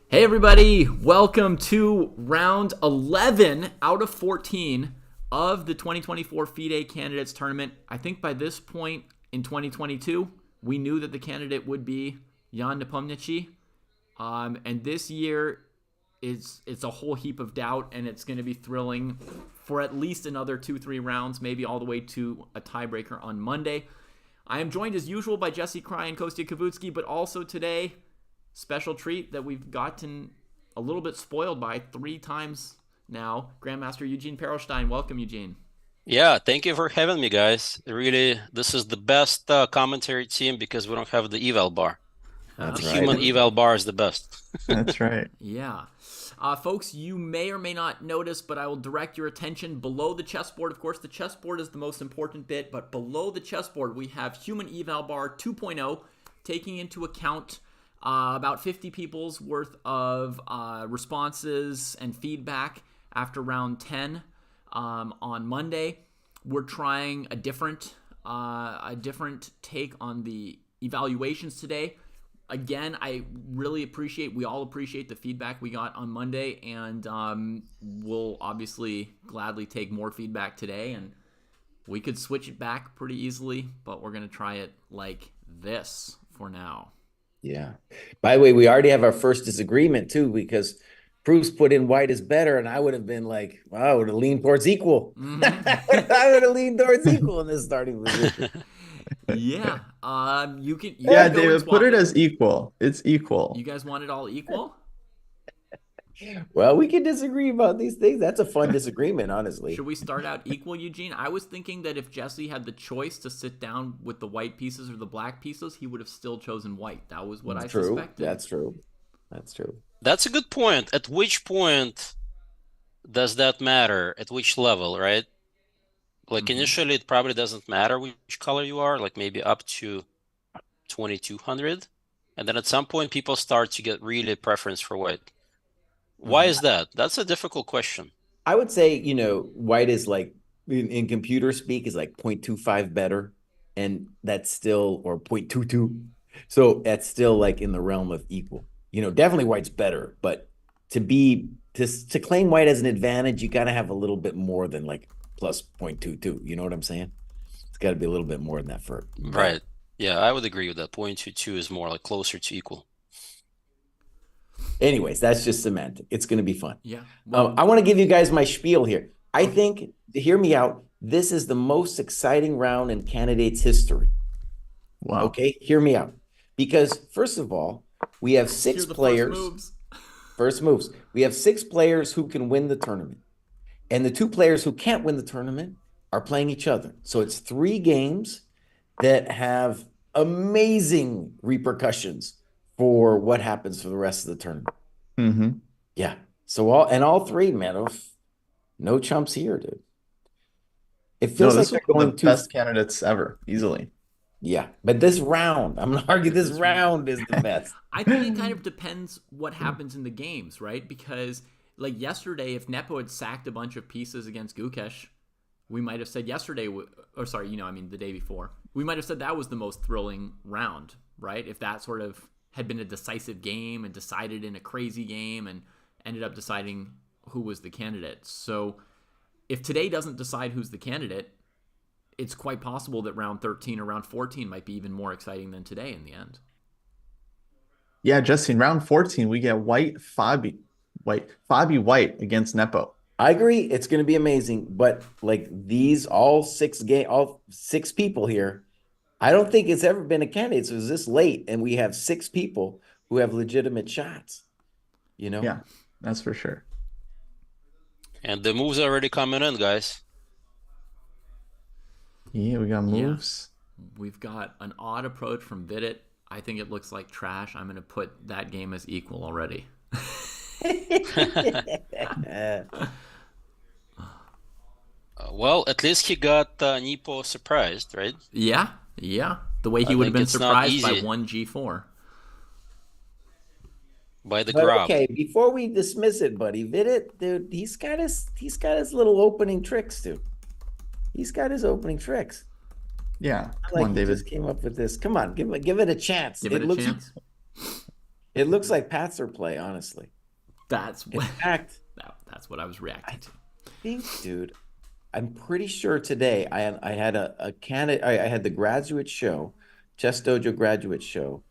Hey everybody, welcome to round 11 out of 14 of the 2024 FIDE Candidates Tournament. I think by this point in 2022, we knew that the candidate would be Jan Nepomniachtchi. And this year, it's a whole heap of doubt, and it's going to be thrilling for at least another 2-3 rounds, maybe all the way to a tiebreaker on Monday. I am joined as usual by Jesse Kraai and Kostya Kavutsky, but also today, special treat that we've gotten a little bit spoiled by 3 times now. Grandmaster Eugene Perelstein. Welcome, Eugene. Yeah, thank you for having me, guys. Really, this is the best commentary team because we don't have the eval bar. The That's right. human eval bar is the best. That's right. Yeah. Folks, you may or may not notice, but I will direct your attention below the chessboard. Of course, the chessboard is the most important bit, but below the chessboard, we have Human Eval Bar 2.0, taking into account about 50 people's worth of responses and feedback after round 10 on Monday. We're trying a different take on the evaluations today. Again, we all appreciate the feedback we got on Monday, and we'll obviously gladly take more feedback today, and we could switch it back pretty easily, but we're going to try it like this for now. Yeah. By the way, we already have our first disagreement too, because Bruce put in white is better, and I would have been like, well, I would have leaned towards equal. I would have leaned towards equal in this starting position. Yeah. You can Yeah, go and David, swap put it as equal. It's equal. You guys want it all equal? Well, we can disagree about these things. That's a fun disagreement, honestly. Should we start out equal, Eugene? I was thinking that if Jesse had the choice to sit down with the white pieces or the black pieces, he would have still chosen white. That was what I suspected. That's true. That's true. That's a good point. At which point does that matter? At which level, right? Like initially, it probably doesn't matter which color you are, like maybe up to 2200. And then at some point, people start to get really preference for white. Why is that? That's a difficult question. I would say, white is like in computer speak is like 0.25 better, and that's still, or 0.22. So that's still like in the realm of equal. Definitely white's better, but to claim white as an advantage, you got to have a little bit more than like plus 0.22. You know what I'm saying? It's got to be a little bit more than that for right. Yeah, I would agree with that. 0.22 is more like closer to equal. Anyways, that's just semantic. It's going to be fun. Yeah. Well, I want to give you guys my spiel here. I think, hear me out, this is the most exciting round in candidates history. Wow. Okay, hear me out. Because first of all, we have 6 players. First moves. We have 6 players who can win the tournament. And the 2 players who can't win the tournament are playing each other. So it's 3 games that have amazing repercussions for what happens for the rest of the tournament. Mm-hmm. Yeah. So all 3, man. No chumps here, dude. It feels like they're going the best candidates ever, easily. Yeah, but this round, I'm gonna argue this round is the best. I think it kind of depends what happens in the games, right? Because like yesterday, if Nepo had sacked a bunch of pieces against Gukesh, we might have said the day before, we might have said that was the most thrilling round, right? If that sort of had been a decisive game and decided in a crazy game and ended up deciding who was the candidate. So if today doesn't decide who's the candidate, it's quite possible that round 13 or round 14 might be even more exciting than today in the end. Yeah, Jesse, in round 14, we get Fabi White against Nepo. I agree, it's going to be amazing, but like all 6 people here, I don't think it's ever been a candidate. So it's this late, and we have 6 people who have legitimate shots. Yeah, that's for sure. And the moves are already coming in, guys. Yeah, we got moves. Yeah. We've got an odd approach from Vidit. I think it looks like trash. I'm going to put that game as equal already. Well, at least he got Nepo surprised, right? Yeah. The way he would have been surprised by 1G4. By the grab. Okay, before we dismiss it, buddy, Vidit, dude, he's got his little opening tricks too. He's got his opening tricks. Yeah, come on, David. Just came up with this. Come on, give it a chance. Give it a chance. It looks like Patzer play, honestly. That's In what fact, that's what I was reacting I to. think, dude, I'm pretty sure today I had a candidate. I had the graduate show, Chess Dojo graduate show,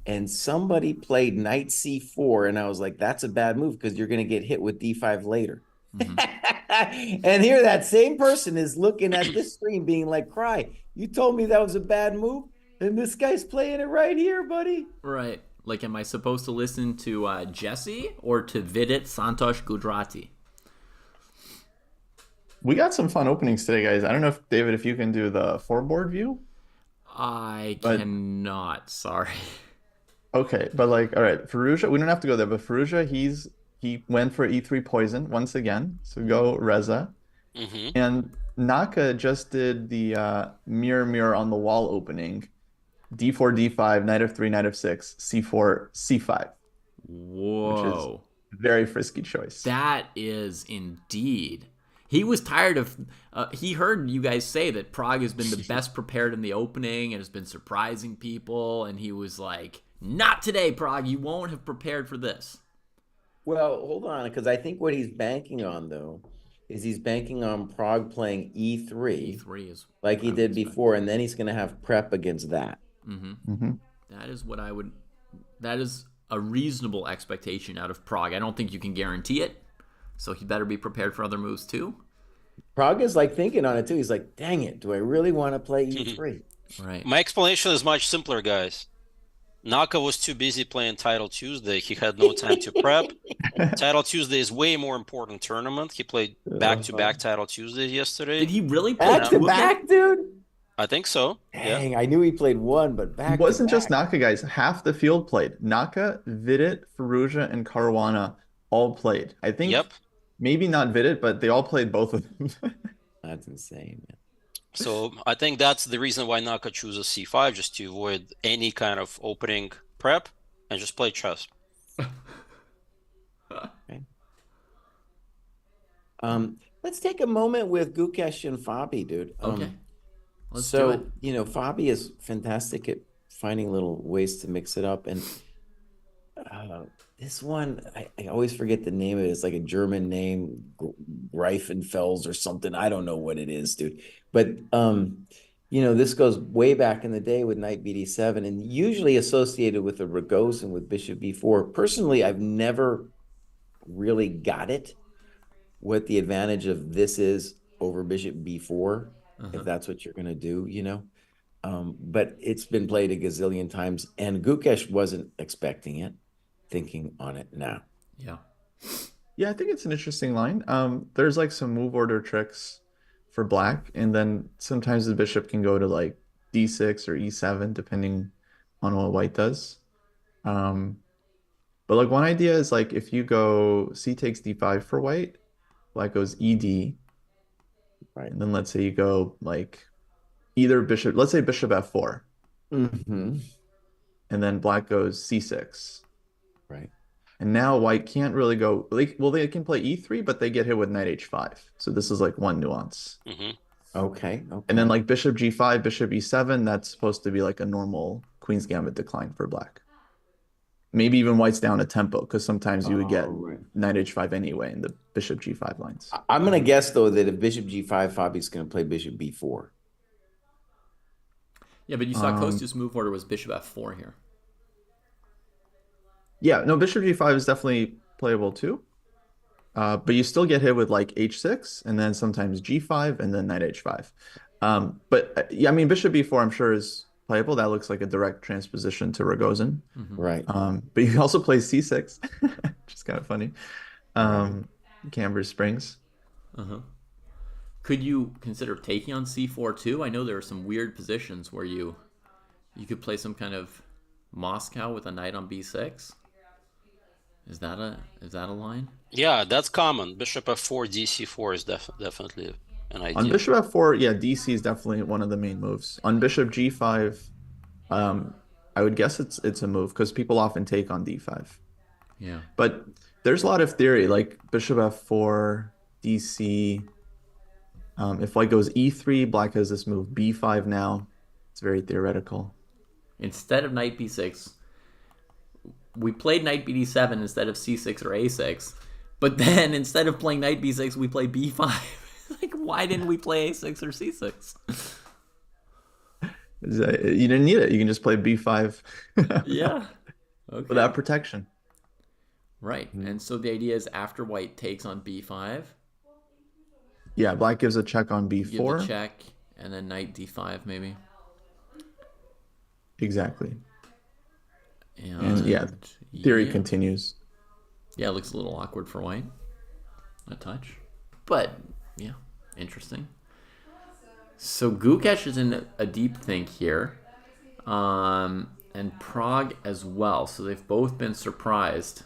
and somebody played knight c4, and I was like, that's a bad move because you're going to get hit with d5 later. Hmm. And here that same person is looking at this stream being like, Kraai, you told me that was a bad move, and this guy's playing it right here, buddy. Right. Like, am I supposed to listen to Jesse or to Vidit Santosh Gujarati? We got some fun openings today, guys. I don't know if David, if you can do the four board view, I but cannot. Sorry. okay, but like, all right, Faruja, we don't have to go there, but Faruja, he went for E3 poison once again. So go Reza. Hmm. And Naka just did the mirror on the wall opening. D4, D5, knight of 3, knight of 6, C4, C5, which is Whoa. a very frisky choice. That is indeed. He was tired of. He heard you guys say that Prague has been the best prepared in the opening and has been surprising people, and he was like, "Not today, Prague. You won't have prepared for this." Well, hold on, because I think what he's banking on, though, is he's banking on Prague playing E3 E3 is like what he I would did expect. before, and then he's going to have prep against that. Mm-hmm. Hmm. That is what I would. That is a reasonable expectation out of Prague. I don't think you can guarantee it, so he better be prepared for other moves too. Prague is like thinking on it too. He's like, dang it, do I really want to play E3? Right. My explanation is much simpler, guys. Naka was too busy playing Title Tuesday. He had no time to prep. Title Tuesday is way more important tournament. He played back-to-back Title Tuesdays yesterday. Did he really play Back to two of them? back, dude? I think so. Yeah. Dang, I knew he played one, but It back to wasn't just back. Naka, guys. Half the field played. Naka, Vidit, Faruja, and Caruana all played. I think Yep. maybe not Vidit, but they all played both of them. That's insane, man. So I think that's the reason why Naka chooses C5, just to avoid any kind of opening prep and just play chess. Okay. Let's take a moment with Gukesh and Fabi, dude. Okay. Let's do it. Fabi is fantastic at finding little ways to mix it up. And this one, I always forget the name of it. It's like a German name, Greifenfels or something. I don't know what it is, dude. But this goes way back in the day with knight BD7 and usually associated with the Ragozin with bishop B4. Personally, I've never really got it, what the advantage of this is over bishop B4, if that's what you're going to do. But it's been played a gazillion times, and Gukesh wasn't expecting it, thinking on it now. Yeah. Yeah, I think it's an interesting line. There's like some move order tricks for black, and then sometimes the bishop can go to like D6 or E7, depending on what white does. But like one idea is like if you go C takes D5 for white, black goes ED, Right. and then let's say you go like either bishop, let's say bishop F4, Mm-hmm. and then black goes C6. Right. And now white can't really go, well, they can play E3, but they get hit with knight H5. So this is like one nuance. Hmm. Okay. And then like bishop G5, bishop E7, that's supposed to be like a normal Queen's Gambit decline for black. Maybe even white's down a tempo, because sometimes you would get Right. knight H5 anyway in the bishop G5 lines. I'm going to guess, though, that if bishop G5, Fabi's going to play bishop B4. Yeah, but you saw Kostya's move order was bishop F4 here. Yeah, no, bishop G5 is definitely playable too. But you still get hit with like H6 and then sometimes G5 and then knight H5. Yeah, I mean, bishop B4 I'm sure is playable. That looks like a direct transposition to Ragozin. Right. But you can also play C6, which is kind of funny. Camber Springs. Could you consider taking on C4 too? I know there are some weird positions where you could play some kind of Moscow with a knight on B6. Is that a line? Yeah, that's common. Bishop F4, DC4 is definitely an idea. On bishop F4, yeah, DC is definitely one of the main moves. On bishop G5, I would guess it's a move because people often take on D5. Yeah. But there's a lot of theory, like bishop F4, DC. If white goes E3, black has this move B5 now. It's very theoretical. Instead of knight B6, we played knight bd7 instead of c6 or a6, but then instead of playing knight b6, we play b5. Like, why didn't we play a6 or c6? You didn't need it. You can just play B5 Yeah. Okay. without protection. Right. And so the idea is after white takes on b5, Yeah, black gives a check on give the B4. check, and then knight d5 maybe. Exactly. And yeah, theory yeah. continues. Yeah, it looks a little awkward for white. A touch. But, yeah, interesting. So Gukesh is in a deep think here. And Prague as well. So they've both been surprised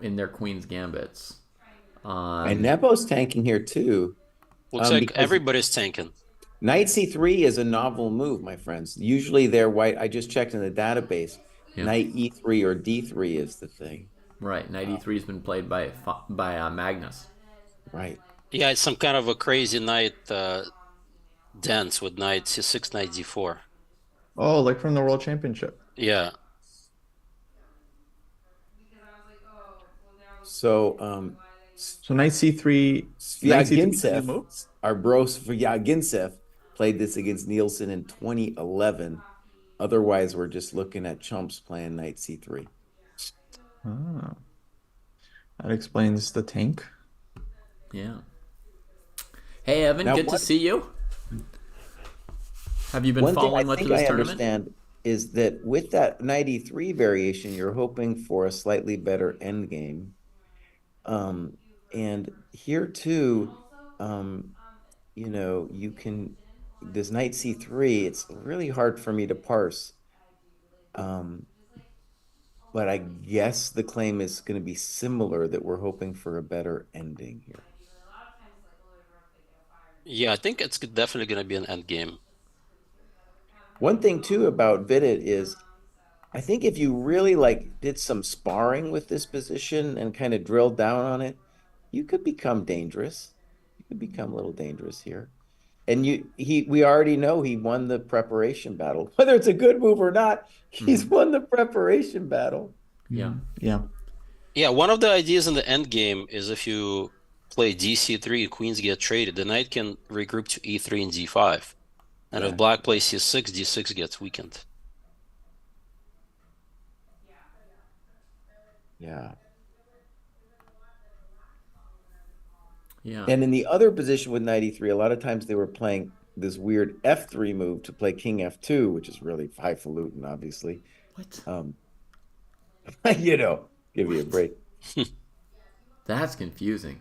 in their Queen's Gambits. And Nepo's tanking here too. Looks like because everybody's tanking. Knight c3 is a novel move, my friends. Usually they're white. I just checked in the database. Yeah. Knight e3 or d3 is the thing. Right. Knight e3 has been played by Magnus. Right. Yeah, it's some kind of a crazy knight dance with knight c6, knight d4. Oh, like from the World Championship. Yeah. So So knight C3, knight C3 is a move? Sviagintsev, our bro Sviagintsev, played this against Nielsen in 2011. Otherwise, we're just looking at chumps playing knight c3. Ah, that explains the tank. Yeah. Hey, Evan, Now, good to see you. Have you been One thing following I much think of this I tournament? understand is that with that knight e3 variation, you're hoping for a slightly better endgame. And here too, you can, this knight c3, it's really hard for me to parse. But I guess the claim is going to be similar, that we're hoping for a better ending here. Yeah, I think it's definitely going to be an end game. One thing too about Vidit is, I think if you really did some sparring with this position and kind of drilled down on it, you could become dangerous. You could become a little dangerous here. And we already know he won the preparation battle. Whether it's a good move or not, he's won the preparation battle. Yeah. Yeah. Yeah, one of the ideas in the end game is if you play dc3, queens get traded, the knight can regroup to e3 and d5. And if black plays c6, d6 gets weakened. Yeah. Yeah. And in the other position with knight e3, a lot of times they were playing this weird f3 move to play king f2, which is really highfalutin, obviously. What? Give you a break. That's confusing.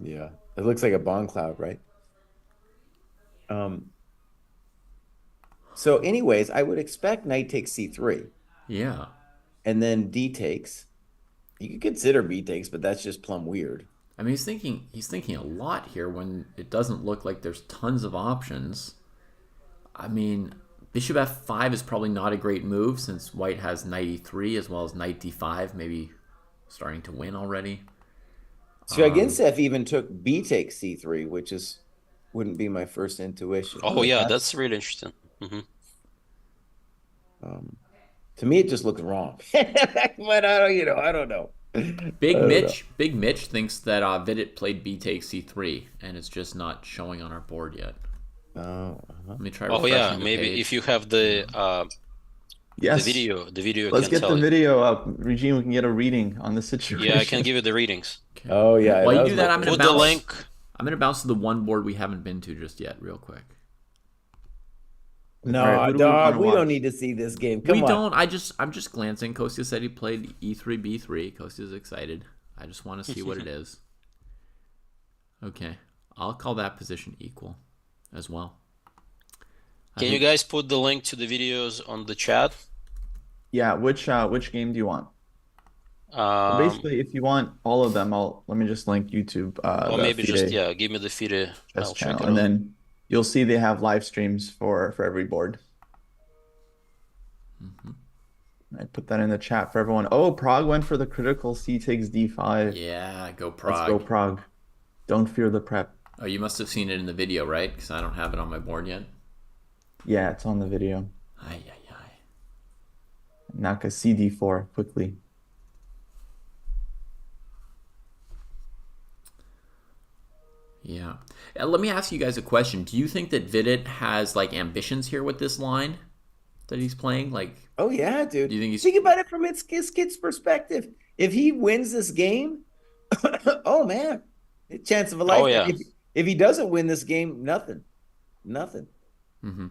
Yeah. It looks like a bomb cloud, right? So anyways, I would expect knight takes c3. Yeah. And then d takes. You could consider b takes, but that's just plumb weird. I mean, he's thinking a lot here when it doesn't look like there's tons of options. I mean, bishop f5 is probably not a great move since white has knight e3 as well as knight d5, maybe starting to win already. Sviagintsev even took b takes c3, which wouldn't be my first intuition. Oh, yeah, that's really interesting. To me, it just looks wrong. But I don't know. Big Mitch thinks that Vidit played b takes c3, and it's just not showing on our board yet. Let me try. Oh yeah, the maybe page. if you have the Yes. the video. Let's can get tell the you. video up. Regine, we can get a reading on the situation. Yeah, I can give you the readings. Okay. Oh yeah. While you do that, I'm Put gonna the bounce. link. I'm gonna bounce to the one board we haven't been to just yet, real quick. No, All right, who do we dog, wanna we watch? don't need to see this game. Come on. don't. I'm just glancing. Kostya said he played e3 b3. Kostya's excited. I just want to see what it is. Okay, I'll call that position equal, as well. Can you guys put the link to the videos on the chat? Yeah, which game do you want? Basically, if you want all of them, let me just link YouTube. Or the maybe FIDE just give me the FIDE. I'll chess check channel, it and out. then you'll see they have live streams for every board. I put that in the chat for everyone. Oh, Prague went for the critical c takes d5. Yeah, go Prague. Let's go Prague. Don't fear the prep. Oh, you must have seen it in the video, right? Because I don't have it on my board yet. Yeah, it's on the video. Ay, ay, ay. knock a CD4 quickly. Yeah. Let me ask you guys a question. Do you think that Vidit has like ambitions here with this line that he's playing? Like, Oh yeah, do dude. you think he's Think about it from his kid's perspective. If he wins this game, oh man, chance of a Oh lifetime. yeah. If he doesn't win this game, nothing, nothing. Mm-hmm.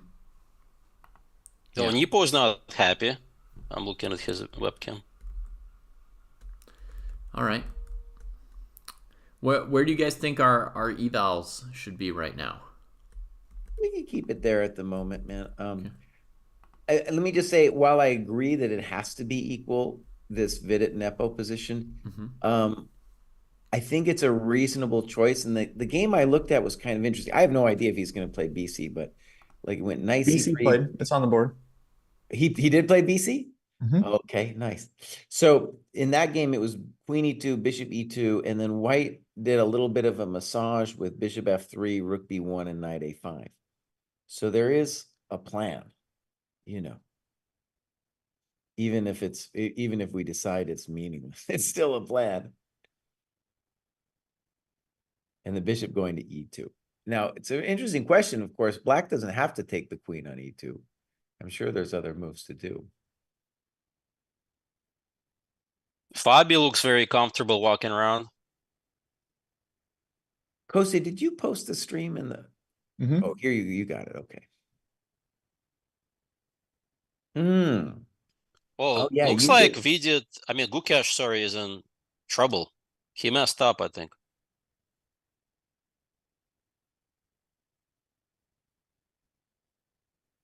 So Yeah. Nipo is not happy. I'm looking at his webcam. All right. Where do you guys think our evals should be right now? We can keep it there at the moment, man. Okay. Let me just say, while I agree that it has to be equal, this Vidit Nepo position, Mm-hmm. I think it's a reasonable choice. And the game I looked at was kind of interesting. I have no idea if he's going to play BC, but like it went knight BC c3. played. It's on the board. He did play BC? Mhm. Okay, nice. So in that game, it was queen e2, bishop e2, and then white did a little bit of a massage with bishop f3, rook b1, and knight a5. So there is a plan, you know. Even if we decide it's meaningless, it's still a plan. And the bishop going to e2. Now, it's an interesting question, of course. Black doesn't have to take the queen on e2. I'm sure there's other moves to do. Fabi looks very comfortable walking around. Kose, did you post the stream in the... Mhm. Oh, here you got it. Okay. Hmm. Well, Oh, yeah, looks you like did. Gukesh, sorry, is in trouble. He messed up, I think.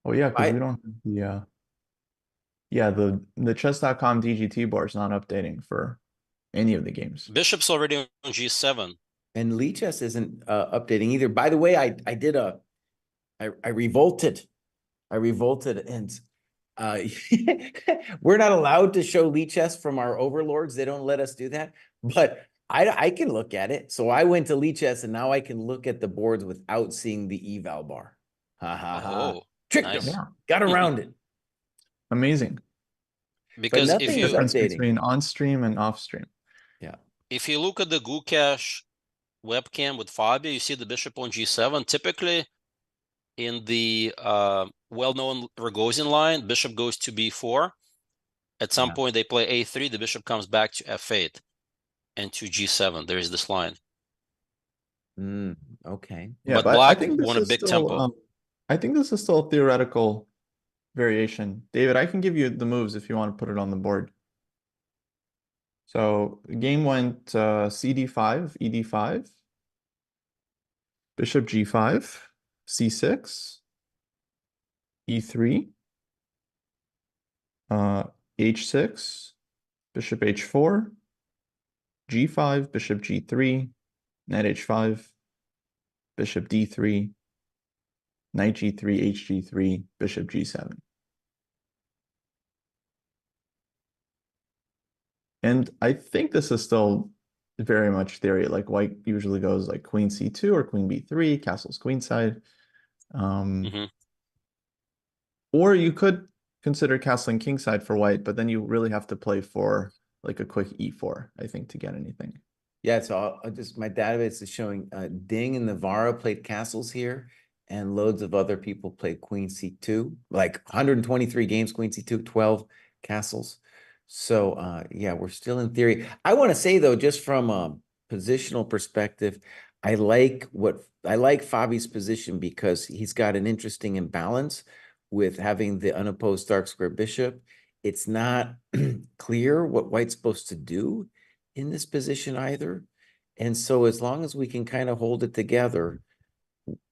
Oh yeah, because I we don't have the chess.com DGT bar is not updating for any of the games. Bishop's already on G7. and Lee Chess isn't updating either. By the way, I revolted. I revolted and uh we're not allowed to show Lee Chess from our overlords. They don't let us do that. But I can look at it. So I went to Lee Chess and now I can look at the boards without seeing the eval bar. Ha ha ha. Oh, Tricked him. nice. Yeah, Got around it. amazing. But Because if nothing is you Difference updating. between on stream and off stream. Yeah. if you look at the Gukesh webcam with Fabi, you see the bishop on G7. Typically, in the well-known Rogozin line, bishop goes to B4. At some Yeah. point, they play A3. The bishop comes back to F8 and to G7. There is this line. Okay. Yeah, But but I black think this won a is big still tempo. I think this is still a theoretical variation. David, I can give you the moves if you want to put it on the board. So the game went CD5, ED5, bishop G5, C6, E3, H6, bishop H4, G5, bishop G3, knight H5, bishop D3, knight G3, HG3, bishop G7. And I think this is still very much theory. Like white usually goes like queen C2 or queen B3, castles queenside. Mhm. Or you could consider castling kingside for white, but then you really have to play for like a quick E4, I think, to get anything. Yeah, so I'll just my database is showing Ding and Navarro played castles here, and loads of other people played Queen C2, like 123 games, Queen C2, 12 castles. So yeah, we're still in theory. I want to say though, just from a positional perspective, I like Fabi's position because he's got an interesting imbalance with having the unopposed dark square bishop. It's not clear what white's supposed to do in this position either. And so as long as we can kind of hold it together,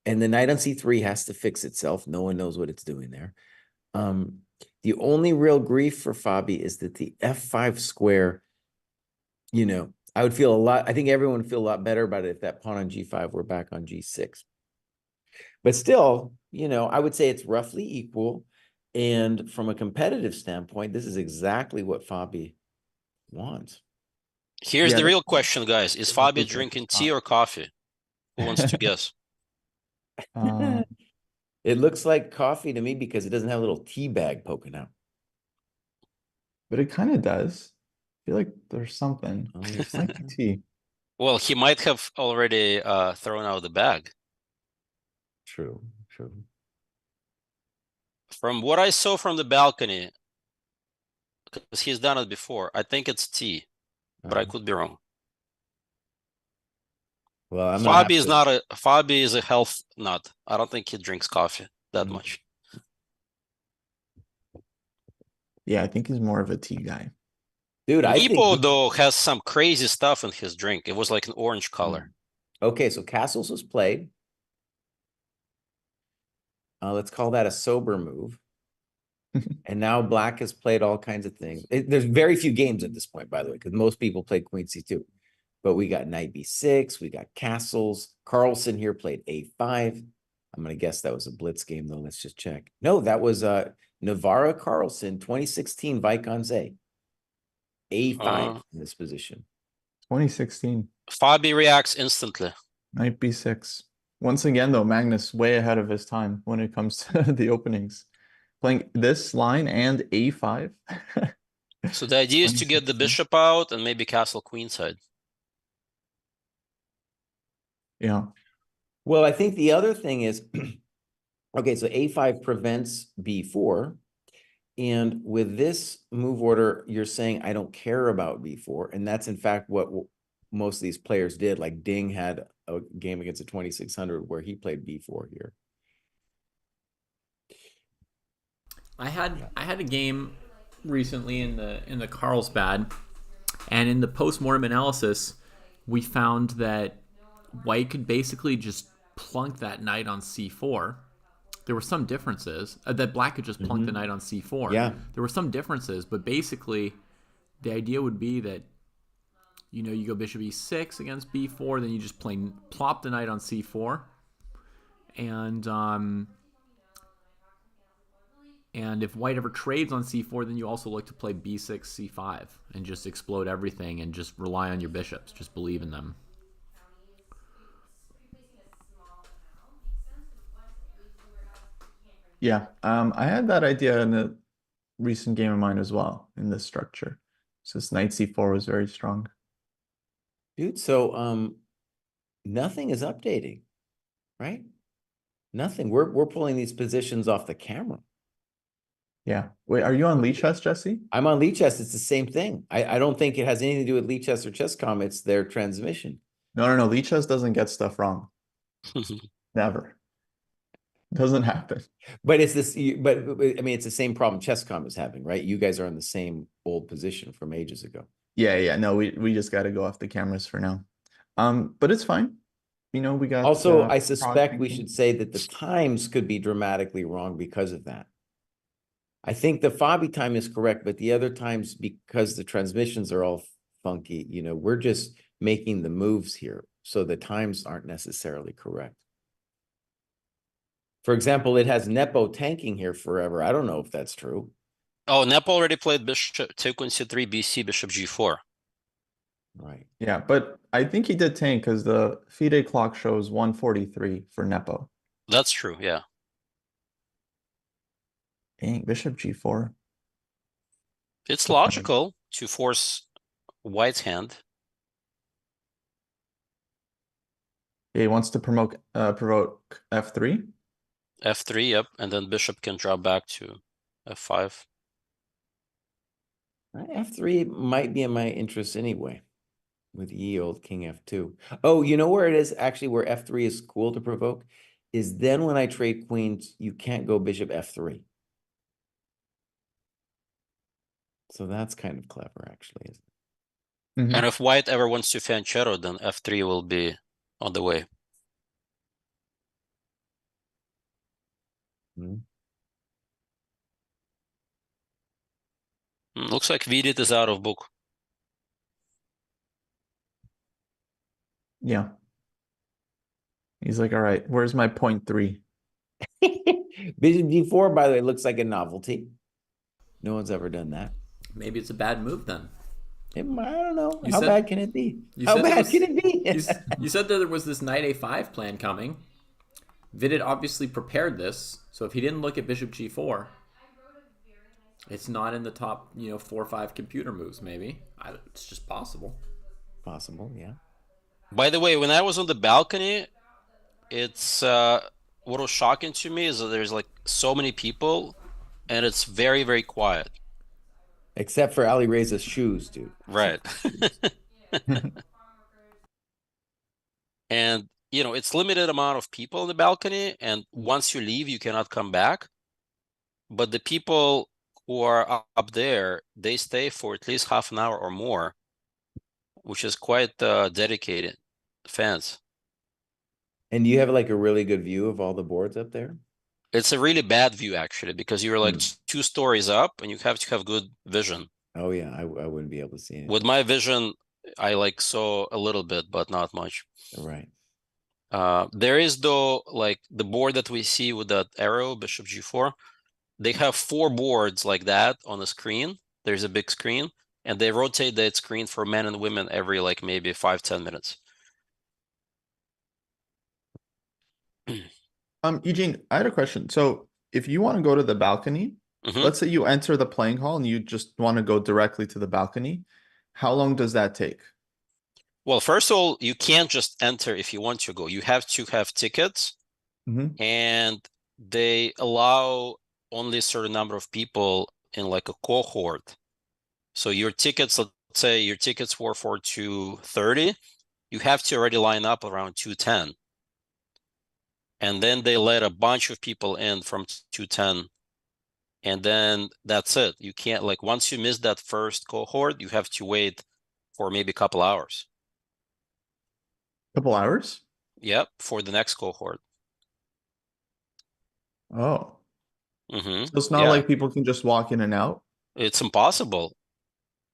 and the knight on c3 has to fix itself. No one knows what it's doing there. The only real grief for Fabi is that the f5 square, I would feel I think everyone would feel a lot better about it if that pawn on g5 were back on g6. But still, I would say it's roughly equal. And from a competitive standpoint, this is exactly what Fabi wants. Here's Yeah, the this real question, guys. Is is the Fabi Gukash's drinking tea top. or coffee? Who wants to guess? It looks like coffee to me because it doesn't have a little tea bag poking out. but it kind of does. I feel like there's something. Oh, you're It might be T. Well, he might have already thrown out the bag. True, true. From what I saw from the balcony, because he's done it before, I think it's T, but I could be wrong. Well, I'm gonna have Fabi is to. not a Fabi is a health nut. I don't think he drinks coffee that Mm. much. Yeah, I think he's more of a T guy. Dude, I think Meepo, though, has some crazy stuff in his drink. It was like an orange color. Okay, so Castles was played. Let's call that a sober move. And now Black has played all kinds of things. There's very few games at this point, by the way, because most people played Queen C2. But we got Knight B6, we got Castles. Carlson here played A5. I'm gonna guess that was a blitz game, though. Let's just check. No, that was Navarra Carlson, 2016 Vicons A5 in this position. 2016. Fabi reacts instantly. Knight B6. Once again, though, Magnus way ahead of his time when it comes to the openings. Playing this line and A5. So the idea is to get the 2016. bishop out and maybe castle queenside. Yeah. Well, I think the other thing is, okay, so A5 prevents B4. And with this move order, you're saying, I don't care about B4. And that's in fact what most of these players did. Like Ding had a game against a 2600 where he played B4 here. I had a game recently in the Carlsbad, and in the post-mortem analysis, we found that White could basically just plunk that knight on C4. There were some differences. That Black could just plunk the knight on C4. Yeah. There were some differences, but basically, the idea would be that, you know, you go bishop E6 against B4, then you just plop the knight on C4, and if White ever trades on C4, then you also look to play B6, C5, and just explode everything and just rely on your bishops. Just believe in them. Yeah. I had that idea in a recent game of mine as well in this structure. So this knight C4 was very strong. Dude, so nothing is updating, right? Nothing. We're pulling these positions off the camera. Yeah. Wait, are you on Lichess, Jesse? I'm on Lichess. It's the same thing. I don't think it has anything to do with Lichess or Chess.com. It's their transmission. No. Lichess doesn't get stuff wrong. Never. Doesn't happen. But it's this. But I mean, it's the same problem Chess.com is having, right? You guys are in the same old position from ages ago. Yeah. No, we just got to go off the cameras for now. But it's fine. You know, we got. Also, I suspect we should say that the times could be dramatically wrong because of that. I think the Fabi time is correct, but the other times, because the transmissions are all funky, you know, we're just making the moves here, so the times aren't necessarily correct. For example, it has Nepo tanking here forever. I don't know if that's true. Oh, Nepo already played bishop, take on C3, BC, bishop G4. Right. Yeah, but I think he did tank because the FIDE clock shows 143 for Nepo. That's true, yeah. Dang, bishop G4. It's logical to force White's hand. Yeah, he wants to provoke F3. F3, yep, and then bishop can drop back to F5. F3 might be in my interest anyway, with ye old king F2. Oh, you know where it is actually where F3 is cool to provoke? Is then when I trade queens, you can't go bishop F3. So that's kind of clever, actually, isn't it? Mm-hmm. And if White ever wants to fianchetto, then F3 will be on the way. Looks like Vidit is out of book. Yeah. He's like, all right, where's my point 3? Bishop G4, by the way, looks like a novelty. No one's ever done that. Maybe it's a bad move then. I don't know. How bad can it be? How bad can it be? You said that there was this knight A5 plan coming. Vidit obviously prepared this, so if he didn't look at bishop G4, It's not in the top, 4 or 5 computer moves, maybe. It's just possible. Possible, yeah. By the way, when I was on the balcony, it's what was shocking to me is that there's like so many people and it's very, very quiet. Except for Ali Reza's shoes, dude. Right. Shoes. And it's limited amount of people on the balcony, and once you leave, you cannot come back. But the people who are up there, they stay for at least half an hour or more, which is quite dedicated fans. And you have like a really good view of all the boards up there? It's a really bad view actually, because you're like Hmm. 2 stories up and you have to have good vision. Oh yeah, I wouldn't be able to see anything. With my vision, I like saw a little bit, but not much. Right. There is though, like the board that we see with that arrow, Bishop G4, they have 4 boards like that on the screen. There's a big screen, and they rotate that screen for men and women every like maybe 5-10 minutes. Eugene, I had a question. So if you want to go to the balcony, Mhm. let's say you enter the playing hall and you just want to go directly to the balcony, how long does that take? Well, first of all, you can't just enter if you want to go. You have to have tickets, Mhm. and they allow only a certain number of people in like a cohort. So your tickets, let's say your tickets were for 2:30, you have to already line up around 2:10. And then they let a bunch of people in from 2:10. And then that's it. You can't, like, once you miss that first cohort, you have to wait for maybe a couple hours. Couple hours? Yep, for the next cohort. Oh. Mm-hmm. So it's not Yeah, like people can just walk in and out? it's impossible.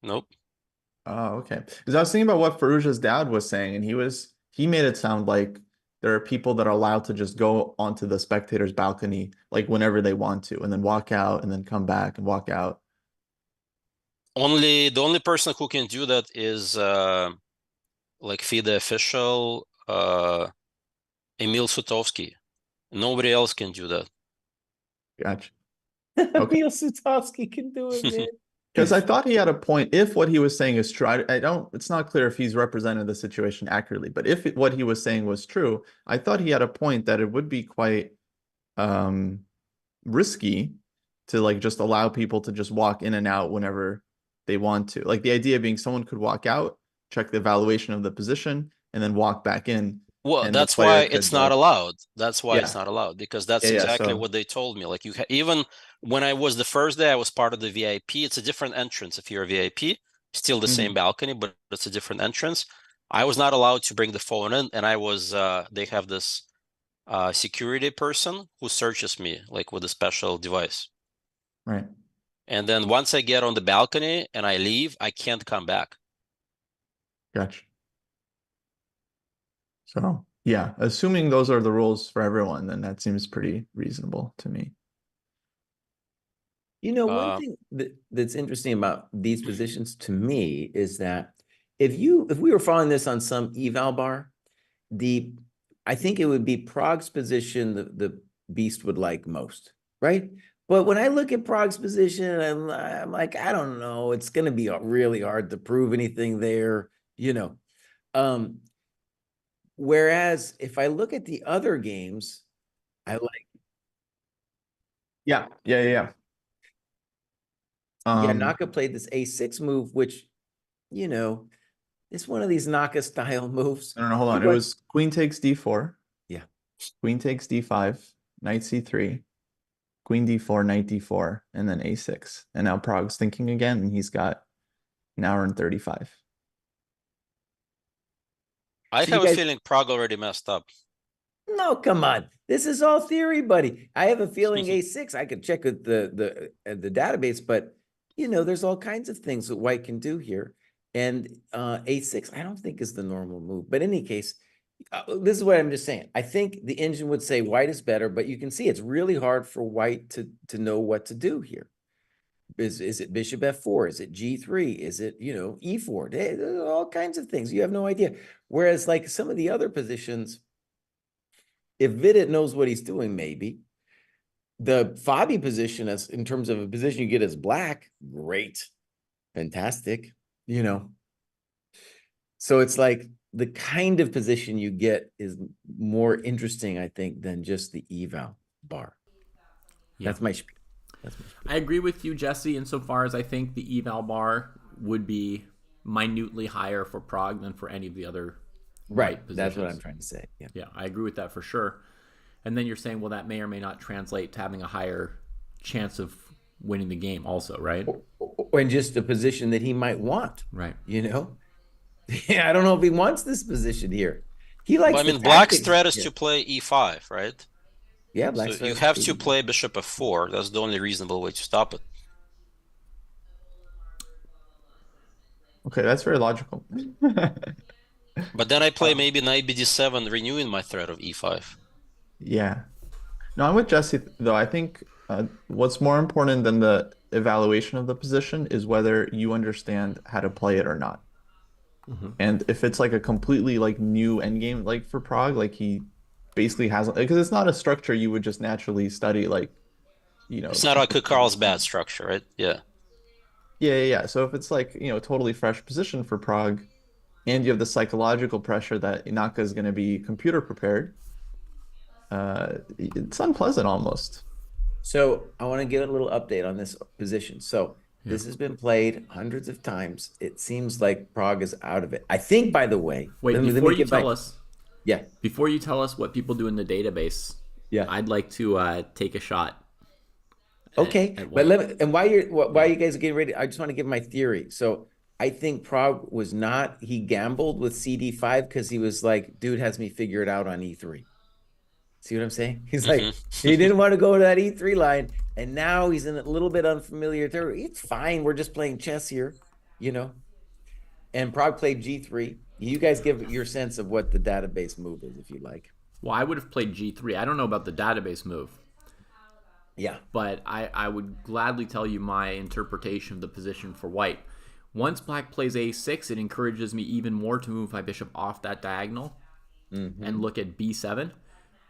Nope. Oh, okay. Because I was thinking about what Farouja's dad was saying, and he made it sound like there are people that are allowed to just go onto the spectator's balcony like whenever they want to, and then walk out and then come back and walk out. The only person who can do that is like FIDE official Emil Sutovsky. Nobody else can do that. Gotcha. Okay. Emil Sutovsky can do it, man. Because I thought he had a point. If what he was saying is true, I don't, it's not clear if he's represented the situation accurately, but if what he was saying was true, I thought he had a point that it would be quite um, risky to like just allow people to just walk in and out whenever they want to. Like the idea being someone could walk out, check the evaluation of the position, and then walk back in, Well, and the that's player why it's could not like, allowed. That's why it's yeah, not allowed, because yeah, that's yeah. exactly So, what they told me. Like even when I was the first day, I was part of the VIP. It's a different entrance if you're a VIP, still the same mhm. balcony, but it's a different entrance. I was not allowed to bring the phone in, and I was they have this security person who searches me like with a special device. Right. And then once I get on the balcony and I leave, I can't come back. Gotcha. So, yeah, assuming those are the rules for everyone, then that seems pretty reasonable to me. One Uh, thing that's interesting about these positions to me is that if we were following this on some eval bar, I think it would be Prague's position the beast would like most, right? But when I look at Prague's position, I'm like, I don't know, it's going to be really hard to prove anything there, you know. Whereas if I look at the other games, I like, Yeah, yeah, yeah, yeah. yeah, Naka played this A6 move, which, you know, it's one of these Naka style moves. No, no, hold on. It But was queen takes d4, yeah, queen takes d5, knight c3, queen d4, knight d4, and then a6. And now Prague's thinking again, and he's got an hour and 35. I so you have a guys, feeling Prague already messed up. no, come on. This is all theory, buddy. I have a feeling A6. I could check with the database, but there's all kinds of things that white can do here. And A6, I don't think is the normal move. But in any case, this is what I'm just saying. I think the engine would say white is better, but you can see it's really hard for white to know what to do here. Is it bishop f4? Is it g3? Is it, e4? There's all kinds of things. You have no idea. Whereas like some of the other positions, if Vidit knows what he's doing, maybe, the FIDE position, as in terms of a position you get as black, great, fantastic, you know. So it's like the kind of position you get is more interesting, I think, than just the eval bar. Yeah. That's my spiel. I agree with you, Jesse, insofar as I think the eval bar would be minutely higher for Prague than for any of the other Right. positions. That's what I'm trying to say. Yeah. Yeah, I agree with that for sure. And then you're saying, well, that may or may not translate to having a higher chance of winning the game also, right? Or in just a position that he might want. Right. You know? Yeah, I don't know if he wants this position here. He likes But I the mean, black's tactics. threat is Yeah. to play e5, right? Yeah, So black's you have to play bishop f4. That's the only reasonable way to stop it. Okay, that's very logical. But then I play maybe knight bd7, renewing my threat of e5. Yeah. No, I'm with Jesse though. I think what's more important than the evaluation of the position is whether you understand how to play it or not. And if it's like a completely like new endgame, like for Prague, like he basically has, because it's not a structure you would just naturally study, like, you know. It's not like a Carlsbad structure, right? Yeah. Yeah. So if it's like, you know, a totally fresh position for Prague, and you have the psychological pressure that Inaka is going to be computer prepared, it's unpleasant almost. So I want to give a little update on this position. So this has been played hundreds of times. It seems like Prague is out of it. I think, by the way, Wait, before you tell us, yeah, before you tell us what people do in the database, yeah, I'd like to take a shot. okay, but while you guys are getting ready, I just want to give my theory. So I think Prague was not. He gambled with CD5 because he was like, dude has me figured out on E3. See what I'm saying? He's like, he didn't want to go to that E3 line, and now he's in a little bit unfamiliar territory. It's fine. We're just playing chess here, you know. And Prague played G3. You guys give your sense of what the database move is, if you like. Well, I would have played G3. I don't know about the database move. Yeah. But I would gladly tell you my interpretation of the position for white. Once black plays a6, it encourages me even more to move my bishop off that diagonal and look at b7.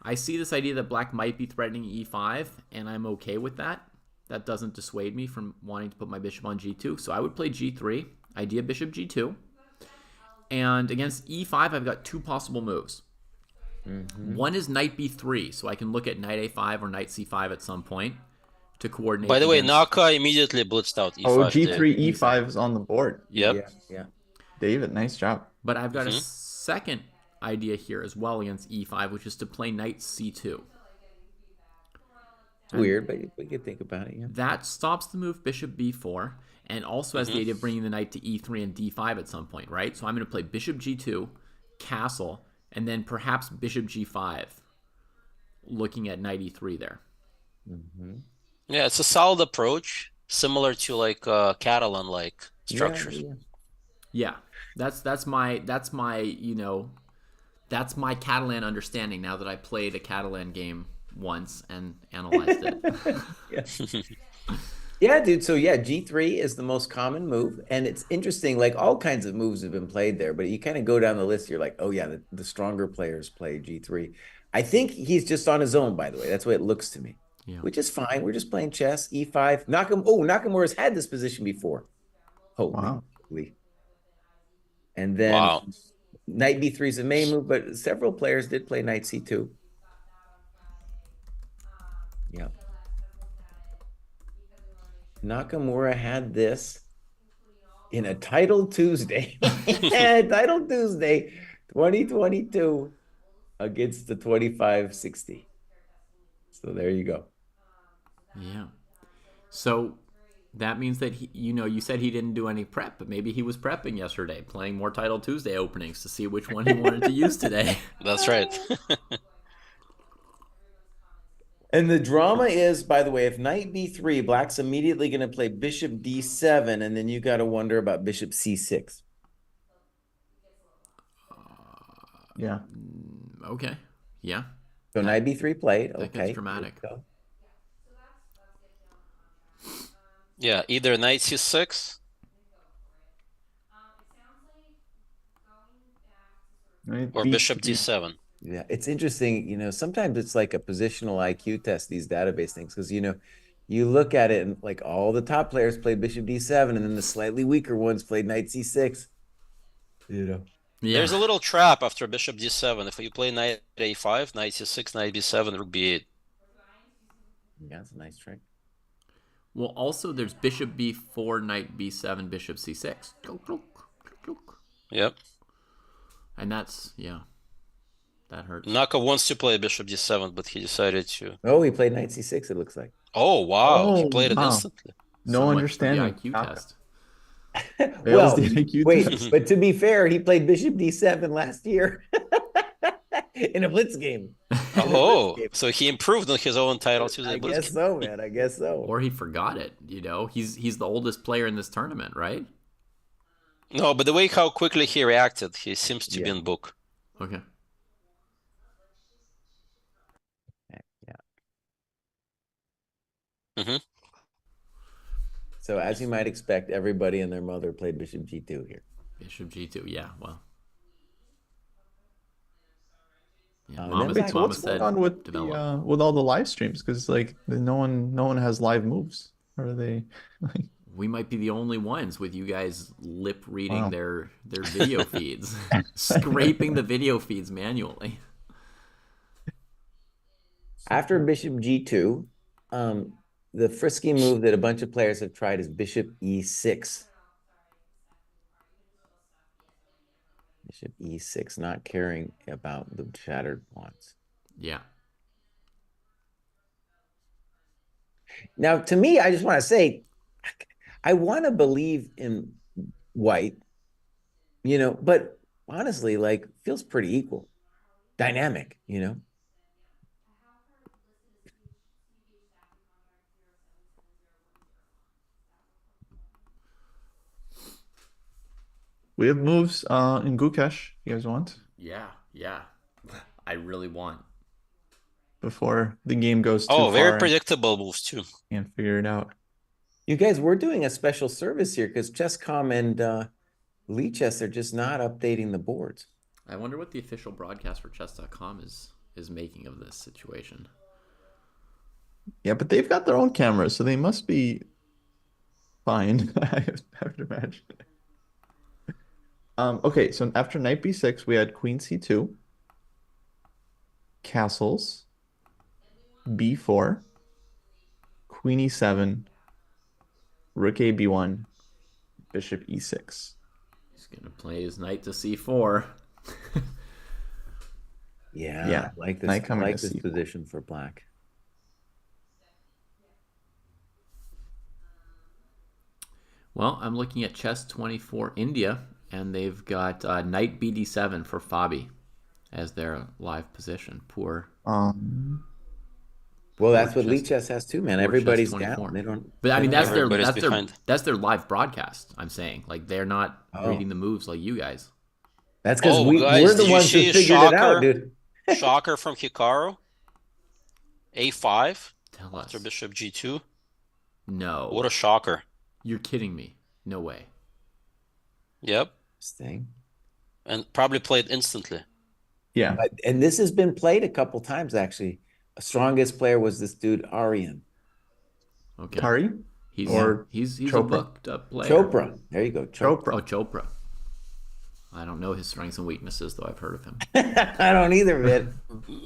I see this idea that black might be threatening e5, and I'm okay with that. That doesn't dissuade me from wanting to put my bishop on g2. So I would play g3, idea bishop g2. And against e5, I've got two possible moves. One is knight b3, so I can look at knight a5 or knight c5 at some point to coordinate. By the way, Naka immediately blitzed out e5. Oh, g3, e5 is on the board. Yep. Yeah. David, nice job. But I've got a second idea here as well against e5, which is to play knight c2. Weird, but we could think about it. Yeah. That stops the move bishop b4, and also has the idea of bringing the knight to e3 and d5 at some point, right? So I'm going to play bishop g2, castle, and then perhaps bishop g5, looking at knight e3 there. Yeah, it's a solid approach, similar to like Catalan-like structures. Yeah, that's my that's my Catalan understanding now that I played a Catalan game once and analyzed it. Yeah, dude. So yeah, G3 is the most common move, and it's interesting. Like all kinds of moves have been played there, but you kind of go down the list. You're like, oh yeah, the stronger players play G3. I think he's just on his own. By the way, that's the way it looks to me, which is fine. We're just playing chess. E5. Nakamura's had this position before. Wow. And then knight b3 is the main move, but several players did play knight c2. Yeah. Nakamura had this in a Title Tuesday. Title Tuesday 2022 against the 2560. So there you go. Yeah. So that means that you said he didn't do any prep, but maybe he was prepping yesterday, playing more Title Tuesday openings to see which one he wanted to use today. That's right. And the drama is, by the way, if knight b3, black's immediately going to play bishop d7, and then you got to wonder about bishop c6. Yeah. Okay. Yeah. So knight b3 played. That Okay. gets dramatic. Yeah, either knight c6. Right. Or bishop d7. Yeah, it's interesting. Sometimes it's like a positional IQ test, these database things, because you look at it and like all the top players played Bishop D7, and then the slightly weaker ones played Knight C6. You know. Yeah. There's a little trap after bishop d7. If you play knight a5, knight c6, knight b7, rook b8. Yeah, that's a nice trick. Well, also there's bishop b4, knight b7, bishop c6. Yep. And that's, yeah, that hurts. Naka wants to play bishop d7, but he decided to. Oh, he played Knight C6, it looks like. Oh, wow. He Oh, played it wow. instantly. No So much for the understanding. IQ Naka. test. Fails Well, the IQ wait, test. but to be fair, he played Bishop D7 last year in a blitz game. Oh, so he improved on his own title Tuesday I Blitz guess game. so, man. I guess so. Or he forgot it, He's the oldest player in this tournament, right? No, but the way how quickly he reacted, he seems to be Yeah. in book. Okay. Yeah. Mm-hmm. So as you might expect, everybody and their mother played Bishop G2 here. Bishop G2, yeah, well. Yeah, And Mama, then Wait, so Mama what's said going on with develop. with all the live streams? Because like no one has live moves. Or are they like We might be the only ones with you guys lip reading Wow. their video feeds, scraping the video feeds manually. After Bishop G2, the frisky move that a bunch of players have tried is Bishop E6. Bishop E6, not caring about the shattered pawns. Yeah. Now, to me, I just want to say, I want to believe in white, but honestly, like, feels pretty equal, dynamic, we have moves in Gukesh you guys want Yeah, yeah. I really want. before the game goes too Oh, far very predictable moves too. and figure it out. You guys, we're doing a special service here because Chesscom and Lichess are just not updating the boards. I wonder what the official broadcast for chess.com is making of this situation. Yeah, but they've got their own cameras, so they must be fine. I would imagine. Okay, so after knight b6, we had queen c2, castles, b4, queen e7, rook a b1, bishop e6. He's gonna play his knight to c4. Yeah, I like this. Knight I coming like to this c4. position for black. Well, I'm looking at Chess 24 India, and they've got knight bd7 for Fabi as their live position. Poor. Well, that's what chess- Lichess has too, man. poor Everybody's chess 24. down. They don't. But I mean, they don't- Everybody's that's their live broadcast. I'm saying, like, they're not Oh. reading the moves like you guys. That's because Oh, we're guys, the did you ones who see figured it out, Shocker? dude. Shocker from Hikaru. A5 Tell us. after bishop g2. No. What a shocker. You're kidding me. No way. Yep. Thing. And probably played instantly. Yeah. And this has been played a couple times actually. The strongest player was this dude Aryan. Okay. Kari? He's Or he's a Chopra? booked up player. Chopra. There you go. Chopra. Oh, Chopra. I don't know his strengths and weaknesses, though. I've heard of him. I don't either, man.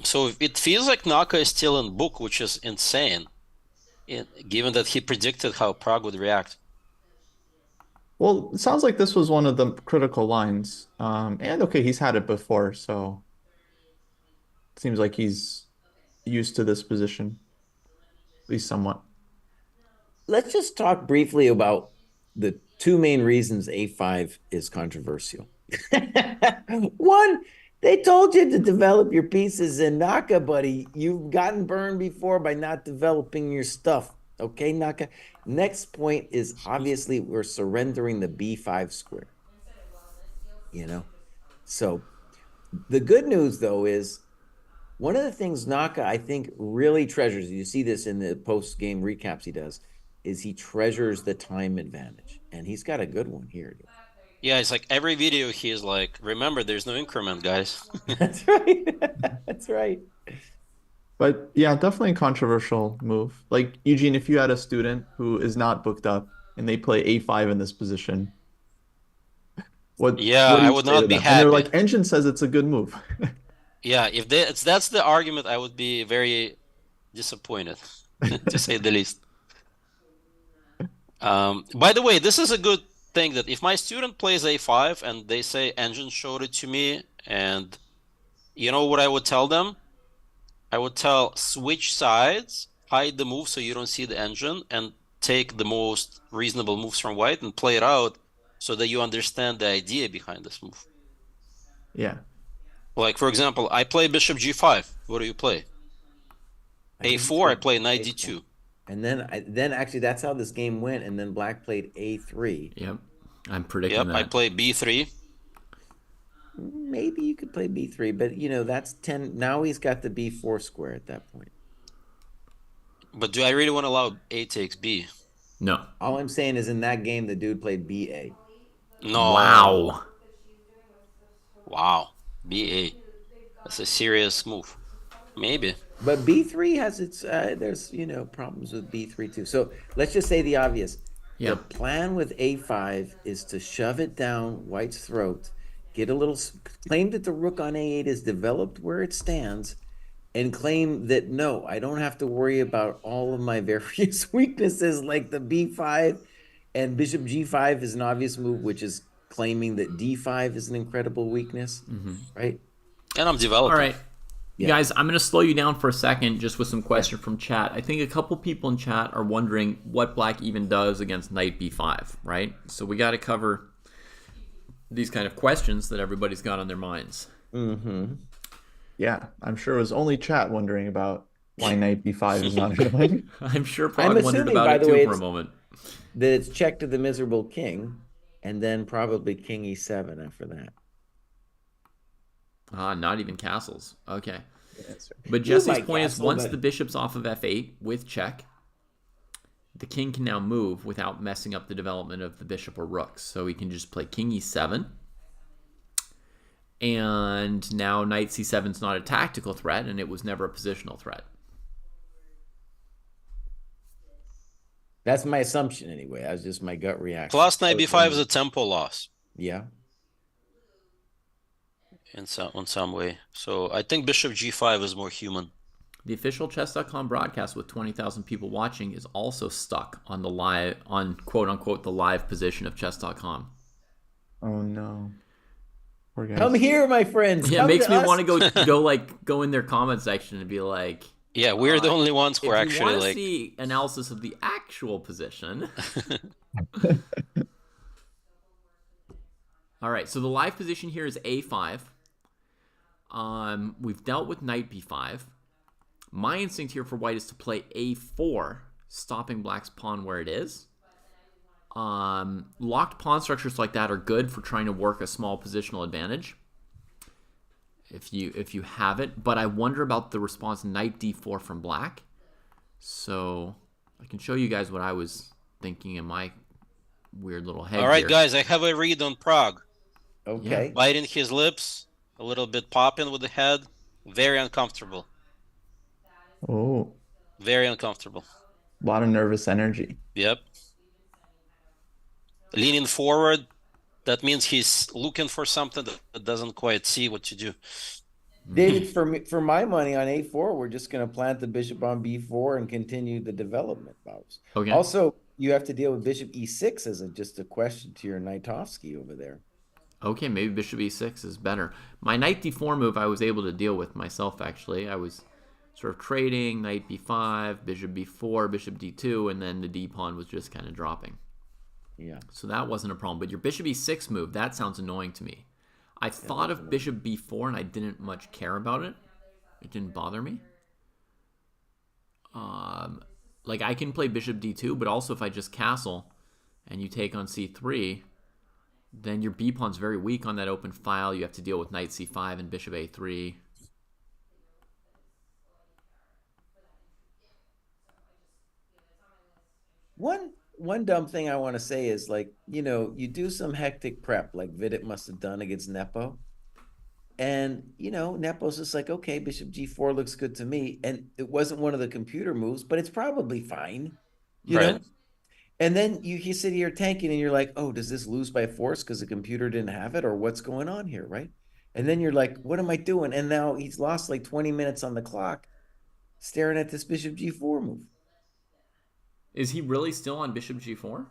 So it feels like Naka is still in book, which is insane, given that he predicted how Prague would react. Well, it sounds like this was one of the critical lines. And okay, he's had it before, so it seems like he's used to this position, at least somewhat. Let's just talk briefly about the two main reasons A5 is controversial. One, they told you to develop your pieces in Naka, buddy. You've gotten burned before by not developing your stuff. Okay, Naka. Next point is obviously we're surrendering the B5 square. So the good news though is one of the things Naka I think really treasures, you see this in the post-game recaps he does, is he treasures the time advantage. And he's got a good one here. Yeah, it's like every video he is like, remember, there's no increment, guys. That's right. That's right. But yeah, definitely a controversial move. Like Eugene, if you had a student who is not booked up and they play A5 in this position, Yeah, what do I you would say to not be them? And they're happy. like, Engine says it's a good move. Yeah, if that's the argument, I would be very disappointed, to say the least. By the way, this is a good thing that if my student plays A5 and they say Engine showed it to me, and you know what I would tell them? I would tell switch sides, hide the move so you don't see the engine, and take the most reasonable moves from white and play it out so that you understand the idea behind this move. Yeah. Like, for example, I play bishop g5. What do you play? I think you A4, I said play knight A4. d2. And then actually that's how this game went. And then black played A3. Yep, I'm predicting Yep, I that. play b3. Maybe you could play B3, but that's 10. Now he's got the B4 square at that point. But do I really want to allow A takes B? No. All I'm saying is in that game, the dude played BA. No. Wow. Wow. BA. That's a serious move. Maybe. But B3 has its, there's, problems with B3 too. So let's just say the obvious. Yeah. The plan with A5 is to shove it down White's throat, get a little, claim that the rook on A8 is developed where it stands, and claim that no, I don't have to worry about all of my various weaknesses like the B5 and bishop G5 is an obvious move, which is claiming that D5 is an incredible weakness, right? And I'm developing. All right. Yeah. Guys, I'm going to slow you down for a second just with some question from chat. I think a couple people in chat are wondering what black even does against knight b5, right? So we got to cover these kind of questions that everybody's got on their minds. Mm-hmm. Yeah, I'm sure it was only chat wondering about why knight b5 is not annoying. I'm sure I'm Prague wondered assuming, about by it the too way, for a moment. that it's check to the miserable king, and then probably king e7 after that. Ah, not even castles. Okay. Yes, But You Jesse's might point is castle, once but- the bishop's off of f8 with check, the king can now move without messing up the development of the bishop or rooks. So he can just play king e7. And now knight c7 is not a tactical threat, and it was never a positional threat. That's my assumption anyway. That's just my gut reaction. Plus knight b5 is a tempo loss Yeah. in some way. So I think bishop g5 is more human. The official chess.com broadcast with 20,000 people watching is also stuck on the live, on quote unquote the live position of chess.com. Oh no. Poor guys. Come here, my friends. Yeah, it Come makes me us. want to go in their comment section and be like, Yeah, we're the only ones who are if you actually want to like. see analysis of the actual position. All right, so the live position here is a5. We've dealt with knight b5. My instinct here for white is to play a4, stopping black's pawn where it is. Locked pawn structures like that are good for trying to work a small positional advantage if you have it, but I wonder about the response knight d4 from black. So I can show you guys what I was thinking in my weird little head. All right, here. guys, I have a read on Prague. Okay. Biting his lips, a little bit popping with the head, very uncomfortable. Oh, Very uncomfortable. a lot of nervous energy. Yep. Leaning forward, that means he's looking for something that doesn't quite see what to do. David, for my money on a4, we're just going to plant the bishop on b4 and continue the development, Bobs. Okay. Also, you have to deal with bishop e6 as just a question to your Knightovsky over there. Okay, maybe bishop e6 is better. My knight d4 move I was able to deal with myself, actually. I was sort of trading, knight b5, bishop b4, bishop d2, and then the d pawn was just kind of dropping. Yeah. So that wasn't a problem. But your bishop e6 move, that sounds annoying to me. I thought of bishop b4 and I didn't much care about it. It didn't bother me. Like I can play bishop d2, but also if I just castle and you take on c3, then your b pawn's very weak on that open file. You have to deal with knight c5 and bishop a3. one dumb thing I want to say is like, you do some hectic prep like Vidit must have done against Nepo. And Nepo's just like, okay, Bishop G4 looks good to me. And it wasn't one of the computer moves, but it's probably fine, you Right. know? And then you sit here tanking and you're like, oh, does this lose by force because the computer didn't have it, or what's going on here, right? And then you're like, what am I doing? And now he's lost like 20 minutes on the clock staring at this Bishop G4 move. Is he really still on Bishop G4?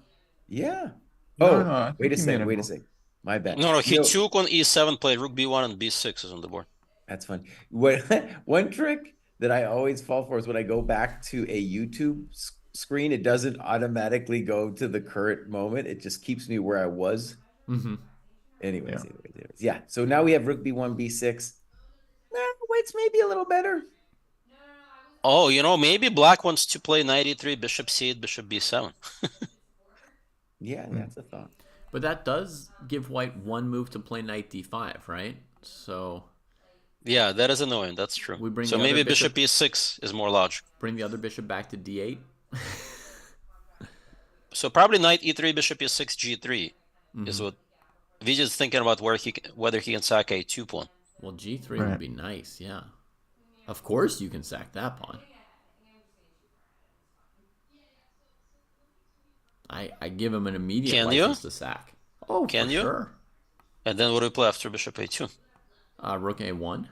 Yeah. No, Oh, I wait think a he made second. a Wait a move. second. My bad. No, he took on e7, played rook b1 and b6 is on the board. That's fun. What one trick that I always fall for is when I go back to a YouTube screen, it doesn't automatically go to the current moment. It just keeps me where I was. Mm-hmm. Anyways. Yeah. So now we have rook b1, b6. White's maybe a little better. Oh, maybe black wants to play knight e3, bishop c8, bishop b7. Yeah, that's a thought. But that does give white one move to play knight d5, right? So Yeah, that is annoying. That's true. We bring So the maybe other bishop bishop- e6 is more logical. bring the other bishop back to d8. So probably knight e3, bishop e6, g3 is what Vijay's thinking about, whether he can sack a2 pawn. Well, g3 Right. would be nice, yeah. Of course you can sack that pawn. I give him an immediate Can you? license to sack. Oh, Can for you? sure. And then what do we play after bishop a2? Rook a1.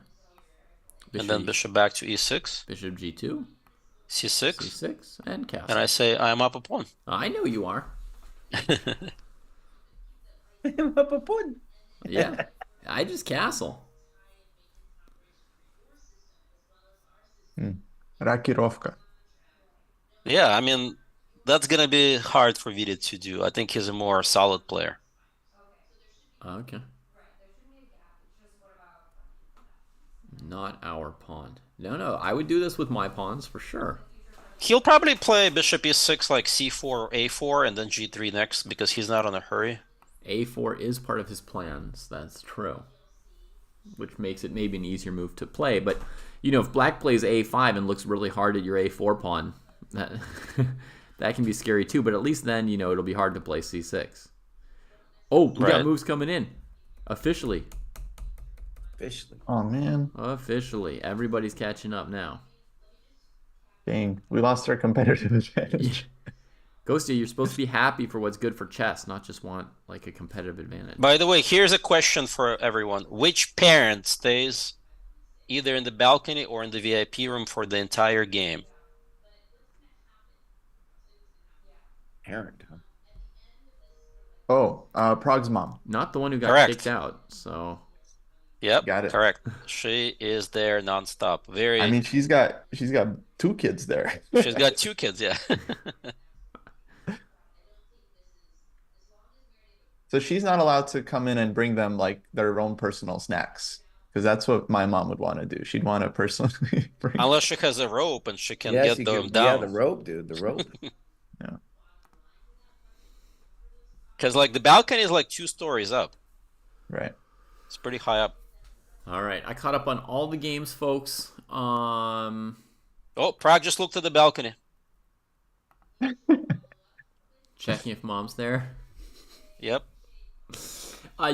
And then bishop back to e6, Bishop g2, c6, c6, and castle. and I say I'm up a pawn. I know you are. I'm up a pawn. Yeah. I just castle. Rakirovka. Yeah, I mean, that's going to be hard for Vita to do. I think he's a more solid player. Okay. Not our pawn. No, I would do this with my pawns for sure. He'll probably play bishop e6 like c4 or a4 and then g3 next because he's not in a hurry. A4 is part of his plans. That's true. Which makes it maybe an easier move to play. But, if black plays a5 and looks really hard at your a4 pawn, that, that can be scary too. But at least then, it'll be hard to play c6. Oh, we got moves coming in. Officially. Oh, man. Officially. Everybody's catching up now. Dang. We lost our competitive advantage. Ghosty, you're supposed to be happy for what's good for chess, not just want like a competitive advantage. By the way, here's a question for everyone. Which parent stays either in the balcony or in the VIP room for the entire game? Parent, huh? Oh, Prague's mom. Not the one who got Correct. kicked out, so... Yep, Got it. correct. She is there nonstop. I mean, she's got 2 kids there. She's got 2 kids, yeah. So she's not allowed to come in and bring them like their own personal snacks, because that's what my mom would want to do. She'd want to personally bring. Unless she has a rope and she can Yes, get you them can- down. Yeah, the rope, dude. The rope. Yeah. Because like the balcony is like 2 stories up. Right. It's pretty high up. All right, I caught up on all the games, folks. Oh, Prague just looked at the balcony. Checking if mom's there. Yep.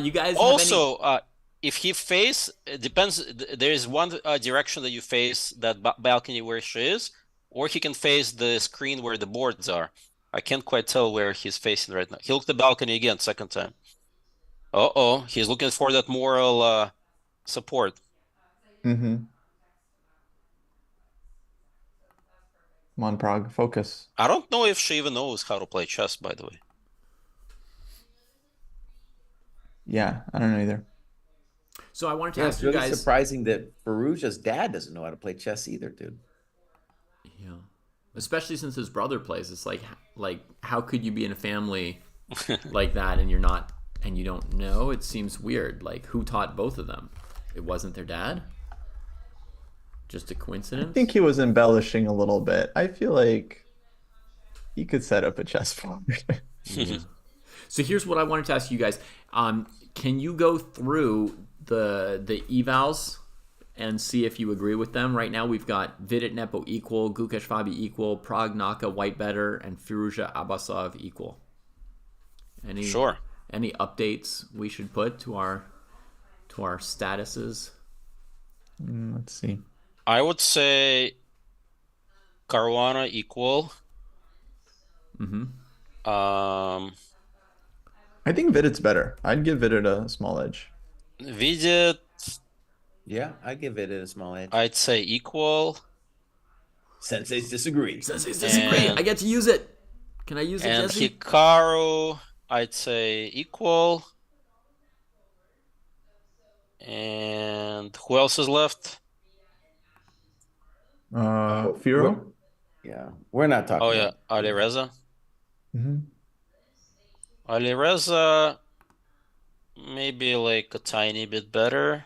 You guys Also, if he face, it depends. There is one direction that you face that balcony where she is, or he can face the screen where the boards are. I can't quite tell where he's facing right now. He looked at the balcony again, second time. Uh-oh, he's looking for that moral support. Mm-hmm. Come on, Prague, focus. I don't know if she even knows how to play chess, by the way. Yeah, I don't know either. So I wanted to Yeah, ask it's you really guys. surprising that Farouja's dad doesn't know how to play chess either, dude. Yeah, especially since his brother plays. It's like how could you be in a family like that and you don't know? It seems weird. Like, who taught both of them? It wasn't their dad. Just a coincidence. I think he was embellishing a little bit. I feel like he could set up a chessboard. Yeah. So here's what I wanted to ask you guys. Can you go through the evals and see if you agree with them. Right now we've got Vidit Nepo equal, Gukesh Fabi equal, Prague Naka White better, and Firuza Abbasov equal. Sure. Any updates we should put to our statuses? Let's see. I would say Caruana equal. Mm-hmm. I think Vidit's better. I'd give Vidit a small edge. Vidit, Yeah, I give it a small edge. I'd say equal. Senseis disagree. Senseis disagree. I get to use it. Can I use it, And Jesse? Hikaru, I'd say equal. And who else is left? Firo? Yeah, we're not talking Oh yeah, about Alireza. Mm-hmm. Alireza, maybe like a tiny bit better.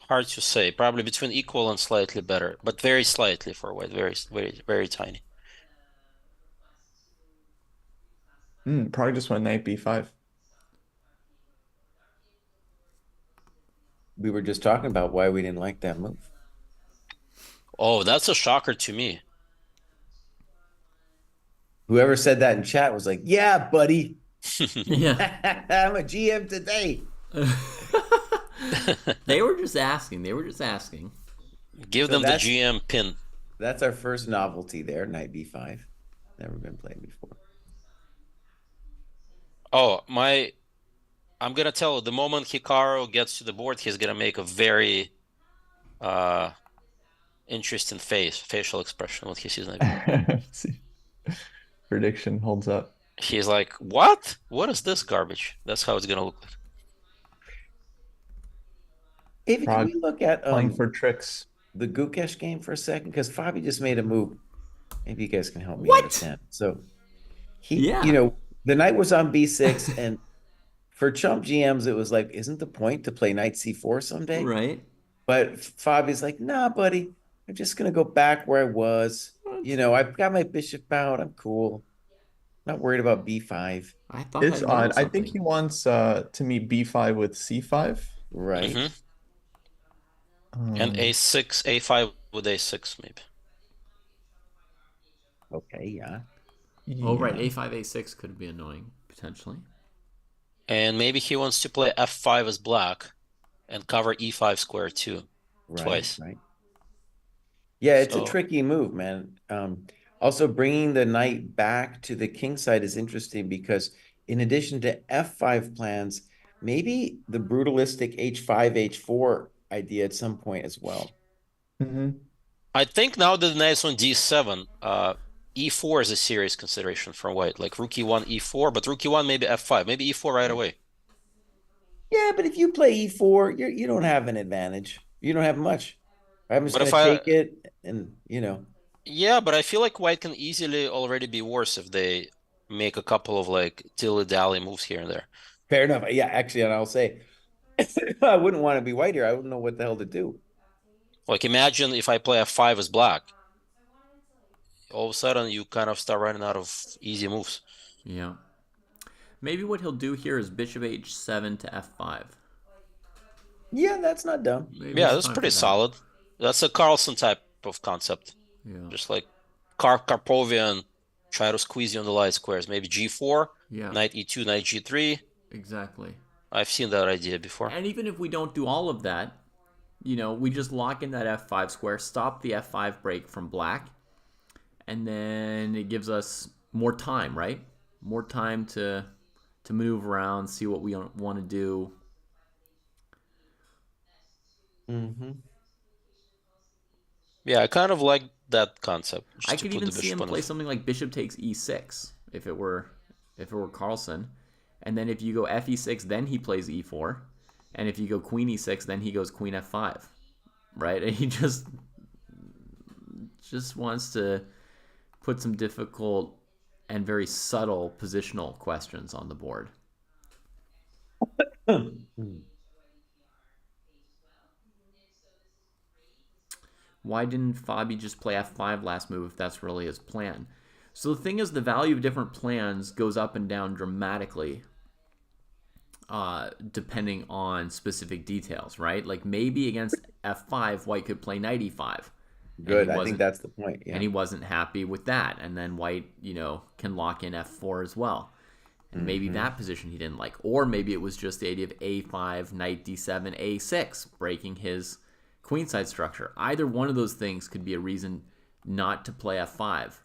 Hard to say. Probably between equal and slightly better, but very slightly for white. Very, very, very tiny. Probably just went knight b5. We were just talking about why we didn't like that move. Oh, that's a shocker to me. Whoever said that in chat was like, "Yeah, buddy, Yeah. I'm a GM today." They were just asking. Give So them the that's- GM pin. That's our first novelty there, knight b5. Never been played before. Oh, I'm gonna tell you, the moment Hikaru gets to the board, he's gonna make a very interesting facial expression when he sees knight. Let's see. Prediction holds up. He's like, "What? What is this garbage?" That's how it's gonna look like. David, can we look at Playing for tricks. the Gukesh game for a second? Because Fabi just made a move. Maybe you guys can help me What? understand. So Yeah. the knight was on b6, and for chump GMs, it was like, isn't the point to play knight c4 someday? Right. But Fabi's like, nah, buddy, I'm just gonna go back where I was. I've got my bishop out. I'm cool. Not worried about b5. I thought It's I learned odd. I something. think he wants to meet b5 with c5. Right. Mhm. And a6, a5 with a6 maybe. Okay, yeah. Oh, right. Yeah. A5, A6 could be annoying, potentially. And maybe he wants to play f5 as black and cover e5 square too, Right, twice. right. Yeah, it's a So- tricky move, man. Also, bringing the knight back to the king side is interesting because in addition to f5 plans, maybe the brutalistic h5, h4 idea at some point as well. Mm-hmm. I think now that the knight's on d7, e4 is a serious consideration for white. Like rook e1, e4, but rook e1 maybe f5, maybe e4 right away. Yeah, but if you play e4, you don't have an advantage. You don't have much. I'm just But going if to take it and, Yeah, but I feel like white can easily already be worse if they make a couple of like dilly-dally moves here and there. fair enough. Yeah, actually, and I'll say, I wouldn't want to be white here. I wouldn't know what the hell to do. Like imagine if I play f5 as black. All of a sudden you kind of start running out of easy moves. Yeah. Maybe what he'll do here is bishop h7 to f5. Yeah, that's not dumb. Maybe Yeah, it's that's time pretty for that. solid. That's a Carlsen type of concept. Yeah. Just like Karpovian, try to squeeze you on the light squares. Maybe g4, Yeah. knight e2, knight g3. Exactly. I've seen that idea before. And even if we don't do all of that, we just lock in that f5 square, stop the f5 break from black, and then it gives us more time, right? More time to move around, see what we want to do. Mm-hmm. Yeah, I kind of like that concept. Just I to could put even the see him bishop on play the- something like bishop takes e6 if it were Carlsen. And then if you go f e6, then he plays e4. And if you go queen e6, then he goes queen f5. Right? And he just wants to put some difficult and very subtle positional questions on the board. Why didn't Fabi just play f5 last move if that's really his plan? So the thing is, the value of different plans goes up and down dramatically depending on specific details, right? Like maybe against f5, white could play knight e5, and he Good. I think wasn't that's the point. and Yeah. he wasn't happy with that, and then white, can lock in f4 as well. And maybe Hmm. that position he didn't like. Or maybe it was just the idea of a5, knight d7, a6, breaking his queenside structure. Either one of those things could be a reason not to play f5.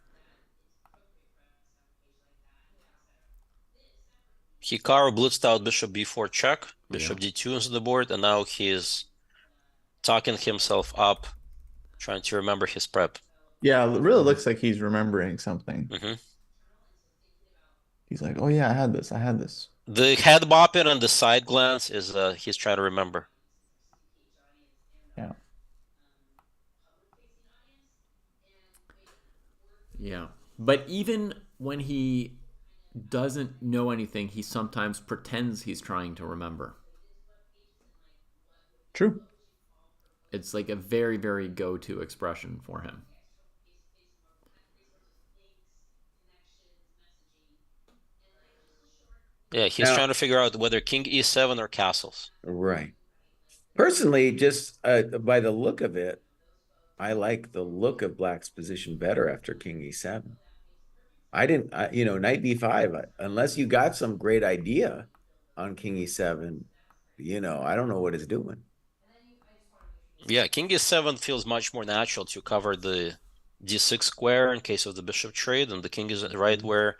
Hikaru blitzed out bishop b4 check, bishop Yeah. d2 into the board, and now he's talking himself up, trying to remember his prep. Yeah, it really looks like he's remembering something. Hmm. He's like, oh yeah, I had this. I had this. The head bopping and the side glance is he's trying to remember. Yeah. Yeah. But even when he doesn't know anything, he sometimes pretends he's trying to remember. True. It's like a very, very go-to expression for him. Yeah, he's Now, trying to figure out whether king e7 or castles. right. Personally, just by the look of it, I like the look of Black's position better after King E7. I didn't, Knight D5, unless you got some great idea on King E7, I don't know what it's doing. Yeah, king e7 feels much more natural to cover the d6 square in case of the bishop trade, and the king is right where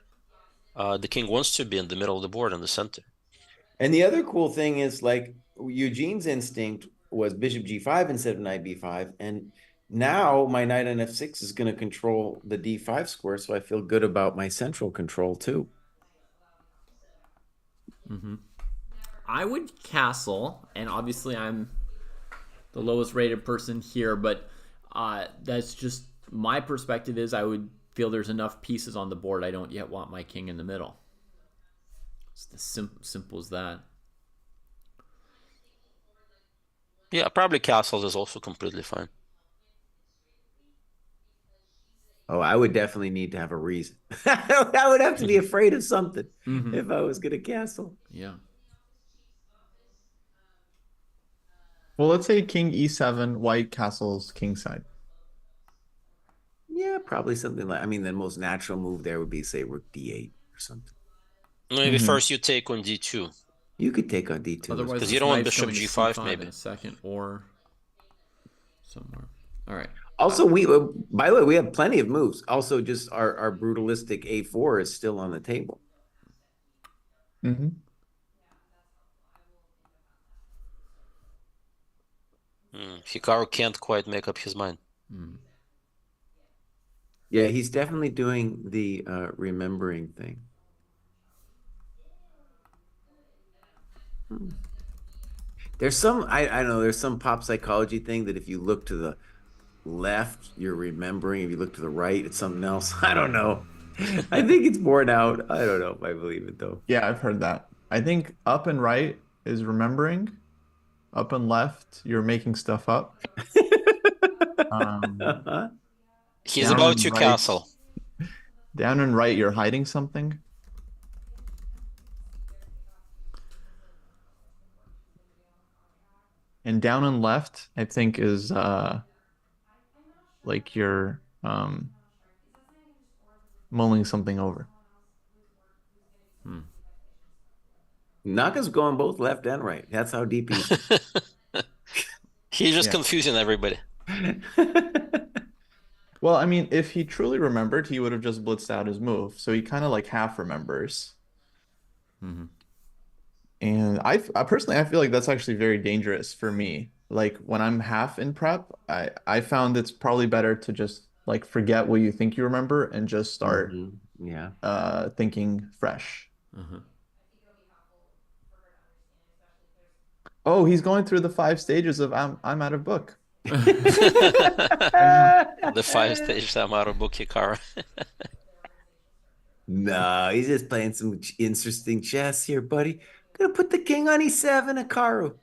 the king wants to be, in the middle of the board in the center. And the other cool thing is like Eugene's instinct was Bishop G5 instead of Knight B5. And now my knight on F6 is going to control the D5 square. So I feel good about my central control too. Mm-hmm. I would castle, and obviously I'm the lowest rated person here, but that's just my perspective is I would feel there's enough pieces on the board. I don't yet want my king in the middle. It's as simple as that. Yeah, probably castles is also completely fine. Oh, I would definitely need to have a reason. I would have to be afraid of something if I was going to castle. Yeah. Well, let's say King E7, white castles kingside. Yeah, probably something like, the most natural move there would be, say, Rook D8 or something. Maybe first you take on d2. You could take on D2. Otherwise, Because this you don't want knight's bishop going to g5, C5 maybe. in a second or somewhere. All right. Also, by the way, we have plenty of moves. Also, just our brutalistic A4 is still on the table. Hikaru can't quite make up his mind. Yeah, he's definitely doing the remembering thing. There's some, I don't know, there's some pop psychology thing that if you look to the left, you're remembering. If you look to the right, it's something else. I don't know. I think it's borne out. I don't know if I believe it though. Yeah, I've heard that. I think up and right is remembering. Up and left, you're making stuff up. He's Down about and to right. castle. Down and right, you're hiding something. And down and left, I think is like you're mulling something over. Naka's going both left and right. That's how deep he's. He's just Yeah. confusing everybody. Well, I mean, if he truly remembered, he would have just blitzed out his move. So he kind of like half remembers. And I personally, I feel like that's actually very dangerous for me. Like when I'm half in prep, I found it's probably better to just like forget what you think you remember and just start Yeah. thinking fresh. Oh, he's going through the 5 stages of I'm out of book. The 5 stages I'm out of book, Hikaru. No, he's just playing some interesting chess here, buddy. Gonna put the king on E7, Hikaru.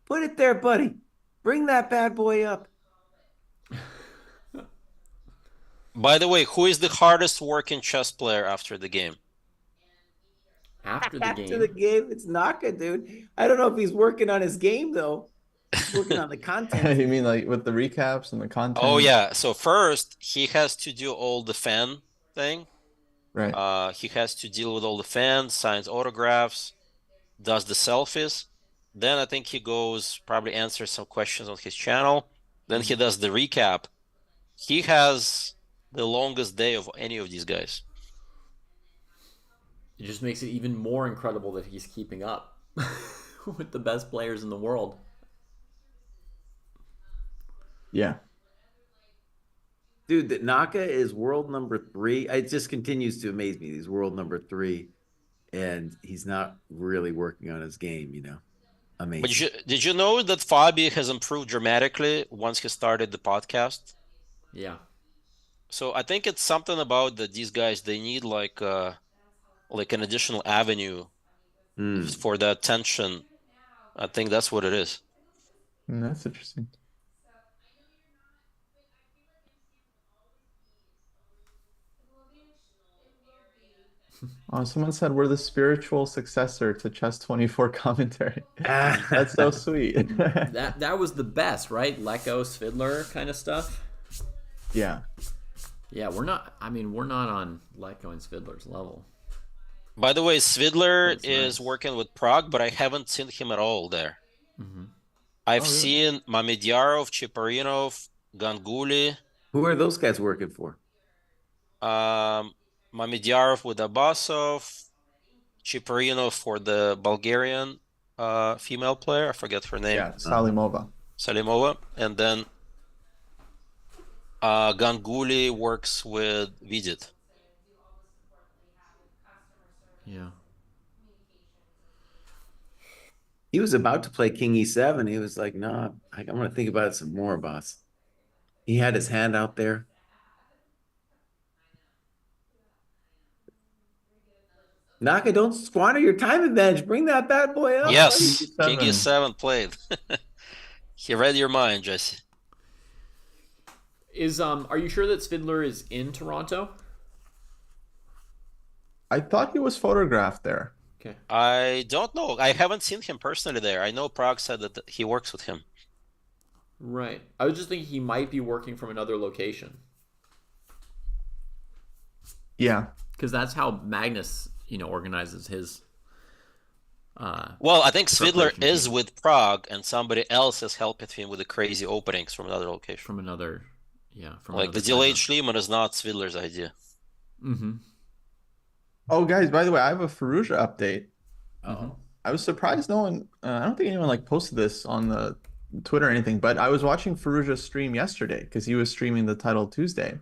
Put it there, buddy. Bring that bad boy up. By the way, who is the hardest working chess player after the game? After the After the game. game, it's Naka, dude. I don't know if he's working on his game though. He's working on the content. You mean like with the recaps and the Oh content? yeah. So first he has to do all the fan thing. Right. He has to deal with all the fans, signs autographs, does the selfies. Then I think he goes probably answers some questions on his channel. Then he does the recap. He has the longest day of any of these guys. It just makes it even more incredible that he's keeping up with the best players in the world. Yeah. Dude, that Naka is world number 3. It just continues to amaze me. He's world number 3, and he's not really working on his game, you know. But Amazing. did you know that FIDE has improved dramatically once he started the podcast? Yeah. So I think it's something about that these guys they need like an additional avenue Mm. for the attention. I think that's what it is. That's interesting. Someone said we're the spiritual successor to Chess 24 commentary. That's so sweet. That was the best, right? Lecco, Svidler kind of stuff. Yeah. Yeah, we're not on Lecco and Svidler's level. By the way, Svidler That's is nice. working with Prague, but I haven't seen him at all there. Mm-hmm. I've Oh, really? seen Mamedyarov, Cheparinov, Ganguly, Who are those guys working for? Mamedyarov with Abbasov, Cheparinov for the Bulgarian female player. I forget her name. Yeah, Salimova. Salimova. And then Ganguly works with Vidit. Yeah. He was about to play King E7. He was like, "No, I'm going to think about it some more, boss." He had his hand out there. Naka, don't squander your time advantage. Bring that bad boy up. Yes, King King E7. E7 played. He read your mind, Jesse. Are you sure that Svidler is in Toronto? I thought he was photographed there. Okay. I don't know. I haven't seen him personally there. I know Prague said that he works with him. Right. I was just thinking he might be working from another location. Yeah. Because that's how Magnus, organizes his Well, I think Svidler preparation is team with Prague, and somebody else is helping him with the crazy openings from another location. from another from Like another the delayed time Schliemann is not Svidler's idea. zone. Mm-hmm. Oh, guys, by the way, I have a Faruja update. Oh, I was surprised no one, I don't think anyone like posted this on the Twitter or anything, but I was watching Faruja's stream yesterday because he was streaming the title Tuesday,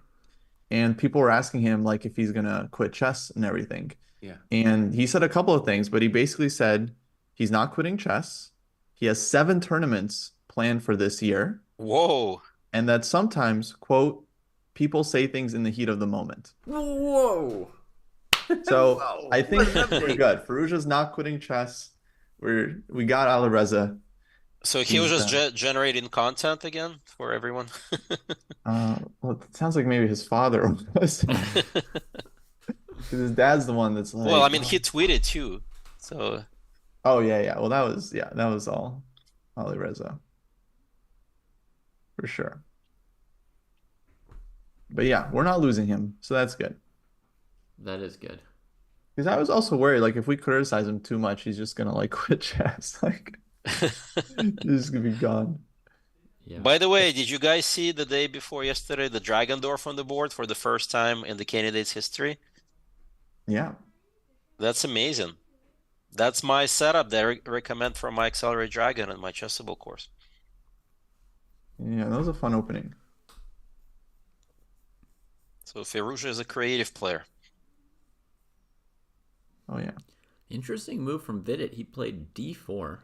and people were asking him like if he's gonna quit chess and everything. yeah. And he said a couple of things, but he basically said he's not quitting chess. He has 7 tournaments planned for this year, Whoa. and that sometimes, quote, people say things in the heat of the moment. Whoa! So Whoa, I think what an we're update. good. Faruja's not quitting chess. We got Alireza. So he was He's just generating content again for everyone. well, it sounds like maybe his father was. Because his dad's the one that's Well, I like, mean, he tweeted too. So oh yeah. Well, that was all Alireza for sure. But yeah, we're not losing him, so that's good. That is good. Because I was also worried, like if we criticize him too much, he's just gonna like quit chess. Like he's just gonna be gone. Yeah. By the way, did you guys see the day before yesterday the Dragon Dwarf on the board for the first time in the candidate's history? Yeah. That's amazing. That's my setup that I recommend for my Accelerate Dragon and my Chessable course. Yeah, that was a fun opening. So Firouzja is a creative player. Oh yeah. Interesting move from Vidit. He played d4.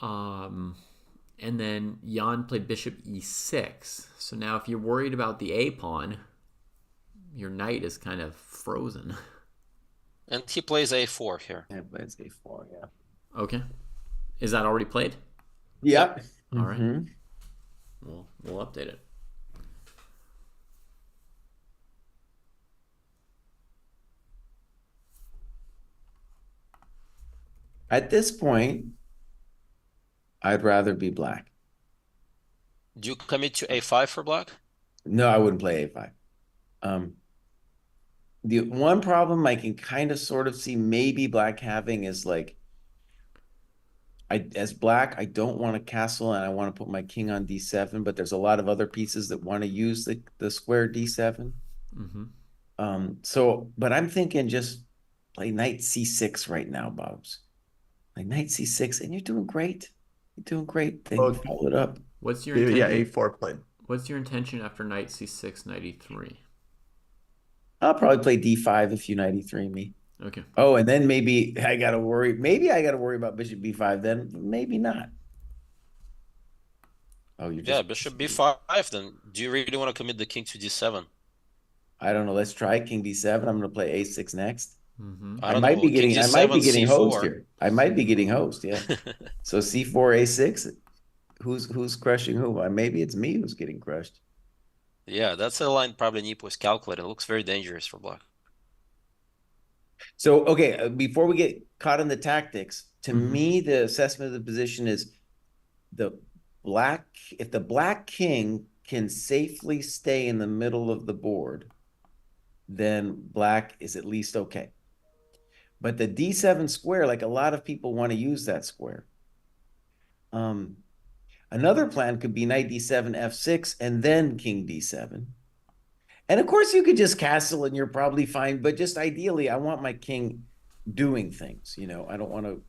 And then Jan played bishop e6. So now if you're worried about the a pawn, your knight is kind of frozen. And he plays a4 here. Yeah, but it's A4, yeah. Okay. Is that already played? Yep. All right. Mhm. We'll update it. At this point, I'd rather be black. Do you commit to a5 for black? No, I wouldn't play a5. The one problem I can kind of sort of see maybe black having is like as black, I don't want a castle and I want to put my king on d7, but there's a lot of other pieces that want to use the square d7. So, but I'm thinking just play knight c6 right now, Bobs. Like knight c6, and you're doing great. You're doing great. Then you follow it up. What's your Yeah, intention? a4 played. What's your intention after knight c6, knight e3? I'll probably play d5 if you knight e3 me. Okay. Oh, and then maybe I gotta worry. Maybe I gotta worry about bishop b5 then. Maybe not. Oh, you're just bishop b5 then. Do you really want to commit the king to d7? I don't know. Let's try king d7. I'm gonna play a6 next. I don't know. I might be getting host here. I might be getting host, yeah. C4. So c4, a6. Who's crushing who? Maybe it's me who's getting crushed. Yeah, that's a line probably Neep was calculating. It looks very dangerous for black. So, okay, before we get caught in the tactics, to me, the assessment of the position is if the black king can safely stay in the middle of the board, then black is at least okay. But the d7 square, like a lot of people want to use that square. Another plan could be knight d7, f6, and then king d7. And of course, you could just castle and you're probably fine. But just ideally, I want my king doing things. You know, I don't want to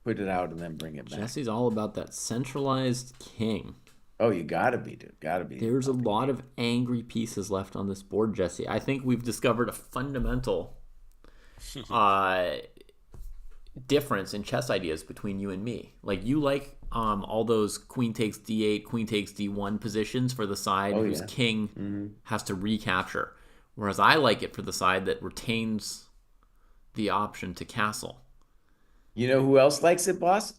put it out and then bring it back. Jesse's all about that centralized king. Oh, you gotta be, dude. Gotta be. There's a lot of angry pieces left on this board, Jesse. I think we've discovered a fundamental difference in chess ideas between you and me. Like, you like all those queen takes d8, queen takes d1 positions for the side whose king has to recapture, whereas I like it for the side that retains the option to castle. You know who else likes it, boss?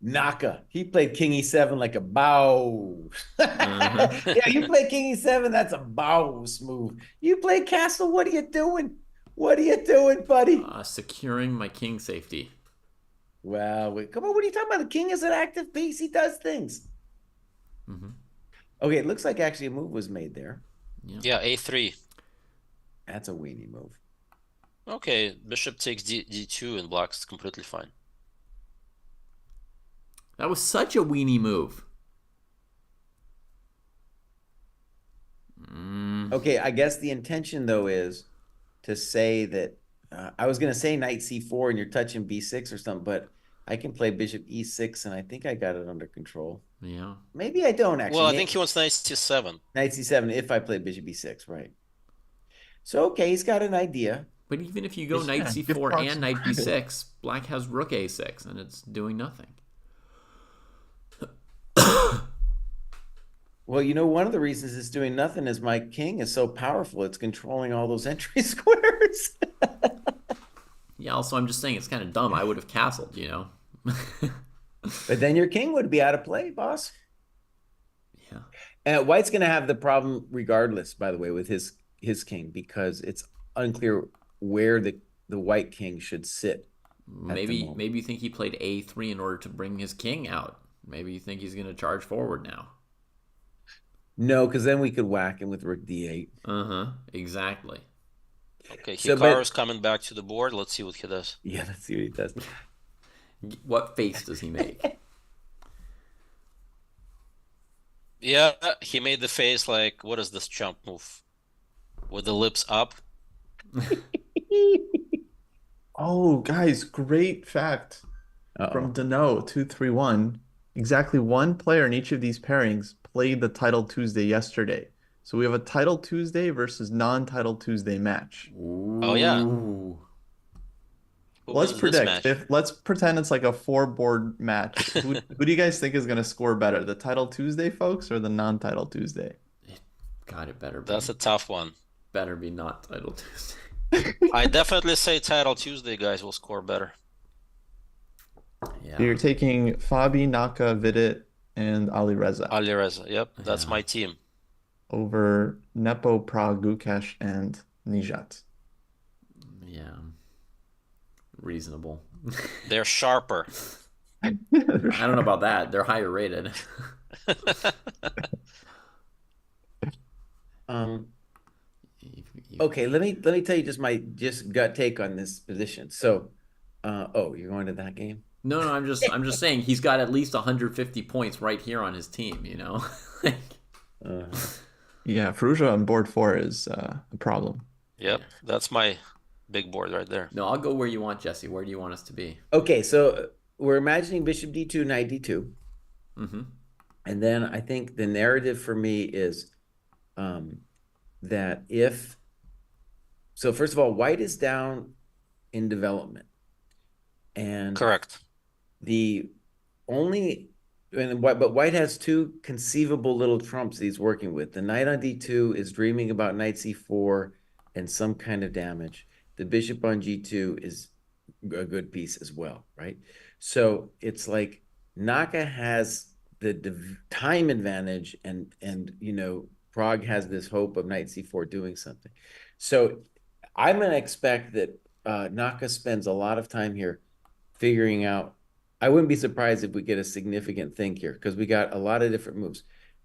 Naka. He played king e7 like a bow. Yeah, you play king e7, that's a bows move. You play castle, what are you doing? What are you doing, buddy? Securing my king safety. Well, come on, what are you talking about? The king is an active piece. He does things. Okay, it looks like actually a move was made there. Yeah, a3. That's a weenie move. Okay, bishop takes d2 and black's completely fine. That was such a weenie move. Okay, I guess the intention, though, is to say that I was going to say knight c4 and you're touching b6 or something, but I can play bishop e6 and I think I got it under control. Yeah. Maybe I don't, actually. Well, I think he wants knight c7. Knight c7 if I play bishop e6, right. So, okay, he's got an idea. But even if you go knight c4 and knight b6, black has rook a6 and it's doing nothing. Well, you know, one of the reasons it's doing nothing is my king is so powerful. It's controlling all those entry squares. Yeah, also, I'm just saying it's kind of dumb. I would have castled, you know? But then your king would be out of play, boss. Yeah. And White's going to have the problem regardless, by the way, with his king, because it's unclear where the white king should sit. Maybe you think he played a3 in order to bring his king out. Maybe you think he's going to charge forward now. No, because then we could whack him with rook d8. Exactly. Okay, Hikaru's coming back to the board. Let's see what he does. Yeah, let's see what he does. What face does he make? Yeah, he made the face like, what is this chump move? With the lips up. Oh, guys, great fact from Dano231. Exactly one player in each of these pairings played the Title Tuesday yesterday. So we have a Title Tuesday versus non-Title Tuesday match. Oh, yeah. Let's predict. Let's pretend it's like a 4-board match. Who do you guys think is going to score better, the Title Tuesday folks or the non-Title Tuesday? God, it better be. That's a tough one. Better be not Title Tuesday. I definitely say Title Tuesday guys will score better. Yeah. So you're taking Fabi, Naka, Vidit, and Ali Reza. Ali Reza, yep, that's my team. Over Nepo, Prague, Gukesh, and Nijat. Yeah. reasonable. They're sharper. I don't know about that. They're higher rated. Okay, let me tell you just my gut take on this position. So, oh, you're going to that game? No, I'm just saying he's got at least 150 points right here on his team. Uh, Yeah, Ferrugia on board 4 is a problem. Yep, that's my big board right there. No, I'll go where you want, Jesse. Where do you want us to be? okay, so we're imagining Bishop D2, Knight D2. Mm-hmm. And then I think the narrative for me is that so first of all, white is down in development. And Correct. but white has two conceivable little trumps he's working with. The knight on D2 is dreaming about knight C4 and some kind of damage. The bishop on G2 is a good piece as well, right? So it's like Naka has the time advantage, and Prague has this hope of knight C4 doing something. So I'm going to expect that Naka spends a lot of time here figuring out. I wouldn't be surprised if we get a significant thing here, because we got a lot of different moves.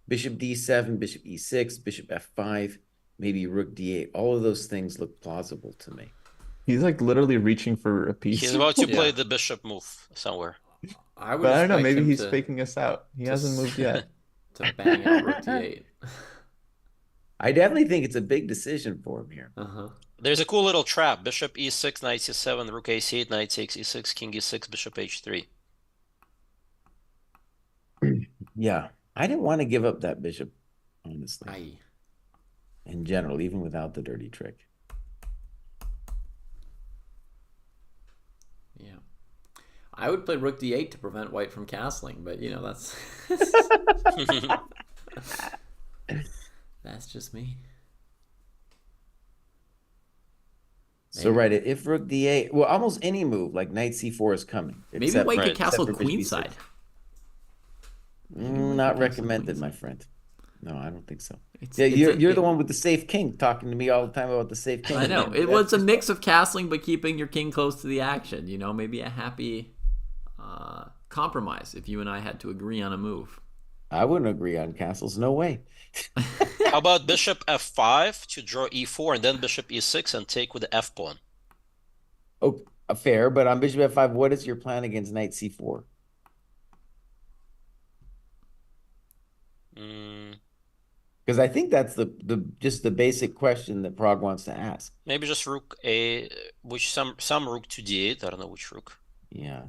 Bishop D7, bishop E6, bishop F5, maybe rook D8. All of those things look plausible to me. He's like literally reaching for a piece. He's about to play the bishop move somewhere. But I don't know, maybe he's faking us out. He hasn't moved yet. To bang out rook D8. I definitely think it's a big decision for him here. There's a cool little trap. Bishop E6, knight C7, rook A8, knight takes E6, king E6, bishop H3. Yeah, I didn't want to give up that bishop, honestly. Aye. In general, even without the dirty trick. Yeah. I would play rook D8 to prevent white from castling, but that's that's just me. So right, if rook D8, well, almost any move like knight C4 is coming. Maybe white could castle queenside. Not recommended, my friend. No, I don't think so. You're the one with the safe king talking to me all the time about the safe king. I know. It was a mix of castling but keeping your king close to the action. Maybe a happy compromise if you and I had to agree on a move. I wouldn't agree on castles. No way. How about bishop F5 to draw E4 and then bishop E6 and take with the F pawn? Oh, fair. But on bishop F5, what is your plan against knight C4? Because I think that's just the basic question that Prague wants to ask. Maybe just rook A, some rook to D8. I don't know which rook. Yeah.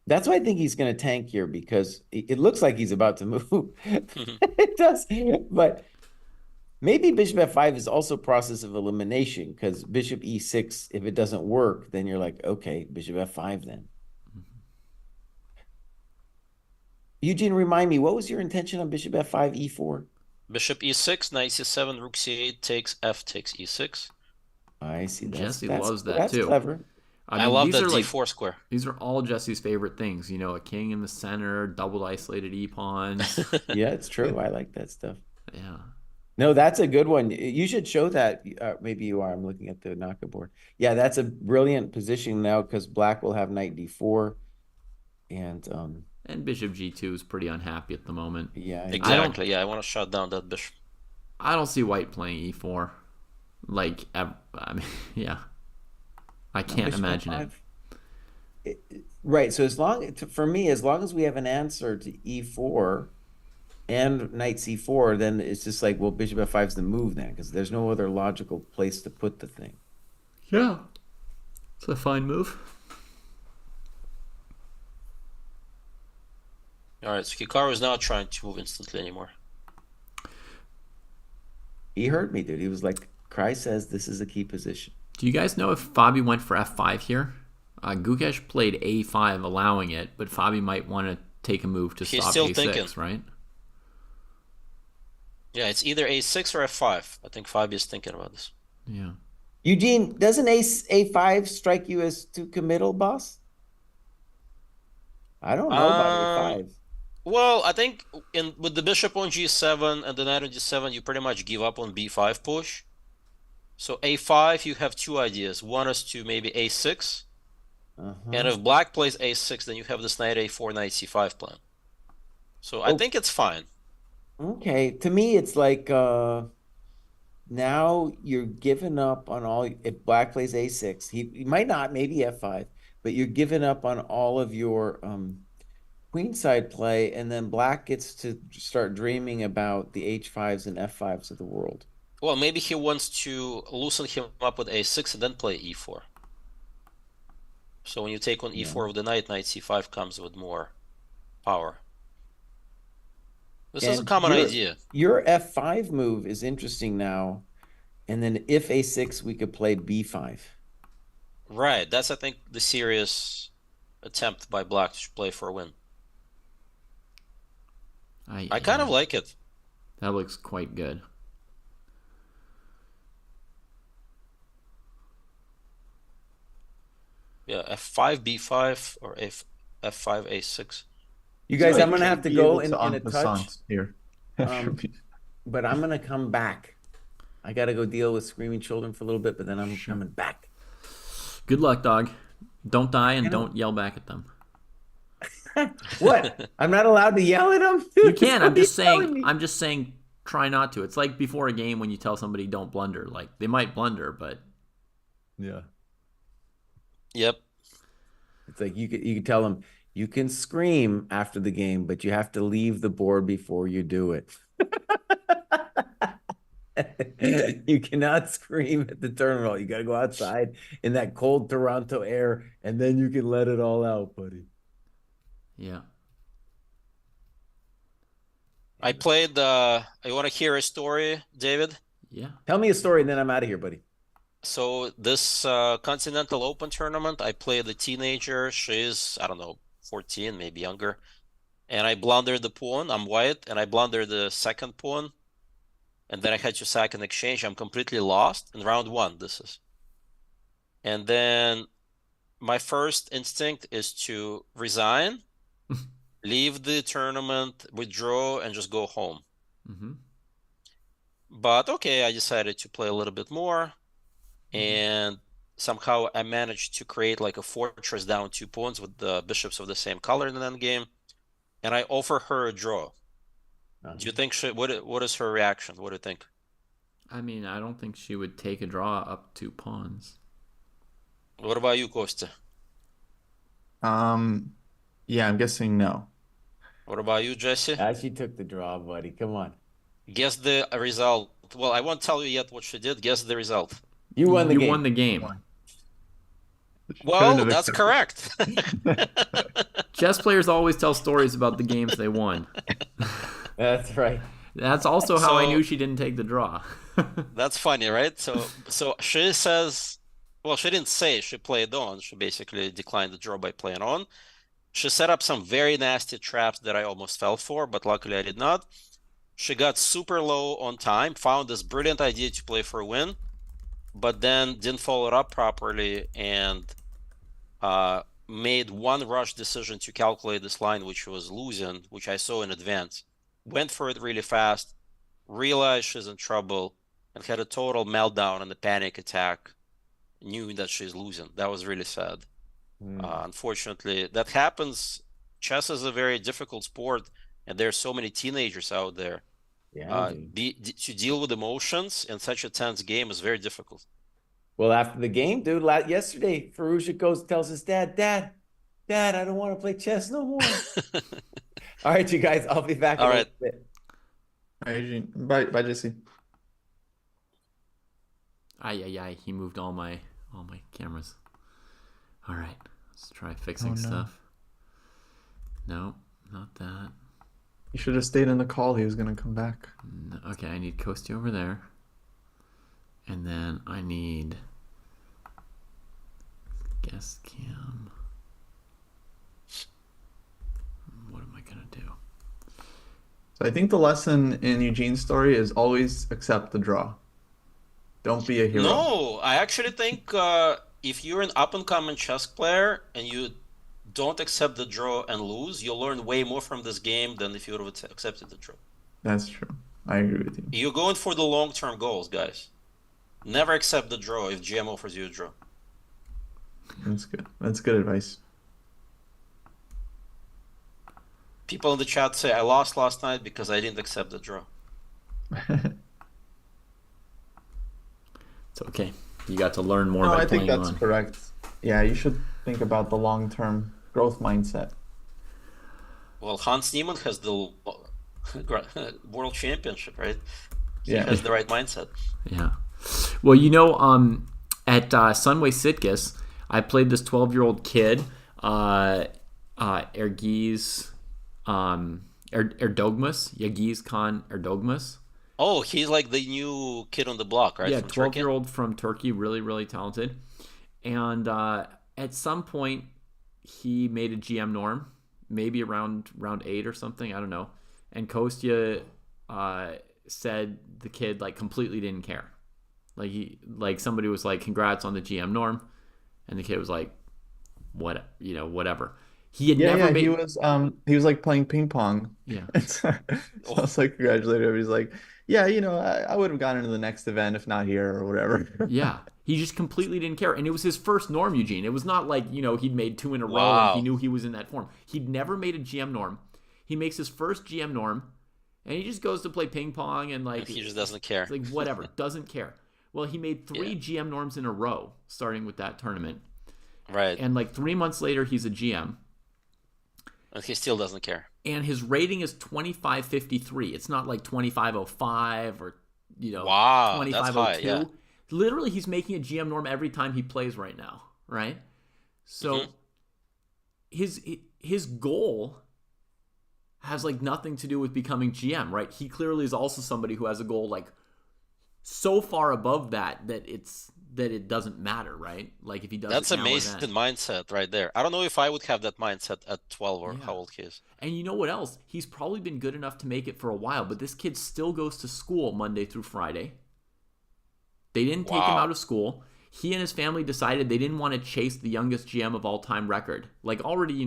That's why I think he's going to tank here, because it looks like he's about to move. It does, but maybe bishop F5 is also a process of elimination, because bishop E6, if it doesn't work, then you're like, okay, bishop F5 then. Eugene, remind me, what was your intention on bishop F5, E4? Bishop E6, knight C7, rook C8 takes F takes E6. I see. Jesse loves that too. That's clever. I love that D4 square. These are all Jesse's favorite things. A king in the center, double isolated E-pawns. Yeah, it's true. I like that stuff. Yeah. No, that's a good one. You should show that. Maybe you are. I'm looking at the Naka board. Yeah, that's a brilliant position now, because black will have knight D4. And bishop G2 is pretty unhappy at the moment. Yeah. Exactly. I want to shut down that bishop. I don't see white playing E4. Yeah. I can't imagine it. Right. So for me, as long as we have an answer to E4 and knight C4, then it's just like, well, bishop F5 is the move then, because there's no other logical place to put the thing. Yeah. It's a fine move. All right, so Hikaru is not trying to move instantly anymore. He heard me, dude. He was like, Kraai says this is a key position. Do you guys know if Fabi went for F5 here? Gukesh played A5, allowing it, but Fabi might want to take a move to stop still A6, thinking. Right? Yeah, it's either A6 or F5. I think Fabi is thinking about this. Yeah. Eugene, doesn't A5 strike you as too committal, boss? I don't know about A5. Well, I think with the bishop on g7 and the knight on d7, you pretty much give up on b5 push. So a5, you have two ideas. One is to maybe a6, and if black plays a6, then you have this knight a4, knight c5 plan. So I think it's fine. Okay, to me, it's like now you're giving up on all. If black plays a6, he might not, maybe f5, but you're giving up on all of your queenside play, and then black gets to start dreaming about the h5s and f5s of the world. Well, maybe he wants to loosen him up with a6 and then play e4. So when you take on e4 with the knight, knight c5 comes with more power. This is a common idea. Your f5 move is interesting now. And then if a6, we could play b5. Right. That's, I think, the serious attempt by black to play for a win. I kind of like it. That looks quite good. Yeah, f5, b5, or f5, a6. You guys, So I'm going to have to go in a touch. Here. But I'm going to come back. I got to go deal with screaming children for a little bit, but then I'm coming back. Good luck, dog. Don't die and don't yell back at them. What? I'm not allowed to yell at them? You can. I'm just saying try not to. It's like before a game when you tell somebody don't blunder. Like, they might blunder, but yeah. Yep. It's like you can tell them you can scream after the game, but you have to leave the board before you do it. You cannot scream at the terminal. You got to go outside in that cold Toronto air, and then you can let it all out, buddy. Yeah. I played, you want to hear a story, David? Yeah. Tell me a story, and then I'm out of here, buddy. So this Continental Open tournament, I played a teenager. She's, I don't know, 14, maybe younger. And I blundered the pawn. I'm white, and I blundered the second pawn. And then I had to sack an exchange. I'm completely lost in round one, this is. And then my first instinct is to resign, leave the tournament, withdraw, and just go home. But okay, I decided to play a little bit more. And somehow I managed to create like a fortress down 2 pawns with the bishops of the same color in an endgame. And I offer her a draw. Do you think what is her reaction? What do you think? I mean, I don't think she would take a draw up 2 pawns. What about you, Kostya? Yeah, I'm guessing no. What about you, Jesse? She took the draw, buddy. Come on. Guess the result. Well, I won't tell you yet what she did. Guess the result. You won the game. You won the game. Well, that's correct. Chess players always tell stories about the games they won. That's right. That's also how I knew she didn't take the draw. That's funny, right? So she says, well, she didn't say she played on. She basically declined the draw by playing on. She set up some very nasty traps that I almost fell for, but luckily I did not. She got super low on time, found this brilliant idea to play for a win, but then didn't follow it up properly and made one rush decision to calculate this line, which was losing, which I saw in advance. Went for it really fast, realized she's in trouble, and had a total meltdown and a panic attack, knew that she's losing. That was really sad. Unfortunately, that happens. Chess is a very difficult sport, and there's so many teenagers out there. Yeah, to deal with emotions in such a tense game is very difficult. Well, after the game, dude, yesterday, Ferrugia tells his dad, Dad, I don't want to play chess no more. All right, you guys, I'll be back. All right. All right, Eugene. Bye, Jesse. He moved all my cameras. All right, let's try fixing stuff. No, not that. You should have stayed in the call. He was going to come back. No, okay, I need Kostya over there. And then I need guest cam. What am I going to do? So I think the lesson in Eugene's story is always accept the draw. Don't be a hero. No, I actually think if you're an up-and-coming chess player and you don't accept the draw and lose, you'll learn way more from this game than if you would have accepted the draw. That's true. I agree with you. You're going for the long-term goals, guys. Never accept the draw if GM offers you a draw. That's good. That's good advice. People in the chat say, I lost last night because I didn't accept the draw. It's okay. You got to learn more No, by I think playing that's on. correct. Yeah, you should think about the long-term growth mindset. Well, Hans Niemann has the world championship, right? He Yeah. has the right mindset. Yeah. Well, you know, at Sunway Sitges, I played this 12-year-old kid, Ergiz Erdogmus, Yagiz Khan Erdogmus. Oh, he's like the new kid on the block, right? Yeah, From Turkey? 12-year-old from Turkey, really, really talented. And at some point, he made a GM norm, maybe around round 8 or something, I don't know. And Kostya said the kid like completely didn't care. Like somebody was like, "Congrats on the GM norm," and the kid was like, "What? Whatever." He had never made. He was like playing ping pong. Yeah. So I was like, congratulated him. He's like, yeah, I would have gone into the next event if not here or whatever. Yeah. He just completely didn't care. And it was his first norm, Eugene. It was not like, he'd made 2 in a row Wow. and he knew he was in that form. He'd never made a GM norm. He makes his first GM norm and he just goes to play ping pong and like And he just doesn't care. It's like whatever, doesn't care. Well, he made 3 GM norms in a row starting with that tournament. Right. And like 3 months later he's a GM. And he still doesn't care. And his rating is 2553. It's not like 2505 or Wow, that's 2502. high, yeah. Literally, he's making a GM norm every time he plays right now, right? So his goal has like nothing to do with becoming GM, right? He clearly is also somebody who has a goal like so far above that it doesn't matter, right? Like if he does That's it now or amazing then. mindset right there. I don't know if I would have that mindset at 12 or Yeah. how old he is. And you know what else? He's probably been good enough to make it for a while, but this kid still goes to school Monday through Friday. They didn't take him Wow. out of school. He and his family decided they didn't want to chase the youngest GM of all time record. Like already,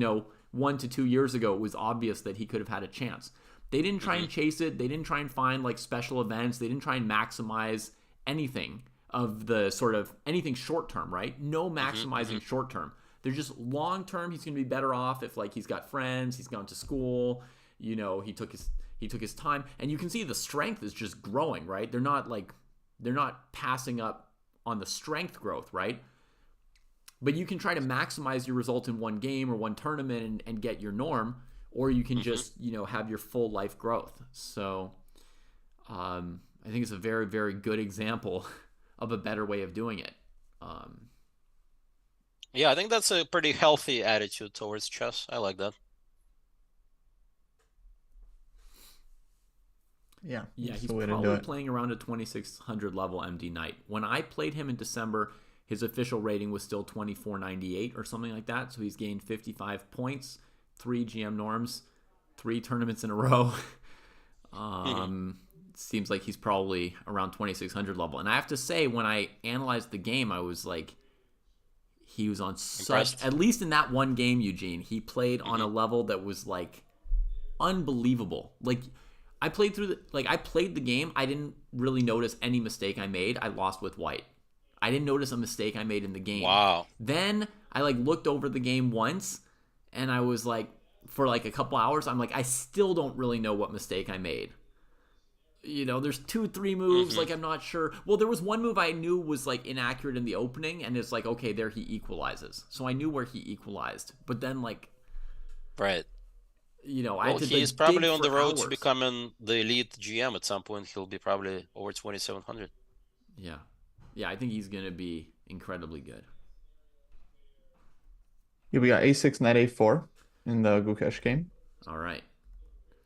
1 to 2 years ago, it was obvious that he could have had a chance. They didn't try and chase it. They didn't try and find like special events. They didn't try and maximize anything of the sort of anything short term, right? No maximizing short term. They're just long term. He's going to be better off if like he's got friends, he's gone to school, he took his time, and you can see the strength is just growing, right? They're not passing up on the strength growth, right? But you can try to maximize your result in one game or one tournament and get your norm, or you can just have your full life growth. So I think it's a very, very good example of a better way of doing it. Yeah, I think that's a pretty healthy attitude towards chess. I like that. Yeah, Yeah, that's he's the way to do probably it. playing around a 2600 level MD Knight. When I played him in December, his official rating was still 2498 or something like that. So he's gained 55 points, 3 GM norms, 3 tournaments in a row. Seems like he's probably around 2600 level. And I have to say, when I analyzed the game, I was like, he was on Impressed. at least in that one game, Eugene, he played on a level that was like unbelievable. Like I played the game. I didn't really notice any mistake I made. I lost with white. I didn't notice a mistake I made in the game. Wow. Then I like looked over the game once and I was like, for like a couple hours, I'm like, I still don't really know what mistake I made. There's 2-3 moves, like I'm not sure. Well, there was one move I knew was like inaccurate in the opening, and it's like, okay, there he equalizes. So I knew where he equalized. But then like, Right. I had to He's like, probably dig on the for road to hours. becoming the elite GM at some point. He'll be probably over 2700. Yeah. Yeah, I think he's going to be incredibly good. Yeah, we got A6 knight A4 in the Gukesh game. All right.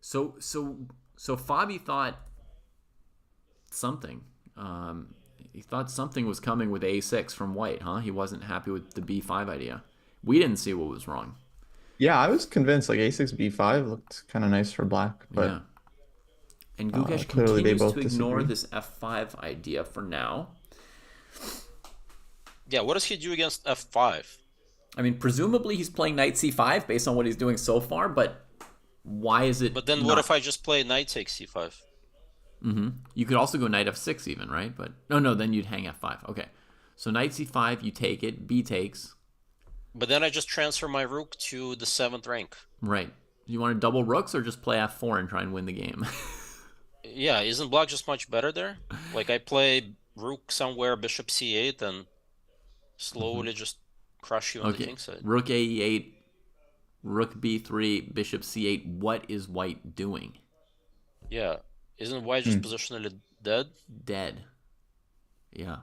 So Fabi thought something. He thought something was coming with A6 from white, huh? He wasn't happy with the B5 idea. We didn't see what was wrong. Yeah, I was convinced like A6 B5 looked kind of nice for black, but Yeah. And Gukesh clearly they continues both to ignore disagree. this F5 idea for now. Yeah, what does he do against F5? I mean, presumably he's playing knight c5 based on what he's doing so far, but why is it But then what not? if I just play knight takes c5? You could also go knight f6 even, right? But no, then you'd hang f5. Okay. So knight c5, you take it, b takes. But then I just transfer my rook to the 7th rank. Right. You want to double rooks or just play f4 and try and win the game? Yeah, isn't black just much better there? Like I play rook somewhere, bishop c8, and slowly just crush you on the Okay. king side. Rook a8, rook b3, bishop c8. What is white doing? Yeah, isn't white just positionally dead? Dead. Yeah.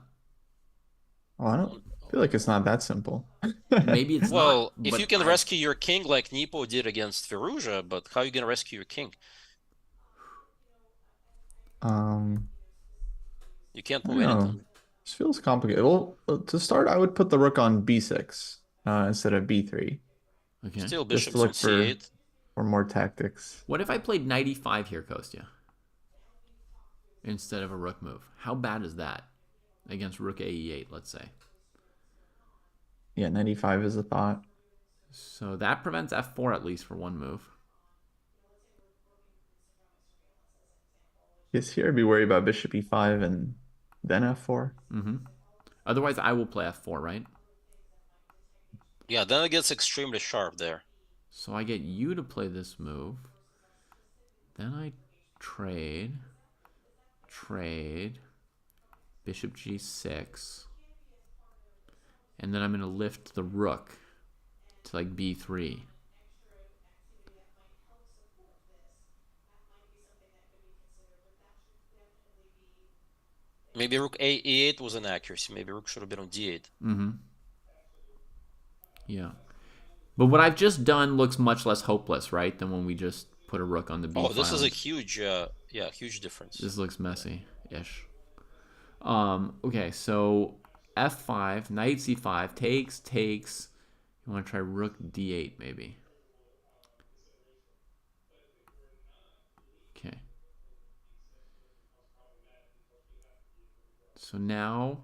Well, I don't feel like it's not that simple. Maybe it's Well, not, if you but can rescue your king like Nepo did against Firouzja, but how are you gonna rescue your king? Um, You can't I move don't anything. know. This feels complicated. Well, to start, I would put the rook on b6 instead of b3, okay. Still just to bishops on look c8. for more tactics. What if I played knight e5 here, Kostya? Instead of a rook move. How bad is that against rook ae8, let's say? Yeah, 95 is a thought. So that prevents f4 at least for one move. Yes, here I'd be worried about bishop e5 and then f4. Otherwise, I will play f4, right? Yeah, then it gets extremely sharp there. So I get you to play this move. Then I trade, bishop g6. And then I'm going to lift the rook to like b3. Maybe rook e8 was an accuracy. Maybe rook should have been on d8. Yeah. But what I've just done looks much less hopeless, right, than when we just put a rook on the b Oh, file. this is a huge, yeah, huge difference. This looks messy-ish. Okay, so f5, knight c5, takes. You want to try rook d8 maybe. Okay. So now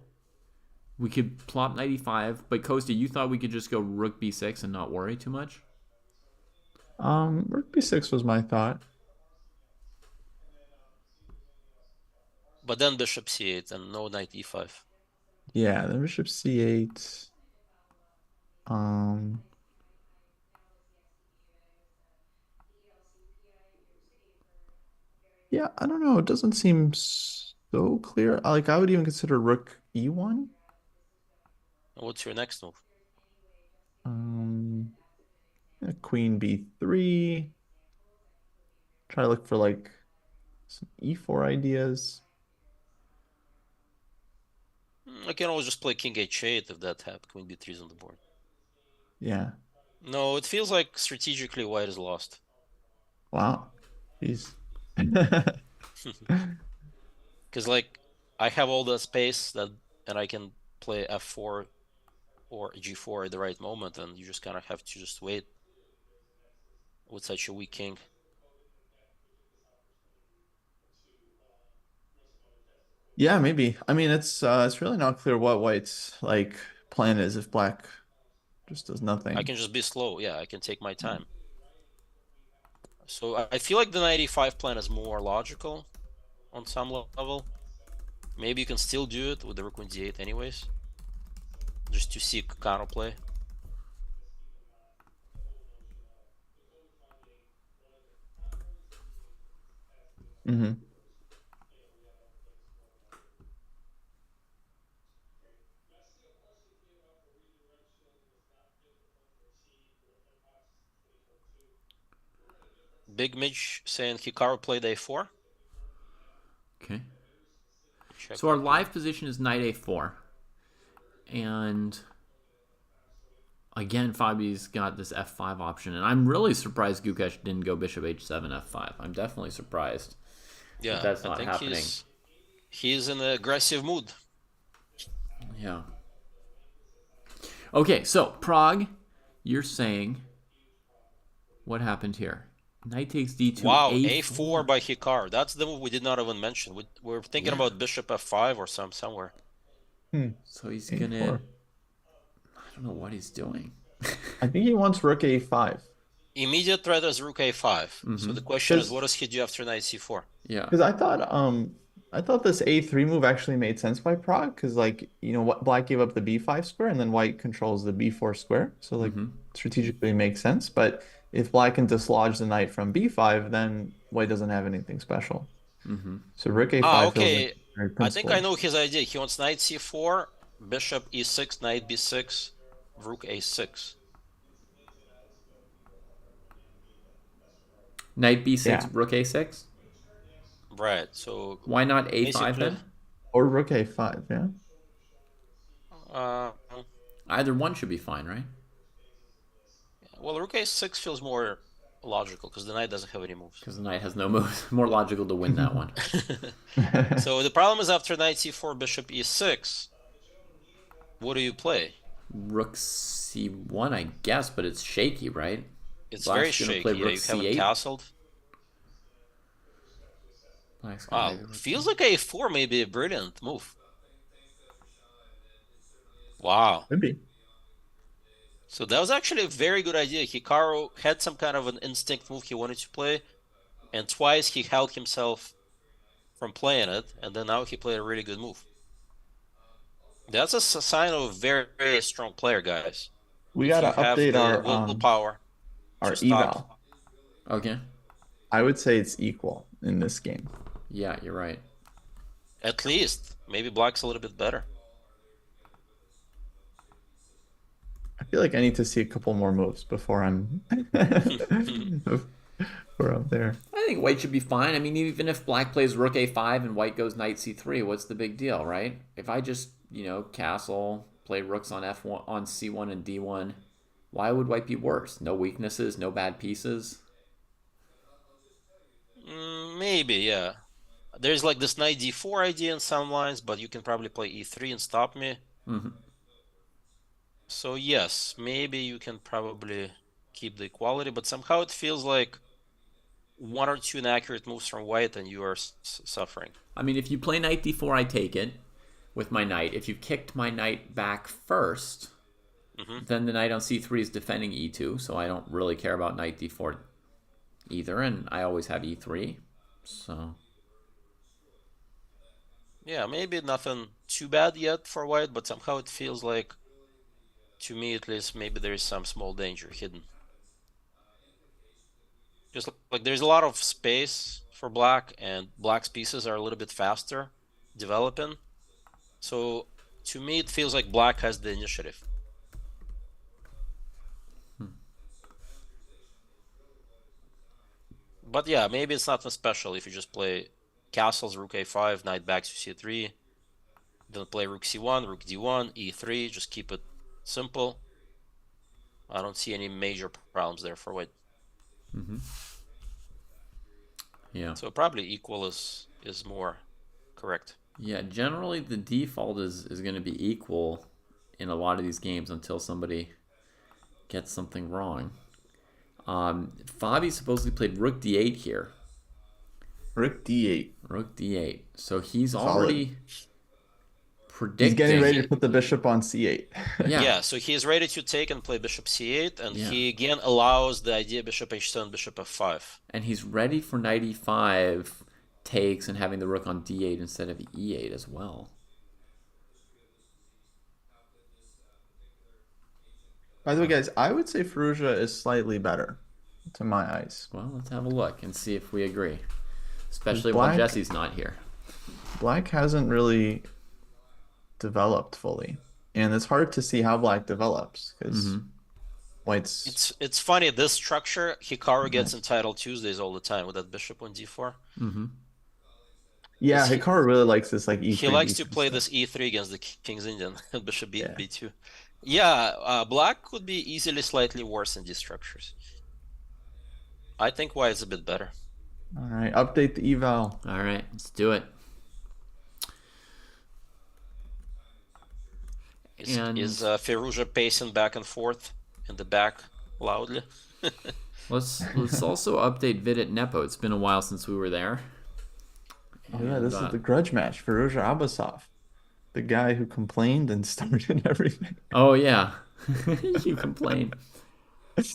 we could plop knight e5, but Kostya, you thought we could just go rook b6 and not worry too much? Rook b6 was my thought. But then bishop c8 and no knight e5. Yeah, then bishop c8. Um, yeah, I don't know. It doesn't seem so clear. Like I would even consider rook e1. What's your next move? Yeah, queen b3. Try to look for like some e4 ideas. I can always just play king h8 if that happens. Queen b3 is on the board. Yeah. No, it feels like strategically white is lost. Wow. Jeez. Because like I have all the space that, and I can play f4 or g4 at the right moment, and you just kind of have to just wait with such a weak king. Yeah, maybe. I mean, it's really not clear what white's like plan is if black just does I nothing. can just be slow. Yeah, I can take my time. So I feel like the 95 plan is more logical on some level. Maybe you can still do it with the rook on d8 anyways, just to seek counterplay. Mm-hmm. Big Mitch saying Hikaru played a4. Okay. Check So our that. live position is knight a4. And again, Fabi's got this f5 option. And I'm really surprised Gukesh didn't go bishop h7, f5. I'm definitely surprised Yeah, that's I not think happening. he's in an aggressive mood. Yeah. Okay, so Prague, you're saying what happened here? Knight takes d2, Wow, a4. a4 by Hikaru. That's the move we did not even mention. We're thinking about bishop f5 or somewhere. So he's A4. gonna. I don't know what he's doing. I think he wants rook a5. Immediate threat is rook a5. So the question is, what Because does he do after knight c4? Yeah. I thought this a3 move actually made sense by Prague because like what black gave up the b5 square and then white controls the b4 square. So like strategically it makes sense. But if black can dislodge the knight from b5, then white doesn't have anything special. So rook Ah, a5 feels like okay. very I think I principled. know his idea. He wants knight c4, bishop e6, knight b6, rook a6. Knight b6, Yeah. rook a6. Right. So Why not a5 basically, then? Or rook a5, yeah. uh, Either one should be fine, right? well, rook a6 feels more logical because the knight doesn't have any moves. Because the knight has no moves. More logical to win that one. So the problem is after knight c4, bishop e6, what do you play? Rook c1, I guess, but it's shaky, right? It's very Black's gonna play shaky. Yeah, rook you haven't c8. castled. Black's gonna Wow, maybe rook feels c8. like a4 may be a brilliant move. Wow. Could be. So that was actually a very good idea. Hikaru had some kind of an instinct move he wanted to play, and twice he held himself from playing it, and then now he played a really good move. That's a sign of a very, very strong player, guys. We If you gotta have update the willpower to our stop. eval. Okay. I would say it's equal in this game. Yeah, you're right. At least. Maybe black's a little bit better. I feel like I need to see a couple more moves before I'm before I'm there. I think white should be fine. I mean, even if black plays rook a5 and white goes knight c3, what's the big deal, right? If I just, castle, play rooks on f1, on c1 and d1, why would white be worse? No weaknesses, no bad pieces. Maybe, yeah. There's like this knight d4 idea in some lines, but you can probably play e3 and stop me. So yes, maybe you can probably keep the equality, but somehow it feels like one or two inaccurate moves from white and you are suffering. I mean, if you play knight d4, I take it with my knight. If you kicked my knight back first, then the knight on c3 is defending e2, so I don't really care about knight d4 either, and I always have e3, so... Yeah, maybe nothing too bad yet for white, but somehow it feels like, to me at least, maybe there is some small danger hidden. Just like there's a lot of space for black, and black's pieces are a little bit faster developing. So to me, it feels like black has the initiative. But yeah, maybe it's nothing special if you just play castles, rook a5, knight back to c3, then play rook c1, rook d1, e3, just keep it simple. I don't see any major problems there for white. Yeah. So probably equal is more correct. Yeah, generally the default is going to be equal in a lot of these games until somebody gets something wrong. Fabi supposedly played rook d8 here. Rook d8. Rook d8. So he's Solid. already predicting. He's getting ready to put the bishop on c8. Yeah, so he's ready to take and play bishop c8, and Yeah. he again allows the idea bishop h7, bishop f5. And he's ready for knight e5 takes and having the rook on d8 instead of e8 as well. By the way, guys, I would say Fallujah is slightly better to my eyes. Well, let's have a look and see if we agree. Especially while Black- Jesse's not here. Black hasn't really developed fully, and it's hard to see how black develops because white's It's funny, this structure, Hikaru gets entitled Tuesdays all the time with that bishop on d4. yeah. he- Hikaru really likes this like e3. He likes to B2 play stuff. this e3 against the King's Indian, bishop Yeah. b2. Yeah, black could be easily slightly worse in these structures. I think white's a bit better. All right, update the eval. All right, let's do it. And- Is Fallujah pacing back and forth in the back loudly? Let's also update Vid at Nepo. It's been a while since we were there. Oh yeah, this And, is the grudge match. Fallujah Abbasov, the guy who complained and started everything. Oh yeah, You complain.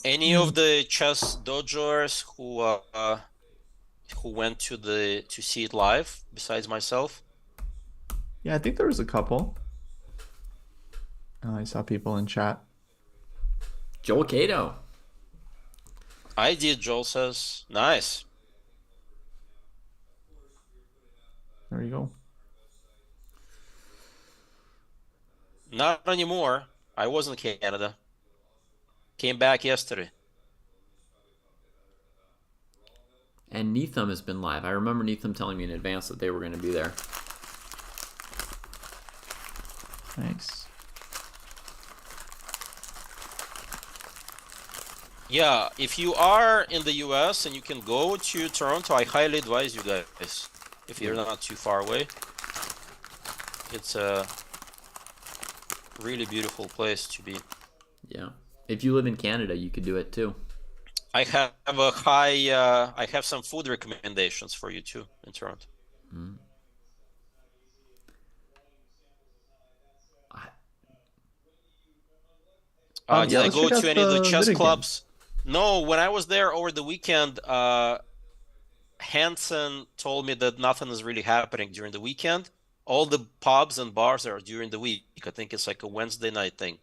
Any of the chess dojers who went to see it live besides myself? Yeah, I think there was a couple. I saw people in chat. Joel Cato. I did, Joel says. Nice. There you go. Not anymore. I was in Canada. Came back yesterday. And Neetham has been live. I remember Neetham telling me in advance that they were going to be there. Nice. Yeah, if you are in the US and you can go to Toronto, I highly advise you guys. If you're not too far away. It's a really beautiful place to be. Yeah. If you live in Canada, you could do it too. I have I have some food recommendations for you too in Toronto. Mm. Did yeah, I let's go check to out any of the the chess video game. clubs? No, when I was there over the weekend, Hansen told me that nothing is really happening during the weekend. All the pubs and bars are during the week. I think it's like a Wednesday night thing.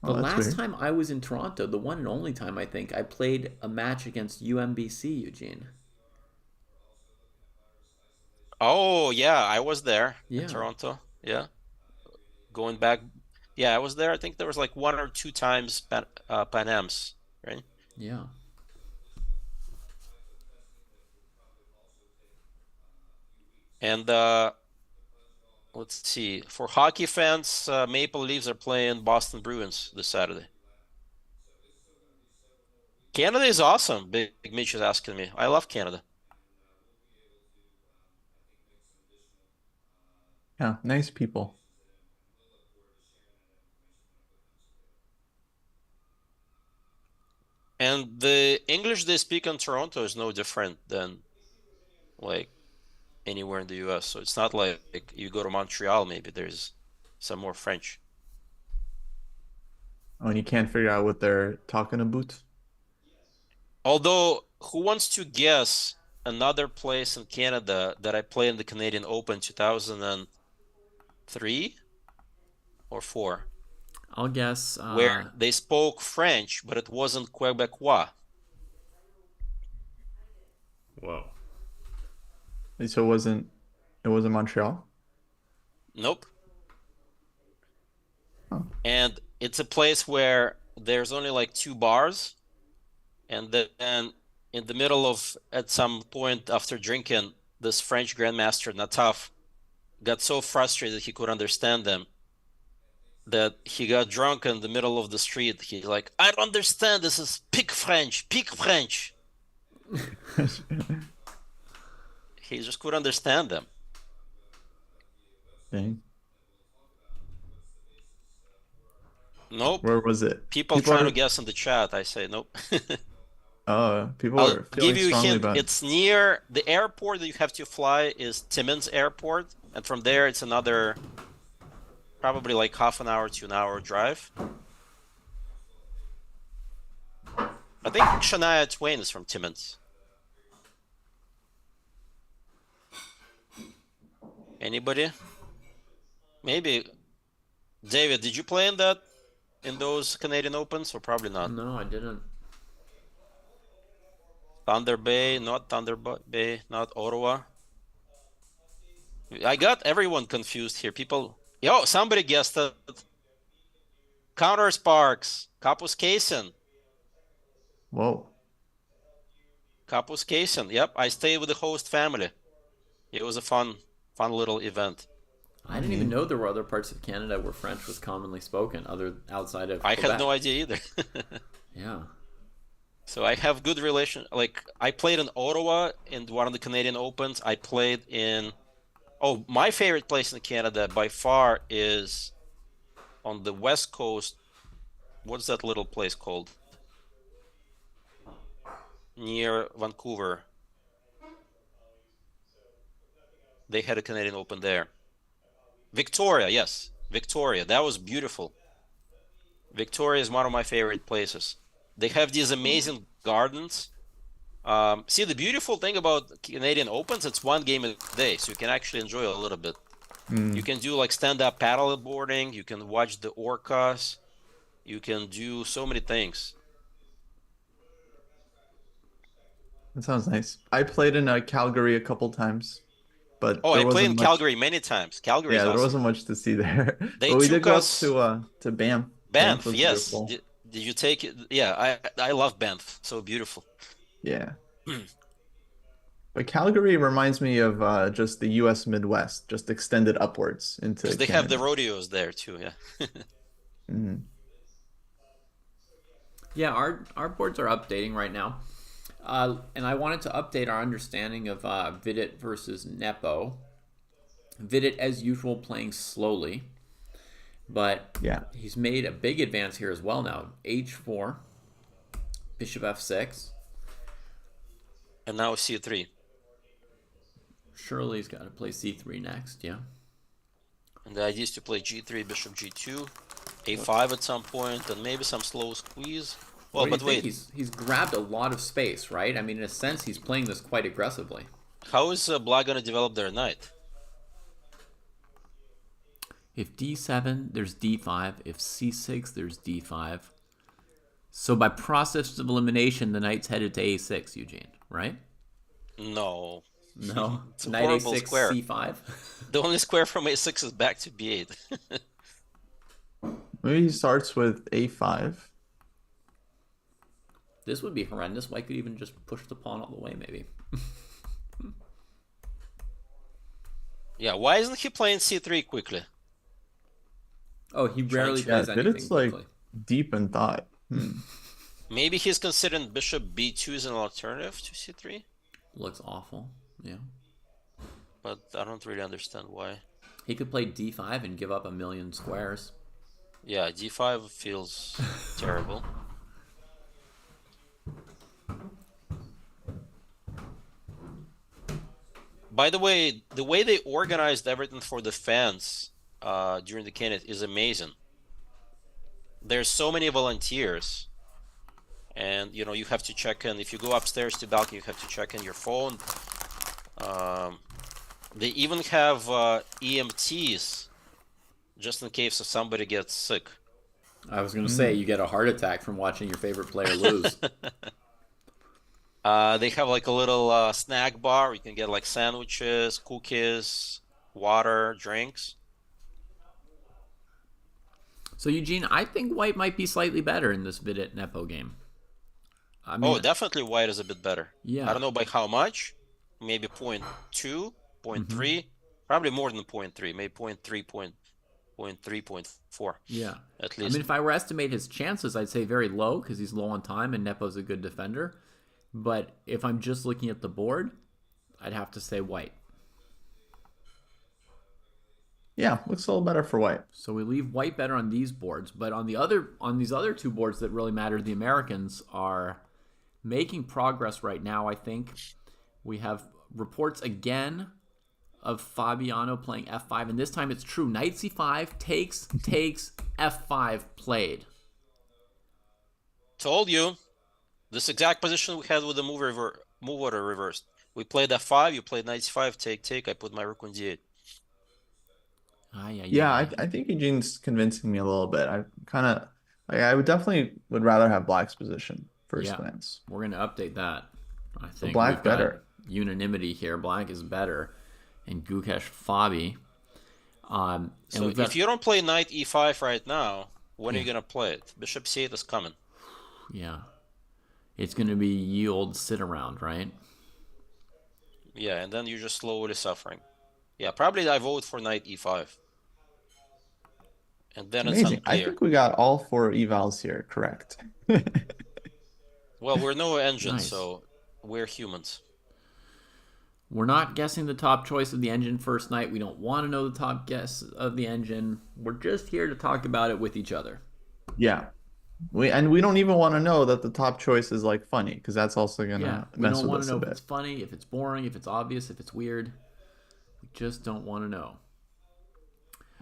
The Oh, that's last weird. time I was in Toronto, the one and only time I think, I played a match against UMBC, Eugene. Oh, yeah, I was there in Yeah. Toronto. Yeah. Going back. Yeah, I was there. I think there was like 1 or 2 times Pan Am's, right? Yeah. And let's see. For hockey fans, Maple Leafs are playing Boston Bruins this Saturday. Canada is awesome. Big Mitch is asking me. I love Canada. Yeah, nice people. And the English they speak in Toronto is no different than like anywhere in the US. So it's not like you go to Montreal, maybe there's some more French. Oh, and you can't figure out what they're talking about. Although, who wants to guess another place in Canada that I played in the Canadian Open 2003 or 4, I'll guess. where they spoke French, but it wasn't Quebecois? Whoa. So it wasn't Montreal? Nope. Oh. And it's a place where there's only like 2 bars, and then in the middle of, at some point after drinking, this French grandmaster Nataf got so frustrated he could understand them that he got drunk in the middle of the street. He like, I don't understand. This is pig French, pig French. He just couldn't understand them. Dang. Nope. Where was it? People trying to guess in the chat. I say nope. People I'll are give feeling you a strongly hint. about it. It's near the airport that you have to fly is Timmins Airport, and from there it's another probably like half an hour to an hour drive. I think Shania Twain is from Timmins. Anybody? Maybe. David, did you play in those Canadian Opens, or probably not? No, I didn't. Thunder Bay, not Thunder Bay, not Ottawa. I got everyone confused here. People, yo, somebody guessed it. Counter Sparks, Kapuskasem. Whoa. Kapuskasem. Yep, I stayed with the host family. It was a fun little event. I didn't even know there were other parts of Canada where French was commonly spoken, outside of I Quebec. had no idea either. Yeah. So I have good relation. Like I played in Ottawa in one of the Canadian Opens. I played in. Oh, my favorite place in Canada by far is on the west coast. What's that little place called? Near Vancouver. They had a Canadian Open there. Victoria, yes. Victoria. That was beautiful. Victoria is one of my favorite places. They have these amazing gardens. See, the beautiful thing about Canadian Opens, it's one game a day, so you can actually enjoy a little bit. You can do like stand-up paddle boarding, you can watch the orcas, you can do so many things. That sounds nice. I played in Calgary a couple times, but Oh, there I played wasn't in much. Calgary many times. Calgary is Yeah, there awesome. wasn't much to see there. They But we did took go up us to Banff. Banff Banff, was yes. beautiful. Did you take it? Yeah, I love Banff. So beautiful. Yeah. But Calgary reminds me of just the US Midwest, just extended upwards into Because they have the Canada. rodeos there too, yeah. Mhm. Yeah, our boards are updating right now. And I wanted to update our understanding of Vidit versus Nepo. Vidit, as usual, playing slowly, but Yeah. he's made a big advance here as well now. H4, Bishop F6. And now C3. Surely he's got to play C3 next, yeah. And the idea is to play G3, Bishop G2, A5 at some point, and maybe some slow squeeze. Well, What do you but think? wait, He's grabbed a lot of space, right? I mean, in a sense, he's playing this quite aggressively. how is Black going to develop their knight? If D7, there's D5. If C6, there's D5. So by process of elimination, the knight's headed to A6, Eugene, right? No. No. It's a Knight horrible A6, square. C5. The only square from A6 is back to B8. Maybe he starts with A5. This would be horrendous. White could even just push the pawn all the way, maybe. Yeah, why isn't he playing C3 quickly? Oh, he rarely to- Yeah, plays anything it's like quickly. deep in thought. Maybe he's considering Bishop B2 as an alternative to C3, Looks awful. Yeah. but I don't really understand why. He could play D5 and give up a million squares. Yeah, D5 feels terrible. By the way they organized everything for the fans during the candidate is amazing. There's so many volunteers, and you know you have to check in. If you go upstairs to balcony, you have to check in your phone. They even have EMTs just in case if somebody gets sick. I was going to say, you get a heart attack from watching your favorite player lose. They have like a little snack bar. You can get like sandwiches, cookies, water, drinks. So, Eugene, I think White might be slightly better in this Vidit Nepo game. I mean, Oh, definitely white is a bit better. Yeah. I don't know by how much. Maybe 0.2, 0.3. Probably more than 0.3. Maybe 0.3, 0.3, 0.4. Yeah. At I least. mean, if I were to estimate his chances, I'd say very low because he's low on time and Nepo's a good defender. But if I'm just looking at the board, I'd have to say White. Yeah, looks a little better for White. So we leave White better on these boards, but on these other two boards that really matter, the Americans are making progress right now. I think we have reports again of Fabiano playing F5, and this time it's true. Knight C5 takes F5 played. Told you. This exact position we had with the move order reversed. We played F5, you played knight C5, take. I put my rook on D8. Yeah, I think Eugene's convincing me a little bit. I kind of, I would definitely would rather have Black's position first glance. We're gonna update that. I think Black we've got better. unanimity here. Black is better, and Gukesh Fabi. And So we've got, if you don't play knight E5 right now, when are you gonna play it? Bishop C8 is coming. yeah, it's gonna be ye old sit around, right? Yeah, and then you're just slowly suffering. Yeah, probably I vote for knight E5. And then it's Amazing. I unclear. think we got all four evals here correct. Well, we're no engine, Nice. so we're humans. We're not guessing the top choice of the engine first night. We don't want to know the top guess of the engine. We're just here to talk about it with each other. Yeah. We don't even want to know that the top choice is like funny because that's also gonna We mess don't with want us to know a if it's bit. funny, if it's boring, if it's obvious, if it's weird. We just don't want to know.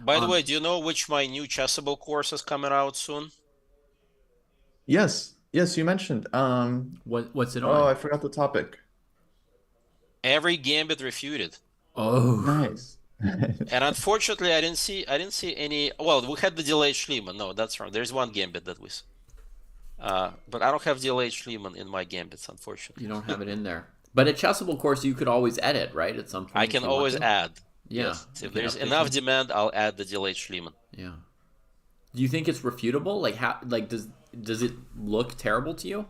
By the way, do you know which my new Chessable course is coming out soon? Yes, yes, you mentioned. What's it Oh, on? I forgot the topic. Every gambit refuted. Oh, Nice. And unfortunately, I didn't see any. Well, we had the delayed Schliemann. No, that's wrong. There's one gambit that was. But I don't have delayed Schliemann in my gambits, you unfortunately. don't have it in there. But at Chessable course, you could always edit, right? At some I point, if can you want always to. add. Yeah, Yes, you if can there's update enough them. demand, I'll add the delayed Schliemann. Yeah. Do you think it's refutable? Like how? Like does it look terrible to you?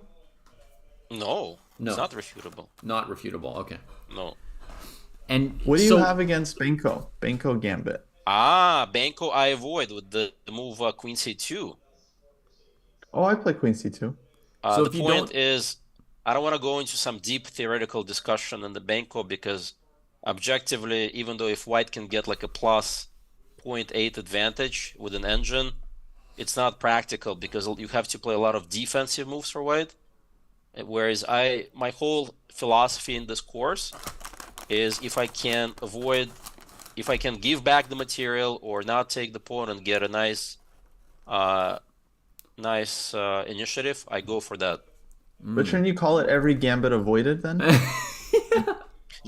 No, it's No, not refutable. not refutable. Okay. No. And What do you so have against Benko? Benko Gambit. Banco I avoid with the move Queen C2. Oh, I play Queen C2. so The if you point don't, is, I don't want to go into some deep theoretical discussion in the Banco because objectively, even though if white can get like a plus 0.8 advantage with an engine, it's not practical because you have to play a lot of defensive moves for white. Whereas my whole philosophy in this course is if I can give back the material or not take the pawn and get a uh, nice initiative, I go for that. But shouldn't you call it every gambit avoided then?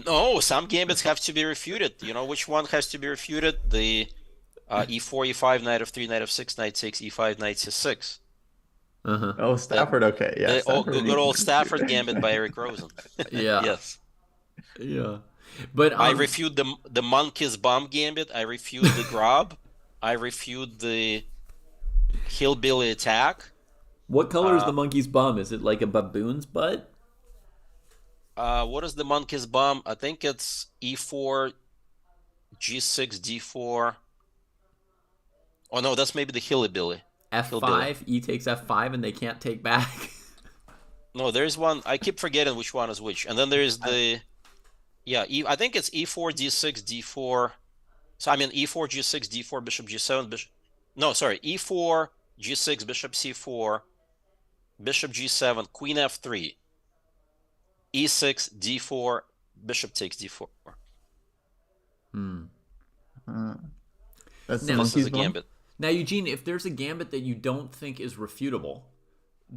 No, some gambits have to be refuted. You know which one has to be refuted? The e4, e5, knight f3, knight f6, knight 6, e5, knight c6. uh-huh. Oh, The Stafford. Okay, yeah, the Stafford good needs to old be Stafford refuted. gambit by Eric Rosen. Yeah, Yes. yeah. But I refute the monkey's bomb gambit. I refute the grab. I refute the hillbilly attack. what color is Uh, the monkey's bum? Is it like a baboon's butt? what is the monkey's bomb? I think it's e4, g6, d4. Oh no, that's maybe the hillbilly. Hillbilly. F5, E takes F5, and they can't take back. No, there's one. I keep forgetting which one is which. And then there's the I think it's e4, d6, d4. So I mean e4, g6, d4, bishop g7, bishop. No, sorry, e4, g6, bishop c4, bishop g7, queen f3, e6, d4, bishop takes d4. Hmm. Uh, that's the Now, This is monkey's a bone. gambit. now, Eugene, if there's a gambit that you don't think is refutable,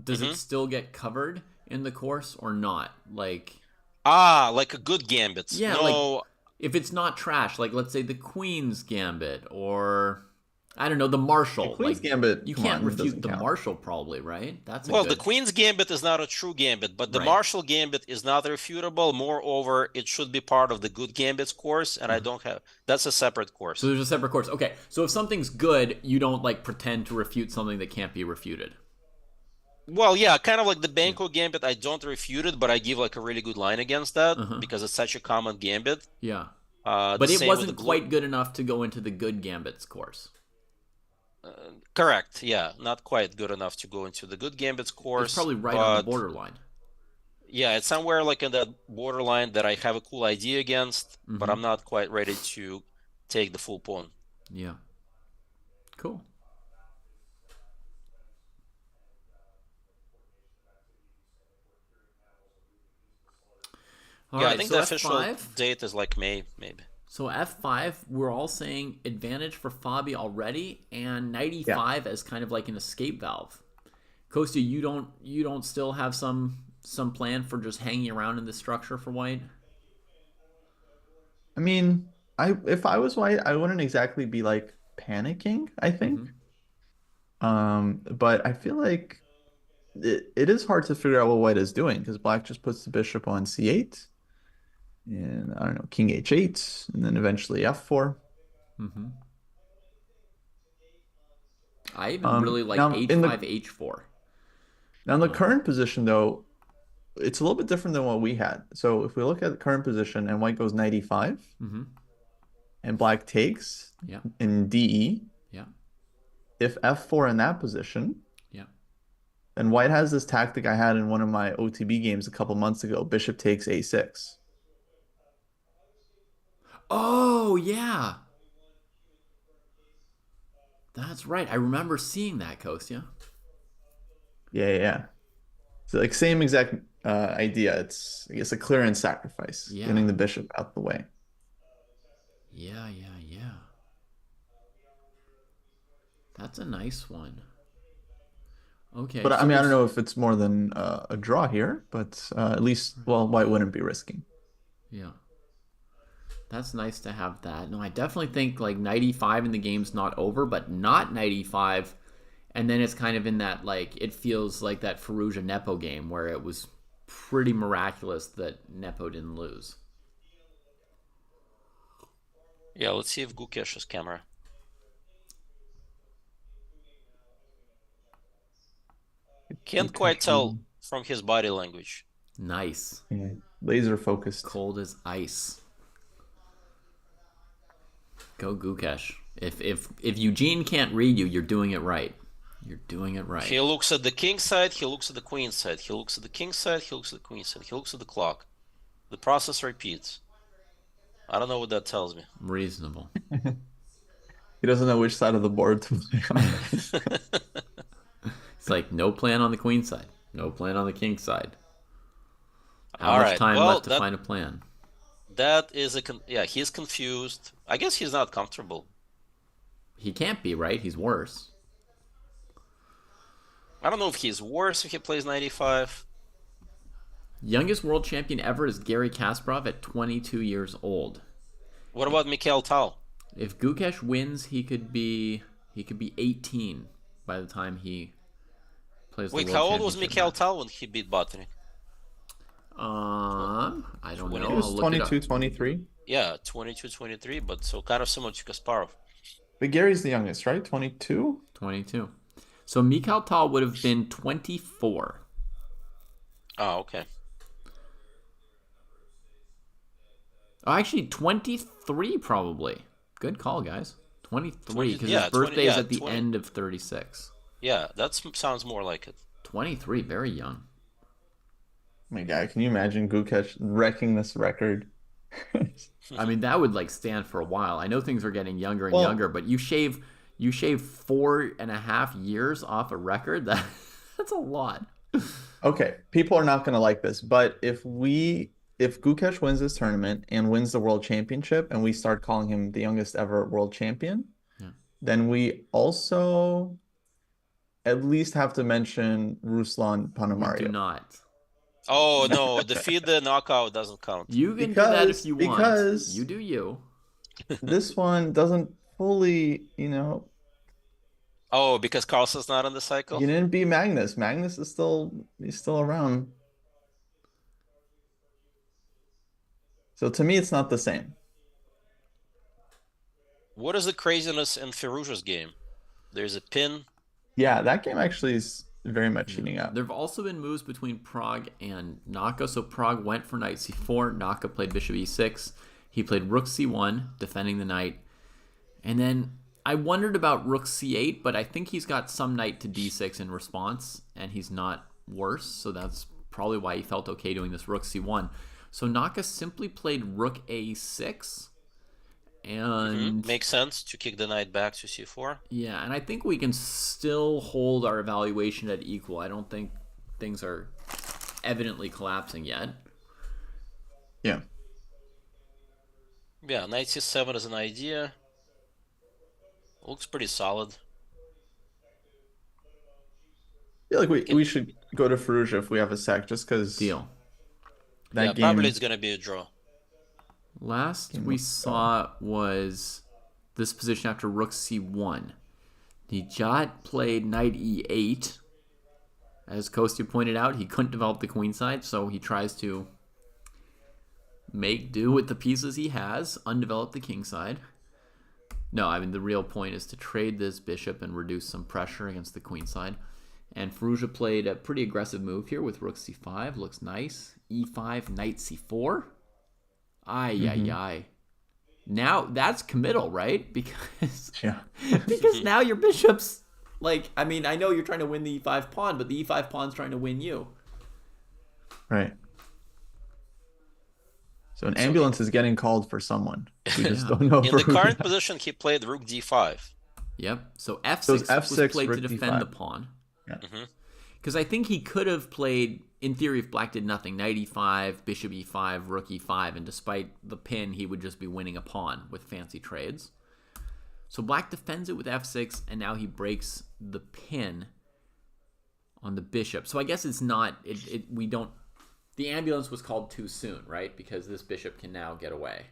does it Hmm. still get covered in the course or not? Like, Like a good gambit. yeah, like No, if it's not trash, like let's say the Queen's Gambit or I don't know, the The Marshall. Queen's Like Gambit, you come can't on, refute doesn't the count. Marshall probably, right? That's a well, the good Queen's Gambit is not a true Gambit, but the right. Marshall Gambit is not refutable. Moreover, it should be part of the good Gambits course, and I Uh-huh. don't have that's a separate So course. there's a separate course. Okay. So if something's good, you don't like pretend to refute something that can't be refuted. Well, yeah, kind of like the Yeah. Banco Gambit, I don't refute it, but I give like a really good line against that Uh-huh. because it's such a common Gambit. Yeah. The But it same with the wasn't glue. quite good enough to go into the good Gambits course. Correct, yeah, not quite good enough to go into the good Gambits It's course, probably right on the but borderline. yeah, it's somewhere like in that borderline that I have a cool idea against, but Mm-hmm. I'm not quite ready to take the full pawn. Yeah. Cool. All Yeah, I right. think So the official F5. date is like May, maybe. So F5, we're all saying advantage for Fabi already, and knight Yeah. E5 as kind of like an escape valve. Kostya, you don't still have some plan for just hanging around in this structure for white? I mean, I if I was white, I wouldn't exactly be like panicking, I Mm-hmm. think. But I feel like it is hard to figure out what white is doing because black just puts the bishop on c8 and I don't know, king h8 and then eventually f4. Mm-hmm. I even really like Now in H5, the H4. now in the current position though, it's a little bit different than what we had. So if we look at the current position and white goes knight e5 Mm-hmm. and black takes Yeah, in de, yeah, if f4 in that position, yeah. then white has this tactic I had in one of my OTB games a couple months ago, bishop takes a6. Oh, yeah. That's right. I remember seeing that, Kostya. Yeah. So like same exact idea. It's I guess a clearance sacrifice, Yeah, getting the bishop out the way. yeah. That's a nice one. Okay, But I so mean, I don't it's know if it's more than a draw here, but at least, well, white wouldn't be risking. yeah. That's nice to have that. No, I definitely think like knight e5 in the game's not over, but not knight e5. And then it's kind of in that, like, it feels like that Firouzja Nepo game where it was pretty miraculous that Nepo didn't lose. Yeah, let's see if Gukesh's camera. Can't quite tell from his body language. Nice. Yeah. Laser focused. Cold as ice. Go Gukesh. If Eugene can't read you, you're doing it right. You're doing it right. He looks at the king side, he looks at the queen side, he looks at the king side, he looks at the queen side, he looks at the clock. The process repeats. I don't know what that tells me. Reasonable. He doesn't know which side of the board to play on. It's like no plan on the queen side, no plan on the king side. How All much right. time Well, left to find a plan? that is yeah, he's confused. I guess he's not comfortable. He can't be, right? He's worse. I don't know if he's worse if he plays 95. Youngest world champion ever is Gary Kasparov at 22 years old. What about Mikhail Tal? If Gukesh wins, he could be 18 by the time he plays Wait, the how world old was championship Mikhail match. Tal when he beat Botvinnik? I don't When know. he He I'll was look it up. 22, 23. Yeah, 22, 23, but so kind of similar to Kasparov. But Gary's the youngest, right? 22? 22. So Mikhail Tal would have been 24. Oh, okay. Oh, actually, 23 probably. Good call, guys. 23, because yeah, his birthday is at the 20. end of 36. Yeah, that sounds more like it. 23, very young. Oh my God, can you imagine Gukesh wrecking this record? I mean, that would like stand for a while. I know things are getting younger and Well- younger, but you shave 4.5 years off a record. That's a lot. Okay, people are not going to like this, but if Gukesh wins this tournament and wins the world championship and we start calling him the youngest ever world champion, Yeah. then we also at least have to mention Ruslan Do Panamario. not. Oh no, the FIDE knockout doesn't count. You can do that if you want. Because You do you. this one doesn't fully, Oh, because Carlsen's not in the cycle? he didn't beat Magnus. Magnus is he's still around. So to me, it's not the same. What is the craziness in Firouzja's game? There's a pin. Yeah, that game actually is very much heating up. There have also been moves between Prague and Naka. So Prague went for knight c4. Naka played bishop e6. He played rook c1, defending the knight. And then I wondered about rook c8, but I think he's got some knight to d6 in response, and he's not worse. So that's probably why he felt okay doing this rook c1. So Naka simply played rook a6. And Makes sense to kick the knight back to c4. yeah, and I think we can still hold our evaluation at equal. I don't think things are evidently collapsing yet. Yeah. Yeah, knight c7 is an idea. Looks pretty solid. I feel like we should go to Firouzja if we have a sec, just because Deal. that Yeah, game. probably it's gonna be a draw. Last Game we was saw was this position after rook c1. Nijat played knight e8. As Kostya pointed out, he couldn't develop the queen side, so he tries to make do with the pieces he has, undevelop the king side. No, I mean, the real point is to trade this bishop and reduce some pressure against the queen side. And Firouzja played a pretty aggressive move here with rook c5. Looks nice. e5, knight c4. Ay. Now that's committal, right? Because Yeah. because now your bishop's like, I mean, I know you're trying to win the e5 pawn, but the e5 pawn's trying to win you. Right. So an ambulance is getting called for someone. We just Yeah. don't know In for the who current yet. position, he played rook d5. Yep. So f6, So it's was F6, played to rook defend d5. the pawn. Yeah. Because I think he could have played, in theory, if black did nothing, knight e5, bishop e5, rook e5, and despite the pin, he would just be winning a pawn with fancy trades. So black defends it with f6, and now he breaks the pin. on the bishop. So I guess it's not. We don't. The ambulance was called too soon, right? Because this bishop can now get away.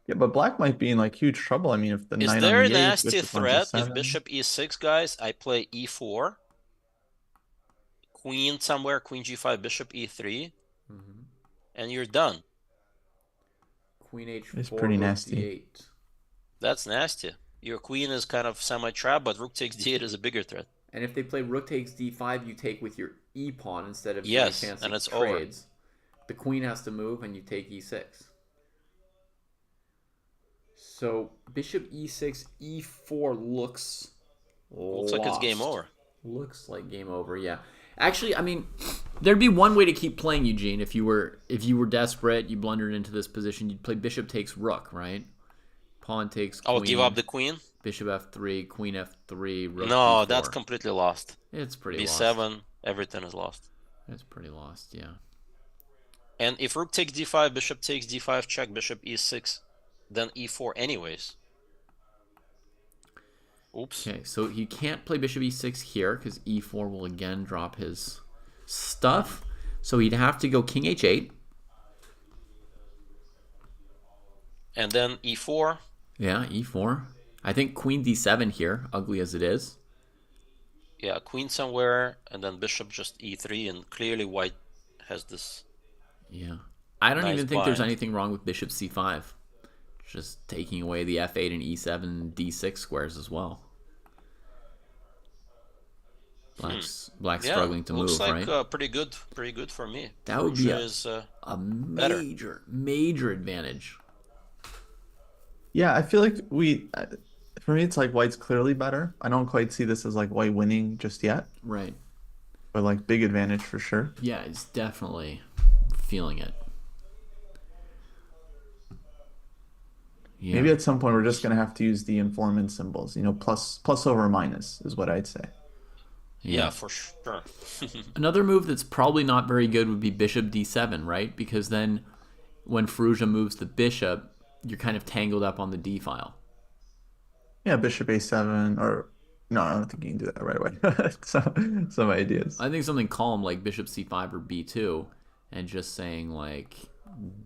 Yeah, but black might be in like huge trouble. I mean, if the Is knight on there a e8, nasty bishop on threat if g7. bishop e6, guys? I play e4, queen somewhere, queen g5, bishop e3, and you're done. Queen h4, It's pretty rook nasty. d8. That's nasty. Your queen is kind of semi-trapped, but rook takes d8 is a bigger threat. And if they play rook takes d5, you take with your e pawn instead of Yes, doing fancy and it's trades. The queen has to move, and you take e6. So bishop e6, e4 looks like it's game lost. over. Looks like game over. Yeah. Actually, I mean, there'd be one way to keep playing, Eugene. If you were desperate, you blundered into this position, you'd play bishop takes rook, right? Pawn takes queen. Oh, give up the queen? Bishop f3, queen f3, rook No, d4. that's completely lost. It's pretty b7, lost. everything is lost. It's pretty lost, yeah. And if rook takes d5, bishop takes d5, check, bishop e6, then e4 anyways. Oops. Okay, so he can't play bishop e6 here because e4 will again drop his stuff. So he'd have to go king h8. And then e4. Yeah, e4. I think queen d7 here, ugly as it is. Yeah, queen somewhere, and then bishop just e3, and clearly white has this. Yeah. I don't Nice even think there's bind. anything wrong with bishop c5. Just taking away the f8 and e7, d6 squares as well. Black's Yeah, struggling to looks move, like right? pretty good for me. That would be Perugia a is better. major advantage. Yeah, I feel like for me, it's like white's clearly better. I don't quite see this as like white winning just yet, Right. but like big advantage for sure. Yeah, it's definitely feeling it. Yeah. Maybe at some point we're just gonna have to use the informant symbols. Plus over minus is what I'd say. Yeah, for sure. Another move that's probably not very good would be bishop d7, right? Because then when Firouzja moves the bishop, you're kind of tangled up on the d file. Yeah, bishop a7 or no, I don't think you can do that right away. Some ideas. I think something calm like bishop c5 or b2 and just saying like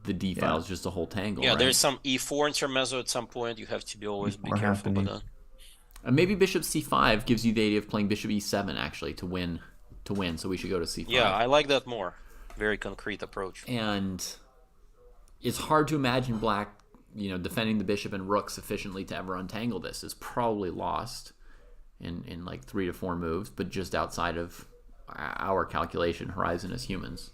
the d file is just a whole tangle, Yeah, right? there's some e4 intermezzo at some point. You have to be always be E4 careful with happening. that. And maybe bishop c5 gives you the idea of playing bishop e7 actually to win. So we should go to c5. Yeah, I like that more. Very concrete approach. And it's hard to imagine black, defending the bishop and rook sufficiently to ever untangle this. Is probably lost in like 3 to 4 moves, but just outside of our calculation horizon as humans.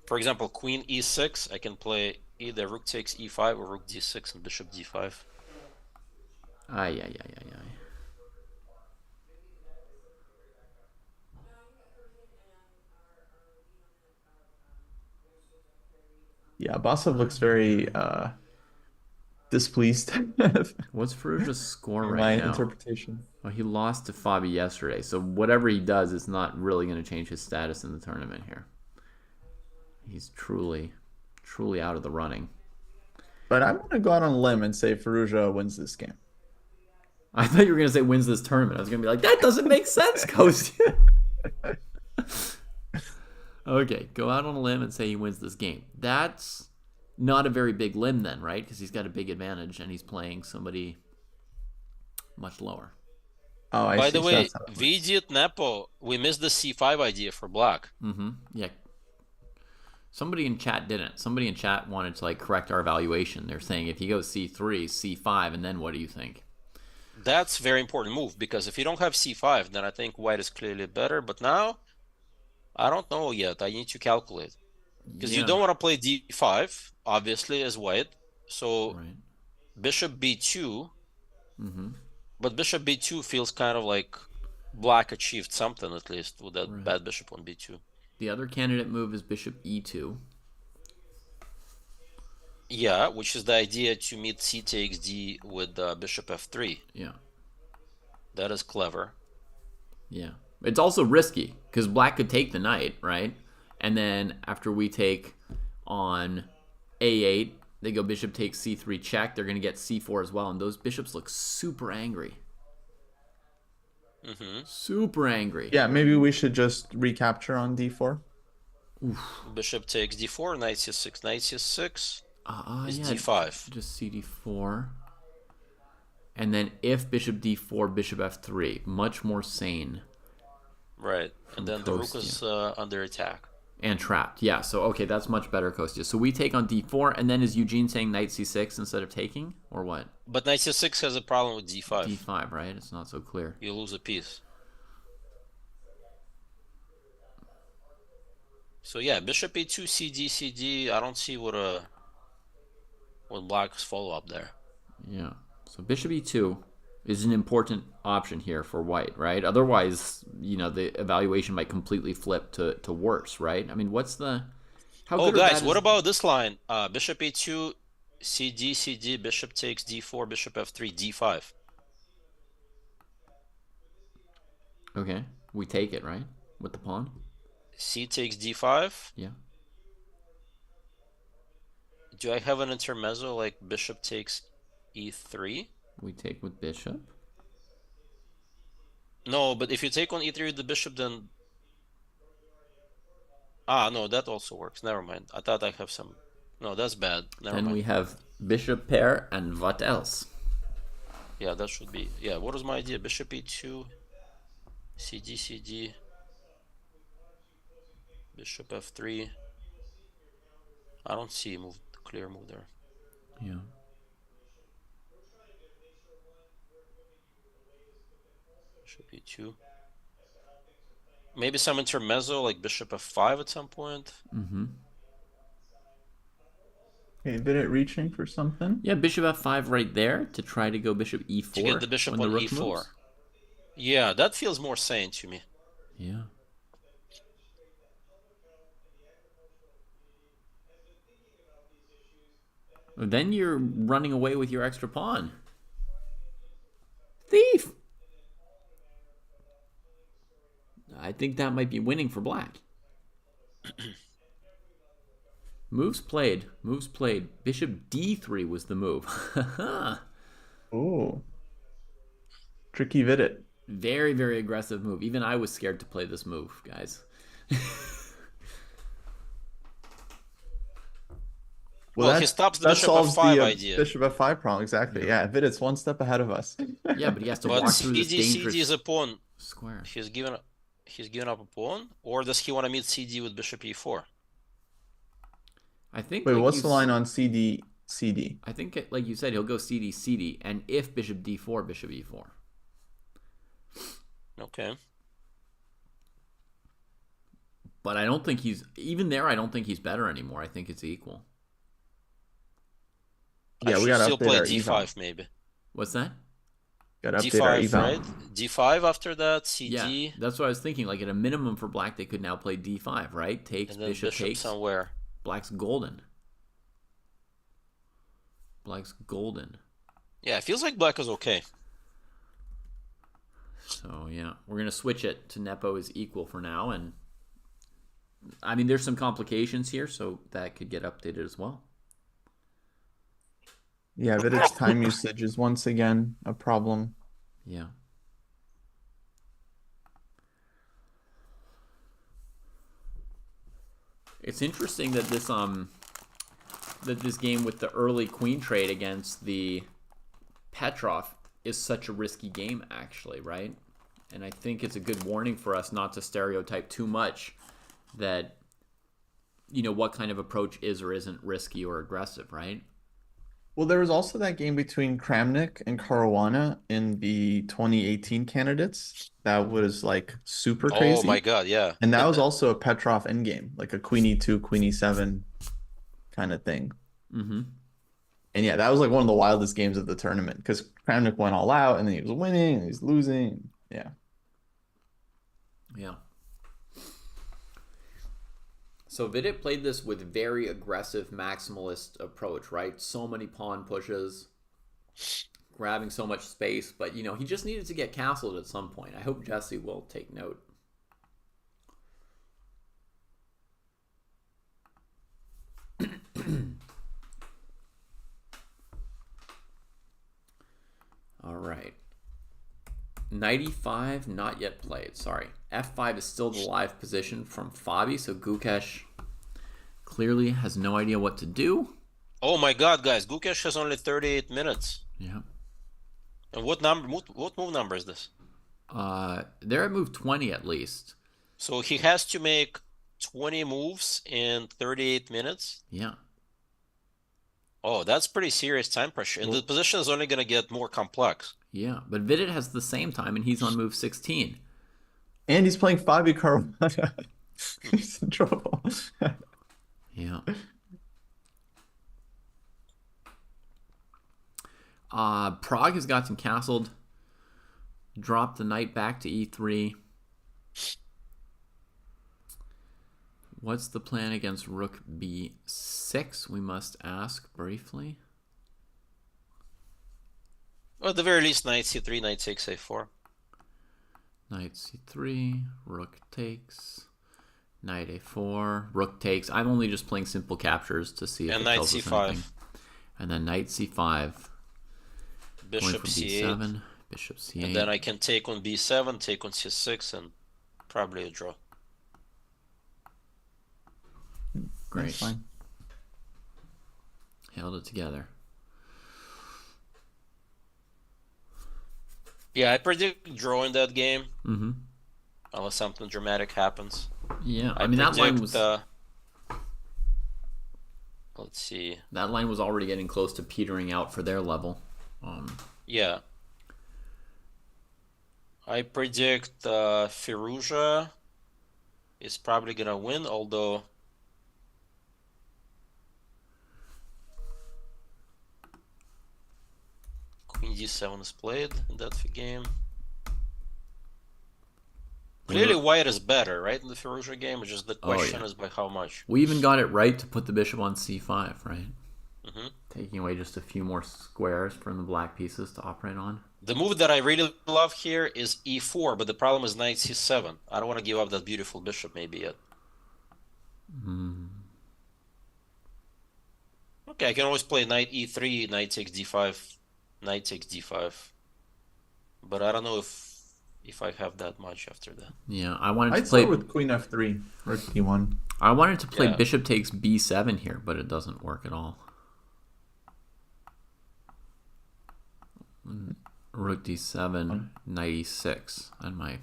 For example, queen e6, I can play either rook takes e5 or rook d6 and bishop d5. Ay. Yeah, Basov looks very displeased. What's Firouzja's score in right my now? interpretation. Well, he lost to Fabi yesterday, so whatever he does is not really going to change his status in the tournament here. He's truly out of the running. But I'm gonna go out on a limb and say Firouzja wins this game. I thought you were going to say wins this tournament. I was going to be like, that doesn't make sense, Coast. Okay, go out on a limb and say he wins this game. That's not a very big limb then, right? Because he's got a big advantage and he's playing somebody much lower. Oh, I By see. the So way, that's how it works. Vidit Nepo, we missed the c5 idea for black. Yeah. Somebody in chat didn't. Somebody in chat wanted to correct our evaluation. They're saying if he goes c3, c5, and then what do you think? That's a very important move because if you don't have c5, then I think white is clearly better. But now, I don't know yet. I need to calculate. Because you don't want to play d5, obviously, as white. So Right. bishop b2. But bishop b2 feels kind of like black achieved something, at least, with that bad bishop on b2. The other candidate move is bishop e2. Yeah, which is the idea to meet c takes d with bishop f3. Yeah. That is clever. Yeah. It's also risky because black could take the knight, right? And then after we take on a8, they go bishop takes c3 check. They're going to get c4 as well. And those bishops look super angry. Super angry. Yeah, maybe we should just recapture on d4. Bishop takes d4, knight c6. Knight c6 is Yeah, d5. just cd4. And then if bishop d4, bishop f3. Much more sane. Right. And then the rook Kostya. is under attack. And trapped. Yeah, so okay, that's much better, Kostya. So we take on d4, and then is Eugene saying knight c6 instead of taking? Or what? But knight c6 has a problem with d5. d5, right? It's not so clear. You lose a piece. So yeah, bishop a2, cd, cd. I don't see what black's follow-up there. Yeah. So bishop e2 is an important option here for white, right? Otherwise, the evaluation might completely flip to worse, right? I mean, what's the... How Oh, good or guys, bad what is... about this line? Bishop a2, cd, cd, bishop takes d4, bishop f3, d5. Okay, we take it, right? With the pawn? C takes d5. Yeah. Do I have an intermezzo like bishop takes e3? We take with bishop. No, but if you take on e3 with the bishop, then... Ah, no, that also works. Never mind. I thought I have some... No, that's bad. Never Then mind. we have bishop pair and what else? Yeah, that should be... Yeah, what was my idea? Bishop e2, cd, cd, bishop f3. I don't see clear move there. Yeah. Bishop e2. Maybe some intermezzo like bishop f5 at some point. Mm-hmm. Okay, bit it reaching for something. Yeah, bishop f5 right there to try to go bishop e4 To get the bishop when on the rook e4. moves. Yeah, that feels more sane to me. Yeah. Then you're running away with your extra pawn. Thief! I think that might be winning for black. Moves played. Moves played. Bishop d3 was the move. Oh. Tricky Vidit. Very, very aggressive move. Even I was scared to play this move, guys. Well, he stops the that bishop solves f5 the idea. bishop f5 problem, exactly. Yeah, Vidit's one step ahead of us. Yeah, but he has to But walk through this CD dangerous is a pawn. square. He's given up a pawn, or does he want to meet CD with bishop e4? I think. Wait, like what's the line on CD, CD? I think, like you said, he'll go CD, CD, and if bishop d4, bishop e4. Okay. But I don't think he's even there. I don't think he's better anymore. I think it's equal. Yeah, we gotta still update play our d5 eval. maybe. What's that? Gotta update our d5, eval. right? d5 after that, CD, Yeah, that's what I was thinking. Like at a minimum for black, they could now play d5, right? Takes and then bishop, bishop takes. somewhere. Black's golden. Black's golden. Yeah, it feels like black is okay. So yeah, we're gonna switch it to Nepo is equal for now, and I mean there's some complications here, so that could get updated as well. Yeah, Vidit's time usage is once again a problem. Yeah. It's interesting that this game with the early queen trade against the Petrov is such a risky game, actually, right? And I think it's a good warning for us not to stereotype too much that, what kind of approach is or isn't risky or aggressive, right? Well, there was also that game between Kramnik and Caruana in the 2018 candidates that was like super crazy. Oh my god, yeah. And that was also a Petrov endgame, like a queen e2, queen e7 kind of thing. Mm-hmm. And yeah, that was like one of the wildest games of the tournament because Kramnik went all out and then he was winning and he's losing. Yeah. Yeah. So Vidit played this with very aggressive maximalist approach, right? So many pawn pushes, grabbing so much space, but he just needed to get castled at some point. I hope Jesse will take note. All right. Knight e5, not yet played. Sorry. F5 is still the live position from Fabi, so Gukesh clearly has no idea what to do. Oh my God, guys! Gukesh has only 38 minutes. Yeah. And what number? What move number is this? They're at move 20 at least. So he has to make 20 moves in 38 minutes. Yeah. Oh, that's pretty serious time pressure. And the position is only going to get more complex. Yeah, but Vidit has the same time, and he's on move 16. And he's playing Fabi Caruana. He's in trouble. Yeah. Prague has gotten castled. Dropped the knight back to e3. What's the plan against rook b6? We must ask briefly. Or at the very least, knight c3, knight takes a4. Knight c3, rook takes, knight a4, rook takes. I'm only just playing simple captures to see if And it knight tells us c5. anything. And then knight c5. Bishop c8. b7, bishop c8. And then I can take on b7, take on c6, and probably a draw. Great. That's fine. Held it together. Yeah, I predict draw in that game. Mm-hmm. Unless something dramatic happens. Yeah, I mean that line predict, was. Let's see. That line was already getting close to petering out for their level. Yeah. I predict Firouzja is probably gonna win, although Queen d7 is played in that game. Clearly white is better, right, in the Firouzja game, just the question is by how much. We even got it right to put the bishop on c5, right? Mm-hmm. Taking away just a few more squares from the black pieces to operate on. The move that I really love here is e4, but the problem is knight c7. I don't want to give up that beautiful bishop maybe yet. Okay, I can always play knight e3, knight takes d5, knight takes d5. But I don't know if I have that much after that. Yeah, I wanted I'd to play start with Queen f3, rook d1. I wanted to play Yeah. bishop takes b7 here, but it doesn't work at all. Rook d7, knight e6, and my.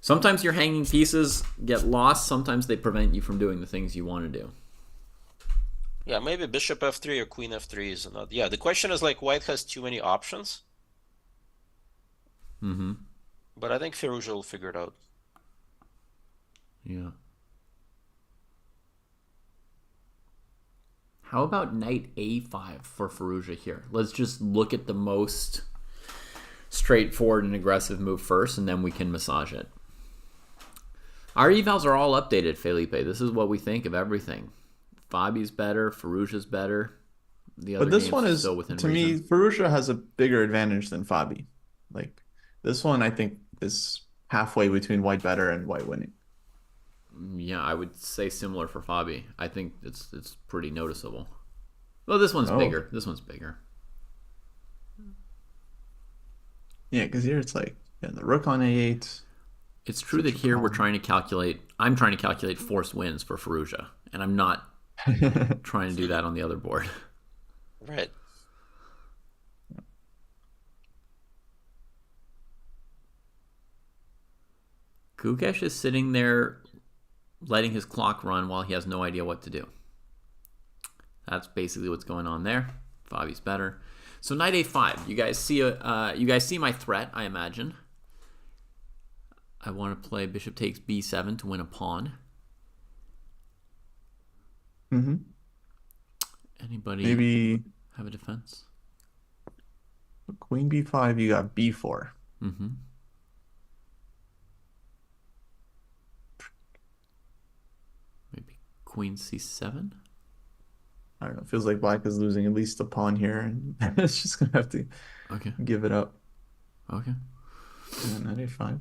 Sometimes your hanging pieces get lost. Sometimes they prevent you from doing the things you want to do. Yeah, maybe bishop f3 or queen f3 is not. Yeah, the question is like white has too many options. Mm-hmm. But I think Firouzja will figure it out. Yeah. How about knight a5 for Firouzja here? Let's just look at the most straightforward and aggressive move first, and then we can massage it. Our evals are all updated, Felipe. This is what we think of everything. Fabi's better, Firouzja's better. The other But this games one is, still within to reason. me, Firouzja has a bigger advantage than Fabi. Like, this one, I think, is halfway between white better and white winning. Yeah, I would say similar for Fabi. I think it's pretty noticeable. Well, this one's bigger. This one's bigger. Yeah, because here it's like, yeah, the rook on a8. It's true that here we're trying to calculate. I'm trying to calculate forced wins for Firouzja, and I'm not trying to do that on the other board. Right. Gukesh is sitting there letting his clock run while he has no idea what to do. That's basically what's going on there. Fabi's better. So knight a5. You guys see my threat, I imagine. I want to play bishop takes b7 to win a pawn. Mm-hmm. Anybody Maybe have a defense? queen b5, you got b4. Mm-hmm. Maybe queen c7? I don't know. Feels like black is losing at least a pawn here, and it's just gonna have to Okay. give it up. Okay. And knight a5.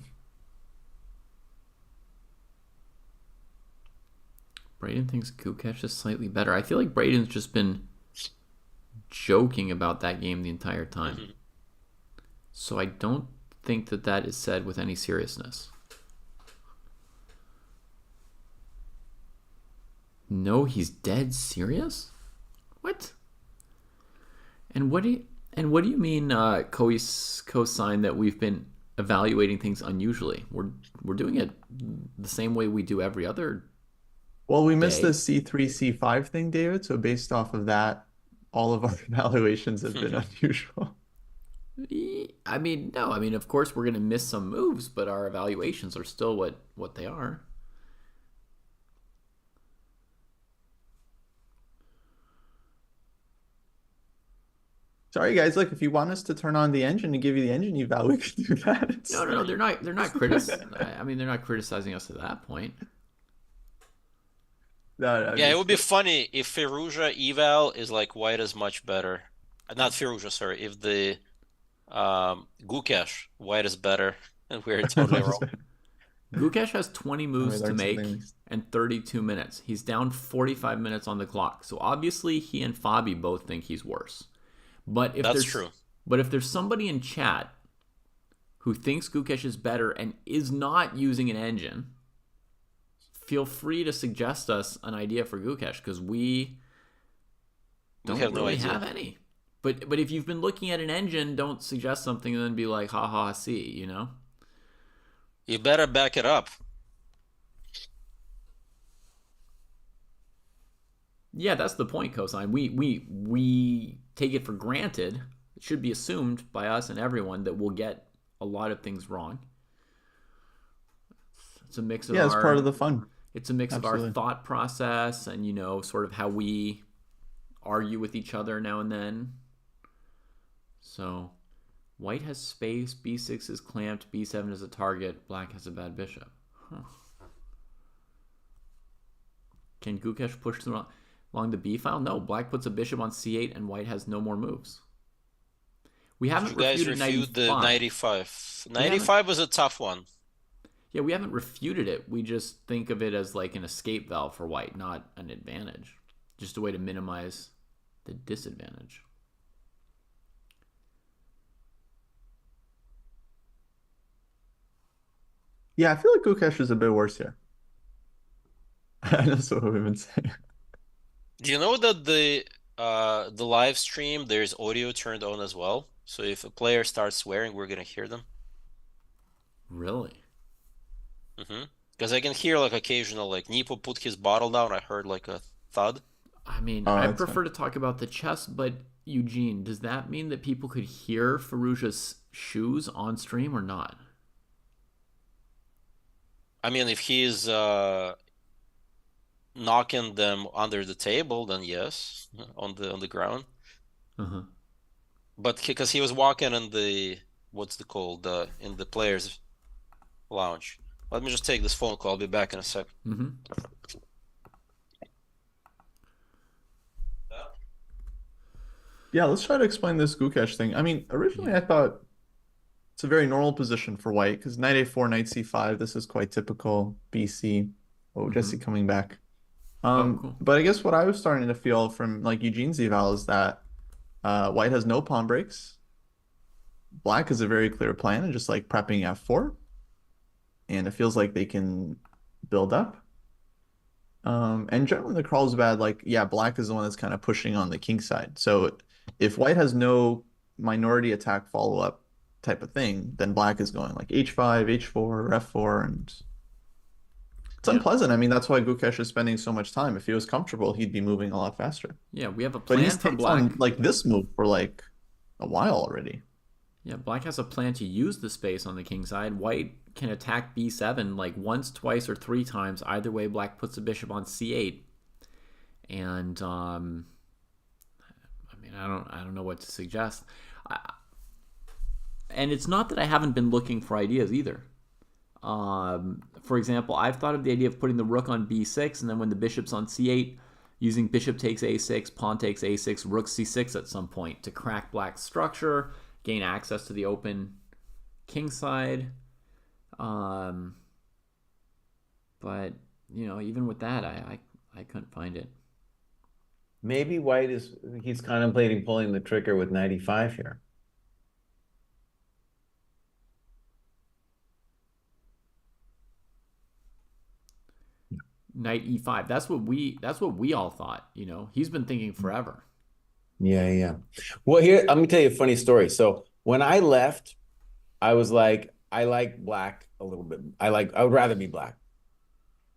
Braden thinks Gukesh is slightly better. I feel like Braden's just been joking about that game the entire time. Mhm. So I don't think that that is said with any seriousness. No, he's dead serious? What? And what do you mean co-sign that we've been evaluating things unusually? We're doing it the same way we do every other Well, we missed day. the C3, C5 thing, David. So based off of that, all of our evaluations have been unusual. I mean, no. I mean, of course, we're going to miss some moves, but our evaluations are still what they are. Sorry, guys. Look, if you want us to turn on the engine and give you the engine eval, we can do that. No, no, no. They're not I mean, they're not criticizing us at that point. No, Yeah, it just would be funny if Firouzja eval is like white is much better. Not Firouzja, sorry. If the Gukesh white is better, and we're totally wrong. Gukesh has 20 moves to learned make something. and 32 minutes. He's down 45 minutes on the clock. So obviously he and Fabi both think he's worse. But if That's there's true. But if there's somebody in chat who thinks Gukesh is better and is not using an engine, feel free to suggest us an idea for Gukesh, because we don't have no really idea. have any. But if you've been looking at an engine, don't suggest something and then be like, ha ha, see, you know? You better back it up. Yeah, that's the point, Cosine. We take it for granted. It should be assumed by us and everyone that we'll get a lot of things wrong. It's a mix of yeah, it's part of the fun. It's a mix of Absolutely. our thought process and, you know, sort of how we argue with each other now and then. So, white has space, b6 is clamped, b7 is a target, black has a bad bishop. Huh. Can Gukesh push them along the b file? No, black puts a bishop on c8 and white has no more moves. We haven't You guys refuted reviewed the 95. 95 was a tough one. Yeah, we haven't refuted it. We just think of it as like an escape valve for white, not an advantage. Just a way to minimize the disadvantage. Yeah, I feel like Gukesh is a bit worse here. That's what we've been saying. Do you know that the live stream there's audio turned on as well? So if a player starts swearing, we're gonna hear them. Really? Because I can hear like occasional like Nepo put his bottle down. I heard like a thud. I mean, Oh, I that's prefer to talk about the chess, but Eugene, does that mean that people could hear Firouzja's shoes on stream or not? I mean, if he's knocking them under the table, then yes, on the ground. Uh-huh. But because he was walking in the what's the called in the players' lounge. Let me just take this phone call. I'll be back in a sec. Mm-hmm. Yeah, let's try to explain this Gukesh thing. I mean, originally I thought it's a very normal position for white because knight a4, knight c5, this is quite typical. BC. Oh, Jesse coming back. Cool. But I guess what I was starting to feel from like Eugene's eval is that white has no pawn breaks. Black is a very clear plan and just like prepping f4. And it feels like they can build up. And generally the crawl's bad, like, yeah, black is the one that's kind of pushing on the king side. So if white has no minority attack follow-up type of thing, then black is going like h5, h4, f4, and it's unpleasant. I mean, that's why Gukesh is spending so much time. If he was comfortable, he'd be moving a lot faster. Yeah, we have a But plan he's for takes black. on like this move for like a while already. Yeah, black has a plan to use the space on the king side. White can attack b7 like once, twice, or three times. Either way, black puts a bishop on c8. And I mean, I don't know what to suggest. And it's not that I haven't been looking for ideas either. For example, I've thought of the idea of putting the rook on b6, and then when the bishop's on c8, using bishop takes a6, pawn takes a6, rook c6 at some point to crack black's structure, gain access to the open king side. But you know, even with that, I couldn't find it. Maybe he's contemplating pulling the trigger with 95 here. Knight e5. That's what we all thought. He's been thinking forever. Yeah, yeah. Well, here, let me tell you a funny story. So when I left, I was like, I like black a little bit. I would rather be black.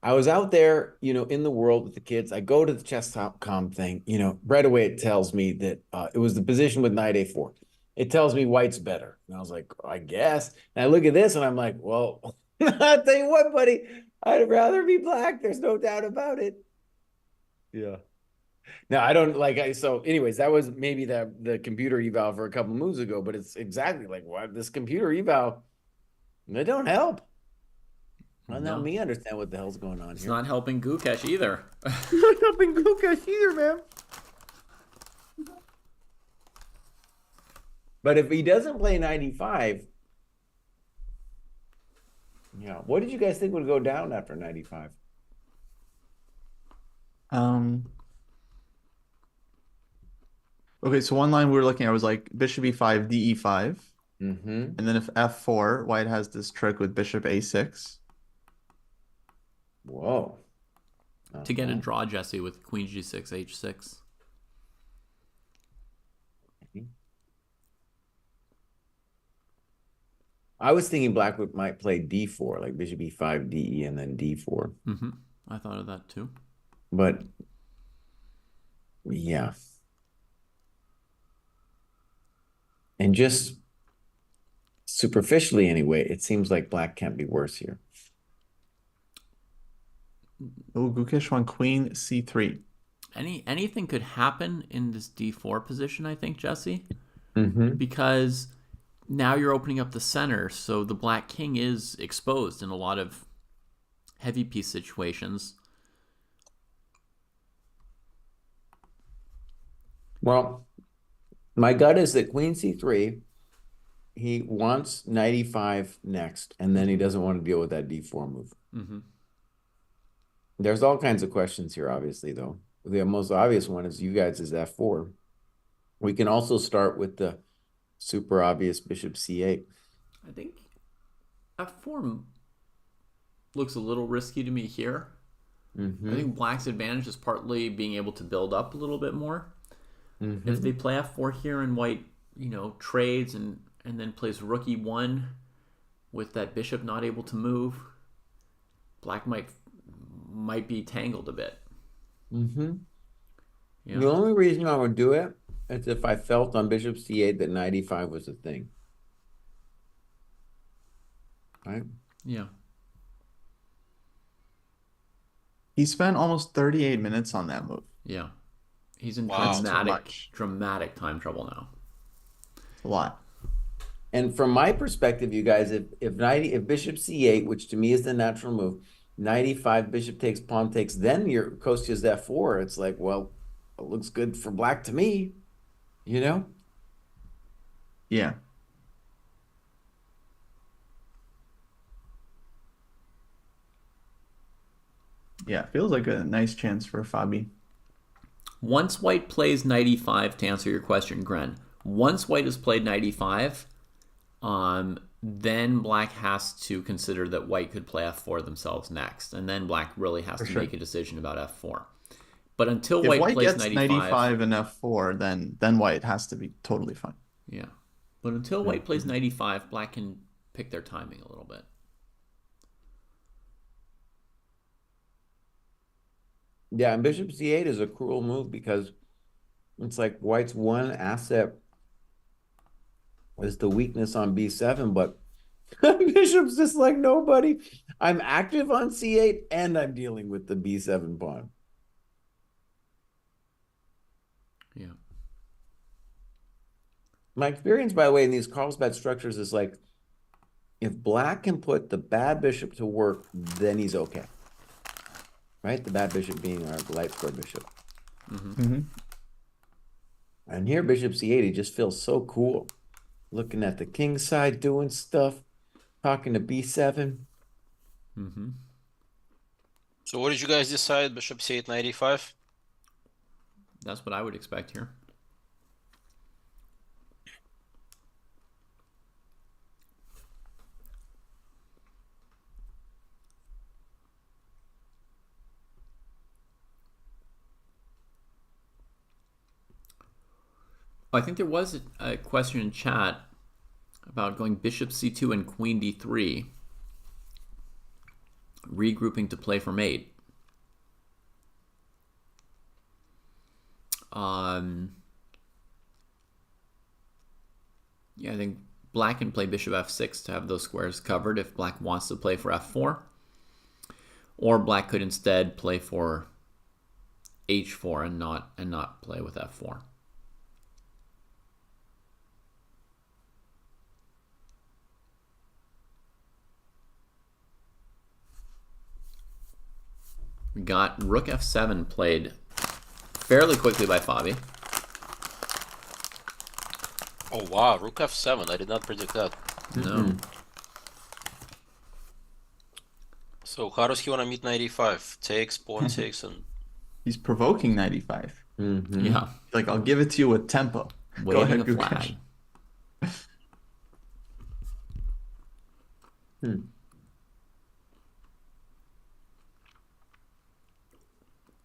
I was out there, in the world with the kids. I go to the chess.com thing, right away it tells me that it was the position with knight a4. It tells me white's better. And I was like, I guess. And I look at this and I'm like, well, I'll tell you what, buddy, I'd rather be black. There's no doubt about it. Yeah. No, I don't so anyways, that was maybe the computer eval for a couple moves ago, but it's exactly like what this computer eval, they don't help. Well, No. not me understand what the hell's going on It's here. not helping Gukesh either. Not helping Gukesh either, man. But if he doesn't play 95, yeah, what did you guys think would go down after 95? Okay, so one line we were looking at was like bishop e5, de5. Mm-hmm. And then if f4, white has this trick with bishop a6. Whoa. To get a draw, Jesse, with queen g6, h6. I was thinking black might play d4, like bishop e5, de, and then d4. Mm-hmm. I thought of that too. But yeah. And just superficially anyway, it seems like black can't be worse here. Oh, Gukesh won queen c3. Anything could happen in this d4 position, I think, Jesse. Mm-hmm. Because now you're opening up the center, so the black king is exposed in a lot of heavy piece situations. Well, my gut is that queen c3, he wants knight e5 next, and then he doesn't want to deal with that d4 move. Mm-hmm. There's all kinds of questions here, obviously, though. The most obvious one is you guys is f4. We can also start with the super obvious bishop c8. I think f4 looks a little risky to me here. Mm-hmm. I think black's advantage is partly being able to build up a little bit more. Mm-hmm. If they play f4 here and white, trades and then plays rook e1 with that bishop not able to move, black might be tangled a bit. Mm-hmm. Yeah. The only reason I would do it is if I felt on bishop c8 that knight e5 was a thing. Right? Yeah. He spent almost 38 minutes on that move. Yeah. He's in Wow. dramatic time trouble now. A lot. And from my perspective, you guys, if bishop c8, which to me is the natural move, knight e5, bishop takes, pawn takes, then your Kostya's f4. It's like, well, it looks good for black to me, Yeah. Yeah, feels like a nice chance for Fabi. Once white plays knight e5, to answer your question, Gren, once white has played knight e5, then black has to consider that white could play f4 themselves next, and then black really has to make a decision about f4. But until white plays gets knight e5 and f4, then white has to be totally fine. Yeah. But until white plays knight e5, black can pick their timing a little bit. Yeah, and bishop c8 is a cruel move because it's like white's one asset is the weakness on b7, but bishop's just like nobody. I'm active on c8 and I'm dealing with the b7 pawn. Yeah. My experience, by the way, in these Carlsbad structures is like, if black can put the bad bishop to work, then he's okay. Right? The bad bishop being our light square bishop. Mm-hmm. Mm-hmm. And here, bishop c8, he just feels so cool. Looking at the king side, doing stuff, talking to b7. Mm-hmm. So what did you guys decide? Bishop c8, knight e5? That's what I would expect here. Oh, I think there was a question in chat about going bishop c2 and queen d3, regrouping to play for mate. Yeah, I think black can play bishop f6 to have those squares covered if black wants to play for f4. Or black could instead play for h4 and not play with f4. We got rook f7 played fairly quickly by Fabi. Oh wow, rook f7. I did not predict that. No. So how does he want to meet knight e5? Takes, pawn takes, and He's provoking knight e5. Yeah. Like, I'll give it to you with tempo. Go Waving ahead, a Gukesh. flag. and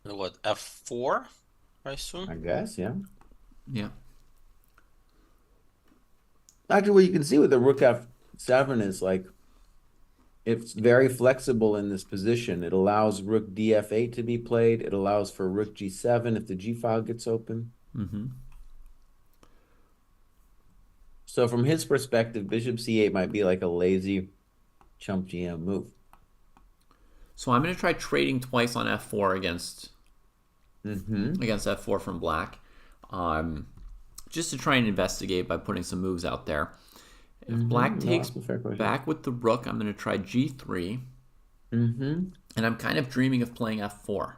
what, f4, I assume? I guess, yeah. Yeah. Actually, what you can see with the rook f7 is like it's very flexible in this position. It allows rook df8 to be played. It allows for rook g7 if the g file gets open. So from his perspective, bishop c8 might be like a lazy chump GM move. So I'm going to try trading twice on f4 against f4 from black, just to try and investigate by putting some moves out there. If black takes back with the rook, I'm going to try g3, and I'm kind of dreaming of playing f4.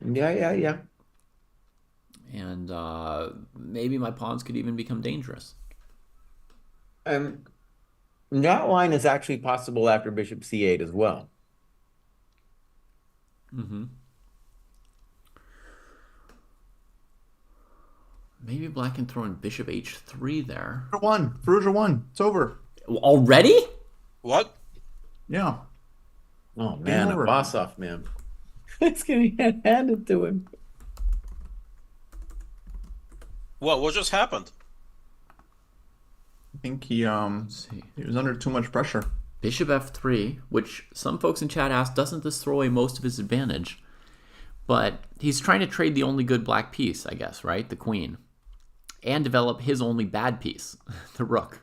Yeah. And maybe my pawns could even become dangerous. That line is actually possible after bishop c8 as well. Maybe black can throw in bishop h3 there. Firouzja won. It's over. Already? What? Yeah. Oh man, a boss off, man. It's gonna get handed to him. What just happened? I think he was under too much pressure. Bishop f3, which some folks in chat asked, doesn't this throw away most of his advantage? But he's trying to trade the only good black piece, I guess, right? The queen. And develop his only bad piece, the rook.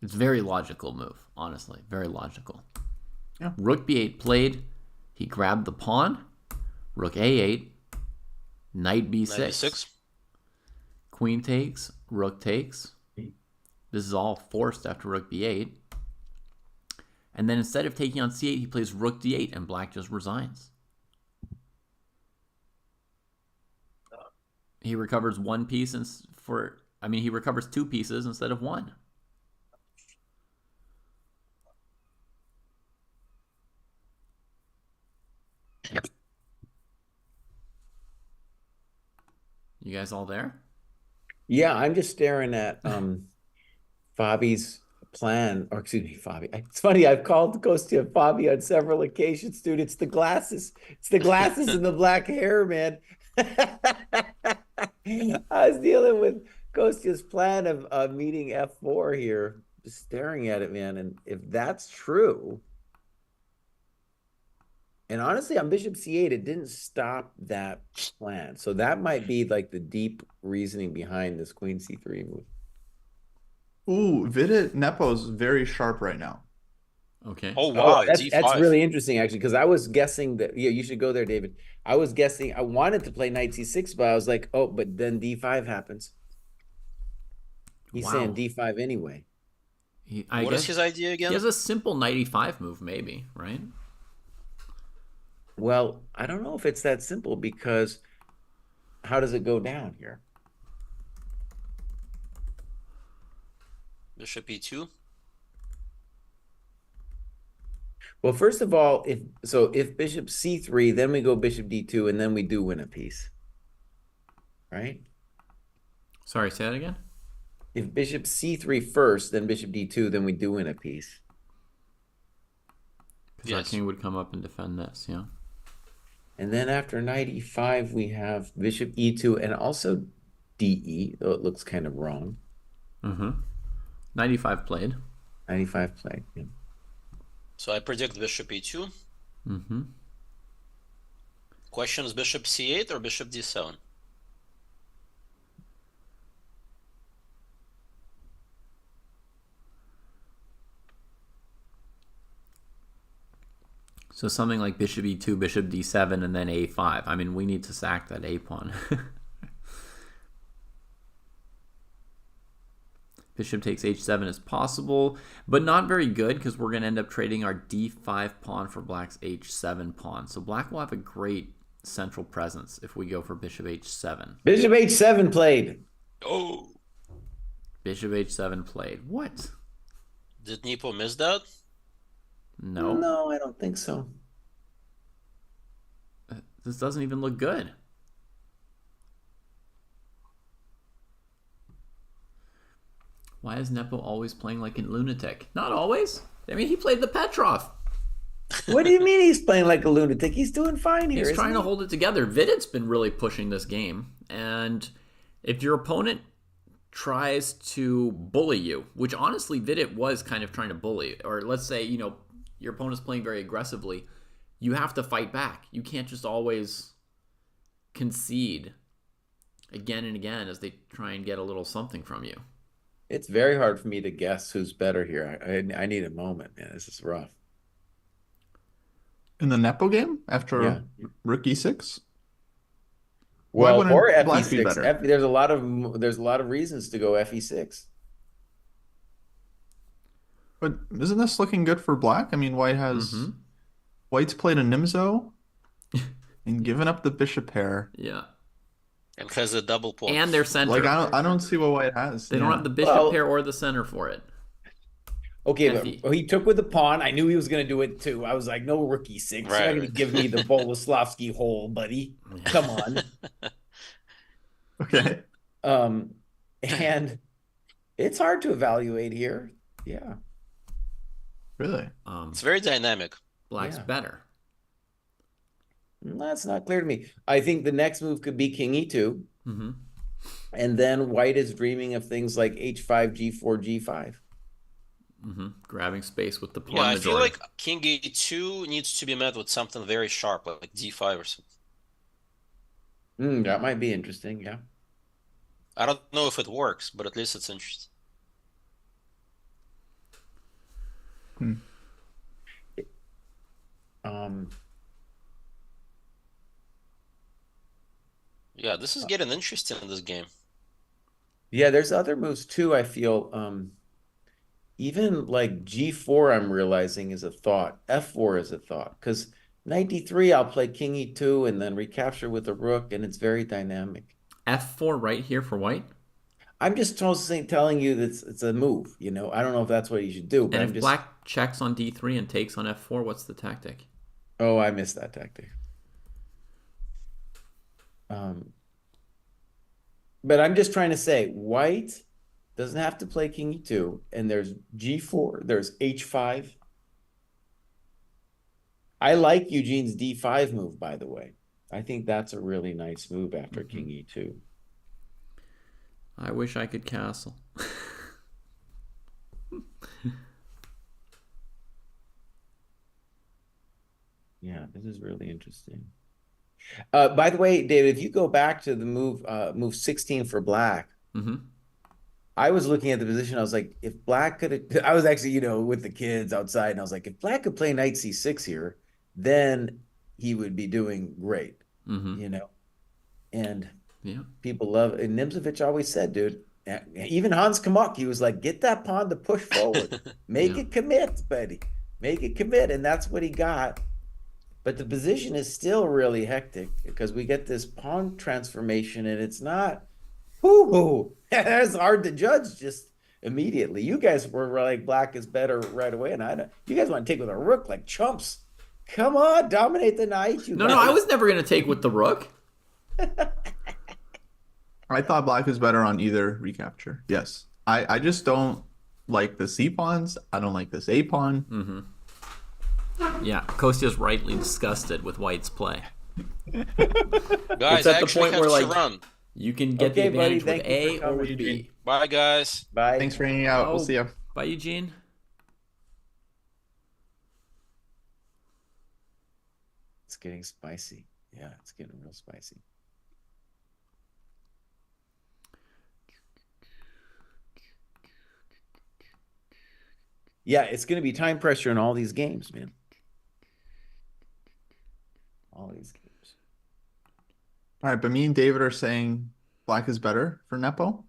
It's a very logical move, honestly. Very logical. Yeah. Rook b8 played. He grabbed the pawn. Rook a8. Knight b6. Knight b6. Queen takes. Rook takes. This is all forced after rook b8. And then instead of taking on c8, he plays rook d8, and black just resigns. He recovers one piece he recovers two pieces instead of one. You guys all there? Yeah, I'm just staring at Fabi's plan, or excuse me, Fabi. It's funny, I've called Kostya Fabi on several occasions, dude. It's the glasses. It's the glasses and the black hair, man. I was dealing with Kostya's plan of meeting f4 here, just staring at it, man. And if that's true, and honestly, on bishop c8, it didn't stop that plan. So that might be like the deep reasoning behind this queen c3 move. Ooh, Vidit Nepo's very sharp right now. Okay. Oh wow, that's really interesting actually, because I was guessing that you should go there, David. I was guessing I wanted to play knight c6, but I was like, oh, but then d5 happens. He's saying d5 anyway. What is his idea again? He has a simple knight e5 move, maybe, right? Well, I don't know if it's that simple, because how does it go down here? Bishop e2. Well, first of all, if bishop c3, then we go bishop d2, and then we do win a piece, right? Sorry, say that again? If bishop c3 first, then bishop d2, then we do win a piece. Because our king would come up and defend this, yeah. And then after knight e5, we have bishop e2, and also DE, though it looks kind of wrong. 95 played. 95 played. Yeah. So I predict bishop e2. Question is bishop c8 or bishop d7? So something like bishop e2, bishop d7, and then a5. I mean, we need to sack that a pawn. Bishop takes h7 is possible, but not very good because we're going to end up trading our d5 pawn for black's h7 pawn. So black will have a great central presence if we go for bishop h7. Bishop h7 played. Oh. Bishop h7 played. What? Did Nepo miss that? No. No, I don't think so. This doesn't even look good. Why is Nepo always playing like a lunatic? Not always. I mean, he played the Petrov. What do you mean he's playing like a lunatic? He's doing fine here. He's trying isn't to he? hold it together. Vidit's been really pushing this game. And if your opponent tries to bully you, which honestly Vidit was kind of trying to bully, or let's say, you know, your opponent's playing very aggressively, you have to fight back. You can't just always concede again and again as they try and get a little something from you. It's very hard for me to guess who's better here. I need a moment, man. This is rough. In the Nepo game after Yeah. rook e6? Well, wouldn't or black be FE6. better? There's a lot of reasons to go FE6. But isn't this looking good for black? I mean, White's played a Nimzo and given up the bishop pair. Yeah. And has a double pawn. And their center. Like I don't see what White has. They don't have the bishop pair or the center for it. Okay, but he took with the pawn. I knew he was going to do it too. I was like, no rook e6. You're not going to give me the Boleslavsky hole, buddy. Come on. Okay. And it's hard to evaluate here. Yeah. Really? It's very dynamic. Black's better. That's not clear to me. I think the next move could be king e2. And then white is dreaming of things like h5, g4, g5. Grabbing space with the pawn. Yeah, I majority. feel like king e2 needs to be met with something very sharp, like d5 or something. That might be interesting, yeah. I don't know if it works, but at least it's interesting. Yeah, this is getting interesting in this game. Yeah, there's other moves too, I feel. Even like g4, I'm realizing is a thought. f4 is a thought. Because knight d3, I'll play king e2 and then recapture with a rook, and it's very dynamic. f4 right here for white? I'm just telling you that it's a move, you know. I don't know if that's what you should do, but And if black checks on d3 and takes on f4, what's the tactic? Oh, I missed that tactic. But I'm just trying to say, white doesn't have to play king e2, and there's g4, there's h5. I like Eugene's d5 move, by the way. I think that's a really nice move after king e2. I wish I could castle. Yeah, this is really interesting. By the way, David, if you go back to the move 16 for black, I was looking at the position. I was like, if black could, I was actually, with the kids outside, and I was like, if black could play knight c6 here, then he would be doing great, And people love, and Nimzovich always said, dude, even Hans Kamuk, he was like, get that pawn to push forward. Make it commit, buddy. Make it commit. And that's what he got. But the position is still really hectic because we get this pawn transformation, and it's not, it's hard to judge just immediately. You guys were like, black is better right away, and you guys want to take with a rook like chumps. Come on, dominate the knight. No, I was never going to take with the rook. I thought black was better on either recapture. Yes. I just don't like the C pawns. I don't like this A pawn. Yeah, Kostya's rightly disgusted with white's play. Guys, It's at I the actually point have where, to like, run. You can get the Okay, buddy. advantage with Thank you A for or coming. with Eugene. B. Bye, guys. Bye. Thanks for hanging out. We'll see you. Bye, Eugene. It's getting spicy. Yeah, it's getting real spicy. Yeah, it's going to be time pressure in all these games, man. All these games. All right, but me and David are saying black is better for Nepo. All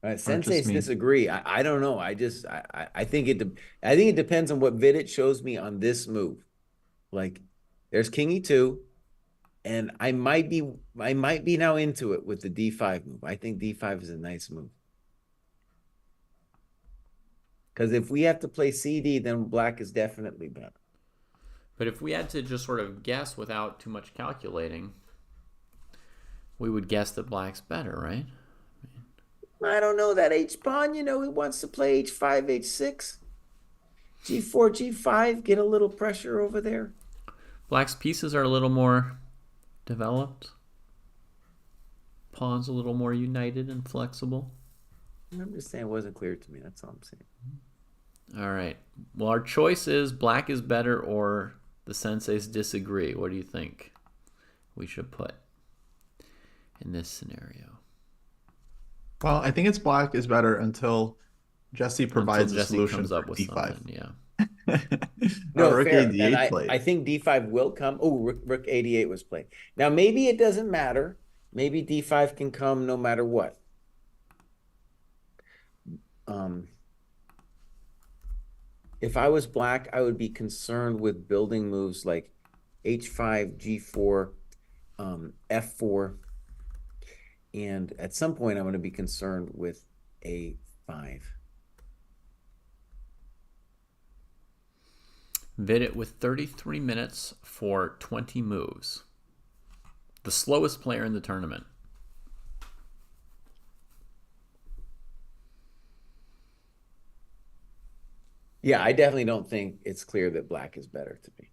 right, just senseis me? disagree. I don't know. I think it depends on what vid it shows me on this move. Like, there's King E2, and I might be now into it with the D5 move. I think D5 is a nice move. Because if we have to play CD, then black is definitely better. But if we had to just sort of guess without too much calculating, we would guess that black's better, right? I don't know that H-pawn, he wants to play H5, H6. G4, G5, get a little pressure over there. Black's pieces are a little more developed. Pawn's a little more united and flexible. I'm just saying it wasn't clear to me. That's all I'm saying. All right. Well, our choice is black is better or the senseis disagree. What do you think we should put in this scenario? Well, I think it's black is better until Jesse provides Until a solution comes up for with D5. something, yeah. No, Rook fair. A8 And played. I think D5 will come. Oh, Rook 88 was played. Now, maybe it doesn't matter. Maybe D5 can come no matter what. If I was black, I would be concerned with building moves like H5, G4, F4. And at some point, I'm going to be concerned with A5. Vid it with 33 minutes for 20 moves. The slowest player in the tournament. Yeah, I definitely don't think it's clear that black is better to me.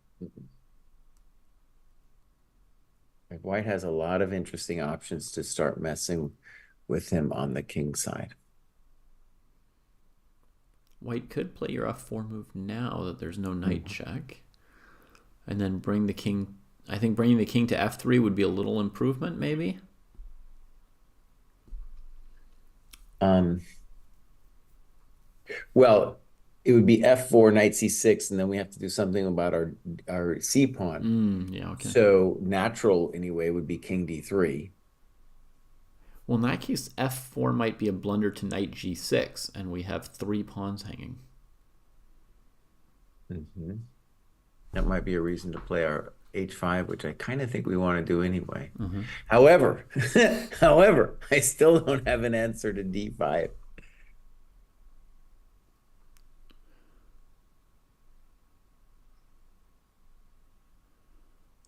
Like, white has a lot of interesting options to start messing with him on the king side. White could play your F4 move now that there's no knight check. And then bring the king. I think bringing the king to F3 would be a little improvement, maybe. Well, it would be F4, knight C6, and then we have to do something about our C pawn. Yeah, okay. So natural, anyway, would be king D3. Well, in that case, F4 might be a blunder to knight G6, and we have 3 pawns hanging. That might be a reason to play our H5, which I kind of think we want to do anyway. However, I still don't have an answer to D5.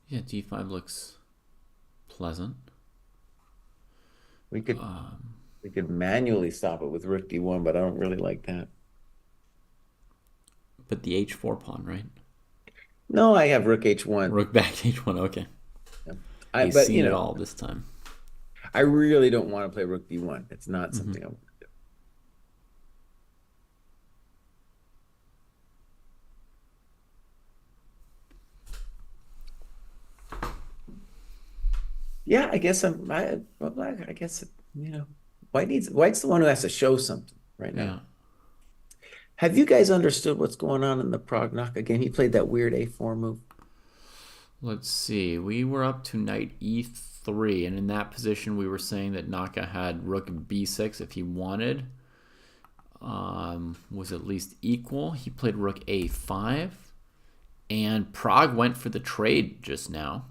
Yeah, D5 looks pleasant. We could manually stop it with Rook D1, but I don't really like that. But the H4 pawn, right? No, I have Rook H1. Rook back to H1, okay. Yeah. He's but seen it all this time. I really don't want to play Rook D1. It's not something I want to do. Yeah, I guess I guess White's the one who has to show something right now. Yeah. Have you guys understood what's going on in the Prognoka game? He played that weird A4 move. Let's see. We were up to knight E3, and in that position, we were saying that Naka had Rook B6 if he wanted. Was at least equal. He played Rook A5, and Prague went for the trade just now.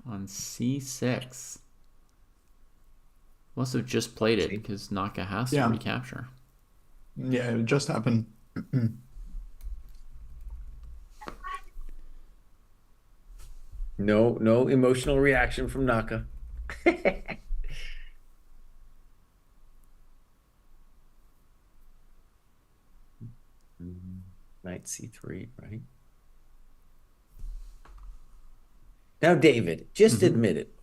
On C6. Must have just played it because Naka has to recapture. Yeah, it just happened. No emotional reaction from Naka. Knight C3, right? Now, David, just Mm-hmm. admit it.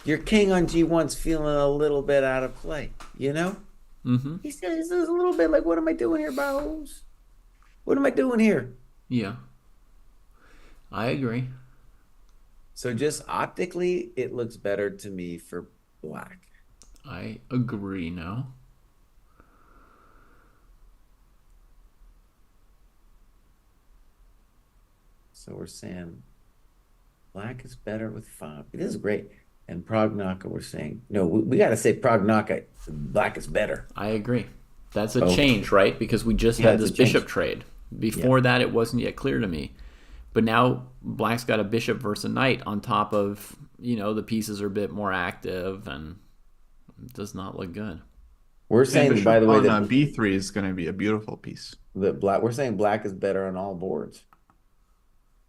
Your king on G1's feeling a little bit out of play, you know? Mm-hmm. He says a little bit like, what am I doing here, Bows? What am I doing here? Yeah, I agree. So just optically, it looks better to me for black. I agree now. So we're saying black is better with five. It is great. And Prognaka, we're saying, no, we got to say Prognaka, black is better. I agree. That's a Okay. change, right? Because we just Yeah, had it's this a change. bishop trade. Yeah. Before that, it wasn't yet clear to me. But now black's got a bishop versus a knight on top of, the pieces are a bit more active and it does not look good. We're And saying, by bishop the way, on that B3 is going to be a beautiful piece. we're saying black is better on all boards.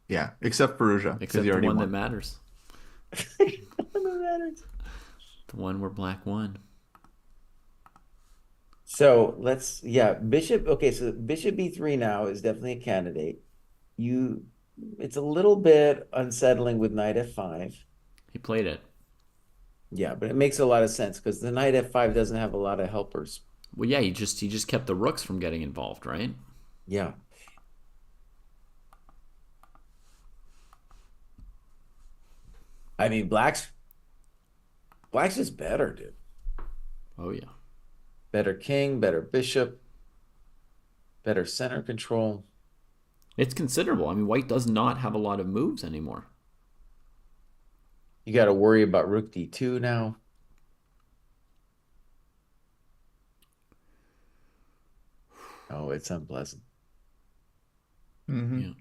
Yeah, except Perugia, because Except you the already one that won. matters. The one where black won. So yeah, bishop. Okay, so bishop b3 now is definitely a candidate. It's a little bit unsettling with knight f5. He played it. Yeah, but it makes a lot of sense because the knight f5 doesn't have a lot of helpers. Well, yeah, he just kept the rooks from getting involved, right? Yeah. I mean, black's just better, dude. Oh yeah. Better king, better bishop, better center control. It's considerable. I mean, white does not have a lot of moves anymore. You got to worry about rook d2 now. Oh, it's unpleasant. Mm-hmm. Yeah.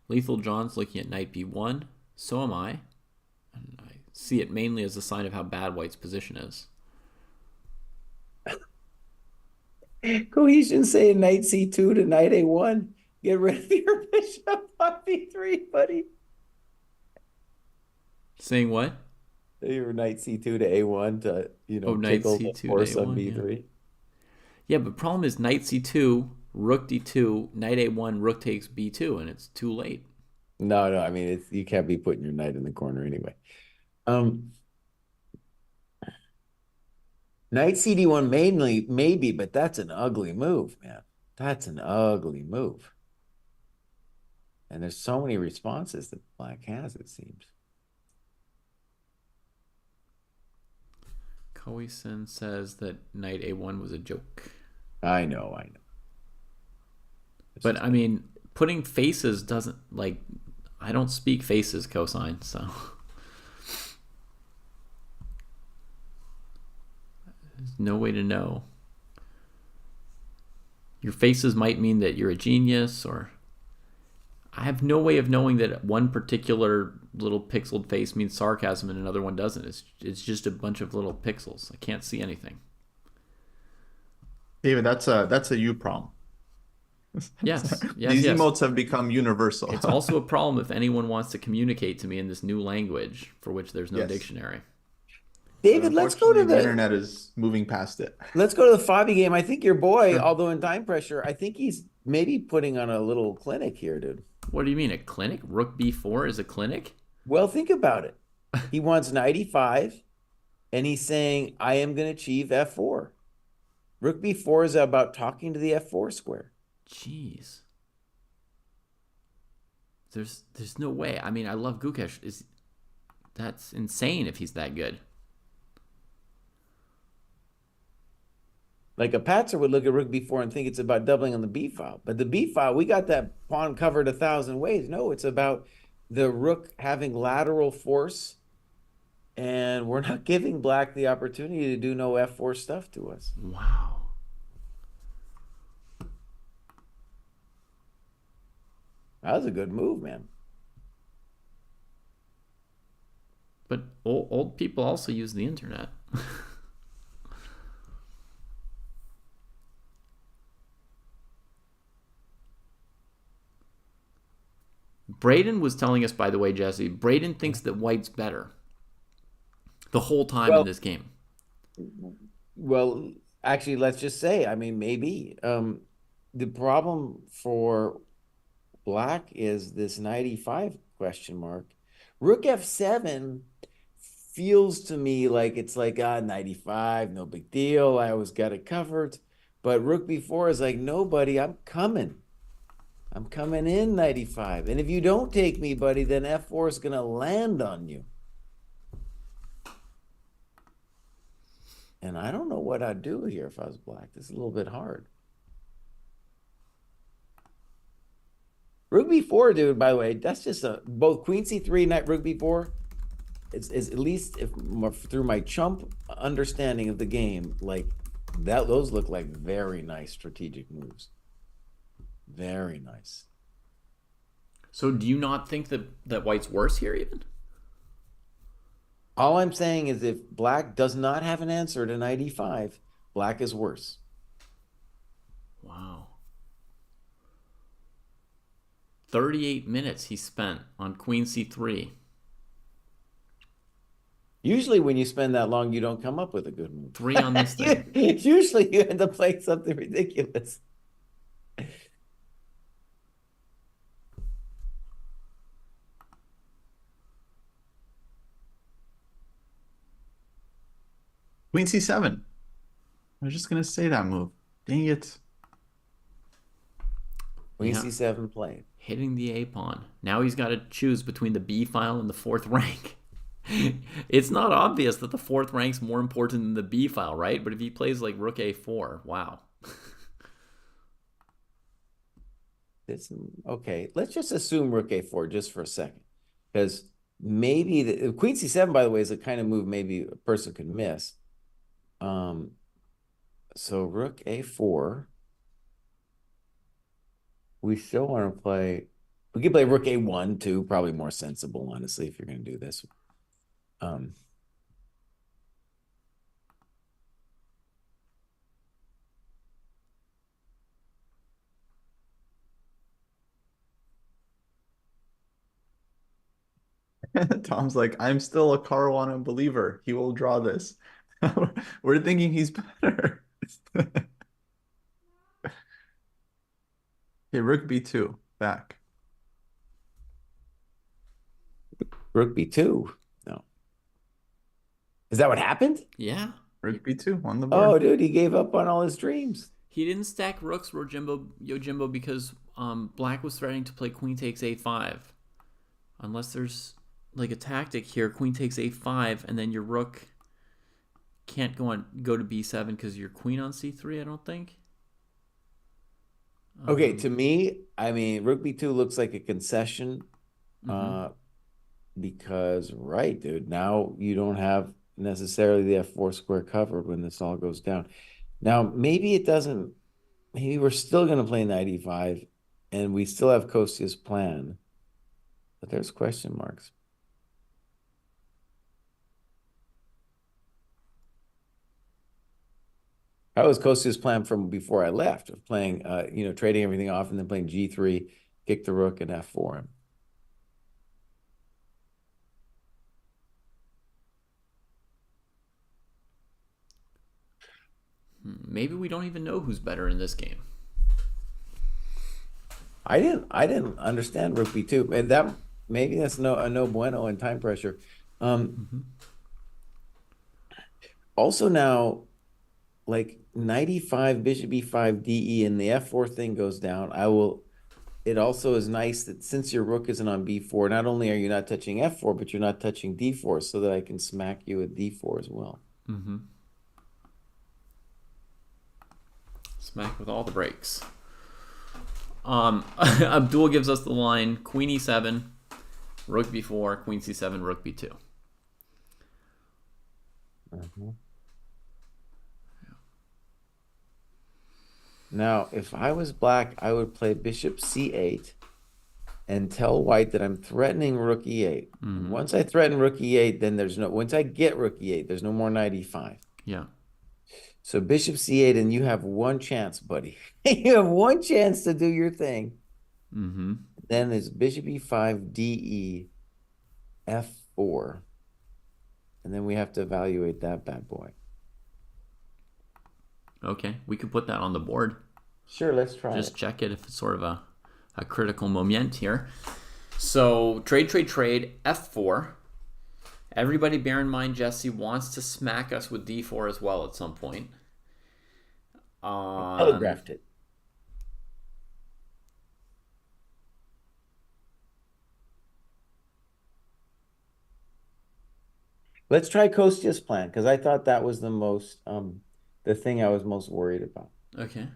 Lethal John's looking at knight b1. So am I. And I see it mainly as a sign of how bad white's position is. Cohesion saying knight c2 to knight a1. Get rid of your bishop on b3, buddy. Saying what? Your knight c2 to a1 to, Oh, knight tickle the c2 to horse on a1, yeah. b3. Yeah, but problem is knight c2, rook d2, knight a1, rook takes b2, and it's too late. No, I mean, you can't be putting your knight in the corner anyway. Knight cd1 mainly, maybe, but that's an ugly move, man. That's an ugly move. And there's so many responses that black has, it seems. Cohesion says that knight a1 was a joke. I know. But I mean, putting faces doesn't, like, I don't speak faces cosine, so there's no way to know. Your faces might mean that you're a genius, or I have no way of knowing that one particular little pixeled face means sarcasm and another one doesn't. It's just a bunch of little pixels. I can't see anything. David, that's a you problem. Yes, These yes. emotes have become universal. It's also a problem if anyone wants to communicate to me in this new language for which there's no Yes. dictionary. David, let's go to the internet is moving past it. Let's go to the FIDE game. I think your boy, although in time pressure, I think he's maybe putting on a little clinic here, dude. What do you mean, a clinic? Rook b4 is a clinic? Well, think about it. He wants knight e5, and he's saying, I am going to achieve f4. Rook b4 is about talking to the f4 square. Jeez. There's no way. I mean, I love Gukesh. That's insane if he's that good. Like a Patzer would look at rook b4 and think it's about doubling on the b file. But the b file, we got that pawn covered 1,000 ways. No, it's about the rook having lateral force, and we're not giving black the opportunity to do no f4 stuff to us. Wow. That was a good move, man. But old people also use the internet. Braden was telling us, by the way, Jesse, Braden thinks that white's better the whole time in this game. Well, actually, let's just say, I mean, maybe. The problem for black is this knight e5 question mark. Rook f7 feels to me like it's like 95, no big deal. I always got it covered. But rook b4 is like, no, buddy, I'm coming. I'm coming in 95. And if you don't take me, buddy, then f4 is going to land on you. And I don't know what I'd do here if I was black. This is a little bit hard. Rook b4, dude, by the way, that's just both queen c3, knight rook b4. It's at least through my chump understanding of the game, like those look like very nice strategic moves. Very nice. So do you not think that white's worse here even? All I'm saying is if black does not have an answer to knight e5, black is worse. Wow. 38 minutes he spent on queen c3. Usually when you spend that long, you don't come up with a good move. 3 on this thing. Usually you end up playing something ridiculous. Queen c7. I was just gonna say that move. Dang it. Queen Yeah. c7 played. Hitting the a pawn. Now he's got to choose between the b file and the fourth rank. It's not obvious that the fourth rank's more important than the b file, right? But if he plays like rook a4, wow. Okay, let's just assume rook a4 just for a second, because maybe the queen c7, by the way, is a kind of move maybe a person could miss. So rook a4. We still want to play. We could play rook a1 too, probably more sensible, honestly, if you're going to do this. Tom's like, I'm still a Caruana believer. He will draw this. We're thinking he's better. Okay, rook b2 back. Rook b2. No. Is that what happened? Yeah. Rook b2 on the board. Oh, dude, he gave up on all his dreams. He didn't stack rooks, Yojimbo, because black was threatening to play queen takes a5. Unless there's like a tactic here, queen takes a5, and then your rook can't go to b7 because your queen on c3, I don't think. Okay, to me, I mean, rook b2 looks like a concession. Because, right, dude, now you don't have necessarily the f4 square covered when this all goes down. Now, maybe it doesn't, maybe we're still going to play knight e5, and we still have Kostia's plan, but there's question marks. That was Kostia's plan from before I left, of playing, trading everything off and then playing g3, kick the rook, and f4 him. Maybe we don't even know who's better in this game. I didn't understand rook b2, and that maybe that's a no bueno and time pressure. Also now, like knight e5, bishop e5, de, and the f4 thing goes down. It also is nice that since your rook isn't on b4, not only are you not touching f4, but you're not touching d4, so that I can smack you at d4 as well. Smack with all the breaks. Abdul gives us the line: queen e7, rook b4, queen c7, rook b2. Now, if I was black, I would play bishop c8 and tell white that I'm threatening rook e8. Once I threaten rook e8, then once I get rook e8, there's no more knight e5. Yeah. So bishop c8, and you have one chance, buddy. You have one chance to do your thing. Then there's bishop e5, de, f4. And then we have to evaluate that bad boy. Okay, we could put that on the board. Sure, let's try Just check it if it's sort of a critical moment here. So trade, f4. Everybody bear in mind Jesse wants to smack us with d4 as well at some point. Telegraphed it. Let's try Kostya's plan, because I thought that was the thing I was most worried about. Okay.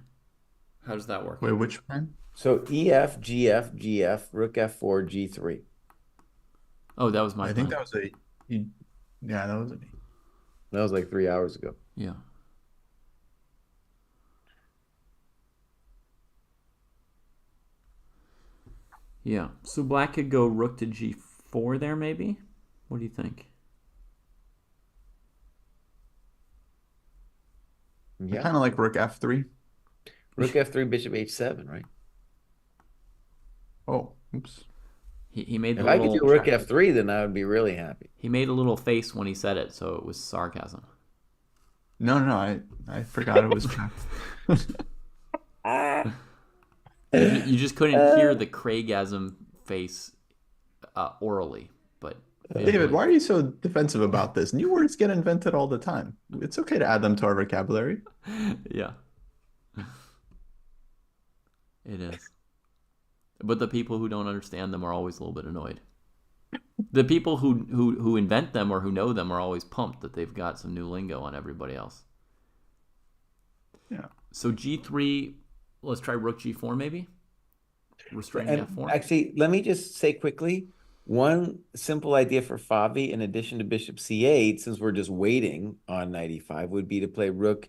How does that work? Wait, which plan? So EF, GF, GF, Rook F4, G3. Oh, that was my I think plan. that was yeah, that was That was like 3 hours ago. Yeah. Yeah. So black could go rook to g4 there, maybe? What do you think? I kind of like Rook F3. Rook F3, Bishop H7, right? Oh, oops. He made the If I could do little Rook F3, then I would be really happy. he made a little face when he said it, so it was sarcasm. No, I forgot it was checked. You just couldn't hear the Craigasm face orally, but David, visually. why are you so defensive about this? New words get invented all the time. It's okay to add them to our vocabulary. Yeah. It is. But the people who don't understand them are always a little bit annoyed. The people who invent them or who know them are always pumped that they've got some new lingo on everybody else. Yeah. So G3, let's try rook G4 maybe? Restraining And F4? actually, let me just say quickly, one simple idea for Favi, in addition to Bishop C8, since we're just waiting on knight E5, would be to play Rook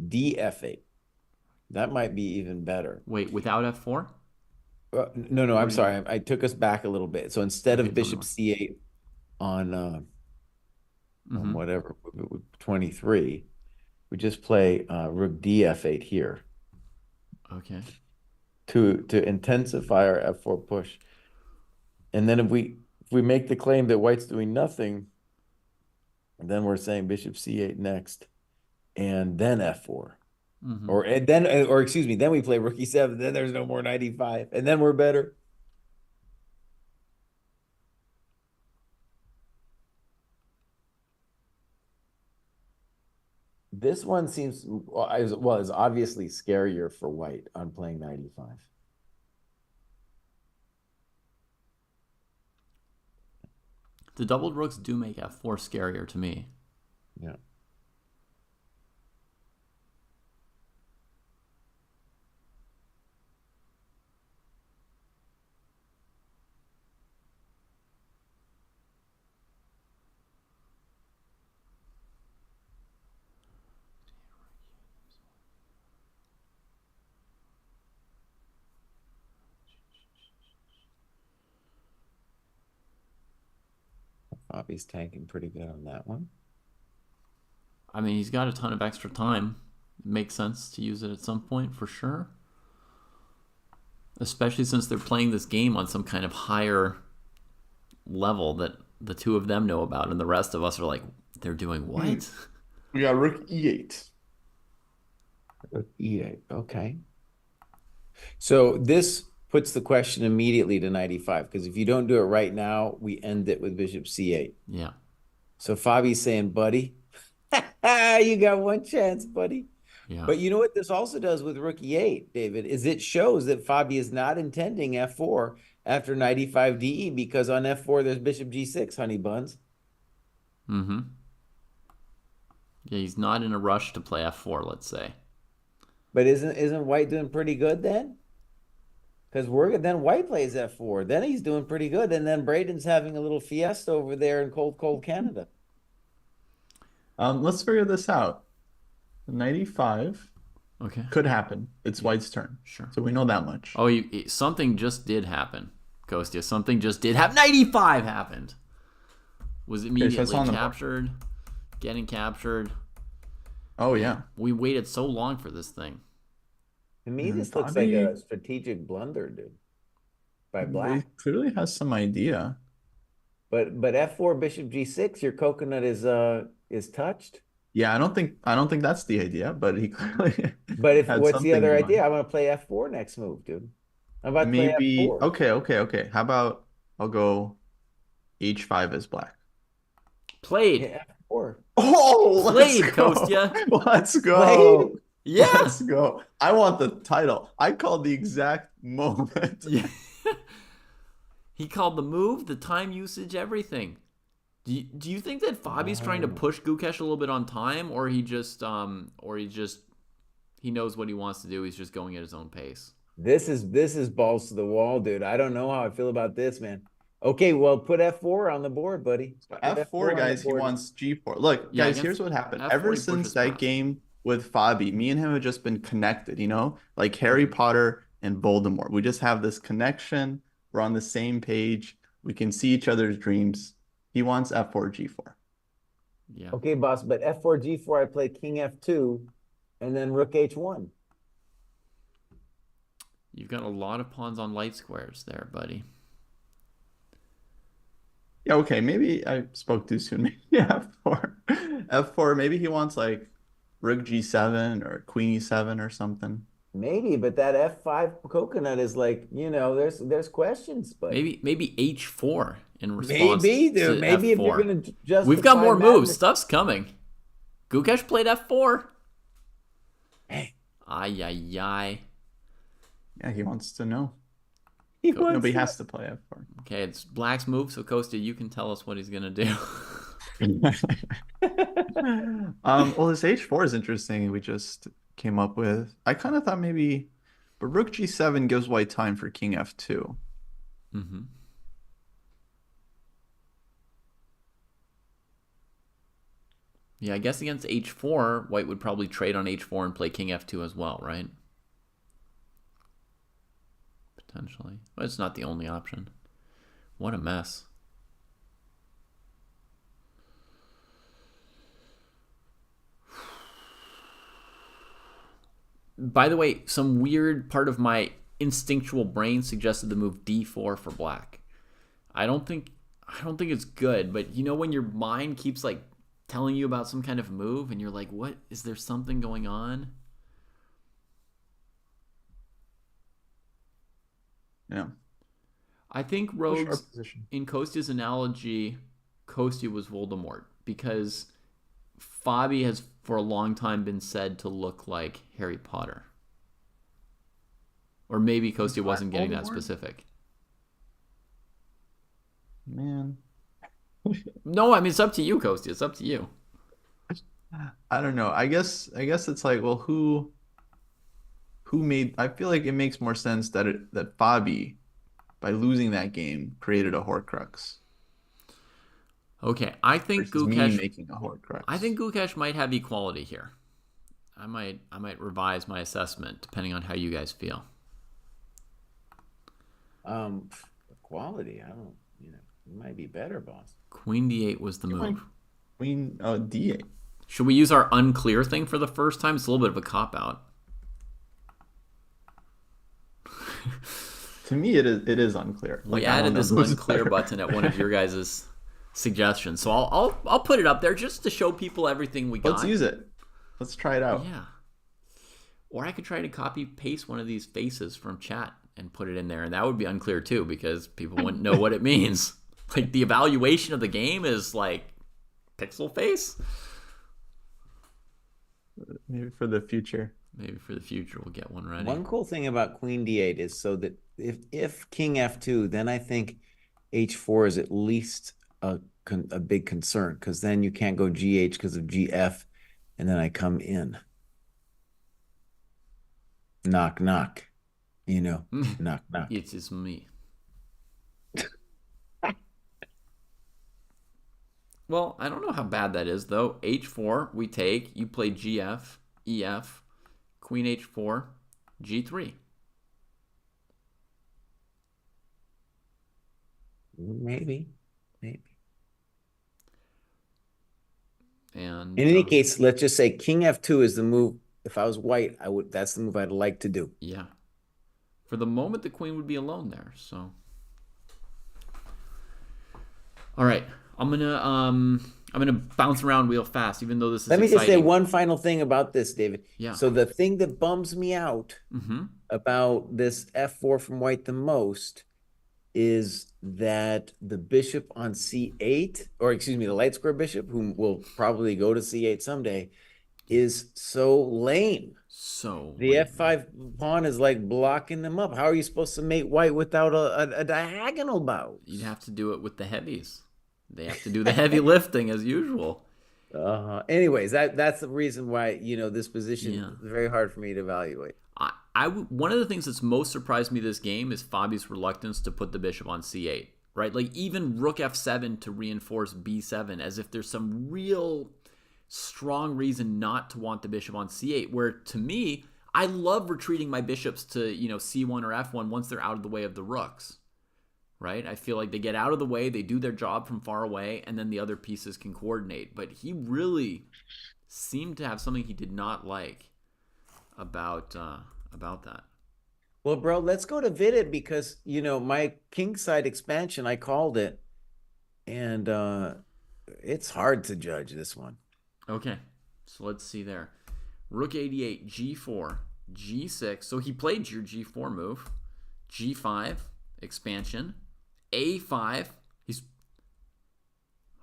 DF8. That might be even better. Wait, without F4? No, I'm sorry. I took us back a little bit. So instead Okay, of tell me Bishop C8 on Mhm. whatever, 23, we just play Rook DF8 here Okay. to intensify our F4 push. And then if we make the claim that white's doing nothing, then we're saying Bishop C8 next, and then F4. Mhm. Or excuse me, then we play Rook E7, then there's no more knight E5, and then we're better. This one seems is obviously scarier for white on playing knight E5. The doubled rooks do make F4 scarier to me. Yeah. Bobby's tanking pretty good on that one. I mean, he's got a ton of extra time. It makes sense to use it at some point for sure. Especially since they're playing this game on some kind of higher level that the two of them know about, and the rest of us are like, they're doing what? We got Rook E8. Rook E8, okay. So this puts the question immediately to knight E5, because if you don't do it right now, we end it with Bishop C8. Yeah. So Fabi's saying, buddy, you got one chance, buddy. Yeah. But you know what this also does with Rook E8, David, is it shows that Fabi is not intending F4 after knight E5 DE, because on F4 there's Bishop G6, honey buns. Mm-hmm. Yeah, he's not in a rush to play F4, let's say. But isn't white doing pretty good then? Because then white plays F4. Then he's doing pretty good. And then Braden's having a little fiesta over there in cold Canada. Let's figure this out. Knight E5 Okay. could happen. It's white's turn. Sure. So we know that much. Oh, something just did happen, Kostya. Something just did happen. 95 happened. Was immediately captured. Getting captured. Oh, yeah. We waited so long for this thing. To me, this looks like a strategic blunder, dude. By black. He clearly has some idea. But F4 Bishop G6, your coconut is touched. Yeah, I don't think that's the idea, but he clearly But had what's the something other in idea? mind. I'm gonna play F4 next move, dude. I'm about to play Maybe F4. okay. How about I'll go H5 as black. Played. Yeah, F4. Oh, let's Played, go. Kostya. Let's Played? go. Yeah. Let's go. I want the title. I called the exact moment. Yeah. He called the move, the time usage, everything. Do you think that Fabi's trying to push Gukesh a little bit on time, or he just he knows what he wants to do, he's just going at his own pace? This is balls to the wall, dude. I don't know how I feel about this, man. Okay, well, put F4 on the board, buddy. Put F4, on the guys, he board. wants G4. Look, Yeah, guys, against here's what happened. F4 Ever he since pushes that fast. game with Fabi, me and him have just been connected, like Harry Potter and Voldemort. We just have this connection. We're on the same page. We can see each other's dreams. He wants F4, G4. Yeah. Okay, boss, but F4, G4, I play King F2, and then Rook H1. You've got a lot of pawns on light squares there, buddy. Yeah, okay, maybe I spoke too soon. Maybe F4. F4, maybe he wants like Rook G7 or Queen E7 or something. Maybe, but that F5 coconut is like, there's questions, but Maybe H4 in response maybe, to dude. Maybe if F4. you're gonna justify We've got more moves. madness. Stuff's coming. Gukesh played F4. Hey, Ay, ay, ay. Yeah, he wants to know. he Go- wants Nobody to- has to play F4. Okay, it's Black's move, so Kostya, you can tell us what he's gonna do. Well, this H4 is interesting. We just came up with. I kind of thought maybe, but Rook G7 gives white time for King F2. Mm-hmm. Yeah, I guess against H4, White would probably trade on H4 and play King F2 as well, right? Potentially. But it's not the only option. What a mess. By the way, some weird part of my instinctual brain suggested the move D4 for Black. I don't think it's good, but you know when your mind keeps like telling you about some kind of move and you're like, what, is there something going on? Yeah. I think Push our Rogues, position. in Kostya's analogy, Kostya was Voldemort because Fabi has for a long time been said to look like Harry Potter. Or maybe Kostya wasn't getting that Voldemort? specific. Man, No, I mean it's up to you, Kostya. It's up to you. I don't know. I guess it's like, well, who made? I feel like it makes more sense that Fabi, by losing that game, created a Horcrux Okay, I think versus me Gukesh. making a Horcrux. I think Gukesh might have equality here. I might revise my assessment depending on how you guys feel. Quality. I don't, it might be better, boss. Queen D8 was the move. Queen D8. Should we use our unclear thing for the first time? It's a little bit of a cop out. To me, it is unclear. We I don't added know this who's unclear better. button at one of your guys' suggestions, so I'll put it up there just to show people everything we got. Let's use it. Let's try it out. Yeah. Or I could try to copy paste one of these faces from chat and put it in there, and that would be unclear too because people wouldn't know what it means. Like the evaluation of the game is like pixel face. Maybe for the future. Maybe for the future we'll get one ready. One cool thing about Queen D8 is so that if King F2, then I think H4 is at least a big concern because then you can't go GH because of GF, and then I come in. Knock, knock. Knock, knock. It is me. Well, I don't know how bad that is though. H4 we take. You play GF, EF, Queen H4, G3. Maybe. And In any case, let's just say King F2 is the move. If I was white, that's the move I'd like to do. yeah. For the moment, the queen would be alone there. So, all right, I'm gonna bounce around real fast, even though this is. Let me just say exciting. one final thing about this, David. Yeah. So the thing that bums me out Mm-hmm. about this F4 from white the most is that the bishop on c8, or excuse me, the light square bishop, whom will probably go to c8 someday, is so lame. So The f5 pawn is like blocking them up. How are you supposed to mate white without a diagonal bout? you'd have to do it with the heavies. They have to do the heavy lifting as usual. Anyways, that's the reason why, this position Yeah. is very hard for me to evaluate. One of the things that's most surprised me this game is Fabi's reluctance to put the bishop on c8, right? Like even rook f7 to reinforce b7, as if there's some real strong reason not to want the bishop on c8, where to me, I love retreating my bishops to, c1 or f1 once they're out of the way of the rooks, right? I feel like they get out of the way, they do their job from far away, and then the other pieces can coordinate. But he really seemed to have something he did not like about that. Well, bro, let's go to FIDE because, my kingside expansion, I called it, and it's hard to judge this one. Okay, so let's see there. Rook 88, g4, g6. So he played your g4 move. g5, expansion. a5. He's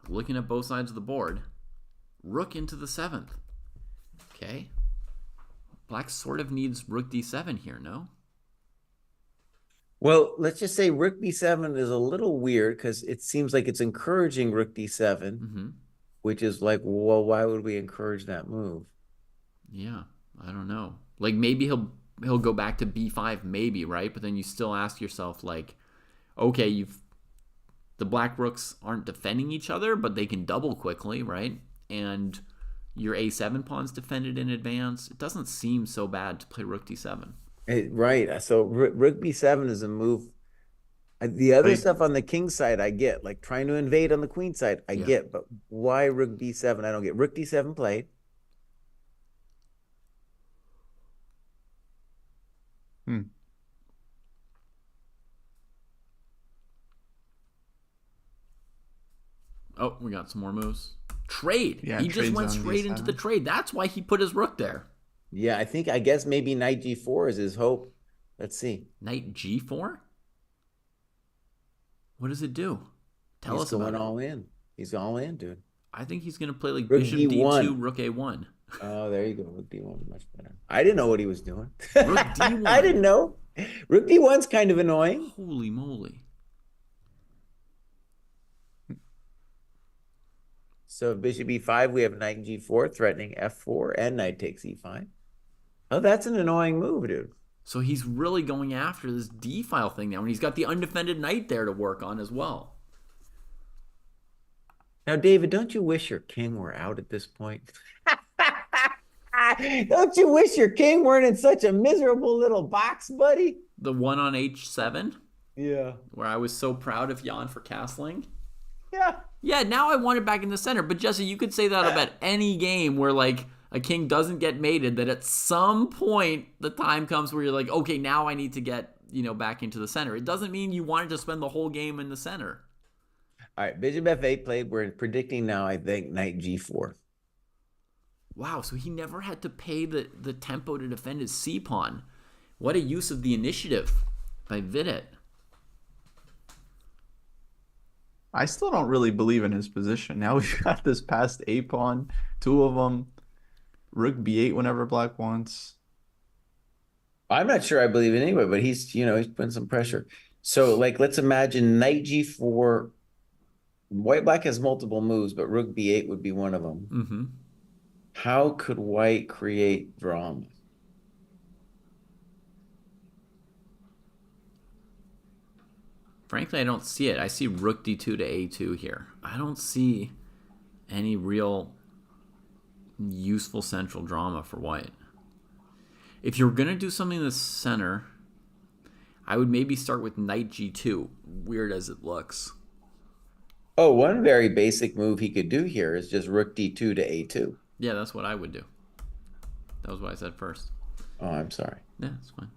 looking at both sides of the board. Rook into the 7th. Okay. Black sort of needs rook d7 here, no? Well, let's just say rook b7 is a little weird because it seems like it's encouraging rook d7, which is like, well, why would we encourage that move? Yeah, I don't know. Like maybe he'll go back to b5, maybe, right? But then you still ask yourself, like, okay, the black rooks aren't defending each other, but they can double quickly, right? And your a7 pawn's defended in advance. It doesn't seem so bad to play rook d7. Right. So rook b7 is a move. The other stuff on the king side, I get. Like trying to invade on the queen side, I get. But why rook b7? I don't get. Rook d7 played. Oh, we got some more moves. Trade. Yeah, he just went trades on straight into the trade. That's why he put his rook there. Yeah, I guess maybe knight g4 is his hope. Let's see. Knight g4? What does it do? Tell us about it. He's going all in. He's all in, dude. I think he's going to play like Rook bishop D1. d2, rook a1. Oh, there you go. Rook d1 is much better. I didn't know what he was doing. Rook d1. I didn't know. Rook d1's kind of annoying. Holy moly. So bishop e5, we have knight g4 threatening f4 and knight takes e5. Oh, that's an annoying move, dude. So he's really going after this d-file thing now, and he's got the undefended knight there to work on as well. Now, David, don't you wish your king were out at this point? Don't you wish your king weren't in such a miserable little box, buddy? The one on h7? Yeah. Where I was so proud of Jan for castling? Yeah. Yeah, now I want it back in the center. But Jesse, you could say that about any game where like a king doesn't get mated, that at some point the time comes where you're like, okay, now I need to get, back into the center. It doesn't mean you wanted to spend the whole game in the center. All right, bishop f8 played. We're predicting now, I think, knight g4. Wow, so he never had to pay the tempo to defend his c-pawn. What a use of the initiative by FIDE. I still don't really believe in his position. Now we've got this passed a pawn, two of them, rook b8 whenever black wants. I'm not sure I believe in anyway, but he's putting some pressure. So, like, let's imagine knight g4. White-black has multiple moves, but rook b8 would be one of them. How could white create drama? Frankly, I don't see it. I see rook d2 to a2 here. I don't see any real useful central drama for white. If you're going to do something in the center, I would maybe start with knight g2, weird as it looks. Oh, one very basic move he could do here is just rook d2 to a2. Yeah, that's what I would do. That was what I said first. Oh, I'm sorry. Yeah, that's fine.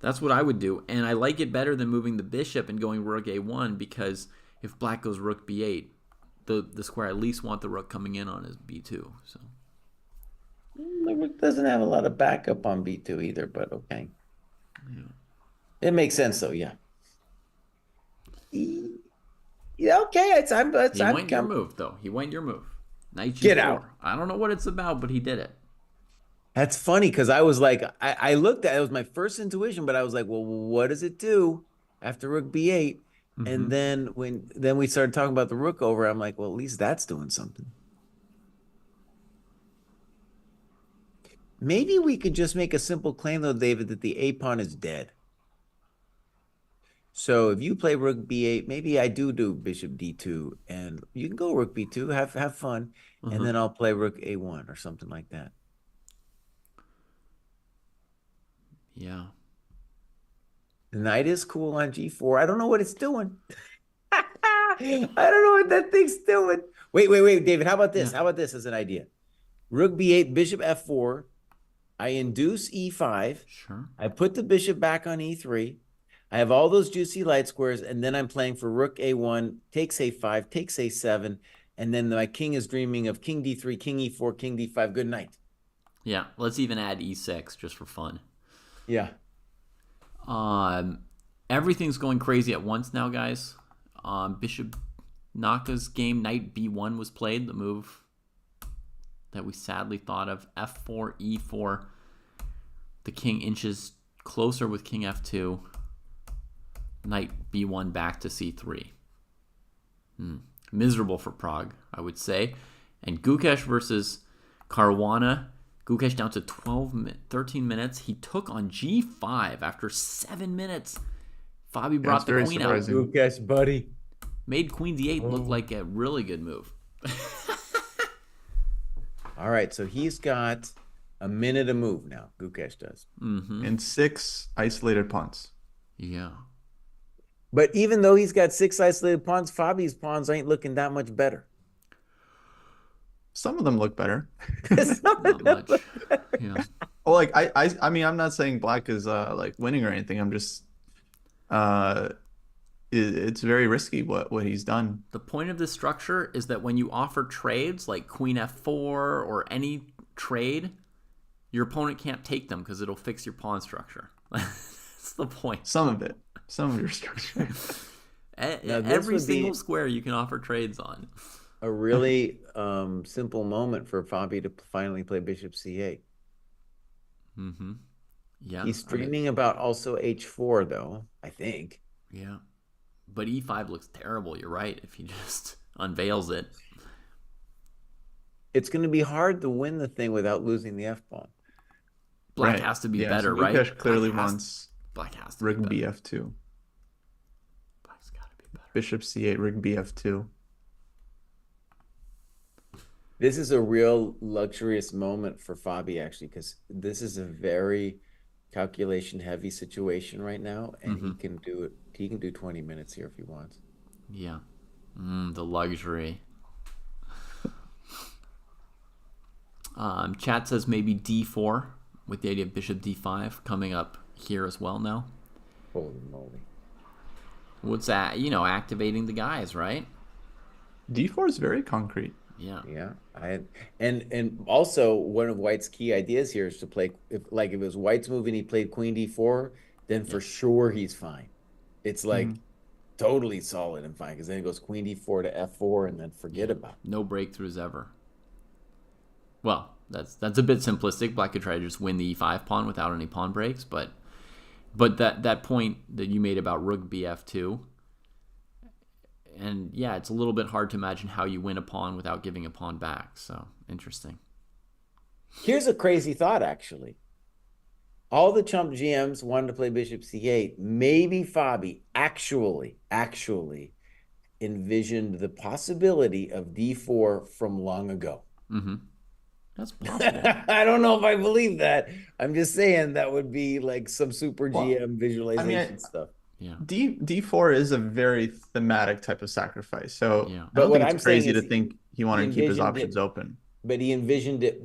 That's what I would do, and I like it better than moving the bishop and going rook a1, because if black goes rook b8, the square I at least want the rook coming in on is b2. So The rook doesn't have a lot of backup on b2 either, but okay. Yeah. It makes sense though, yeah. Yeah, okay, He I'm went your coming. move, though. He went your move. Knight Get out. g4. I don't know what it's about, but he did it. That's funny because I was like, I looked at it, was my first intuition, but I was like, well, what does it do after rook b8? And Mm-hmm. then we started talking about the rook over, I'm like, well, at least that's doing something. Maybe we could just make a simple claim though, David, that the a pawn is dead. So if you play rook b8, maybe I do bishop d2, and you can go rook b2, have fun, and then I'll play rook a1 or something like that. Yeah. The knight is cool on g4. I don't know what it's doing. I don't know what that thing's doing. Wait, David. How about this? Yeah. How about this as an idea? Rook b8, bishop f4. I induce e5. Sure. I put the bishop back on e3. I have all those juicy light squares, and then I'm playing for rook a1, takes a5, takes a7, and then my king is dreaming of king d3, king e4, king d5. Good night. Yeah. Let's even add e6 just for fun. Yeah. Everything's going crazy at once now, guys. Bishop Naka's game, knight b1 was played, the move that we sadly thought of. f4, e4. The king inches closer with king f2. Knight b1 back to c3. Miserable for Prague, I would say. And Gukesh versus Caruana. Gukesh down to 13 minutes. He took on g5 after 7 minutes. Fabi brought the queen out. Gukesh, buddy. Made queen d8 look like a really good move. All right, so he's got a minute to move now. Gukesh does. And 6 isolated pawns. Yeah. But even though he's got 6 isolated pawns, Fabi's pawns ain't looking that much better. Some of them look better. Not much. Yeah. Well, like I mean, I'm not saying black is like winning or anything. I'm just it's very risky what he's done. The point of this structure is that when you offer trades like queen f4 or any trade, your opponent can't take them because it'll fix your pawn structure. That's the point. Some of your structure. Every single square you can offer trades on. A really simple moment for Fabi to finally play bishop c8. Yeah. He's dreaming about also h4 though, I think. Yeah. But e5 looks terrible, you're right, if he just unveils it. It's going to be hard to win the thing without losing the f-pawn. Black has to be better, so right? Gukesh clearly wants Black has to rook be better. bf2. Black's got to be better. Bishop c8, rook bf2. This is a real luxurious moment for Fabi, actually, because this is a very calculation-heavy situation right now, and he can do it. He can do 20 minutes here if he wants. Yeah. The luxury. Chat says maybe d4 with the idea of bishop d5 coming up here as well now. Holy moly. What's that? You know, activating the guys, right? d4 is very concrete. Yeah. Yeah. And also one of White's key ideas here is to play, if it was White's move and he played queen d4, then for sure he's fine. It's like totally solid and fine, because then it goes queen d4 to f4 and then forget about it. No breakthroughs ever. Well, that's a bit simplistic. Black could try to just win the e5 pawn without any pawn breaks, but that point that you made about rook bf2, and yeah, it's a little bit hard to imagine how you win a pawn without giving a pawn back. So interesting. Here's a crazy thought, actually. All the chump GMs wanted to play bishop c8. Maybe Fabi actually envisioned the possibility of d4 from long ago. That's possible. I don't know if I believe that. I'm just saying that would be like some super GM visualization stuff. Yeah. D4 is a very thematic type of sacrifice. So Yeah. I don't what think I'm it's crazy saying to is think he wanted to keep his options open. But he envisioned it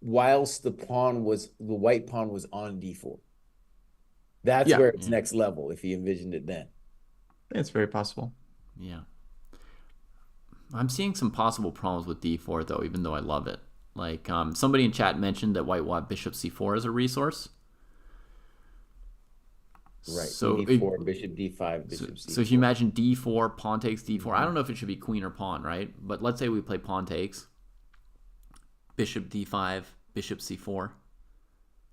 whilst the white pawn was on d4. That's where it's next level if he envisioned it then. It's very possible. Yeah. I'm seeing some possible problems with d4 though, even though I love it. Like somebody in chat mentioned that white will have bishop c4 as a resource. Right. So ED4, bishop D5, so, bishop C4. so if you imagine d4, pawn takes d4. I don't know if it should be queen or pawn, right? But let's say we play pawn takes, bishop d5, bishop c4.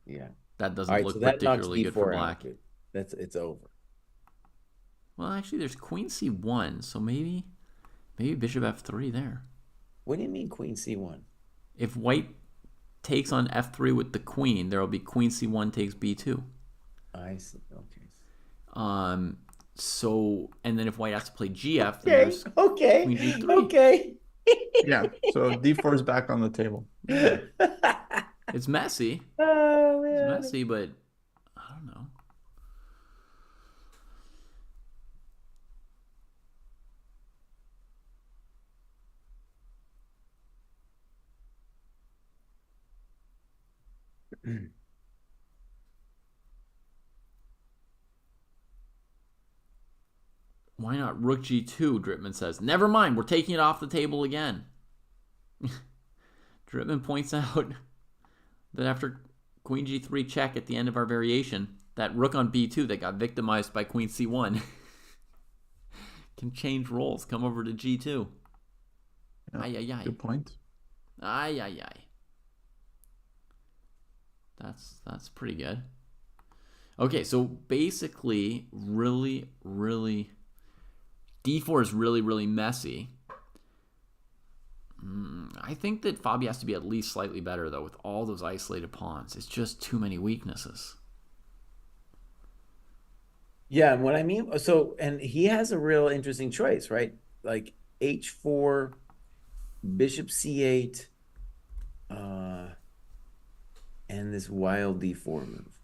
Yeah. That All doesn't right, so look that knocks particularly good for D4 black. out. It's over. Well, actually, there's queen c1, so maybe bishop f3 there. What do you mean queen C1? If white takes on f3 with the queen, there will be queen c1 takes b2. I see. Okay. So, and then if white has to play gf, then Okay. there's Okay. queen g3. Okay. Yeah. So D4 is back on the table. Yeah. It's messy. Oh It's man. messy, but I don't know. Why not rook g2? Dripman says. Never mind, we're taking it off the table again. Dripman points out that after queen g3 check at the end of our variation, that rook on b2 that got victimized by queen c1 can change roles, come over to g2. Yeah, Ay, ay, ay. good point. Ay, ay, ay. That's pretty good. Okay, so basically, really, d4 is really messy. I think that Fabi has to be at least slightly better, though, with all those isolated pawns. It's just too many weaknesses. Yeah, and what I mean, and he has a real interesting choice, right? Like H4, bishop C8, and this wild D4 move.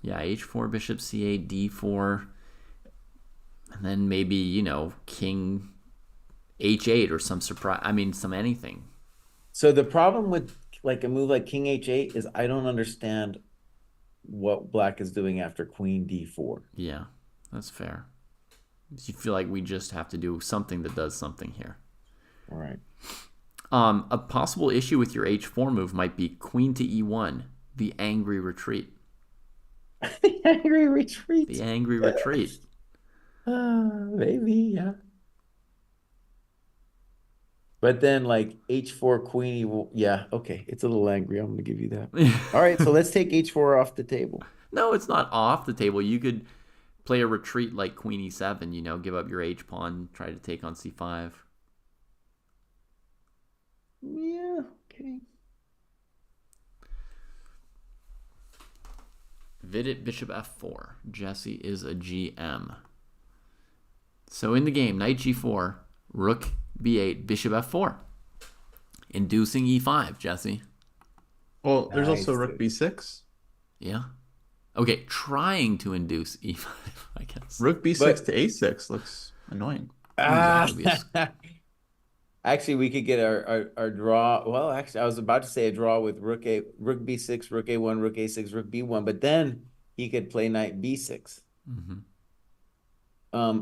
Yeah, H4, bishop C8, D4, and then maybe, king H8 or some surprise. I mean, some anything. So the problem with like a move like king H8 is I don't understand what black is doing after queen D4. Yeah, that's fair. You feel like we just have to do something that does something here. All right. A possible issue with your H4 move might be queen to E1, the angry retreat. The angry retreat. The angry retreat. Maybe, yeah. But then like H4 queen, yeah, okay. It's a little angry. I'm gonna give you that. All right, so let's take H4 off the table. No, it's not off the table. You could play a retreat like queen E7, give up your H pawn, try to take on C5. Yeah, okay. Vidit bishop F4. Jesse is a GM. So in the game, knight G4, rook B8, bishop F4. Inducing E5, Jesse. Well, there's Nice, also rook dude. B6. Yeah. Okay, trying to induce E5, I guess. Rook B6 But- to A6 looks annoying. Ah, that would be actually, we could get our draw. Well, actually, I was about to say a draw with rook B6, rook A1, rook A6, rook B1, but then he could play knight B6. Mm-hmm.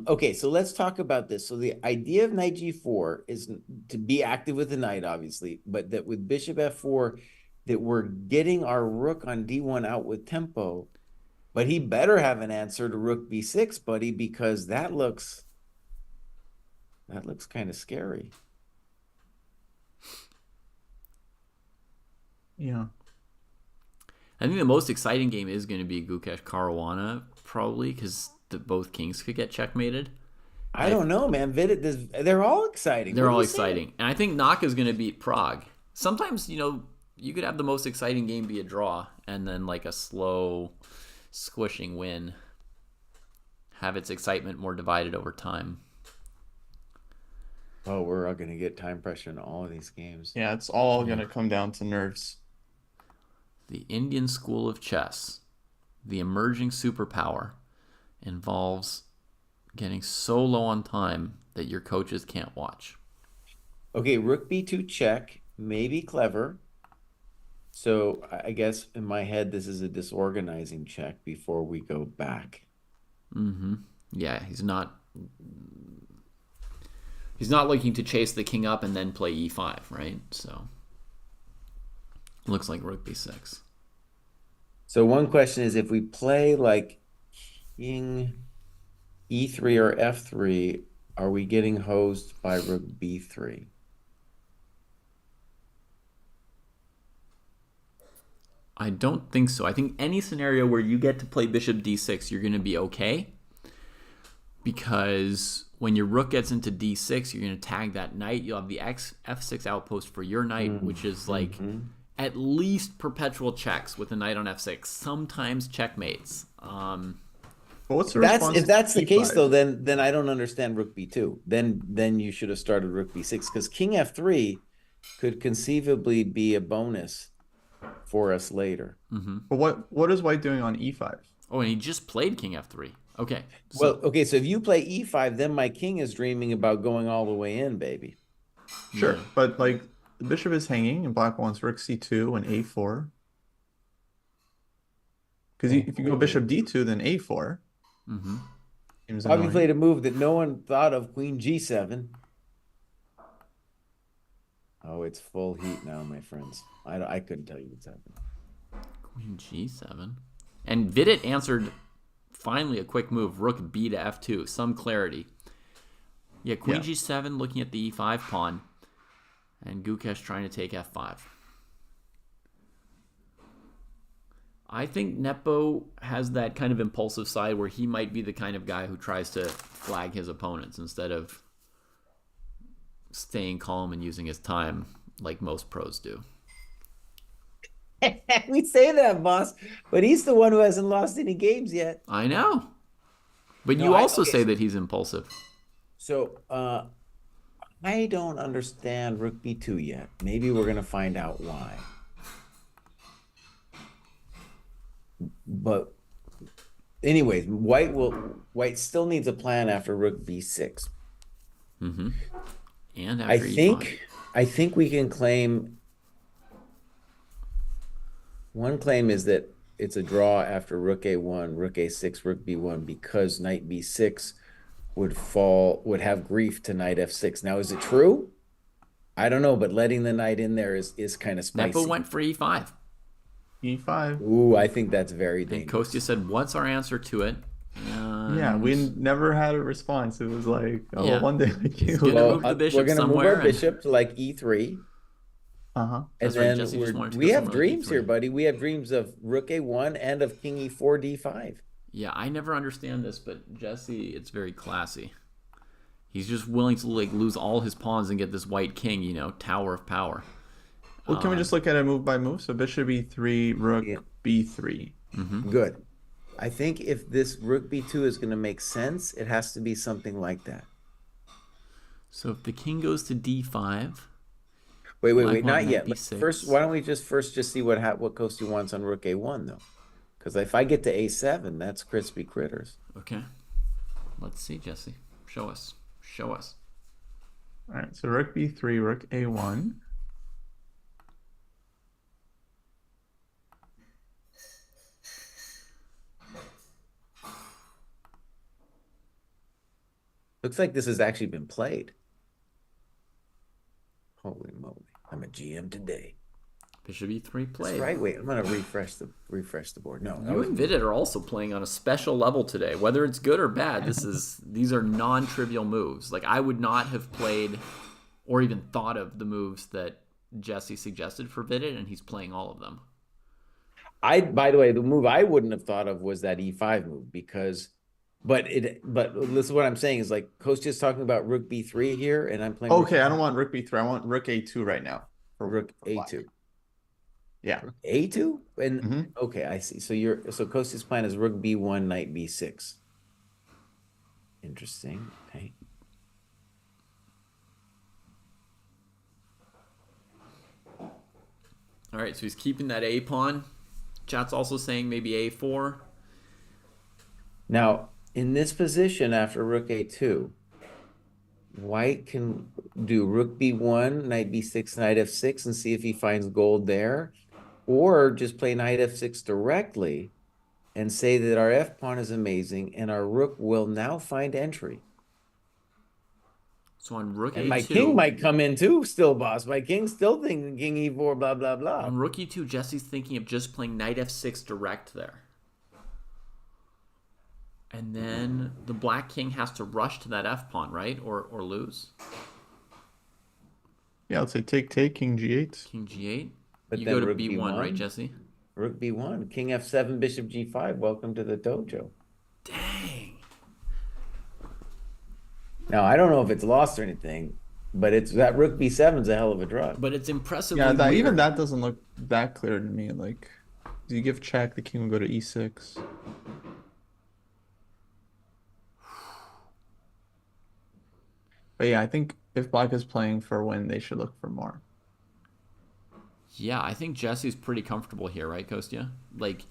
Okay, so let's talk about this. So the idea of knight G4 is to be active with the knight, obviously, but that with bishop F4, that we're getting our rook on D1 out with tempo, but he better have an answer to rook B6, buddy, because that looks kind of scary. Yeah. I think the most exciting game is going to be Gukesh Caruana, probably, because both kings could get checkmated. I don't know, man. They're all exciting. They're What are all you saying? exciting. And I think Naka's going to beat Prague. Sometimes, you could have the most exciting game be a draw, and then like a slow, squishing win. Have its excitement more divided over time. Oh, we're all going to get time pressure in all of these games. Yeah, it's all going to come down to nerves. The Indian school of chess, the emerging superpower, involves getting so low on time that your coaches can't watch. Okay, rook B2 check may be clever. So I guess in my head, this is a disorganizing check before we go back. Mm-hmm. Yeah, he's not looking to chase the king up and then play E5, right? So looks like rook B6. So one question is, if we play like king E3 or F3, are we getting hosed by rook B3? I don't think so. I think any scenario where you get to play bishop d6, you're going to be okay. Because when your rook gets into d6, you're going to tag that knight. You'll have the f6 outpost for your knight, which is like at least perpetual checks with a knight on f6. Sometimes checkmates. But what's the response? If that's the case, E5? though, then I don't understand rook b2. Then you should have started rook b6 because king f3 could conceivably be a bonus for us later. But what is white doing on E5? Oh, and he just played king f3. Okay. So if you play e5, then my king is dreaming about going all the way in, baby. Sure, but like the bishop is hanging, and black wants rook c2 and a4. Because if you go bishop d2, then a4. Seems Bobby annoying. played a move that no one thought of, queen g7. Oh, it's full heat now, my friends. I couldn't tell you what's happening. Queen g7. And Vidit answered finally a quick move. Rook b to f2. Some clarity. Yeah, queen g7 looking at the e5 pawn. And Gukesh trying to take f5. I think Nepo has that kind of impulsive side where he might be the kind of guy who tries to flag his opponents instead of staying calm and using his time like most pros do. We say that, boss, but he's the one who hasn't lost any games yet. I know. But No, you also say that he's impulsive. So I don't understand rook b2 yet. Maybe we're going to find out why. But anyways, white still needs a plan after rook b6. And after e5. I think we can claim. One claim is that it's a draw after rook a1, rook a6, rook b1 because knight b6 would have grief to knight f6. Now, is it true? I don't know, but letting the knight in there is kind of spicy. Nepo went for e5. E5. Ooh, I think that's very dangerous. And Kostya said, "What's our answer to it?" Yeah, we never had a response. It was like, oh, Yeah. one day like you. gonna move the bishop we're going to move somewhere our and- bishop to like e3. Uh-huh. That's And right, then Jesse just wanted to we go have somewhere like dreams E3. here, buddy. We have dreams of rook a1 and of king e4, d5. Yeah, I never understand this, but Jesse, it's very classy. He's just willing to like lose all his pawns and get this white king, tower of power. Well, can we just look at it move by move? So bishop e3, rook b3. Good. I think if this rook b2 is going to make sense, it has to be something like that. So if the king goes to d5, Wait, Black not pawn, yet. knight Let's b6. first, why don't we just see what Kostya wants on rook a1 though? Because if I get to a7, that's crispy critters. okay. Let's see, Jesse. Show us. Show us. All right, so rook b3, rook a1. Looks like this has actually been played. Holy moly! I'm a GM today. Bishop e3 play. That's right. Wait, I'm gonna refresh the board. No, that You was and Vidit are also playing on a special level today. Whether it's good or bad, these are non-trivial moves. Like I would not have played or even thought of the moves that Jesse suggested for Vidit, and he's playing all of them. by the way, the move I wouldn't have thought of was that e5 move because, but this is what I'm saying is like Kostya's talking about rook b3 here, and I'm playing. Okay, I don't want rook b3. I want rook a2 right now. rook for black. a2. Yeah. A2? And okay, I see. So Kostya's plan is rook b1, knight b6. Interesting. Okay. All right, so he's keeping that a pawn. Chat's also saying maybe a4. Now, in this position after rook a2, white can do rook b1, knight b6, knight f6, and see if he finds gold there, or just play knight f6 directly and say that our f pawn is amazing and our rook will now find entry. So on rook And a2, my king might come in too, still, boss. My king's still thinking king e4, blah, blah, blah. on rook e2, Jesse's thinking of just playing knight f6 direct there. And then the black king has to rush to that f pawn, right? Or lose. Yeah, let's say take king g8. King g8. But You then go to rook b1, right, b1, Jesse? rook b1, king f7, bishop g5. Welcome to the dojo. Dang. Now, I don't know if it's lost or anything, but it's that rook b7 is a hell of a drug. But it's impressively Yeah, that weird. even that doesn't look that clear to me. Like, do you give check? The king will go to e6. But yeah, I think if black is playing for win, they should look for more. Yeah, I think Jesse's pretty comfortable here, right, Kostya? Like,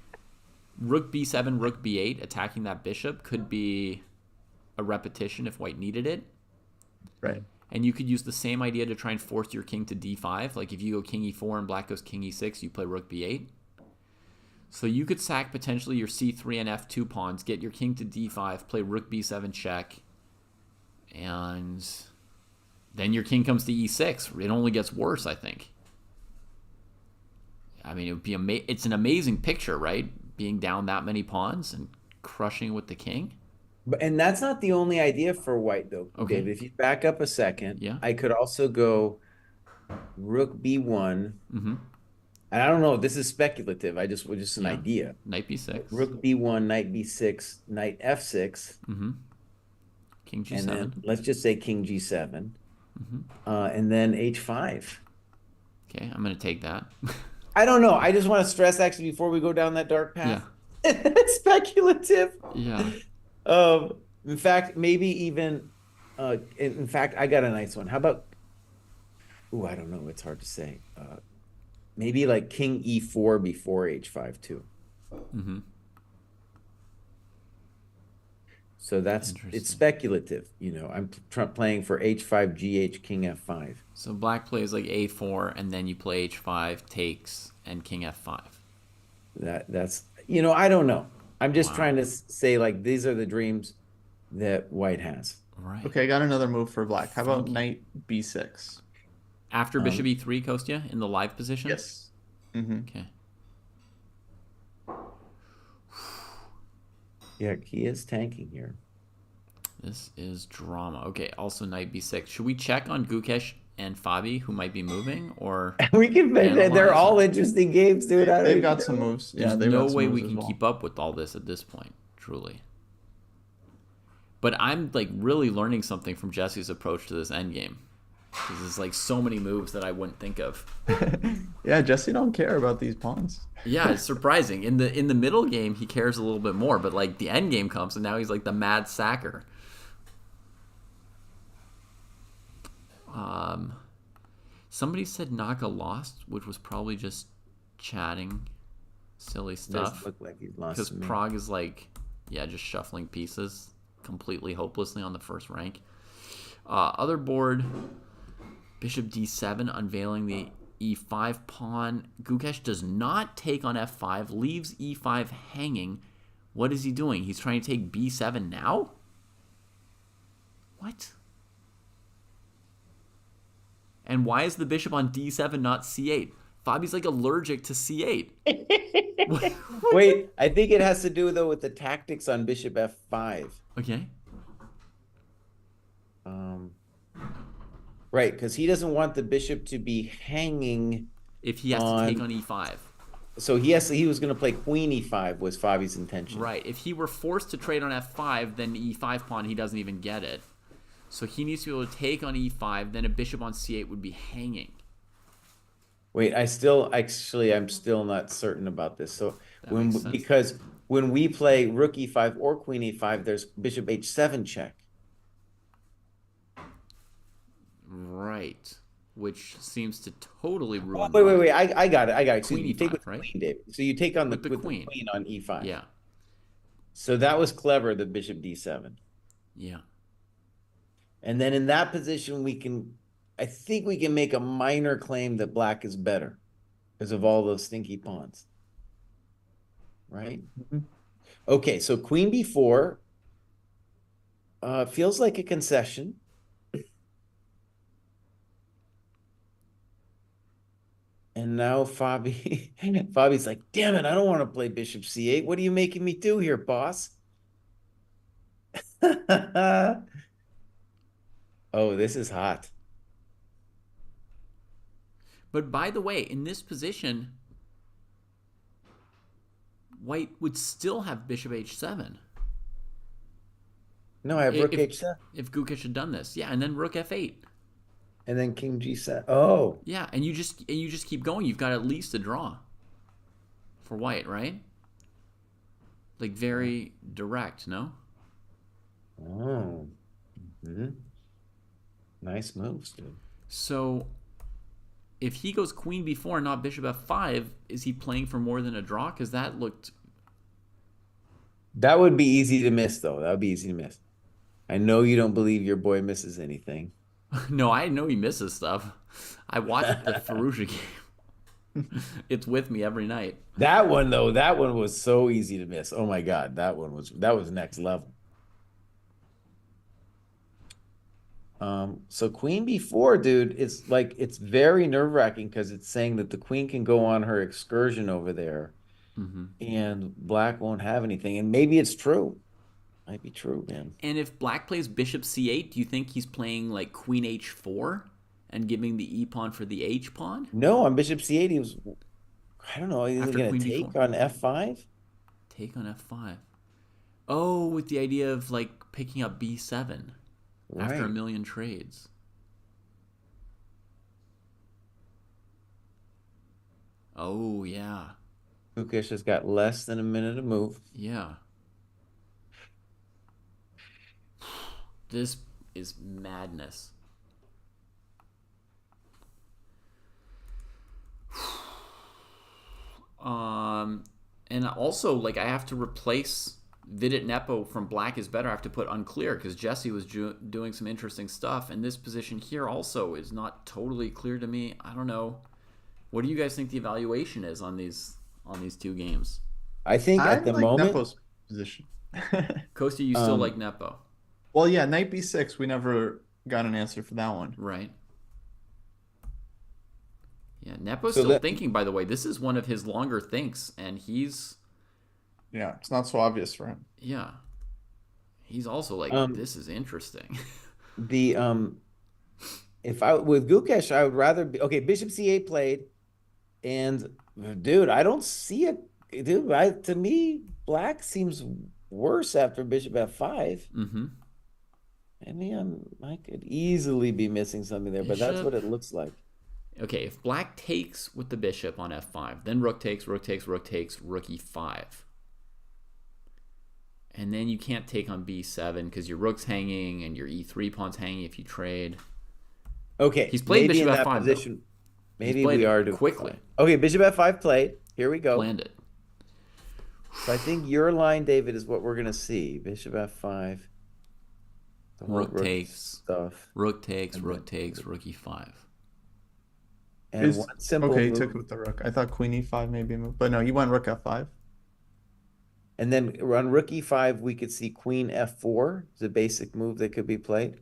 rook b7, rook b8, attacking that bishop could be a repetition if white needed it. Right. And you could use the same idea to try and force your king to d5. Like, if you go king e4 and black goes king e6, you play rook b8. So you could sack potentially your c3 and f2 pawns, get your king to d5, play rook b7 check, and then your king comes to e6. It only gets worse, I think. I mean, it would be it's an amazing picture, right? Being down that many pawns and crushing with the king. And that's not the only idea for white, though, Okay. David. If you back up a second, Yeah. I could also go rook b1. Mm-hmm. And I don't know if this is speculative. I just an Yeah. idea. Knight b6. Rook b1, knight b6, knight f6, Mm-hmm. King g7. and then let's just say king g7, and then h5. Okay, I'm going to take that. I don't know. I just want to stress actually before we go down that dark path. Yeah. It's speculative. Yeah. In fact, maybe even in fact, I got a nice one. How about I don't know. It's hard to say. Maybe like king e4 before h5 too. Mm-hmm. So it's speculative. I'm playing for h5, gh, king f5. So black plays like a4, and then you play h5, takes, and king f5. That's I don't know. I'm just Wow. trying to say like these are the dreams that white has. Right. Okay, I got another move for black. How about Funky. knight b6? After bishop e3, Kostya, in the live position? Yes. Mm-hmm. Okay. Yeah, he is tanking here. This is drama. Okay, also knight b6. Should we check on Gukesh and Fabi, who might be moving, or We can. Analyze They're all it. interesting games, dude. They've got some moves. Yeah, there's they've no got some way moves we as can well. keep up with all this at this point, truly. But I'm like really learning something from Jesse's approach to this endgame. Because there's like so many moves that I wouldn't think of. Yeah, Jesse don't care about these pawns. Yeah, it's surprising. In the middle game, he cares a little bit more, but like the end game comes, and now he's like the mad sacker. Somebody said Naga lost, which was probably just chatting silly stuff. Does look like he's lost. Because to me. Prague is like, yeah, just shuffling pieces completely hopelessly on the first rank. Other board, bishop d7, unveiling the e5 pawn. Gukesh does not take on f5, leaves e5 hanging. What is he doing? He's trying to take b7 now? What? And why is the bishop on d7, not c8? Fabi's like allergic to c8. Wait, I think it has to do though with the tactics on bishop f5. Okay. Right, because he doesn't want the bishop to be hanging. If he has to take on e5. So he was going to play queen e5 was Fabi's intention. Right. If he were forced to trade on f5, then the e5 pawn, he doesn't even get it. So he needs to be able to take on e5, then a bishop on c8 would be hanging. Wait, I'm still not certain about this. So because when we play rook e5 or queen e5, there's bishop h7 check. Right. Which seems to totally ruin. Wait. I got it. Excuse Queen me. You take e5, with right? queen, David. So you take on With the the queen. on e5. Yeah. So that was clever, the bishop d7. Yeah. And then in that position, I think we can make a minor claim that black is better because of all those stinky pawns. Right? Mm-hmm. Okay, so queen b4 feels like a concession. And now Fabi's like, damn it, I don't want to play bishop c8. What are you making me do here, boss? Oh, this is hot. But by the way, in this position, white would still have bishop h7 No, I have rook if h7 if Gukesh had done this. Yeah, and then rook f8. and then king g7. Oh, Yeah, and you just keep going. You've got at least a draw for white, right? Like very direct, no? oh. Hmm. Nice moves, dude. So if he goes queen b4 and not bishop f5, is he playing for more than a draw? Because that looked That would be easy to miss, though. That would be easy to miss. I know you don't believe your boy misses anything. no. I know he misses stuff. I watched the Faruja game. It's with me every night. That one, though, that one was so easy to miss. Oh my God, that was next level. So queen b4, dude, it's very nerve-wracking because it's saying that the queen can go on her excursion over there and black won't have anything. And maybe it's true. Might be true, man. And if black plays bishop c8, do you think he's playing like queen h4 and giving the e pawn for the h pawn No, on bishop c8, he was, I don't know, is he after gonna queen take b4? on f5? Take on f5. Oh, with the idea of like picking up b7 after a Right. million trades. Oh, yeah. Kukish has got less than a minute to move. Yeah. This is madness. And also, like, I have to replace Vidit Nepo from black is better. I have to put unclear because Jesse was doing some interesting stuff. And this position here also is not totally clear to me. I don't know. What do you guys think the evaluation is on these two games? I think I at the like moment, Nepo's position. Costa, you still like Nepo, Well, yeah, knight b6. We never got an answer for that one. right? Yeah, Nepo's So still that- thinking, by the way. This is one of his longer thinks, and he's, Yeah, it's not so obvious for him. yeah. He's also like, Um, this is interesting. the if I with Gukesh, I would rather be okay. Bishop c8 played, and dude, I don't see it. Dude, to me, black seems worse after bishop f5. Mm-hmm. I mean, I could easily be missing something there, but that's Bishop. what it looks like. Okay, if black takes with the bishop on f5, then rook takes, rook takes, rook takes, rook e5. And then you can't take on b7 because your rook's hanging and your e3 pawn's hanging if you trade. Okay, He's played maybe bishop in that f5 though. position. Maybe played we it are doing quickly. fine. Okay, bishop f5 played. Here we go. Planned it. So I think your line, David, is what we're gonna see. Bishop f5. The whole Rook takes, stuff. rook takes, And rook then- takes, rook e5. And one simple Okay, he move. took it with the rook. I thought queen e5 maybe moved, but no, you went rook f5. And then on rook e5, we could see queen f4 is a basic move that could be played.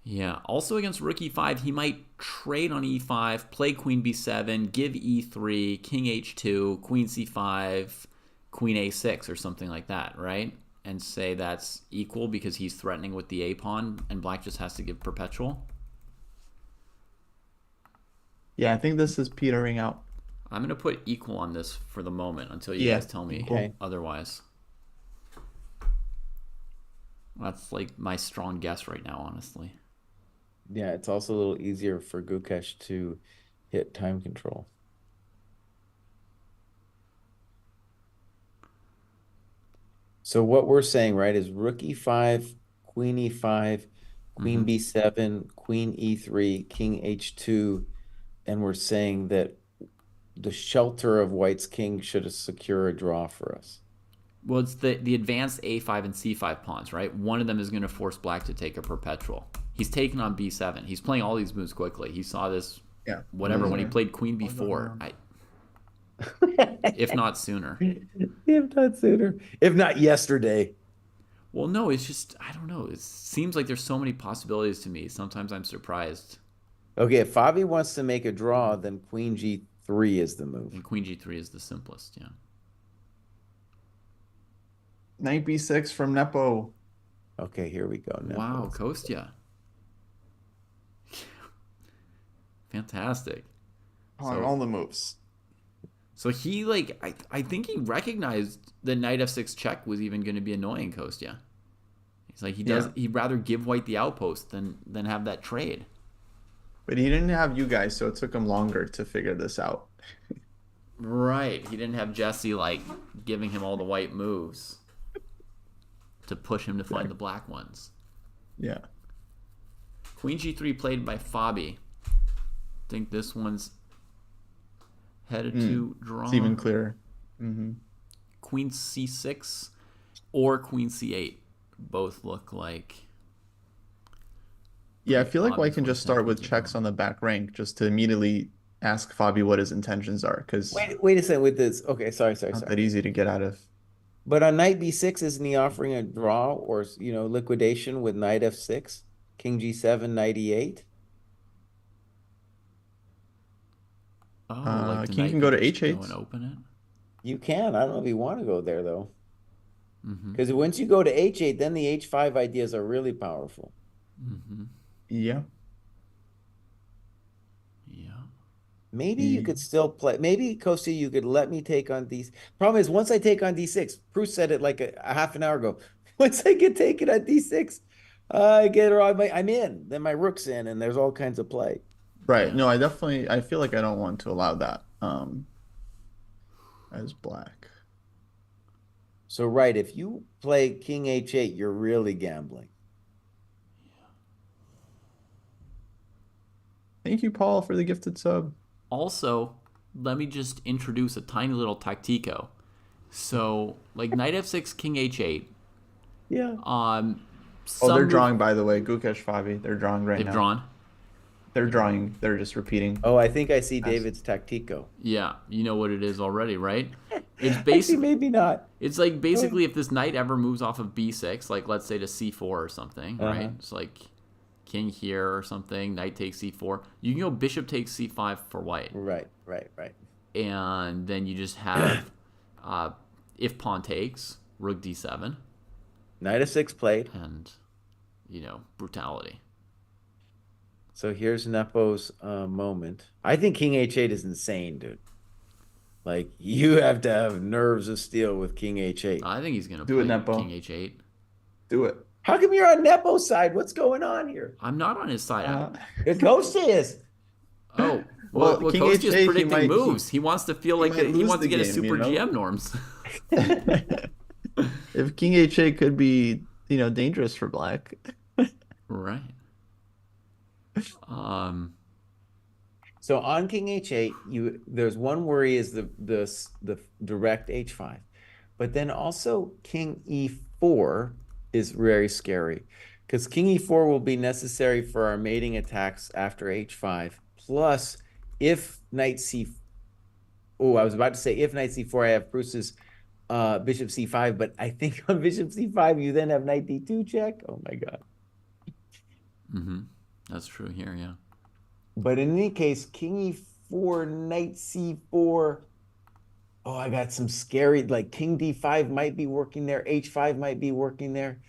Yeah. Also against rook e5, he might trade on e5, play queen b7, give e3, king h2, queen c5, queen a6 or something like that, right? And say that's equal because he's threatening with the a pawn and black just has to give perpetual. Yeah, I think this is petering out. I'm going to put equal on this for the moment until you Yeah, guys tell me okay. otherwise. That's like my strong guess right now, honestly. Yeah, it's also a little easier for Gukesh to hit time control. So what we're saying, right, is rook e5, queen e5, queen b7, queen e3, king h2, and we're saying that the shelter of white's king should secure a draw for us. Well, it's the advanced a5 and c5 pawns, right? One of them is going to force black to take a perpetual. He's taking on b7. He's playing all these moves quickly. He saw this, Yeah. whatever, when he Sorry. played queen All going b4, around. if not sooner. If not sooner. If not yesterday. Well, no, it's just, I don't know. It seems like there's so many possibilities to me. Sometimes I'm surprised. Okay, if Fabi wants to make a draw, then queen g3 is the move. And queen g3 is the simplest, yeah. Knight b6 from Nepo. Okay, here we go. Wow, Nepos. Kostya. Fantastic. On So all the moves. so he like I think he recognized the knight f6 check was even going to be annoying Kostya. He's like Yeah. he'd rather give white the outpost than have that trade. But he didn't have you guys, so it took him longer to figure this out. Right. He didn't have Jesse like giving him all the white moves to push him to find the black ones. Yeah. Queen g3 played by Fabi. I think this one's headed to draw. It's even clearer. Mm-hmm. Queen c6 or queen c8 both look like. Yeah, I feel like obvious White can just ways to start with execute checks on the back rank just to immediately ask Fabi what his intentions are, because Wait a second with this. Okay, sorry. not that easy to get out of. But on knight b6, isn't he offering a draw or liquidation with knight f6, king g7, knight e8? Oh, like the King knight can go could to just go h8. and open it. You can. I don't know if you want to go there though, Mm-hmm. because once you go to h8, then the h5 ideas are really powerful. Mm-hmm. Yeah. Yeah. Maybe you could still play. Maybe Kosti, you could let me take on these. Problem is, once I take on d6, Bruce said it like a half an hour ago. Once I get taken on d6, I get I'm in. Then my rook's in, and there's all kinds of play. Right. Yeah. No, I feel like I don't want to allow that as black. So right, if you play king h8, you're really gambling. Thank you, Paul, for the gifted sub. Also, let me just introduce a tiny little tactico. So, like knight f6, king h8. Yeah. Oh, they're drawing, by the way. Gukesh Fabi. They're drawing right They've now. drawn. They're drawing. They're just repeating. Oh, I think I see David's tactico. Yeah, you know what it is already, right? It's Actually, basically maybe not. it's like basically if this knight ever moves off of b6, like let's say to c4 or something, right? It's like king here or something, knight takes c4. You can go bishop takes c5 for white. Right. And then you just have if pawn takes, rook d7, Knight f6 played. and brutality. So here's Nepo's moment. I think king h8 is insane, dude. Like, you have to have nerves of steel with king h8. I think he's gonna Do it, play Nepo. king h8. Do it. How come you're on Nepo's side? What's going on here? I'm not on his side. Ghost is. Oh, Well, well king Coach is H8, predicting moves. He wants to feel like might he lose wants the to get a game, super you know? GM norms. If king h8 could be, dangerous for black. Right. So on king h8, there's one worry is the direct h5, but then also king e4 is very scary because king e4 will be necessary for our mating attacks after h5. Plus, if knight c, oh, I was about to say if knight c4, I have Bruce's bishop c5, but I think on bishop c5 you then have knight d2 check. Oh my god. That's true here, yeah. But in any case, king e4, knight c4. Oh, I got some scary, like king d5 might be working there. h5 might be working there.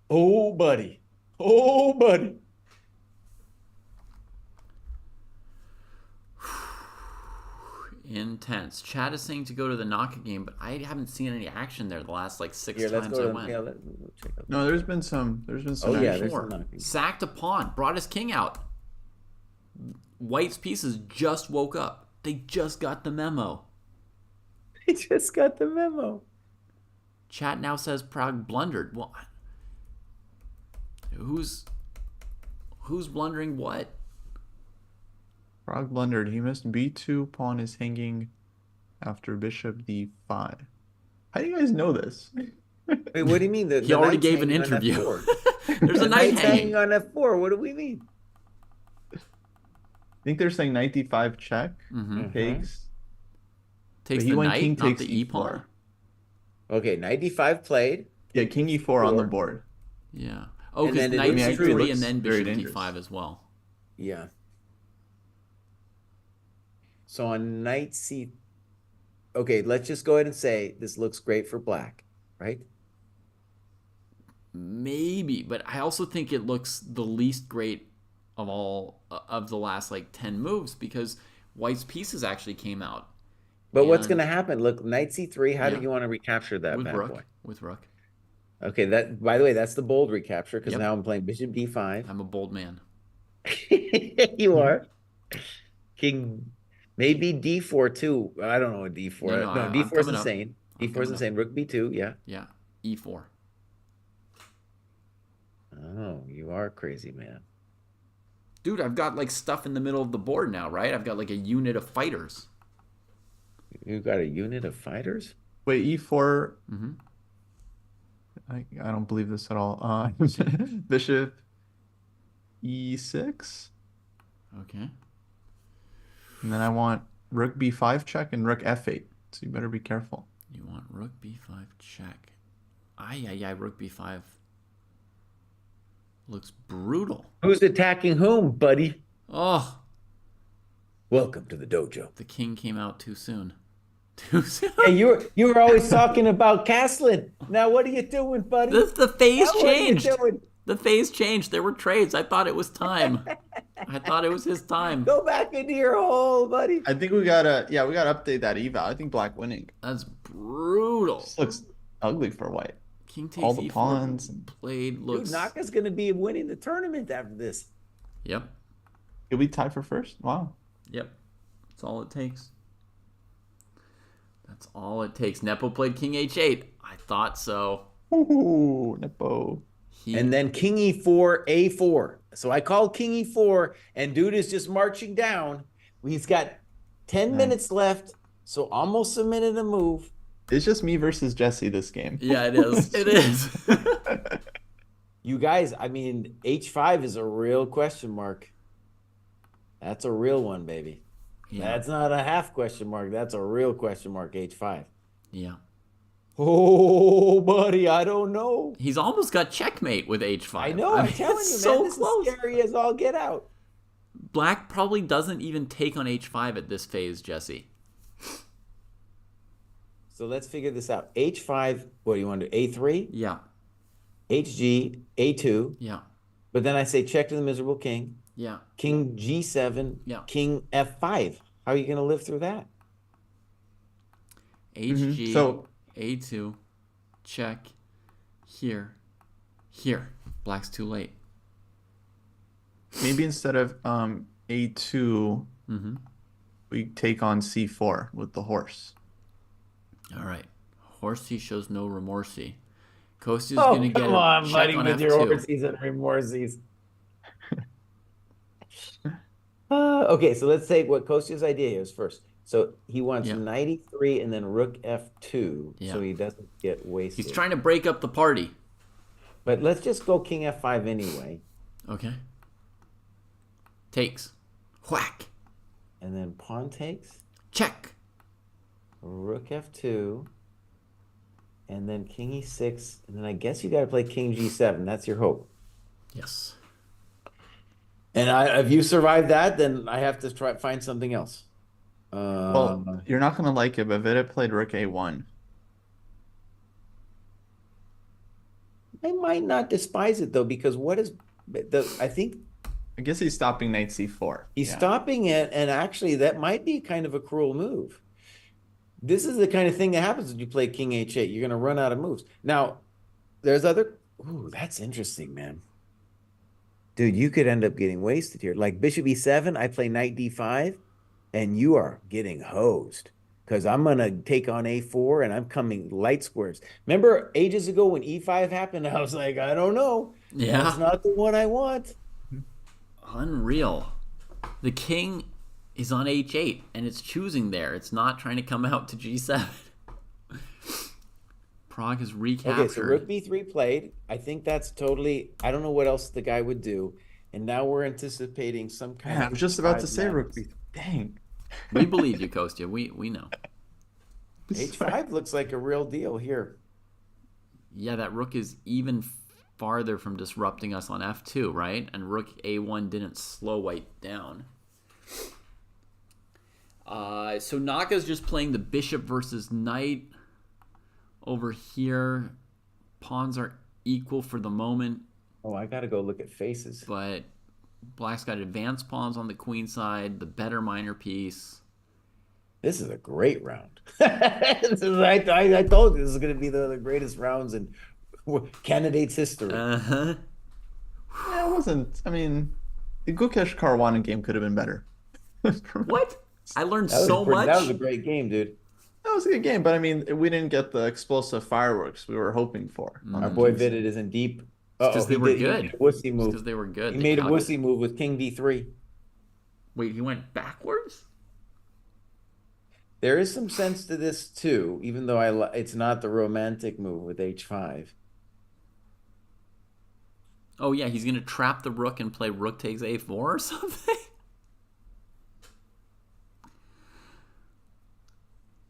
Oh, buddy. Oh, buddy. Intense. Chad is saying to go to the Naka game, but I haven't seen any action there the last like six Here, let's times go I to went. let's check out. No, there's been some Oh, action. yeah, there's Four. some knocking. Sacked a pawn, brought his king out. White's pieces just woke up. They just got the memo. He just got the memo. Chat now says Prague blundered. Well, who's blundering what? Frog blundered. He missed b2. Pawn is hanging after bishop d5. How do you guys know this? Wait, what do you mean? He already gave an interview. There's a knight hanging on f4. What do we mean? I think they're saying knight d5 check. Takes. Takes But he the went knight, king not takes the e e4. pawn. Okay, knight d5 played. Yeah, king e4 on the board. Yeah. Oh, And because then it knight looks c3 true. and then Very bishop dangerous. d5 as well. Yeah. So on knight c, okay, let's just go ahead and say this looks great for black, right? Maybe, but I also think it looks the least great of all of the last like 10 moves because white's pieces actually came out. But what's going And to happen? Look, knight c3. How do yeah, you want to recapture that with bad rook, boy? with rook. Okay, that by the way, that's the bold recapture because Yep. now I'm playing bishop d5. I'm a bold man. You are. King, maybe d4 too. I don't know what d4. No, No, I'm d4 is coming up. insane. I'm D4 is coming up. insane. Rook b2, yeah. Yeah, e4. Oh, you are crazy, man. Dude, I've got like stuff in the middle of the board now, right? I've got like a unit of fighters. You got a unit of fighters? Wait, e4. Mm-hmm. I don't believe this at all. Bishop e6. Okay. And then I want rook b5 check and rook f8. So you better be careful. You want rook b5 check. Ay, rook b5. Looks brutal. Who's attacking whom, buddy? Oh, Welcome to the dojo. the king came out too soon. Too soon. Hey, you were always talking about castling. Now what are you doing, buddy? The phase Now what are you changed. doing? The phase changed. There were trades. I thought it was time. I thought it was his time. Go back into your hole, buddy. I think we gotta update that eval. I think black winning. That's brutal. This looks ugly for white. King takes All the e4 pawns. played Dude, looks. Naka's going to be winning the tournament after this. Yep. Did we tie for first? Wow. Yep. That's all it takes. That's all it takes. Nepo played king h8. I thought so. Ooh, Nepo. And then king e4, a4. So I called king e4, and dude is just marching down. He's got 10 minutes left, so almost a minute to move. It's just me versus Jesse this game. Yeah, it is. It is. You guys, I mean, h5 is a real question mark. That's a real one, baby. Yeah. That's not a half question mark. That's a real question mark, h5. Yeah. Oh, buddy, I don't know. He's almost got checkmate with h5. I know, I'm mean, telling it's you, so man, this close. is scary as all get out. Black probably doesn't even take on h5 at this phase, Jesse. So let's figure this out. h5, what do you want to do? a3, Yeah. hg, a2. Yeah. But then I say check to the miserable king. Yeah. King g7, Yeah. king f5. How are you going to live through that? HG, So- A2, check, here, here. Black's too late. Maybe instead of a2, Mm-hmm. we take on c4 with the horse. All right. Horsey shows no remorsey. Kosti's Oh, going to get come on, check buddy, on with F2. your horsies and remorsies. Okay, so let's say what Kostya's idea is first. So he wants Yeah. knight e3 and then rook f2, Yeah. so he doesn't get wasted. He's trying to break up the party. But let's just go king f5 anyway. Okay. Takes. Whack. And then pawn takes, Check. rook f2, and then king e6, and then I guess you got to play king g7. That's your hope. Yes. And if you survive that, then I have to try find something else. Well, you're not going to like it, but Vida played rook a1. I might not despise it though, because what is I think I guess he's stopping knight c4. he's Yeah. stopping it, and actually that might be kind of a cruel move. This is the kind of thing that happens when you play king h8. You're going to run out of moves. Now, there's other. Ooh, that's interesting, man. Dude, you could end up getting wasted here. Like bishop e7, I play knight d5, and you are getting hosed because I'm going to take on a4, and I'm coming light squares. Remember ages ago when e5 happened, I was like, I don't know. Yeah. That's not the one I want. Unreal. The king is on h8, and it's choosing there. It's not trying to come out to g7. Prague has recaptured. Okay, so rook b3 played. I think that's totally. I don't know what else the guy would do. And now we're anticipating some kind Man, of. I was just about to h5 say rook madness. b3. Dang. We believe you, Kostya. We know. H5 looks like a real deal here. Yeah, that rook is even farther from disrupting us on f2, right? And rook a1 didn't slow white down. So Naka's just playing the bishop versus knight over here. Pawns are equal for the moment, Oh, I gotta go look at faces. but black's got advanced pawns on the queen side, the better minor piece. This is a great round. I told you this is going to be the greatest rounds in candidates history. Uh-huh. Yeah, it wasn't. I mean, the Gukesh Karwana game could have been better. What? I learned That was so much. That was a great game, dude. That was a good game, but I mean, we didn't get the explosive fireworks we were hoping for. Our boy Vidit isn't deep. Because they were good. He made a wussy move. Because they were good. He made a wussy move with King D3. Wait, he went backwards? There is some sense to this too, even though it's not the romantic move with H5. Oh yeah, he's gonna trap the rook and play rook takes A4 or something.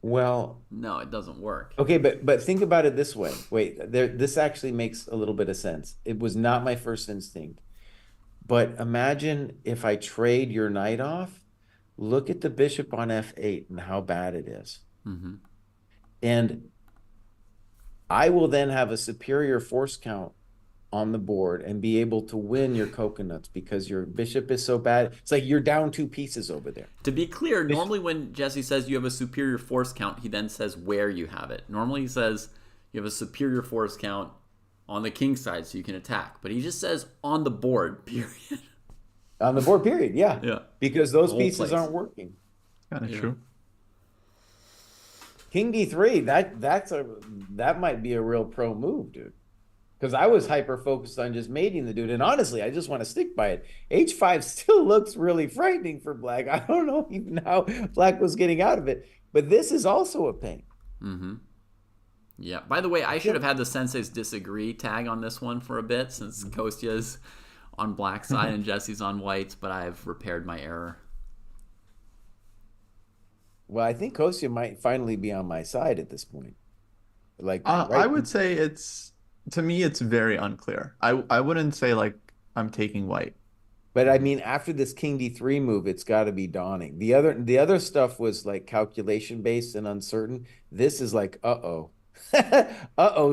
Well, no, it doesn't work. Okay, but think about it this way. Wait, this actually makes a little bit of sense. It was not my first instinct. But imagine if I trade your knight off, look at the bishop on F8 and how bad it is. Mm-hmm. And I will then have a superior force count on the board and be able to win your coconuts because your bishop is so bad. It's like you're down 2 pieces over there. To be clear, normally when Jesse says you have a superior force count, he then says where you have it. Normally he says you have a superior force count on the king side so you can attack. But he just says on the board, period. On the board, period, yeah. Yeah. Because those pieces aren't working. Kind of true. King D3, that might be a real pro move, dude. Because I was hyper focused on just mating the dude, and honestly, I just want to stick by it. H5 still looks really frightening for black. I don't know even how black was getting out of it, but this is also a pain. Mm-hmm. Yeah. By the way, I should have had the Senseis disagree tag on this one for a bit since Kostya's on black side and Jesse's on whites, but I've repaired my error. Well, I think Kostya might finally be on my side at this point. Like, I would say to me, it's very unclear. I wouldn't say like I'm taking white. But I mean, after this King D3 move, it's got to be dawning. The other stuff was like calculation based and uncertain. This is like,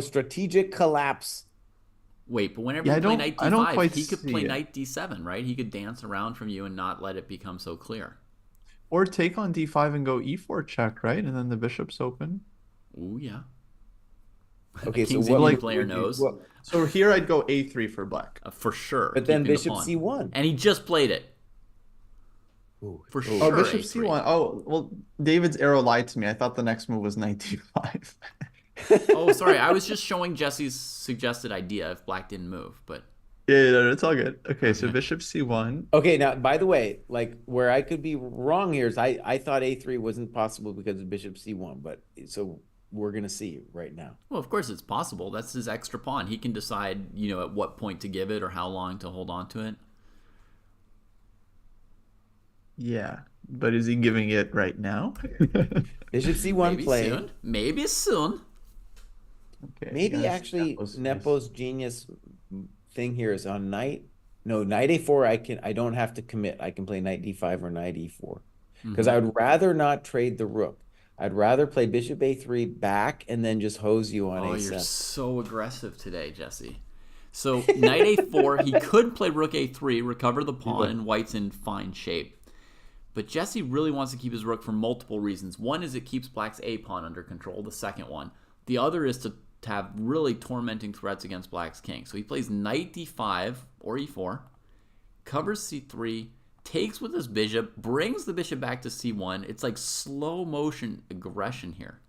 strategic collapse. Wait, but whenever you play knight I don't d5, quite he could play see it. knight d7, right? He could dance around from you and not let it become so clear. Or take on d5 and go e4 check, right? And then the bishop's open. Ooh, yeah. Okay, so King's what Indian player knows. So here I'd go a3 for black. For sure. But then keeping the bishop pawn. c1. And he just played it. Ooh, For sure. Oh, bishop A3. c1. Oh, well, David's arrow lied to me. I thought the next move was knight d5. Oh, sorry. I was just showing Jesse's suggested idea if black didn't move, but Yeah, no, it's all good. Okay, so bishop c1. Okay, now, by the way, like where I could be wrong here is I thought a3 wasn't possible because of bishop c1, but so we're going to see right now. well, of course it's possible. That's his extra pawn. He can decide, at what point to give it or how long to hold on to it. Yeah, but is he giving it right now? Bishop c1 Maybe play. soon. Maybe soon. Okay, Maybe yes, actually that was- Nepo's genius thing here is on knight. No, knight a4 I don't have to commit. I can play knight d5 or knight e4. Because I would rather not trade the rook. I'd rather play bishop a3 back and then just hose you on Oh, a7. you're so aggressive today, Jesse. So knight a4, he could play rook a3, recover the pawn, and white's in fine shape. But Jesse really wants to keep his rook for multiple reasons. One is it keeps black's a pawn under control, the second one. The other is to have really tormenting threats against black's king. So he plays knight d5 or e4, covers c3, takes with his bishop, brings the bishop back to c1. It's like slow motion aggression here.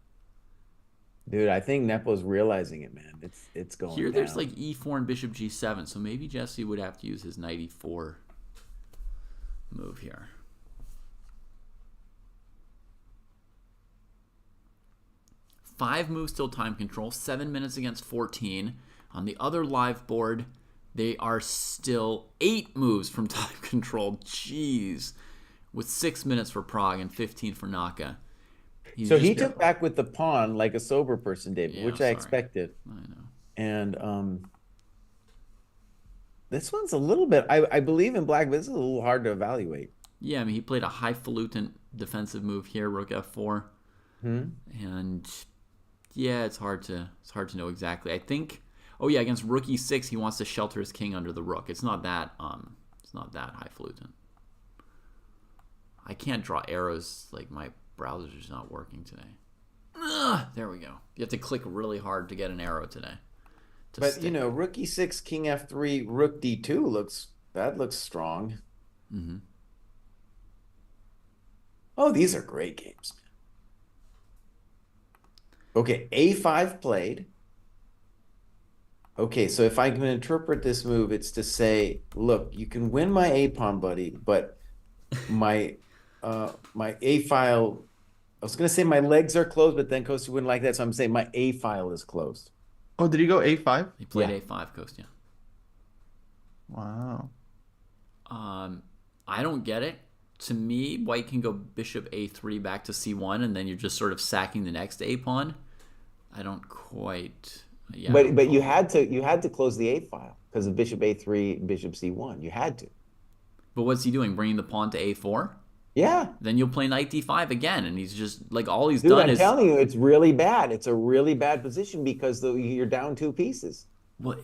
Dude, I think Nepo's realizing it, man. It's going Here down. there's like e4 and bishop g7, so maybe Jesse would have to use his knight e4 move here. Five moves till time control, 7 minutes against 14. On the other live board, they are still 8 moves from time control. Jeez. With 6 minutes for Prague and 15 for Naka. So he took back with the pawn like a sober person, David, Yeah, which sorry. I expected. I know. And this one's a little bit, I believe in black, but this is a little hard to evaluate. Yeah, I mean, he played a highfalutin defensive move here, rook f4. And yeah, it's hard to know exactly. I think Oh yeah, against rook e6, he wants to shelter his king under the rook. It's not that highfalutin. I can't draw arrows, like my browser's just not working today. Ugh, there we go. You have to click really hard to get an arrow today. But stick. you know, rook e6, king f3, rook d2 looks strong. Mm-hmm. Oh, these are great games, man. Okay, a5 played. Okay, so if I can interpret this move, it's to say, look, you can win my a pawn, buddy, but my my a file. I was gonna say my legs are closed, but then Costa wouldn't like that, so I'm saying my a file is closed. Oh, did he go a5? He played Yeah. a5, Costa. Wow. I don't get it. To me, white can go bishop a3 back to c1, and then you're just sort of sacking the next a pawn. I don't quite. Yeah, But you had to close the a file because of bishop a3, bishop c1. You had to. But what's he doing? Bringing the pawn to a4? Yeah. Then you'll play knight d5 again, and he's just like all he's Dude, done I'm is. telling you, it's really bad. It's a really bad position because you're down 2 pieces. Well,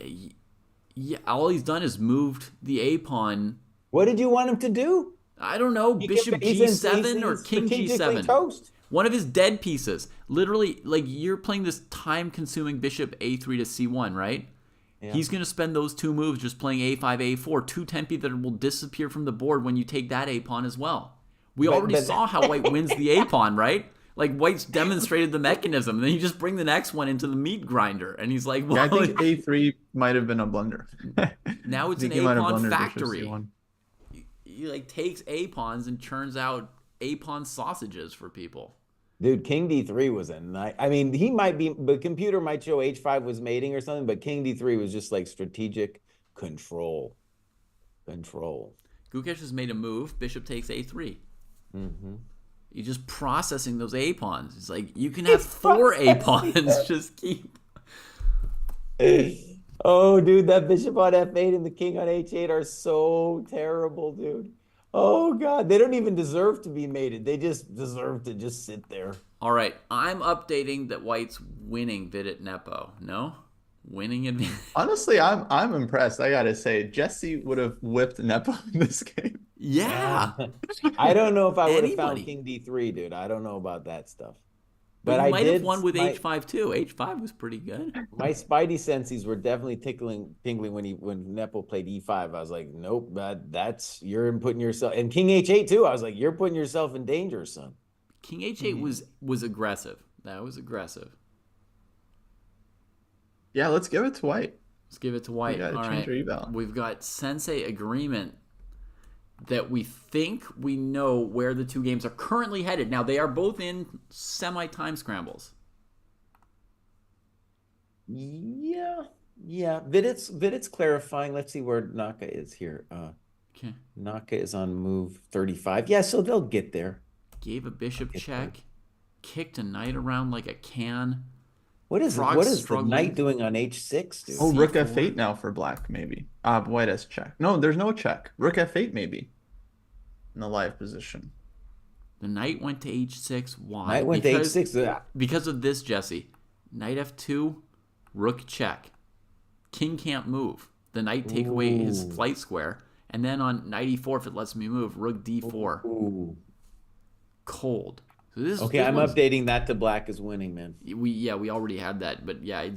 yeah, all he's done is moved the a pawn. What did you want him to do? I don't know, bishop g7 or king strategically g7. toast. One of his dead pieces. Literally, like you're playing this time-consuming bishop a3 to c1, right? Yeah. He's going to spend those two moves just playing a5, a4, two tempi that will disappear from the board when you take that a pawn as well. We already saw how white wins the a pawn, right? Like white's demonstrated the mechanism. Then you just bring the next one into the meat grinder, and he's like, "Well, Yeah, I think a3 might have been a blunder. now it's I an think he might have a pawn blundered bishop factory." c1. He like takes a pawns and churns out a pawn sausages for people. Dude, king d3 was a nice. I mean, the computer might show h5 was mating or something, but king d3 was just like strategic control. Gukesh has made a move. Bishop takes a3. Mm-hmm. You're just processing those a pawns. It's like you can have four a pawns. Just keep. Oh, dude, that bishop on f8 and the king on h8 are so terrible, dude. Oh, God. They don't even deserve to be mated. They just deserve to just sit there. All right, I'm updating that white's winning Vidit Nepo. No, winning advantage. Honestly, I'm impressed. I gotta say, Jesse would have whipped Nepo in this game. Yeah. I don't know if I would have found Anybody. king d3, dude. I don't know about that stuff. But I you might did have won with my, h5 too. h5 was pretty good. my spidey senses were definitely tingling when Nepo played e5. I was like, nope, you're putting yourself, and king h8 too. I was like, you're putting yourself in danger, son. King h8 was aggressive. That was aggressive. Yeah, let's give it to white. Let's give it to white. We gotta All change right. our eval. We've got sensei agreement that we think we know where the two games are currently headed. Now, they are both in semi-time scrambles. Yeah. Vidit's clarifying. Let's see where Naka is here. Okay. Naka is on move 35. Yeah, so they'll get there. Gave a bishop check. Kicked a knight around like a can. What is Frog's the knight doing on h6, dude? Oh, rook C4. f8 now for black, maybe. White has check. No, there's no check. Rook f8 maybe. In the live position. The knight went to h6. Why? Knight went to h6. Because of this, Jesse. Knight f2, rook check. King can't move. The knight take away his flight square. And then on knight e4, if it lets me move, rook d4. Ooh. Cold. So this, Okay, this I'm one's- updating that to black is winning, man. We already had that, but yeah,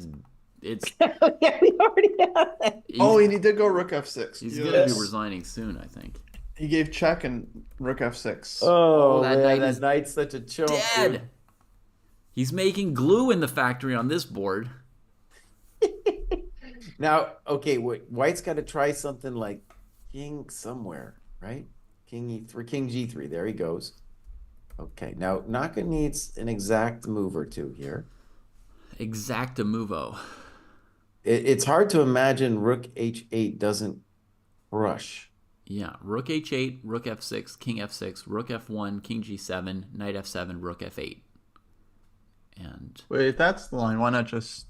it's Yeah, we already have that. Oh, and he did go rook f6. he's gonna be resigning soon, I think. He gave check and rook f6. Oh, that man, knight that is knight's such a chump, Dead. dude. He's making glue in the factory on this board. Now, okay, white's got to try something like king somewhere, right? King e3, king g3. There he goes. Okay, now Naka needs an exact move or two here. Exactamuvo. It's hard to imagine rook h8 doesn't crush. Yeah, rook h8, rook f6, king f6, rook f1, king g7, knight f7, rook f8. And Wait, if that's the line, why not just...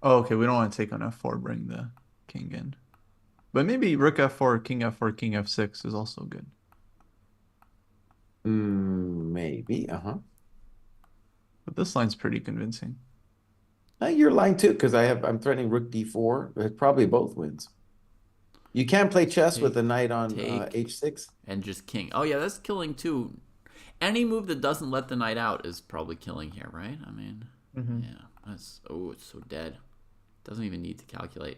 Oh, okay, we don't want to take on f4, bring the king in. But maybe rook f4, king f6 is also good. Maybe, But this line's pretty convincing. You're lying too, because I'm threatening rook d4. It's probably both wins. You can't play chess with a knight on h6. And just king. Oh, yeah, that's killing too. Any move that doesn't let the knight out is probably killing here, right? I mean, yeah. That's, oh, it's so dead. Doesn't even need to calculate.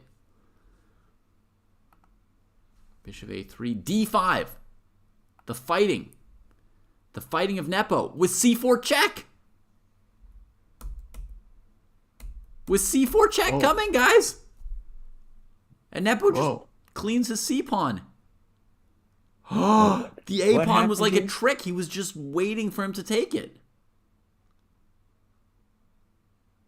Bishop a3, d5. The fighting. The fighting of Nepo with c4 check. With c4 check coming, guys. And Nepo just cleans his c pawn. The a pawn was like a trick. He was just waiting for him to take it.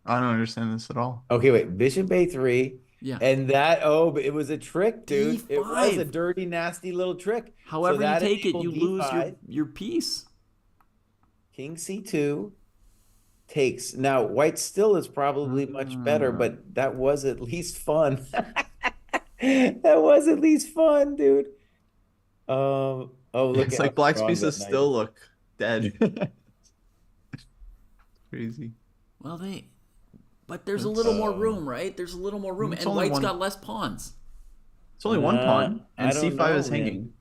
I don't understand this at all. Okay, wait. Bishop a3. Yeah. And but it was a trick, dude. D5. It was a dirty, nasty little trick. However you take it, you lose your piece. King c2 takes. Now, white still is probably much better, but that was at least fun. That was at least fun, dude. Look, it's like black's pieces still look dead. Crazy. Well, but there's a little more room, right? There's a little more room, and white's got less pawns. It's only one pawn, and c5 is hanging.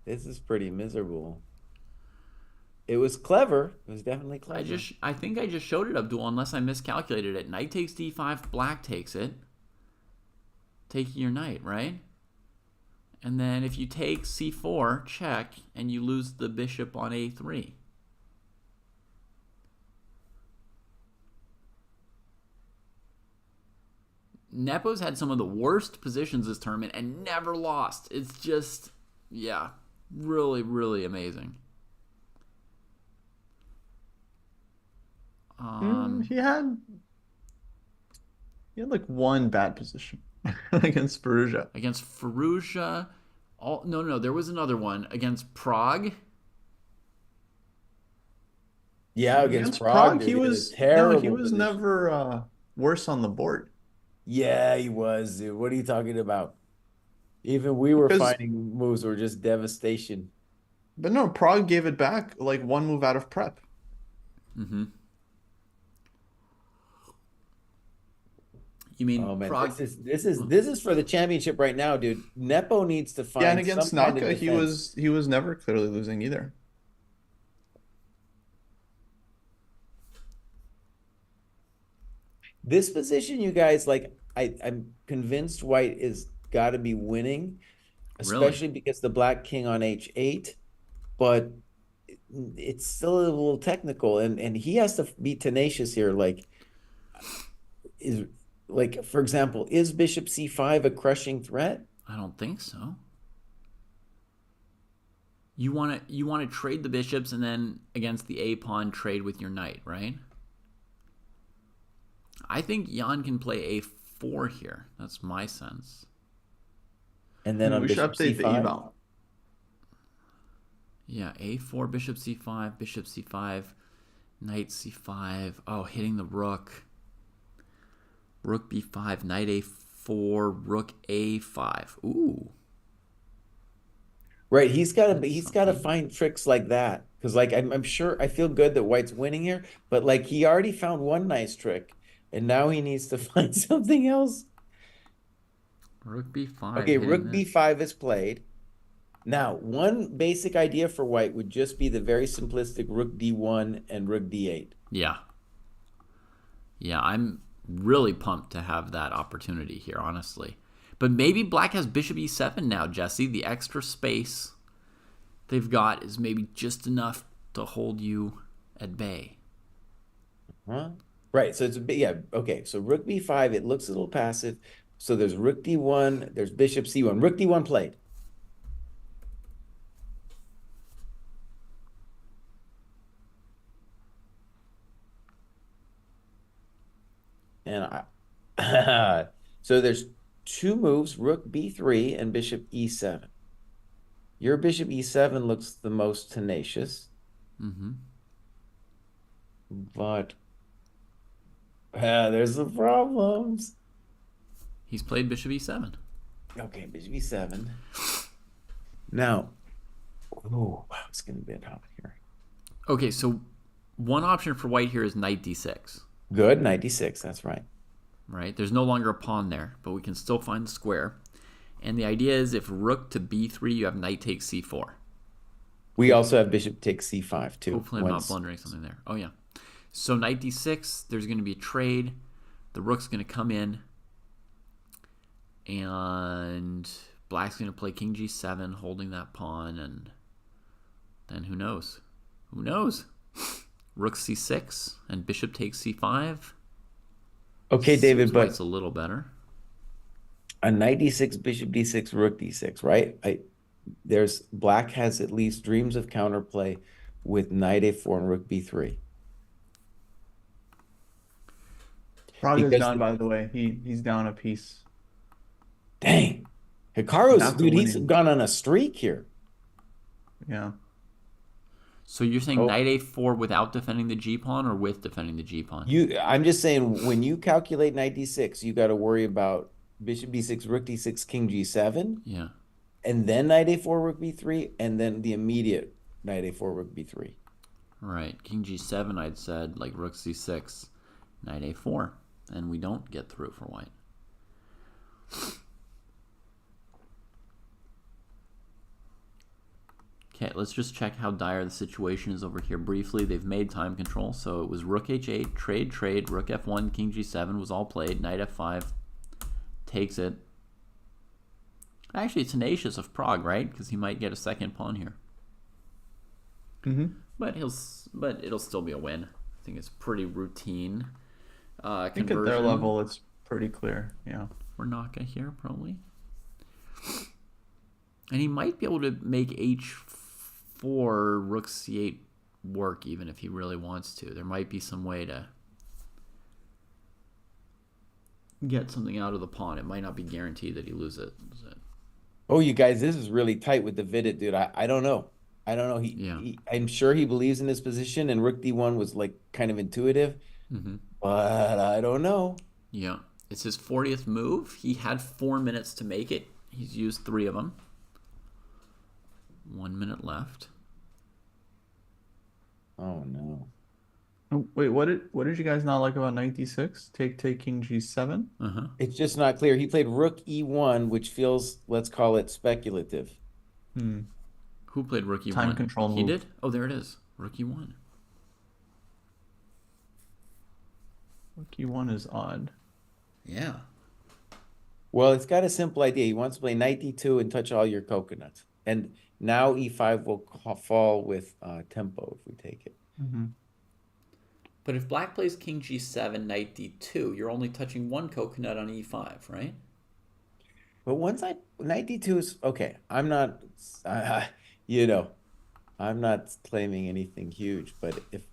This is pretty miserable. It was clever. It was definitely clever. I think I just showed it, Abdul, unless I miscalculated it. Knight takes d5, black takes it. Taking your knight, right? And then if you take c4, check, and you lose the bishop on a3. Nepo's had some of the worst positions this tournament and never lost. It's just, yeah, really, really amazing. He had like one bad position against Fallujah. Against Fallujah, no, there was another one against Prague. Yeah, against Prague, he was terrible. No, he was never worse on the board. Yeah, he was, dude. What are you talking about? Even we were finding moves were just devastation. But no, Prague gave it back like one move out of prep. Mm-hmm. You mean Prague? This is for the championship right now, dude. Nepo needs to find. Yeah, and against Naka, he was never clearly losing either. This position, you guys, like I'm convinced white is got to be winning, especially because the black king on h8, but it's still a little technical, and he has to be tenacious here. For example, is bishop c5 a crushing threat? I don't think so. You want to trade the bishops and then against the a pawn trade with your knight, right? I think Jan can play a4 here. That's my sense. And then on we should bishop update c5? the eval. Yeah, a4, bishop c5, knight c5. Oh, hitting the rook. Rook b5, knight a4, rook a5. Ooh. Right, he's got to find tricks like that, because I'm sure I feel good that white's winning here, but he already found one nice trick, and now he needs to find something else. Rook b5. Okay, rook b5 is played. Now, one basic idea for white would just be the very simplistic rook d1 and rook d8. Yeah. Yeah, I'm really pumped to have that opportunity here, honestly. But maybe black has bishop e7 now, Jesse. The extra space they've got is maybe just enough to hold you at bay. Huh? Right, so it's a bit, yeah, okay. So rook b5, it looks a little passive. So there's rook d1, there's bishop c1. Rook d1 played. And so there's two moves, rook b3 and bishop e7. Your bishop e7 looks the most tenacious. Mm-hmm. But there's the problems. He's played bishop e7. Okay, bishop e7. Now, oh, wow, it's going to be hot here. Okay, so one option for white here is knight d6. Good, 96. That's right. right? There's no longer a pawn there, but we can still find the square. And the idea is if rook to b3, you have knight takes c4. We also have bishop takes c5 too. Hopefully I'm not blundering something there. Oh, yeah. So knight d6, there's going to be a trade. The rook's going to come in. And black's going to play king g7, holding that pawn. And then who knows? Who knows? Rook c6 and bishop takes c5. Okay, David, Seems but white's a little better. a knight d6, bishop d6, rook d6, right? There's black has at least dreams of counterplay with knight a4 and rook b3. Prague is Because down, by the way. He's down a piece. dang, Hikaru's After dude, he's winning. gone on a streak here. Yeah. So you're saying Oh. knight a4 without defending the g-pawn or with defending the g-pawn? I'm just saying when you calculate knight d6, you got to worry about bishop d6, rook d6, king g7, Yeah. and then knight a4, rook b3, and then the immediate knight a4, rook b3. Right. King g7, I'd said, like rook c6, knight a4. And we don't get through for white. Okay, let's just check how dire the situation is over here briefly. They've made time control. So it was rook h8, trade, rook f1, king g7 was all played. Knight f5 takes it. Actually, tenacious of Prague, right? Because he might get a second pawn here. Mm-hmm. But it'll still be a win. I think it's pretty routine. I think at their level, it's pretty clear. Yeah. For Naka here, probably. And he might be able to make h4, rook c8 work, even if he really wants to. There might be some way to get something out of the pawn. It might not be guaranteed that he loses it. Oh, you guys, this is really tight with the Vidit, dude. I don't know. I don't know. I'm sure he believes in his position, and rook d1 was like kind of intuitive, but I don't know. Yeah, it's his 40th move. He had 4 minutes to make it. He's used 3 of them. 1 minute left. Oh no. Oh, wait, what did you guys not like about knight d6? Take king g7? It's just not clear. He played rook e1, which feels, let's call it speculative. Who played rook e1? Time control He move. did? Oh, there it is. Rook e1. Rook e1 is odd. Yeah. Well, it's got a simple idea. He wants to play knight d2 and touch all your coconuts. And now e5 will fall with tempo if we take it. But if black plays king g7, knight d2, you're only touching one coconut on e5, right? But once knight d2 is okay. I'm not, I'm not claiming anything huge. But if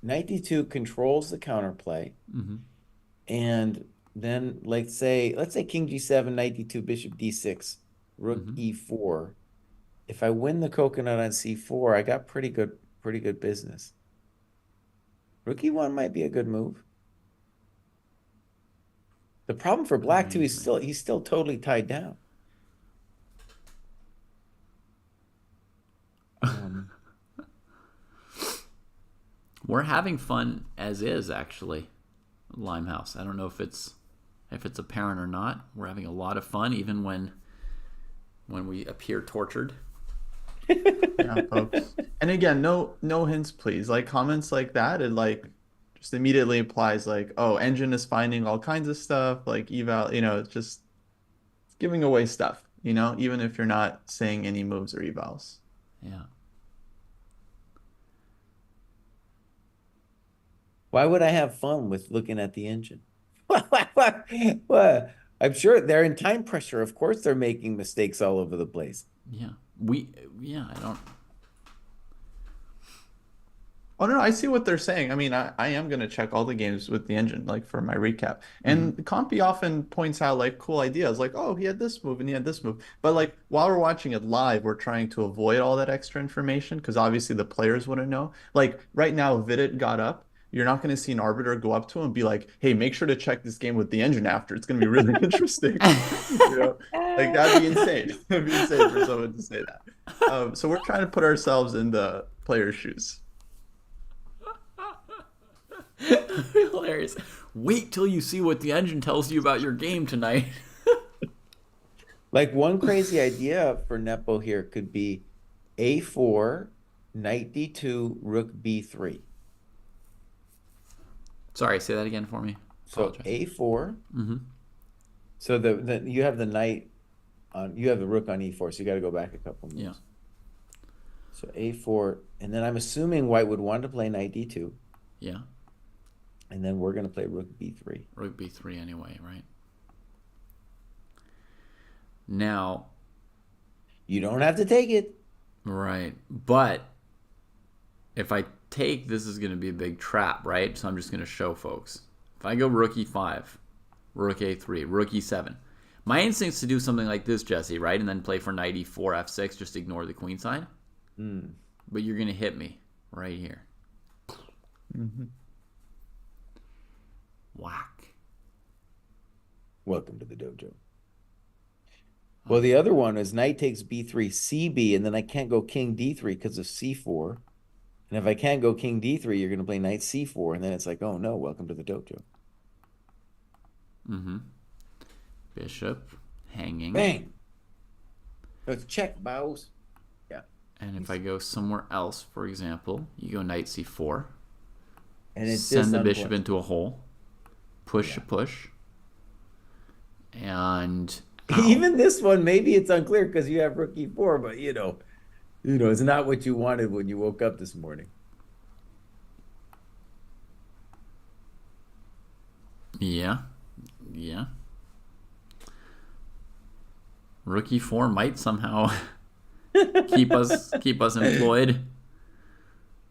knight d2 controls the counterplay, and then let's say king g7, knight d2, bishop d6, rook e4. If I win the coconut on c4, I got pretty good business. Rook e1 might be a good move. The problem for black too, he's still totally tied down. We're having fun as is, actually, Limehouse. I don't know if it's apparent or not. We're having a lot of fun, even when we appear tortured. Yeah, folks. And again, no hints, please. Like comments like that, it like just immediately implies like, oh, engine is finding all kinds of stuff, like eval, it's just giving away stuff, even if you're not saying any moves or evals. Yeah. Why would I have fun with looking at the engine? What? I'm sure they're in time pressure. Of course, they're making mistakes all over the place. Yeah. I don't. Oh no, I see what they're saying. I mean, I am gonna check all the games with the engine, like for my recap. And Compy often points out like cool ideas, like, oh, he had this move and he had this move. But like while we're watching it live, we're trying to avoid all that extra information because obviously the players wouldn't know. Like right now, Vidit got up. You're not going to see an arbiter go up to him and be like, hey, make sure to check this game with the engine after. It's going to be really interesting. Like that'd be insane. It'd be insane for someone to say that. So we're trying to put ourselves in the player's shoes. Hilarious. Wait till you see what the engine tells you about your game tonight. Like one crazy idea for Nepo here could be A4, knight D2, rook B3. Sorry, say that again for me. So Apologize. A4. Mm-hmm. So the you have the knight on, you have the rook on E4, so you got to go back a couple moves. Yeah. So A4, and then I'm assuming white would want to play knight D2, Yeah. and then we're going to play rook B3. Rook B3 anyway, right? Now, You don't have to take it. right. But if I take, this is going to be a big trap, right? So I'm just going to show folks. If I go rook E5, rook A3, rook E7. My instinct's to do something like this, Jesse, right? And then play for knight E4, F6, just ignore the queen side. Mm. But you're going to hit me right here. Mm-hmm. Whack. Welcome to the dojo. Well, the other one is knight takes B3, CB, and then I can't go king D3 because of C4. And if I can't go king D3, you're going to play knight C4, and then it's like, oh no, welcome to the dojo. Mm-hmm. Bishop hanging. Bang! Let's check, bows. Yeah. And if I go somewhere else, for example, you go knight C4. And it's send just the bishop unpleasant. into a hole. Push a push. And Even this one, maybe it's unclear because you have rook E4, but it's not what you wanted when you woke up this morning. yeah. Rook E4 might somehow keep us employed.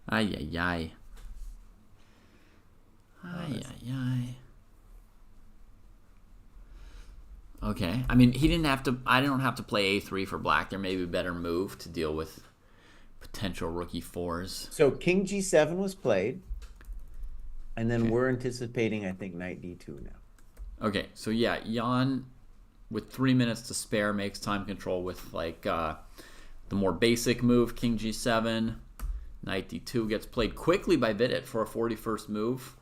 Ay ay ay. Ay ay ay. Okay. I mean, he didn't have to. I don't have to play A3 for black. There may be a better move to deal with potential rook E4s. So king G7 was played, and then we're anticipating, I think, knight D2 now. Okay, so yeah, Jan, with 3 minutes to spare, makes time control with like the more basic move, king G7. Knight D2 gets played quickly by Vidit for a 41st move.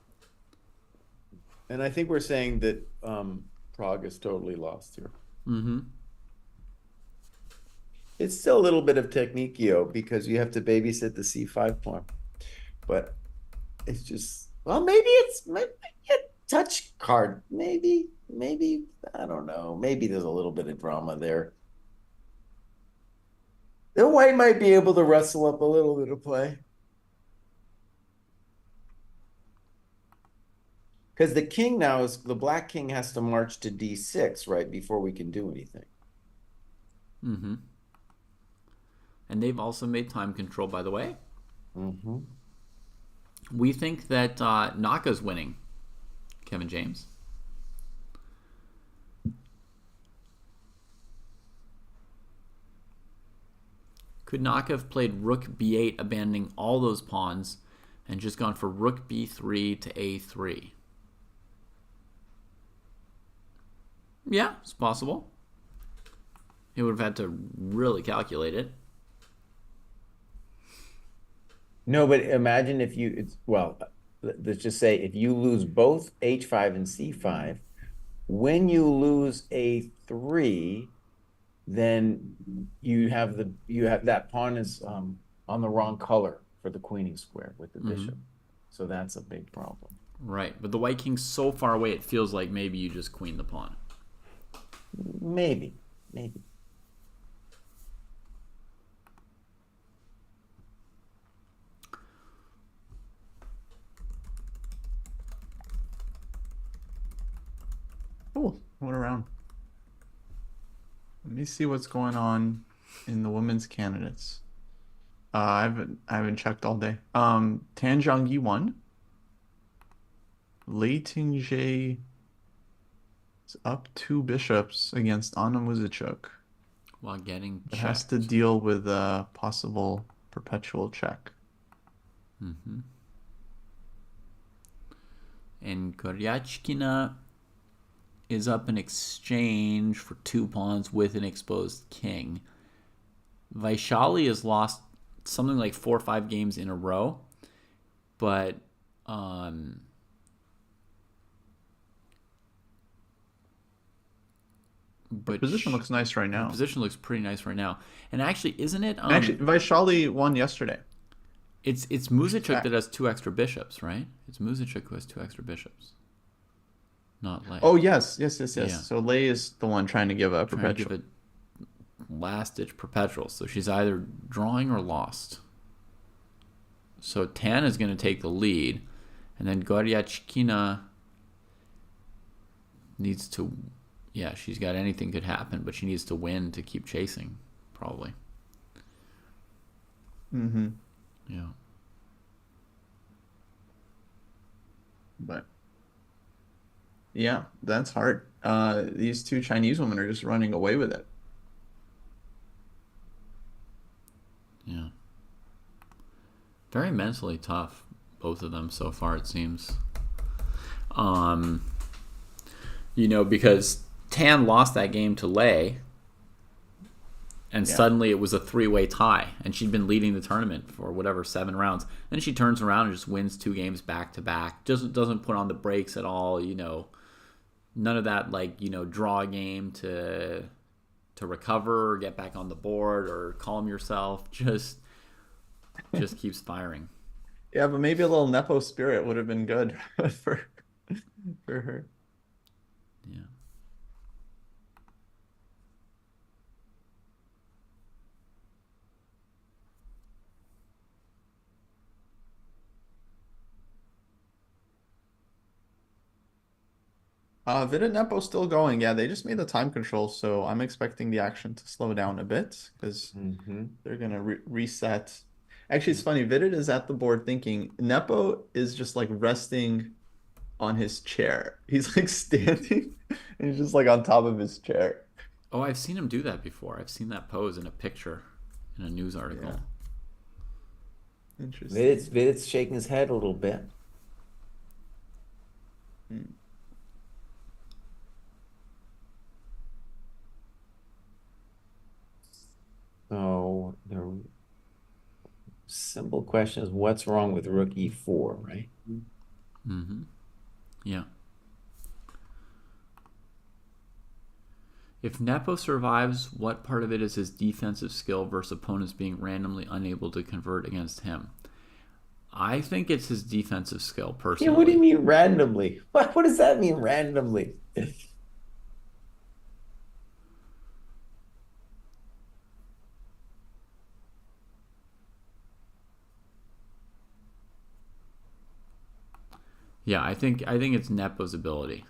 And I think we're saying that Prague is totally lost here. Mm-hmm. It's still a little bit of techniqueo because you have to babysit the C5 pawn. But it's just, well, maybe it's maybe a touch card. Maybe, I don't know. Maybe there's a little bit of drama there. The white might be able to rustle up a little bit of play. Because the black king has to march to D6, right, before we can do anything. Mm-hmm. And they've also made time control, by the way. Mm-hmm. We think that Naka's winning, Kevin James. Could Naka have played rook B8, abandoning all those pawns, and just gone for rook B3 to A3? Yeah, it's possible. He would have had to really calculate it. No, but imagine if let's just say if you lose both H5 and C5, when you lose A3, then you have that pawn is on the wrong color for the queening square with the bishop. So that's a big problem. Right, but the white king's so far away it feels like maybe you just queen the pawn. Maybe. Cool. What around? Let me see what's going on in the women's candidates. I haven't checked all day. Tan Zhangyi won. Lei Tingzhe is up 2 bishops against Anna Muzichuk. While getting It checked. has to deal with a possible perpetual check. Mm-hmm. And Goryachkina is up in exchange for 2 pawns with an exposed king. Vaishali has lost something like 4 or 5 games in a row, but Her but position looks nice right her now. position looks pretty nice right now. And actually, isn't it? And actually, Vaishali won yesterday. It's Muzichuk that has 2 extra bishops, right? It's Muzichuk who has 2 extra bishops, not Lei. Oh, yes. Yeah. So Lei is the one trying to give a Trying to give perpetual. a last-ditch perpetual. So she's either drawing or lost. So Tan is going to take the lead, and then Goryachkina needs to, yeah, she's got anything could happen, but she needs to win to keep chasing, probably. Mm-hmm. Yeah. But yeah, that's hard. These two Chinese women are just running away with it. Yeah. Very mentally tough, both of them so far, it seems. Because Tan lost that game to Lei, and suddenly it was a 3-way tie, and she'd been leading the tournament for whatever 7 rounds. Then she turns around and just wins 2 games back to back. Doesn't put on the brakes at all. None of that draw a game to recover or get back on the board or calm yourself. Just keeps firing. Yeah, but maybe a little Nepo spirit would have been good for her. Yeah. Vid and Nepo still going. Yeah, they just made the time control, so I'm expecting the action to slow down a bit because they're gonna reset. Actually, it's funny. Vidit is at the board thinking Nepo is just like resting on his chair. He's like standing and he's just like on top of his chair. Oh, I've seen him do that before. I've seen that pose in a picture in a news article. Yeah. Interesting. Vidit's shaking his head a little bit. So the simple question is, what's wrong with rook e4, right? Mm-hmm. Yeah. If Nepo survives, what part of it is his defensive skill versus opponents being randomly unable to convert against him? I think it's his defensive skill, personally. Yeah, what do you mean randomly? What does that mean, randomly? Yeah, I think it's Nepo's ability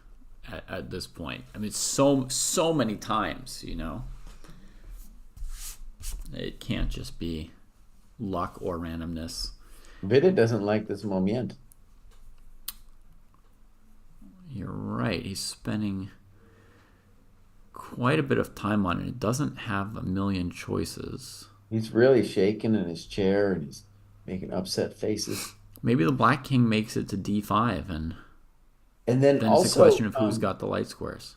at this point. I mean, so many times, it can't just be luck or randomness. Vidit doesn't like this moment. You're right. He's spending quite a bit of time on it. It doesn't have a million choices. He's really shaking in his chair and he's making upset faces. Maybe the black king makes it to d5, and then also, it's a question of who's got the light squares.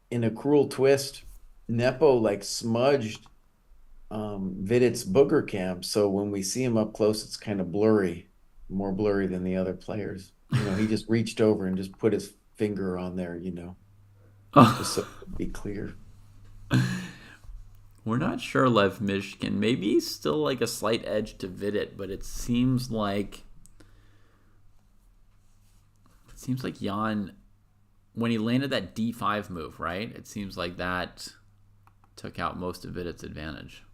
In a cruel twist, Nepo smudged Vidit's booger cam, so when we see him up close, it's kind of blurry, more blurry than the other players. He just reached over and just put his finger on there, just so it would be clear. We're not sure, Lev Mishkin. Maybe he's still a slight edge to Vidit, but it seems like Jan, when he landed that d5 move, right? It seems like that took out most of Vidit's advantage.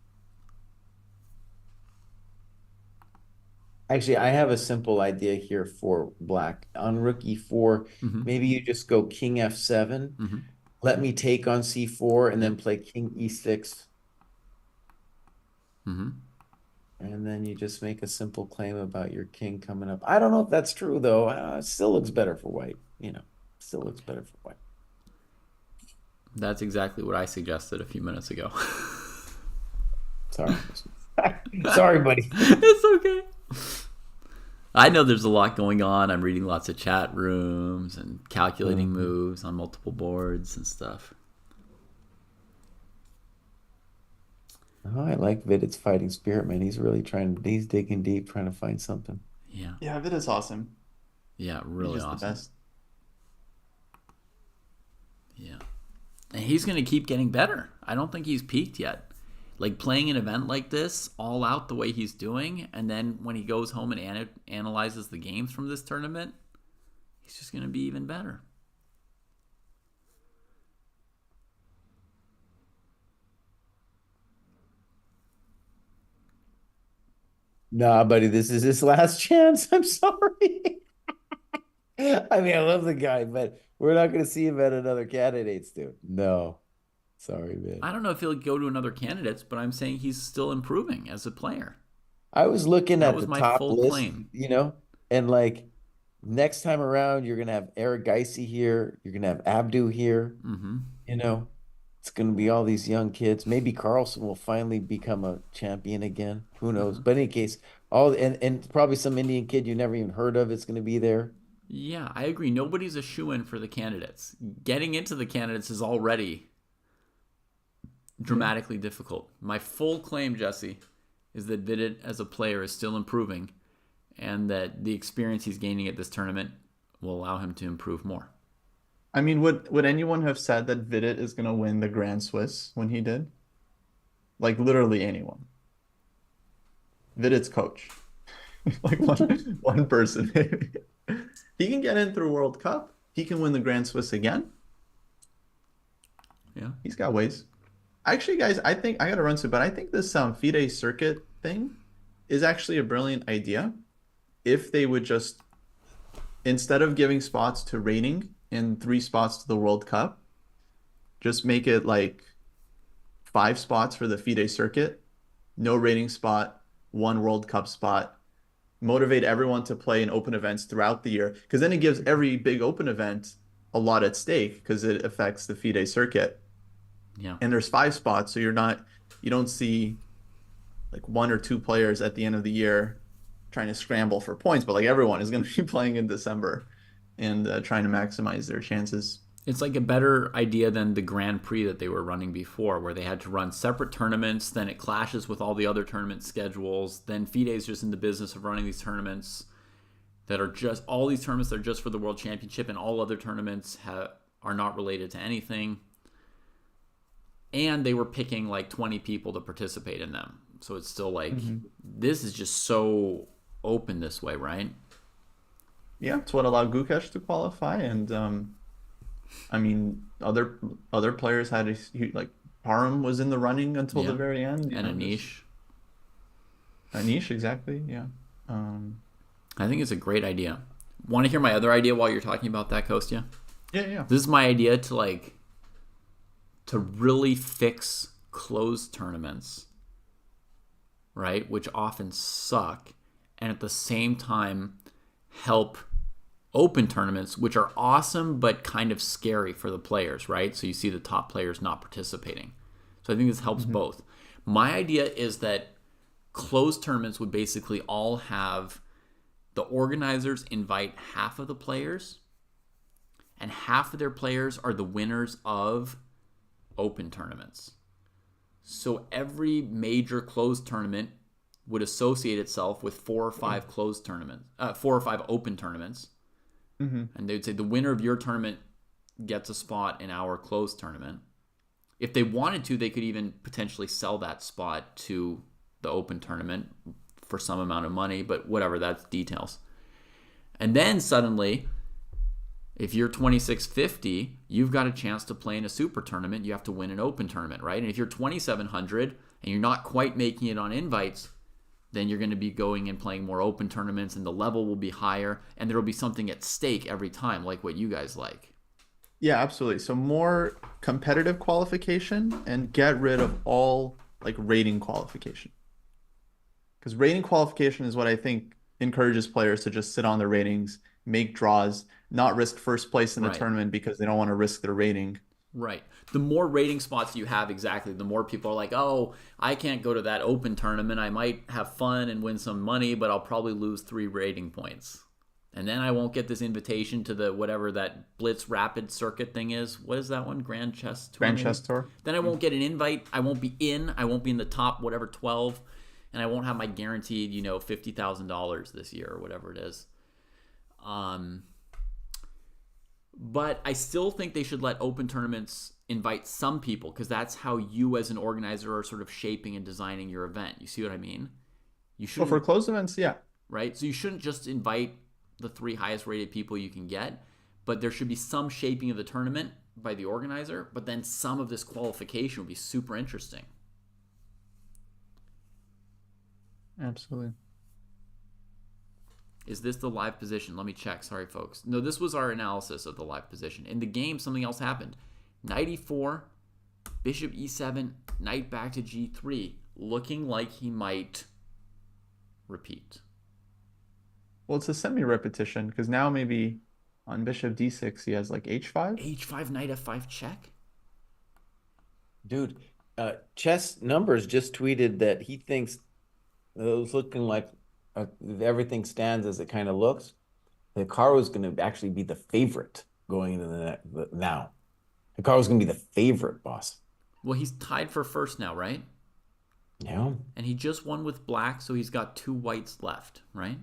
Actually, I have a simple idea here for black. On rook e4, maybe you just go king f7, let me take on c4, and then play king e6. And then you just make a simple claim about your king coming up. I don't know if that's true, though. It still looks better for white. Still looks better for white. That's exactly what I suggested a few minutes ago. Sorry. Sorry, buddy. It's okay. I know there's a lot going on. I'm reading lots of chat rooms and calculating moves on multiple boards and stuff. Oh, I like Vidit's fighting spirit, man. He's really he's digging deep, trying to find something. Yeah. Yeah, Vid is awesome. Yeah, really He's just awesome. the best. Yeah. And he's going to keep getting better. I don't think he's peaked yet. Like playing an event like this all out the way he's doing, and then when he goes home and analyzes the games from this tournament, he's just going to be even better. Nah, buddy, this is his last chance. I'm sorry. I mean, I love the guy, but we're not going to see him at another candidates, dude. No. Sorry, man. I don't know if he'll go to another candidates, but I'm saying he's still improving as a player. I was looking That at was the my top full list, claim. and like next time around, you're going to have Eric Geisy here. You're going to have Abdu here. Mm-hmm. It's going to be all these young kids. Maybe Carlson will finally become a champion again. Who knows? But in any case, and probably some Indian kid you never even heard of is going to be there. Yeah, I agree. Nobody's a shoo-in for the candidates. Getting into the candidates is already dramatically difficult. My full claim, Jesse, is that Vidit as a player is still improving, and that the experience he's gaining at this tournament will allow him to improve more. I mean, would anyone have said that Vidit is going to win the Grand Swiss when he did? Like literally anyone. Vidit's coach. Like one person maybe. He can get in through World Cup. He can win the Grand Swiss again. Yeah. He's got ways. Actually, guys, I think I got to run soon, but I think this FIDE circuit thing is actually a brilliant idea. If they would just, instead of giving spots to rating and 3 spots to the World Cup, just make it like 5 spots for the FIDE circuit, no rating spot, 1 World Cup spot. Motivate everyone to play in open events throughout the year, because then it gives every big open event a lot at stake because it affects the FIDE circuit. Yeah. And there's 5 spots, so you don't see like 1 or 2 players at the end of the year trying to scramble for points, but like everyone is going to be playing in December and trying to maximize their chances. It's like a better idea than the Grand Prix that they were running before, where they had to run separate tournaments, then it clashes with all the other tournament schedules. Then FIDE is just in the business of running these tournaments that are just, all these tournaments that are just for the World Championship, and all other tournaments are not related to anything. And they were picking like 20 people to participate in them. So it's still like, this is just so open this way, right? Yeah, it's what allowed Gukesh to qualify, and I mean, other players had like Parham was in the running until the very end, and Anish. Anish, exactly, yeah. I think it's a great idea. Want to hear my other idea while you're talking about that, Kostya? Yeah. This is my idea to really fix closed tournaments, right? Which often suck, and at the same time help open tournaments, which are awesome but kind of scary for the players, right? So you see the top players not participating. So I think this helps both. My idea is that closed tournaments would basically all have the organizers invite half of the players, and half of their players are the winners of open tournaments. So every major closed tournament would associate itself with 4 or 5 closed tournaments, 4 or 5 open tournaments. And they would say the winner of your tournament gets a spot in our closed tournament. If they wanted to, they could even potentially sell that spot to the open tournament for some amount of money, but whatever, that's details. And then suddenly, if you're 2650, you've got a chance to play in a super tournament. You have to win an open tournament, right? And if you're 2700 and you're not quite making it on invites, then you're going to be going and playing more open tournaments, and the level will be higher, and there will be something at stake every time, like what you guys like. Yeah, absolutely. So more competitive qualification, and get rid of all like rating qualification. Because rating qualification is what I think encourages players to just sit on their ratings, make draws, not risk first place in the tournament because they don't want to risk their rating. Right. The more rating spots you have, exactly, the more people are like, oh, I can't go to that open tournament. I might have fun and win some money, but I'll probably lose 3 rating points. And then I won't get this invitation to the whatever that Blitz Rapid Circuit thing is. What is that one? Grand Chess Tour? Grand Chess Tour. Then I won't get an invite. I won't be in. I won't be in the top, whatever, 12. And I won't have my guaranteed, $50,000 this year or whatever it is. But I still think they should let open tournaments invite some people, because that's how you as an organizer are sort of shaping and designing your event. You see what I mean? You Well, shouldn't, for closed events, yeah. right? So you shouldn't just invite the 3 highest rated people you can get, but there should be some shaping of the tournament by the organizer, but then some of this qualification would be super interesting. Absolutely. Is this the live position? Let me check. Sorry, folks. No, this was our analysis of the live position. In the game, something else happened. Knight e4, bishop e7, knight back to g3, looking like he might repeat. Well, it's a semi-repetition because now maybe on bishop d6 he has like h5. h5, knight f5 check? Dude, Chess Numbers just tweeted that he thinks it was looking like if everything stands as it kind of looks, Hikaru is going to actually be the favorite going into the now. Hikaru is going to be the favorite, boss. Well, he's tied for first now, right? Yeah. And he just won with black, so he's got 2 whites left, right?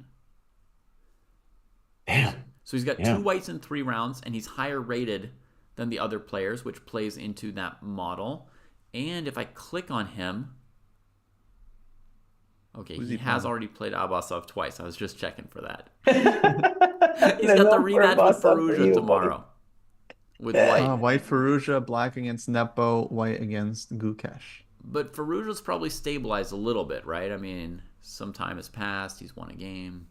Damn. So he's got 2 whites in 3 rounds, and he's higher rated than the other players, which plays into that model. And if I click on him, okay, he has already played Abbasov twice. I was just checking for that. He's got the rematch with Firouzja tomorrow. With white. White Firouzja, black against Nepo, white against Gukesh. But Firouzja's probably stabilized a little bit, right? I mean, some time has passed. He's won a game.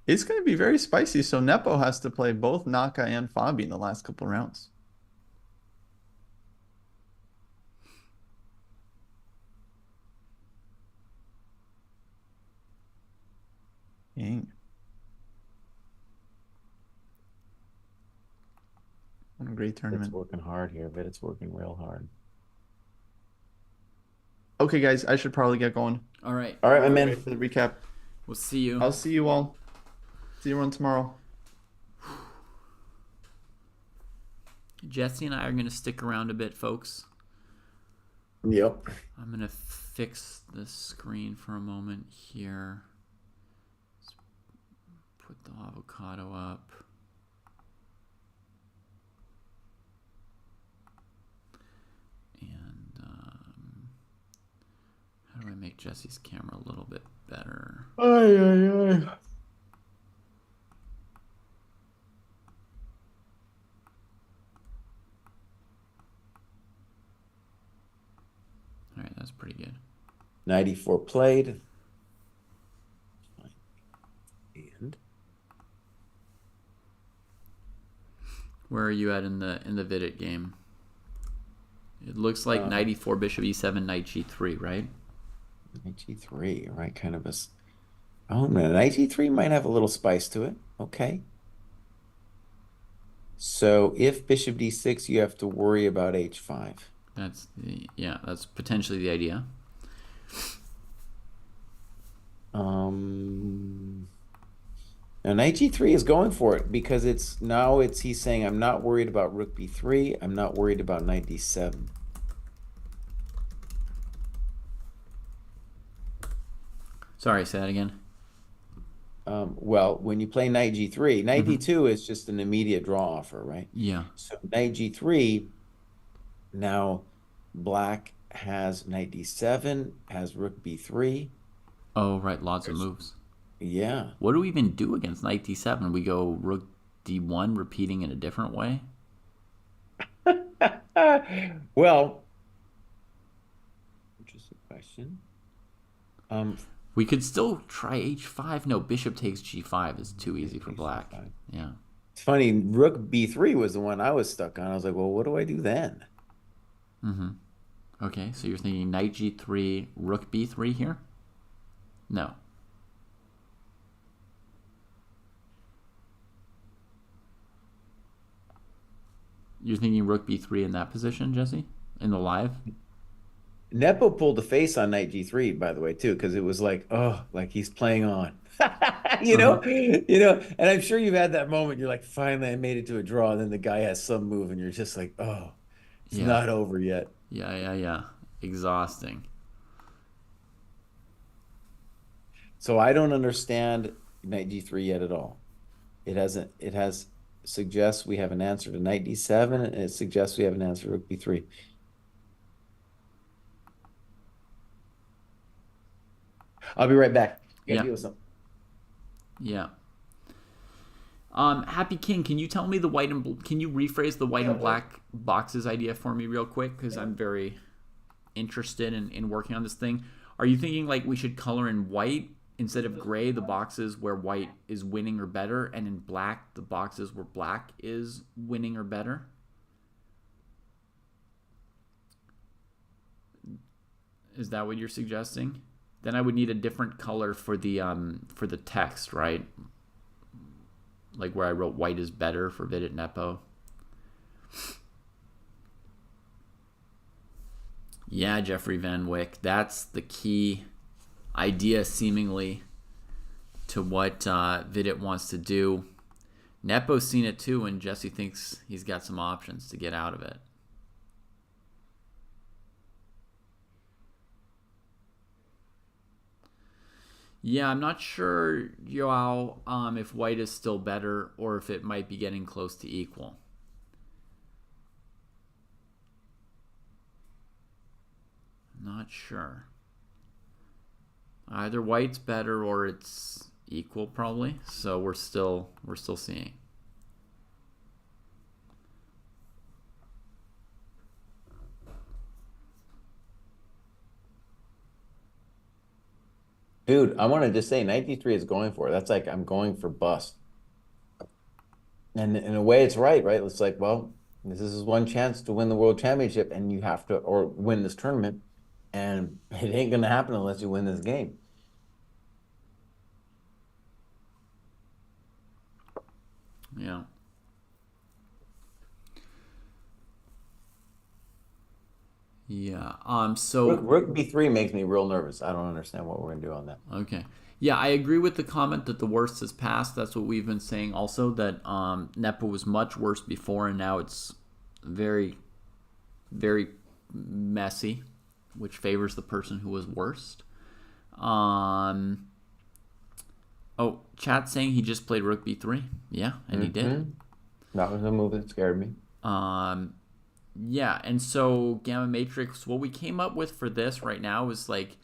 It's going to be very spicy. So Nepo has to play both Naka and Fabi in the last couple rounds. Dang. What a great tournament. It's working hard here, but it's working real hard. Okay, guys, I should probably get going. All right. All right, my man. Wait for the recap. We'll see you. I'll see you all. See everyone tomorrow. Jesse and I are going to stick around a bit, folks. Yep. I'm going to fix the screen for a moment here. Let's put the avocado up. And how do I make Jesse's camera a little bit better? Ay, ay, ay. All right, that's pretty good. 94 played. And Where are you at in the Vidit game? It looks like 94 bishop e7, knight g3, right? knight g3, right? Kind of a. Oh man, knight g3 might have a little spice to it. Okay. So if bishop d6, you have to worry about h5. That's potentially the idea. Now knight g3 is going for it because he's saying I'm not worried about rook b3. I'm not worried about knight d7. Sorry, say that again. Well, when you play knight g3, knight d2 is just an immediate draw offer, right? Yeah. So knight g3, now black has knight d7, has rook b3. Oh, right, lots of moves. Yeah. What do we even do against knight d7? We go rook d1, repeating in a different way? Well, interesting question. We could still try h5. No, bishop takes g5 is too easy for black. G5. Yeah. It's funny, rook b3 was the one I was stuck on. I was like, well, what do I do then? Okay, so you're thinking knight g3, rook b3 here? No. You're thinking rook b3 in that position, Jesse? In the live? Nepo pulled the face on knight g3, by the way, too, because it was like, oh, like he's playing on. you know? And I'm sure you've had that moment. You're like, finally, I made it to a draw. And then the guy has some move, and you're just like, oh, it's not over yet. Yeah. Exhausting. So I don't understand knight g3 yet at all. It has suggests we have an answer to knight d7, and it suggests we have an answer to rook b3. I'll be right back. Yeah. Deal with something. Yeah. Happy King, can you tell me can you rephrase the white and black boxes idea for me real quick? Because I'm very interested in working on this thing. Are you thinking like we should color in white instead of gray the boxes where white is winning or better, and in black the boxes where black is winning or better? Is that what you're suggesting? Then I would need a different color for the text, right? Like where I wrote white is better for Vidit Nepo. Yeah, Jeffrey Van Wyck. That's the key idea, seemingly, to what Vidit wants to do. Nepo's seen it too, and Jesse thinks he's got some options to get out of it. Yeah, I'm not sure, Joao, if white is still better or if it might be getting close to equal. Not sure. Either white's better or it's equal, probably. So we're still seeing. Dude, I want to just say knight d3 is going for it. That's like I'm going for bust. And in a way, it's right? It's like, well, this is one chance to win the world championship, and you have to, or win this tournament, and it ain't gonna happen unless you win this game. Yeah. Yeah. So Rook b3 makes me real nervous. I don't understand what we're gonna do on that. Okay. Yeah, I agree with the comment that the worst is past. That's what we've been saying also, that Nepo was much worse before, and now it's very, very messy, which favors the person who was worst. Oh, chat's saying he just played Rook b3. Yeah, and he did. That was a move that scared me. Yeah, and so Gamma Matrix, what we came up with for this right now is like,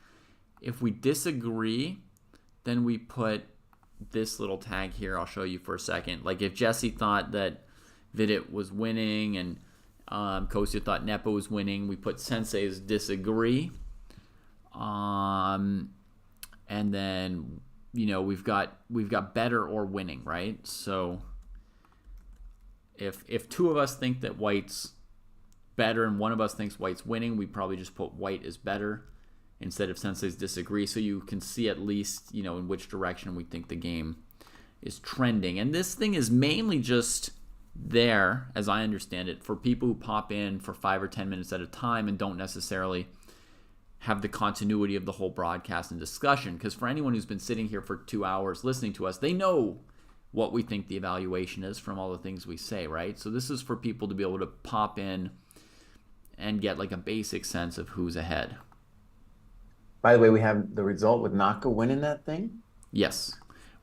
if we disagree, then we put this little tag here. I'll show you for a second. Like if Jesse thought that Vidit was winning and Kostya thought Nepo was winning, we put Sensei's disagree. And then, we've got better or winning, right? So if two of us think that white's better and one of us thinks white's winning, we probably just put white is better instead of Sensei's disagree, so you can see at least, in which direction we think the game is trending. And this thing is mainly just there, as I understand it, for people who pop in for 5 or 10 minutes at a time and don't necessarily have the continuity of the whole broadcast and discussion. Because for anyone who's been sitting here for 2 hours listening to us, they know what we think the evaluation is from all the things we say, right? So this is for people to be able to pop in and get like a basic sense of who's ahead. By the way, we have the result with Naka winning that thing. Yes,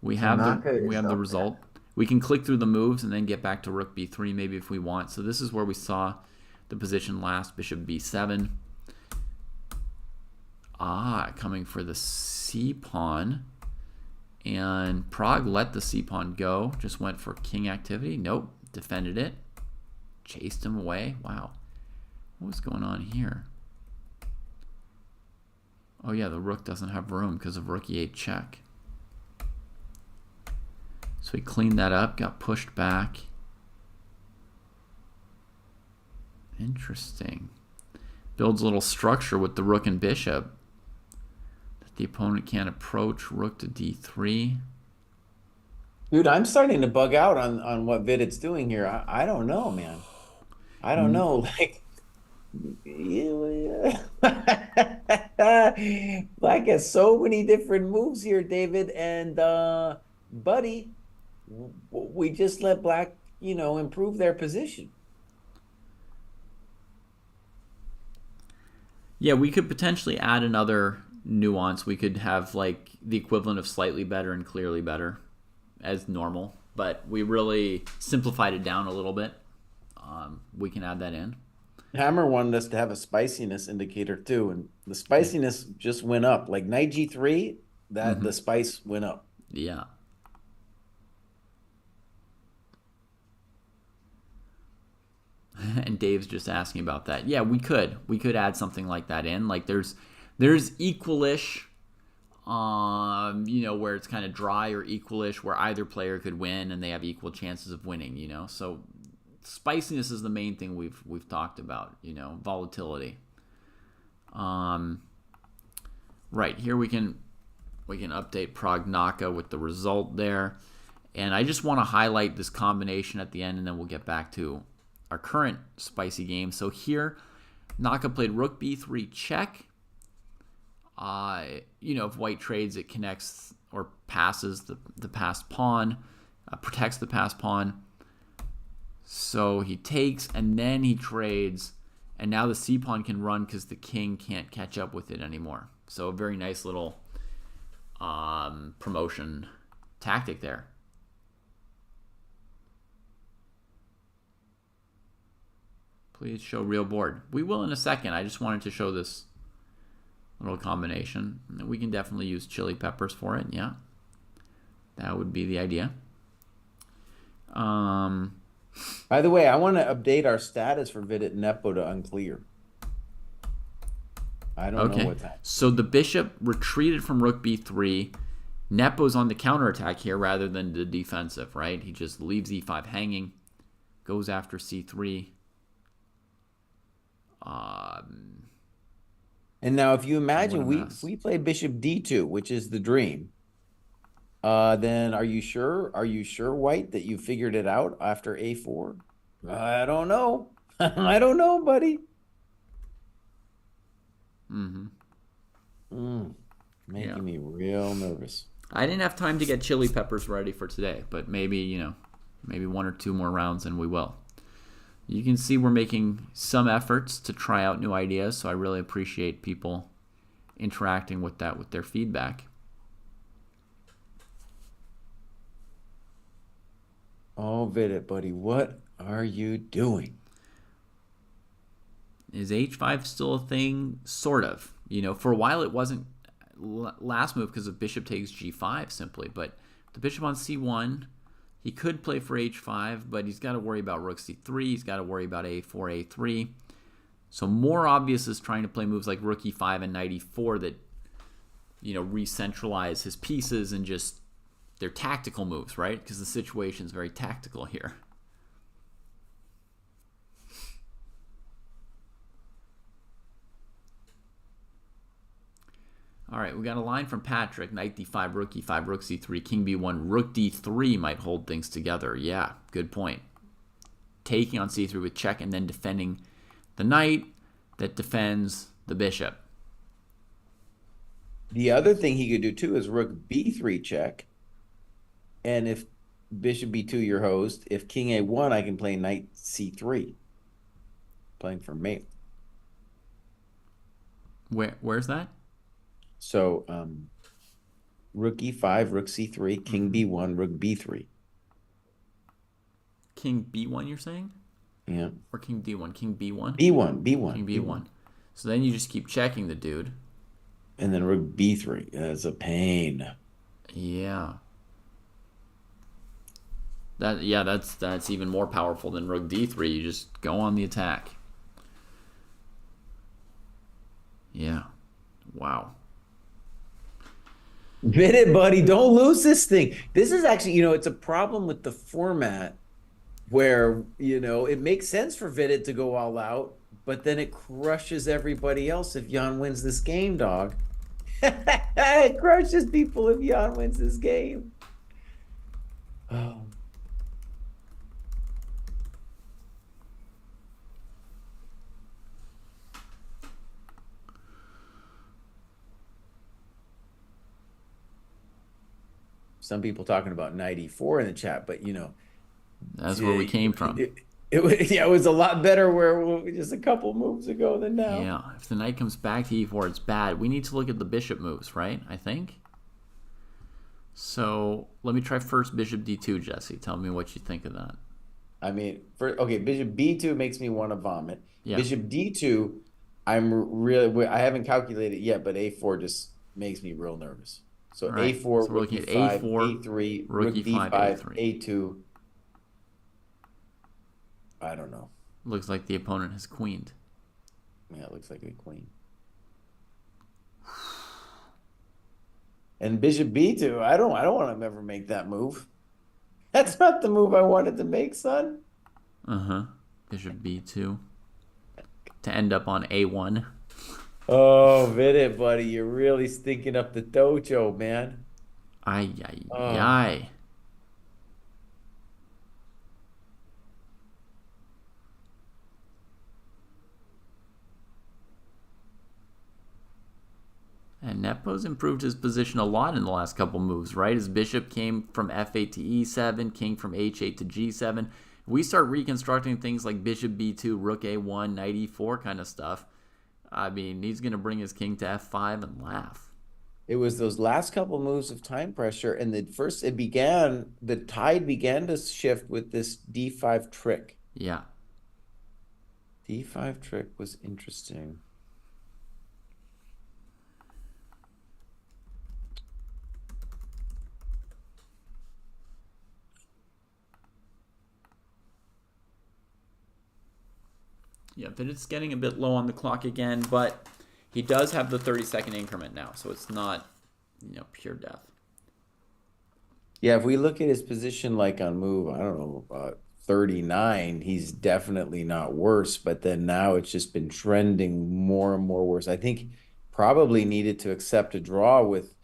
we have the result. We can click through the moves and then get back to Rook b3 maybe if we want. So this is where we saw the position last, Bishop b7. Coming for the c pawn, and Prague let the c pawn go. Just went for king activity. Nope, defended it, chased him away. Wow, what was going on here? Oh yeah, the rook doesn't have room because of rook e8 check. So he cleaned that up, got pushed back. Interesting. Builds a little structure with the rook and bishop that the opponent can't approach. Rook to d3. Dude, I'm starting to bug out on what Vidit's doing here. I don't know, man. I don't know. Like, Black has so many different moves here, David, and buddy, we just let Black, improve their position. Yeah, we could potentially add another nuance. We could have like the equivalent of slightly better and clearly better as normal. but we really simplified it down a little bit. We can add that in. Hammer wanted us to have a spiciness indicator too, and the spiciness just went up. Like knight G3, that the spice went up. Yeah. And Dave's just asking about that. Yeah, we could add something like that in. Like there's equalish, where it's kind of dry or equalish, where either player could win and they have equal chances of winning. So spiciness is the main thing we've talked about. Volatility. Right here we can update Prognaka with the result there, and I just want to highlight this combination at the end, and then we'll get back to our current spicy game. So here, Naka played rook b3 check. If white trades, it connects or passes the passed pawn, protects the passed pawn. So he takes, and then he trades, and now the c pawn can run because the king can't catch up with it anymore. So a very nice little promotion tactic there. Please show real board. We will in a second. I just wanted to show this little combination. We can definitely use chili peppers for it. Yeah, that would be the idea. By the way, I want to update our status for Vidit Nepo to unclear. I don't know what's happening. So the bishop retreated from rook b3. Nepo's on the counterattack here rather than the defensive, right? He just leaves e5 hanging, goes after c3. And now if you imagine we play bishop d2, which is the dream, then are you sure, White, that you figured it out after a4? I don't know. I don't know, buddy. Making me real nervous. I didn't have time to get chili peppers ready for today, but maybe, maybe one or two more rounds and we will. You can see we're making some efforts to try out new ideas, so I really appreciate people interacting with that with their feedback. Oh, Vidit, buddy, what are you doing? Is h5 still a thing? Sort of. For a while it wasn't last move because of bishop takes g5 simply, but the bishop on c1, he could play for h5, but he's got to worry about rook c3, he's got to worry about a4, a3. So more obvious is trying to play moves like rook e5 and knight e4 that, re-centralize his pieces and just, they're tactical moves, right? Because the situation is very tactical here. All right, we got a line from Patrick. Knight d5, rook e5, rook c3, king b1, rook d3 might hold things together. Yeah, good point. Taking on c3 with check and then defending the knight that defends the bishop. The other thing he could do too is rook b3 check. And if bishop b2 your host, if king a1, I can play knight c3. Playing for mate. Where's that? So, rook e5, rook c3, king b1, rook b3. King b1, you're saying? Yeah. Or king d1? King b1? b1. King b1. So then you just keep checking the dude. And then rook b3. That's a pain. Yeah. That's even more powerful than rook d3. You just go on the attack. Yeah. Wow. Bid it, buddy. Don't lose this thing. This is actually, it's a problem with the format where, it makes sense for Vidit to go all out, but then it crushes everybody else if Jan wins this game, dog. It crushes people if Jan wins this game. Oh. Some people talking about knight e4 in the chat, but that's where we came from. It was a lot better where just a couple moves ago than now. Yeah, if the knight comes back to e4, it's bad. We need to look at the bishop moves, right? I think. So let me try first bishop d2, Jesse. Tell me what you think of that. I mean, okay, bishop b2 makes me want to vomit. Yeah. Bishop d2, I haven't calculated yet, but a4 just makes me real nervous. So All right. a4, So we're rook looking at e5, a4, a3, rook rook e5, d5, a3. a2. I don't know. Looks like the opponent has queened. Yeah, it looks like a queen. And bishop b2, I don't want to ever make that move. That's not the move I wanted to make, son. Bishop b2 to end up on a1. Oh, Vidit, buddy, you're really stinking up the dojo, man. Ay, ay, ay. And Nepo's improved his position a lot in the last couple moves, right? His bishop came from f8 to e7, king from h8 to g7. We start reconstructing things like bishop b2, rook a1, knight e4 kind of stuff. I mean, he's going to bring his king to f5 and laugh. It was those last couple moves of time pressure, and the tide began to shift with this d5 trick. Yeah. D5 trick was interesting. Yeah, but it's getting a bit low on the clock again, but he does have the 30-second increment now, so it's not, pure death. Yeah, if we look at his position like on move, I don't know, 39, he's definitely not worse, but then now it's just been trending more and more worse. I think probably needed to accept a draw with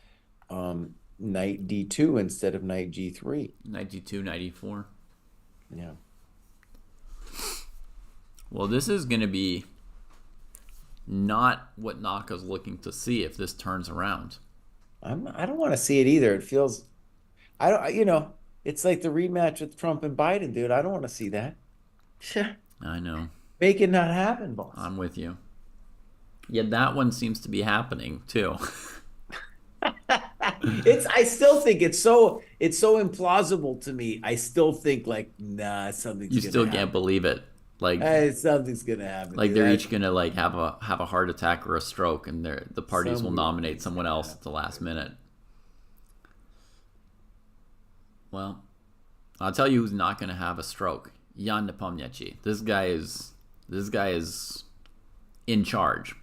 knight d2 instead of knight g3. Knight d2, knight e4. Yeah. Well, this is going to be not what Naka's looking to see if this turns around. I don't want to see it either. It feels, it's like the rematch with Trump and Biden, dude. I don't want to see that. I know. Make it not happen, boss. I'm with you. Yeah, that one seems to be happening too. I still think it's so implausible to me. I still think like, nah, something's You gonna still happen. can't believe it. Like something's gonna happen. Like dude. they're each gonna like have a heart attack or a stroke, and the parties will nominate someone else at the last minute. Well, I'll tell you who's not gonna have a stroke. Jan Nepomniachtchi. This guy is in charge.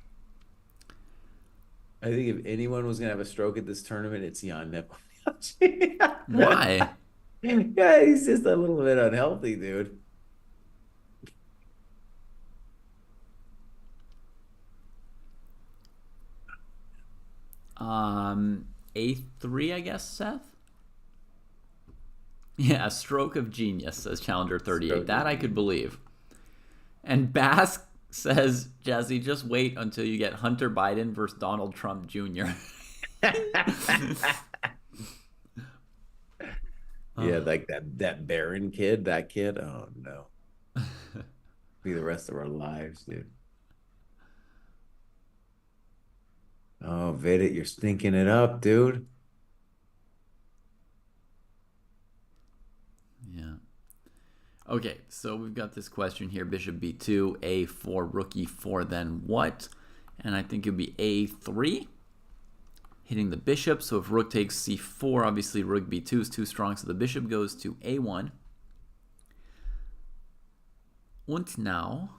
I think if anyone was gonna have a stroke at this tournament, it's Jan Nepomniachtchi. Why? Yeah, he's just a little bit unhealthy, dude. A3, I guess, Seth? Yeah, a stroke of genius, says Challenger 38. That I could believe. And Basque says, Jesse, just wait until you get Hunter Biden versus Donald Trump Jr. Yeah, like that Barron kid, that kid. Oh no. Be the rest of our lives, dude. Oh, Vidit, you're stinking it up, dude. Yeah. Okay, so we've got this question here. Bishop b2, a4, rook e4, then what? And I think it'd be a3. Hitting the bishop, so if rook takes c4, obviously rook b2 is too strong, so the bishop goes to a1. Und now...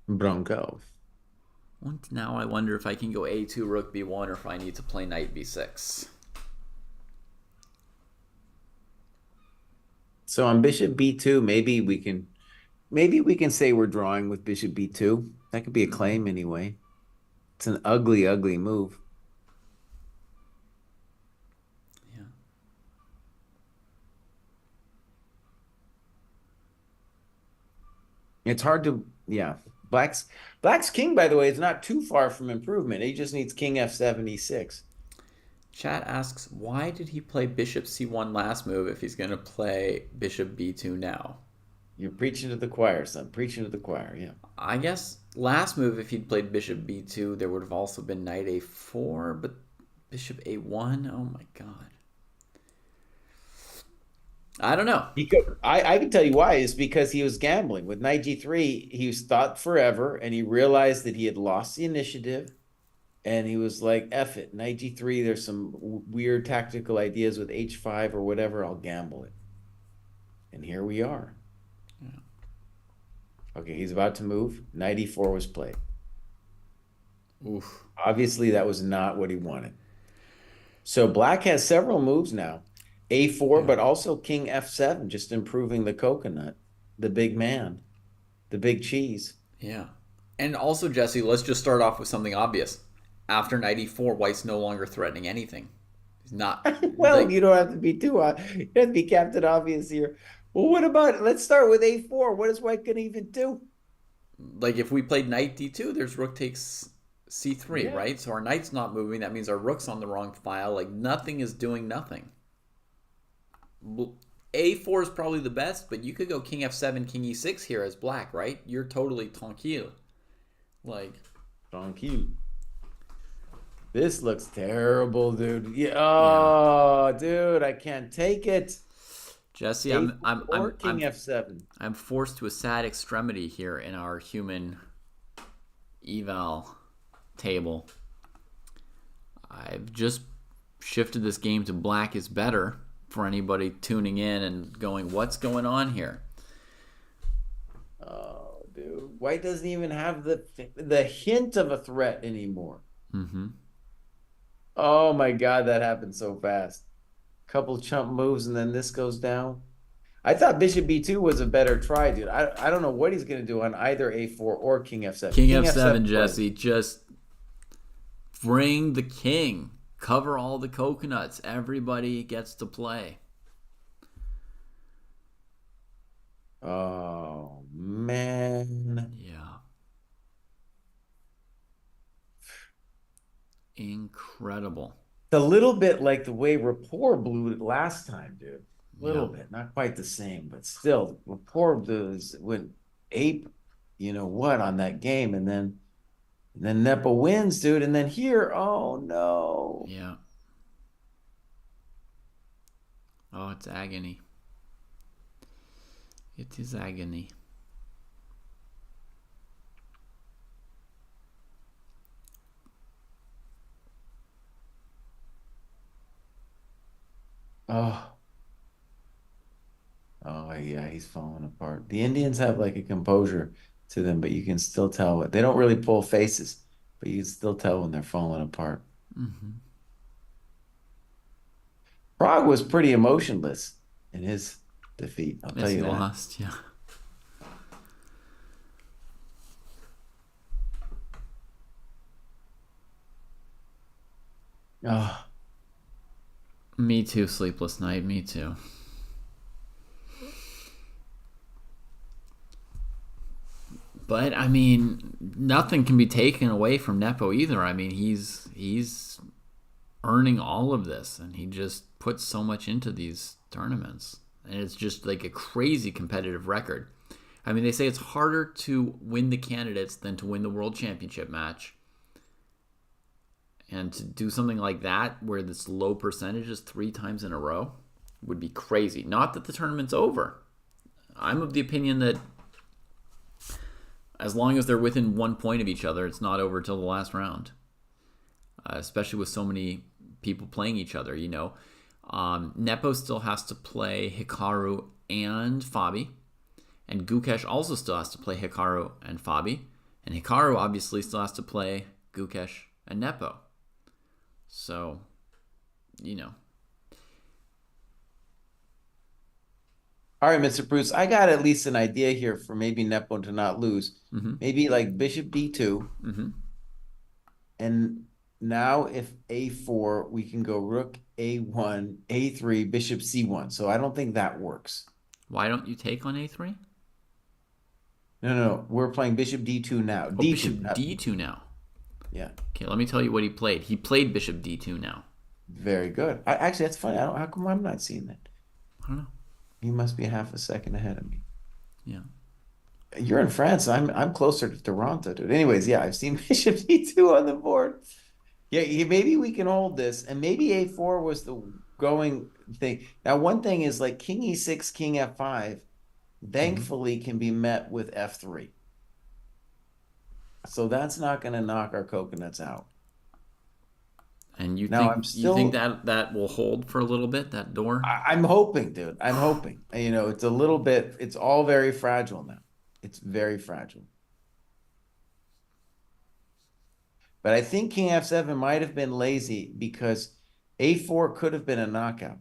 Bronco. And now I wonder if I can go a2, rook b1, or if I need to play knight b6. So on bishop b2, maybe we can say we're drawing with bishop b2. That could be a claim anyway. It's an ugly, ugly move. Yeah. It's hard to, yeah. Black's king, by the way, is not too far from improvement. He just needs king f7, e6. Chat asks, why did he play bishop c1 last move if he's going to play bishop b2 now? You're preaching to the choir, son. Preaching to the choir, yeah. I guess last move, if he'd played bishop b2, there would have also been knight a4, but Bishop A1. Oh my god. I don't know. I can tell you why. It's because he was gambling. With knight G3, he was thought forever, and he realized that he had lost the initiative, and he was like, F it. Knight G3, there's some weird tactical ideas with H5 or whatever. I'll gamble it. And here we are. Yeah. Okay, he's about to move. Knight E4 was played. Oof. Obviously, that was not what he wanted. So black has several moves now. A4, Yeah. but also King F7, just improving the coconut, the big man, the big cheese. Yeah. And also, Jesse, let's just start off with something obvious. After knight e4, white's no longer threatening anything. He's not Well, like you don't have to be too, you have to be Captain Obvious here. Well, what about, let's start with A4. What is white going to even do? if we played knight d2, there's rook takes c3, Yeah. right? So our knight's not moving. That means our rook's on the wrong file. Like nothing is doing nothing. A4 is probably the best, but you could go king f7, king e6 here as black, right? You're totally tranquille. Like, Tranquille. This looks terrible, dude. Yeah. yeah. Oh, dude, I can't take it. Jesse, Or King F7. I'm forced to a sad extremity here in our human eval table. I've just shifted this game to black is better for anybody tuning in and going, what's going on here? Oh, dude. White doesn't even have the hint of a threat anymore. Mm-hmm. Oh my God, that happened so fast. Couple chump moves and then this goes down. I thought Bishop B2 was a better try, dude. I don't know what he's going to do on either A4 or King F7. King F7, Jesse. Just bring the king. Cover all the coconuts. Everybody gets to play. Oh, man. Yeah. Incredible. A little bit like the way Rapport blew it last time, dude. A little Yeah. bit. Not quite the same, but still. Rapport went ape, you know what, on that game. And then Nepo wins, dude. And then here, oh, no. Yeah. Oh, it's agony. It is agony. Oh. Oh, yeah, he's falling apart. The Indians have like a composure to them, but you can still tell. They don't really pull faces, but you can still tell when they're falling apart. Mm-hmm. Prague was pretty emotionless in his defeat. I'll tell Yes, you he that. lost, yeah. Oh, Me too, sleepless night. Me too. But I mean, nothing can be taken away from Nepo either. I mean, he's earning all of this, and he just puts so much into these tournaments, and it's just like a crazy competitive record. I mean, they say it's harder to win the candidates than to win the world championship match. And to do something like that, where this low percentage is 3 times in a row, would be crazy. Not that the tournament's over. I'm of the opinion that as long as they're within 1 point of each other, it's not over till the last round. Especially with so many people playing each other, you know. Nepo still has to play Hikaru and Fabi. And Gukesh also still has to play Hikaru and Fabi. And Hikaru obviously still has to play Gukesh and Nepo. So, you know. all right, Mr. Bruce. I got at least an idea here for maybe Nepo to not lose. Mm-hmm. Maybe like Bishop D2. Mm-hmm. And now if A4, we can go Rook A1, A3, Bishop C1. So I don't think that works. Why don't you take on A3? No. We're playing Bishop D2 now. Oh, D2. Bishop D2 now. Yeah. Okay, let me tell you what he played. He played Bishop D2 now. Very good. Actually, that's funny. How come I'm not seeing that? I don't know. He must be half a second ahead of me. Yeah. You're in France. I'm closer to Toronto, dude. Anyways, yeah, I've seen Bishop D2 on the board. Yeah, maybe we can hold this, and maybe A4 was the going thing. Now, one thing is like King E6, King F5, thankfully can be met with F3. So that's not going to knock our coconuts out. And you Now, think I'm you think still, that that will hold for a little bit, that door? I'm hoping, dude. I'm hoping. You know, it's a little bit, it's all very fragile now. It's very fragile. But I think King F7 might have been lazy because A4 could have been a knockout.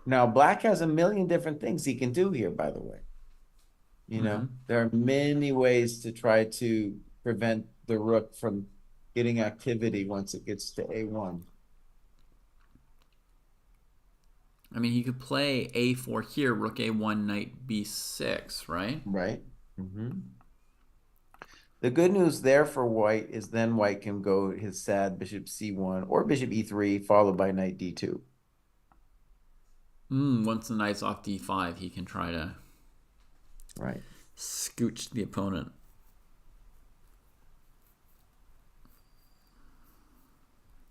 Now, black has a million different things he can do here, by the way. You know, there are many ways to try to prevent the rook from getting activity once it gets to A1. I mean, he could play A4 here, rook A1, knight B6, right? Right? The good news there for white is then white can go his sad bishop C1 or bishop E3 followed by knight D2. Once the knight's off D5, he can try to Right. scooch the opponent.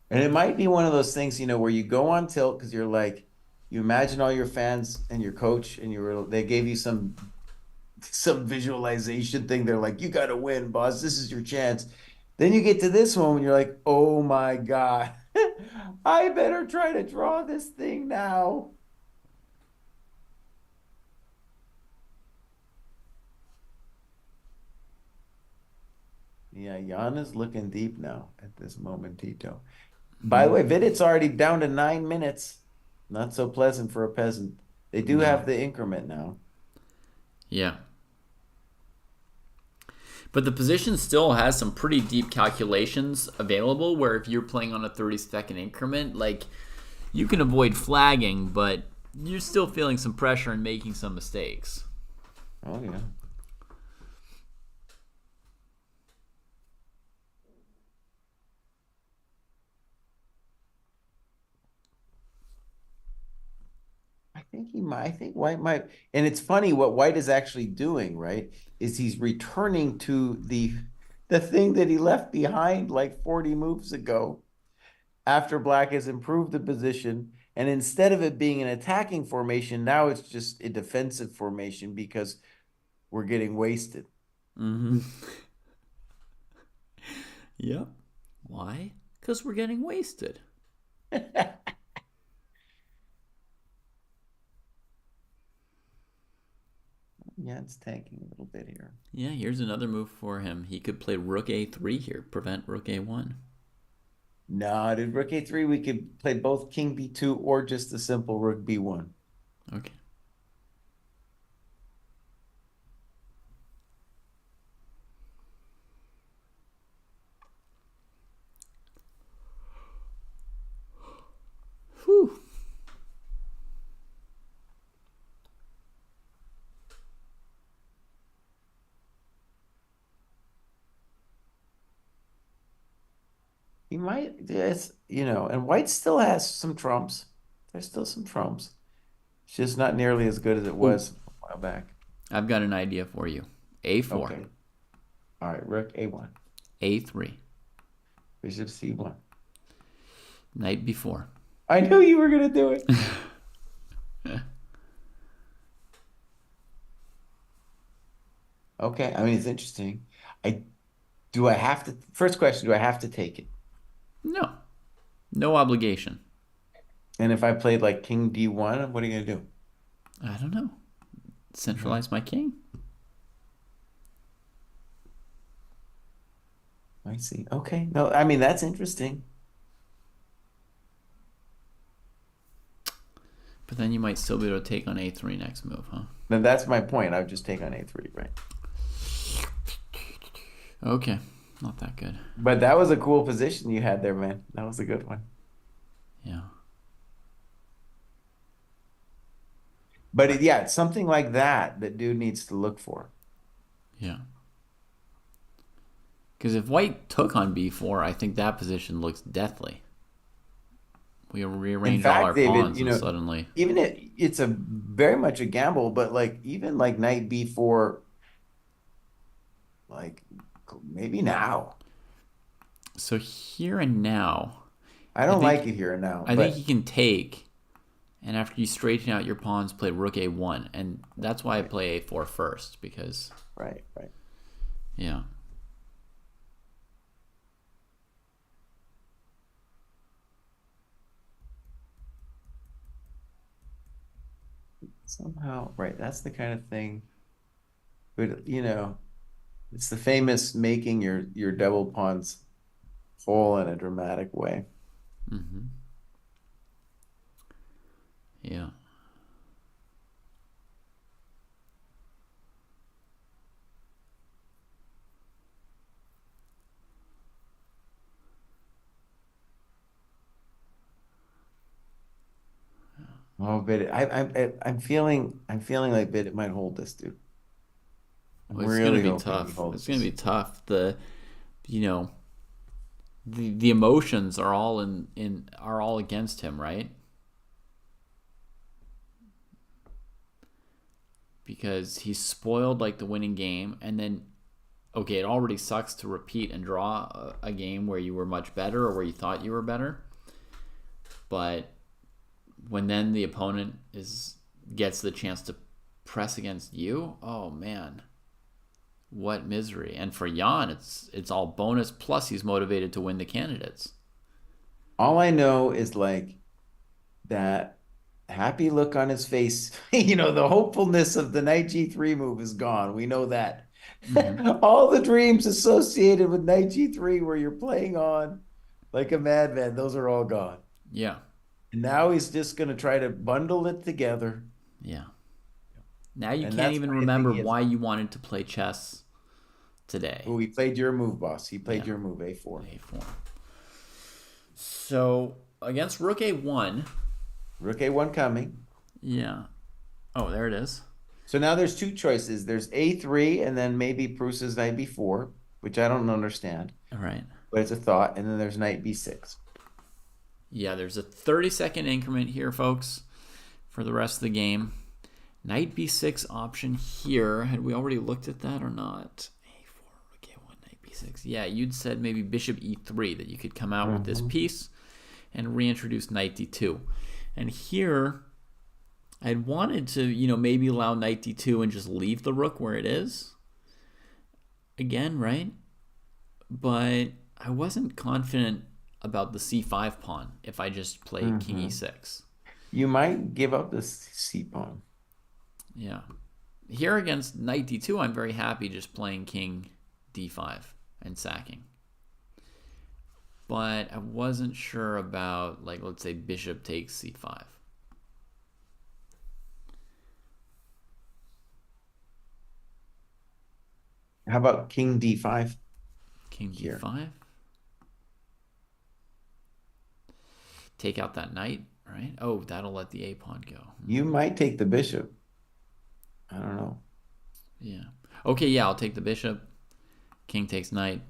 And it might be one of those things, you know, where you go on tilt because you're like, you imagine all your fans and your coach, and they gave you some visualization thing. They're like, you got to win, boss. This is your chance. Then you get to this one when you're like, oh my God, I better try to draw this thing now. Yeah, Jan is looking deep now at this momentito. By the way, Vidit's already down to 9 minutes. Not so pleasant for a peasant. They do have the increment now. Yeah. But the position still has some pretty deep calculations available where if you're playing on a 30-second increment, like you can avoid flagging, but you're still feeling some pressure and making some mistakes. Oh, yeah. I think White might, and it's funny what White is actually doing, right? Is he's returning to the thing that he left behind like 40 moves ago after Black has improved the position. And instead of it being an attacking formation, now it's just a defensive formation because we're getting wasted. Yep. Why? Because we're getting wasted. Yeah, it's tanking a little bit here. Yeah, here's another move for him. He could play rook A3 here, prevent rook A1. No, dude, rook A3, we could play both king B2 or just the simple rook B1. Okay. Whew. He might, yes, you know, and White still has some trumps. There's still some trumps. It's just not nearly as good as it was a while back. I've got an idea for you. A4. Okay. All right, rook A1. A3. Bishop C1. Knight B4. I knew you were going to do it. Okay, I mean, it's interesting. Do I have to, first question, do I have to take it? No. No obligation. And if I played like king D1, what are you going to do? I don't know. Centralize my king. I see. Okay. No, I mean, that's interesting. But then you might still be able to take on A3 next move, huh? Then that's my point. I would just take on A3, right? Okay. Not that good. But that was a cool position you had there, man. That was a good one. Yeah. But yeah, it's something like that dude needs to look for. Yeah. Because if white took on B4, I think that position looks deathly. We In rearrange all our fact, David, pawns and suddenly. even it's a very much a gamble, but like even like knight b4, like maybe now. So here and now, I I don't think like it here and now, I think he but can take, and after you straighten out your pawns, play rook a1, and that's why I play a4 first, because right. yeah. Somehow, right. That's the kind of thing. But it's the famous making your double pawns whole in a dramatic way. Mm-hmm. Yeah. Oh, but I'm feeling like Bit might hold this, dude. I'm Well, it's gonna really be hoping he tough. holds It's gonna this. be tough. You know, the emotions are all are all against him, right? Because he's spoiled like the winning game, and then okay, it already sucks to repeat and draw a game where you were much better or where you thought you were better, but when then the opponent gets the chance to press against you, oh man, what misery! And for Jan, it's all bonus. Plus, he's motivated to win the candidates. All I know is like that happy look on his face. The hopefulness of the knight g3 move is gone. We know that. Mm-hmm. All the dreams associated with knight g3 where you're playing on like a madman, those are all gone. Yeah, And now he's just going to try to bundle it together. yeah. Now you And can't that's even why I think remember he has. why you wanted to play chess today. Oh, he played your move, boss. He played Yeah, your move, a4. a4. So against rook a1. Rook a1 coming. Yeah. Oh, there it is. So now there's two choices. There's a3 and then maybe Prusa's knight b4, which I don't understand, All right. but it's a thought. And then there's knight b6. Yeah, there's a 30-second increment here, folks, for the rest of the game. Knight b6 option here. Had we already looked at that or not? a4, rook a1, knight b6. Yeah, you'd said maybe bishop e3, that you could come out with this piece and reintroduce knight d2. And here, I'd wanted to, maybe allow knight d2 and just leave the rook where it is. Again, right? But I wasn't confident about the c5 pawn if I just play king e6. You might give up the c pawn. Yeah. Here against knight d2, I'm very happy just playing king d5 and sacking. But I wasn't sure about, like, let's say bishop takes c5. How about king d5? King Here. d5. Take out that knight, right? Oh, that'll let the a pawn go. You might take the bishop. I don't know. Yeah. Okay, yeah, I'll take the bishop. King takes knight.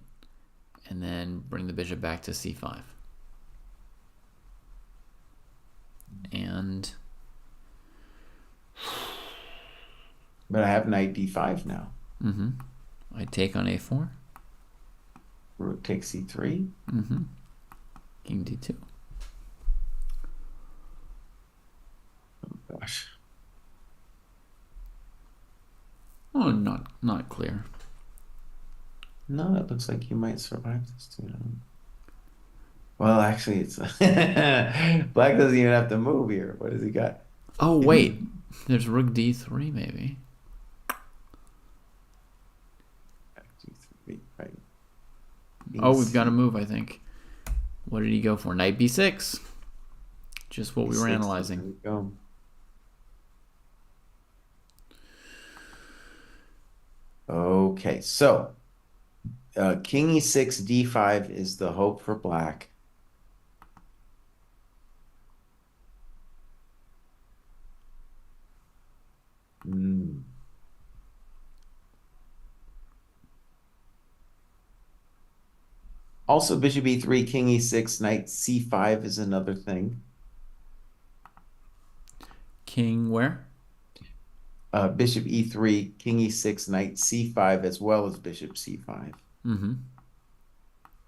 And then bring the bishop back to c5. And... But I have knight d5 now. Mm-hmm. I take on a4. Rook takes c3. Mm-hmm. King d2. Oh, gosh. Oh, not clear. No, it looks like you might survive this too. Well, actually, it's Black doesn't even have to move here. What has he got? Oh, wait. There's rook d3, maybe. Right. Oh, we've got to move, I think. What did he go for? Knight b6. Just what we were analyzing. There we go. Okay, so king e6, d5 is the hope for black. Also, bishop e3, king e6, knight c5 is another thing. king where? Bishop e3, king e6, knight c5, as well as bishop c5. Mm-hmm.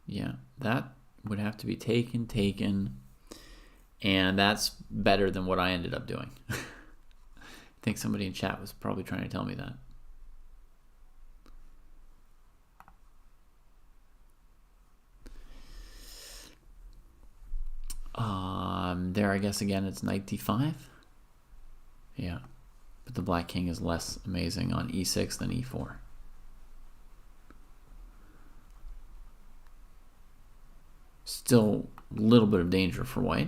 Yeah, that would have to be taken. And that's better than what I ended up doing. I think somebody in chat was probably trying to tell me that. There, I guess, again, it's knight d5. Yeah, but the black king is less amazing on e6 than e4. Still a little bit of danger for white.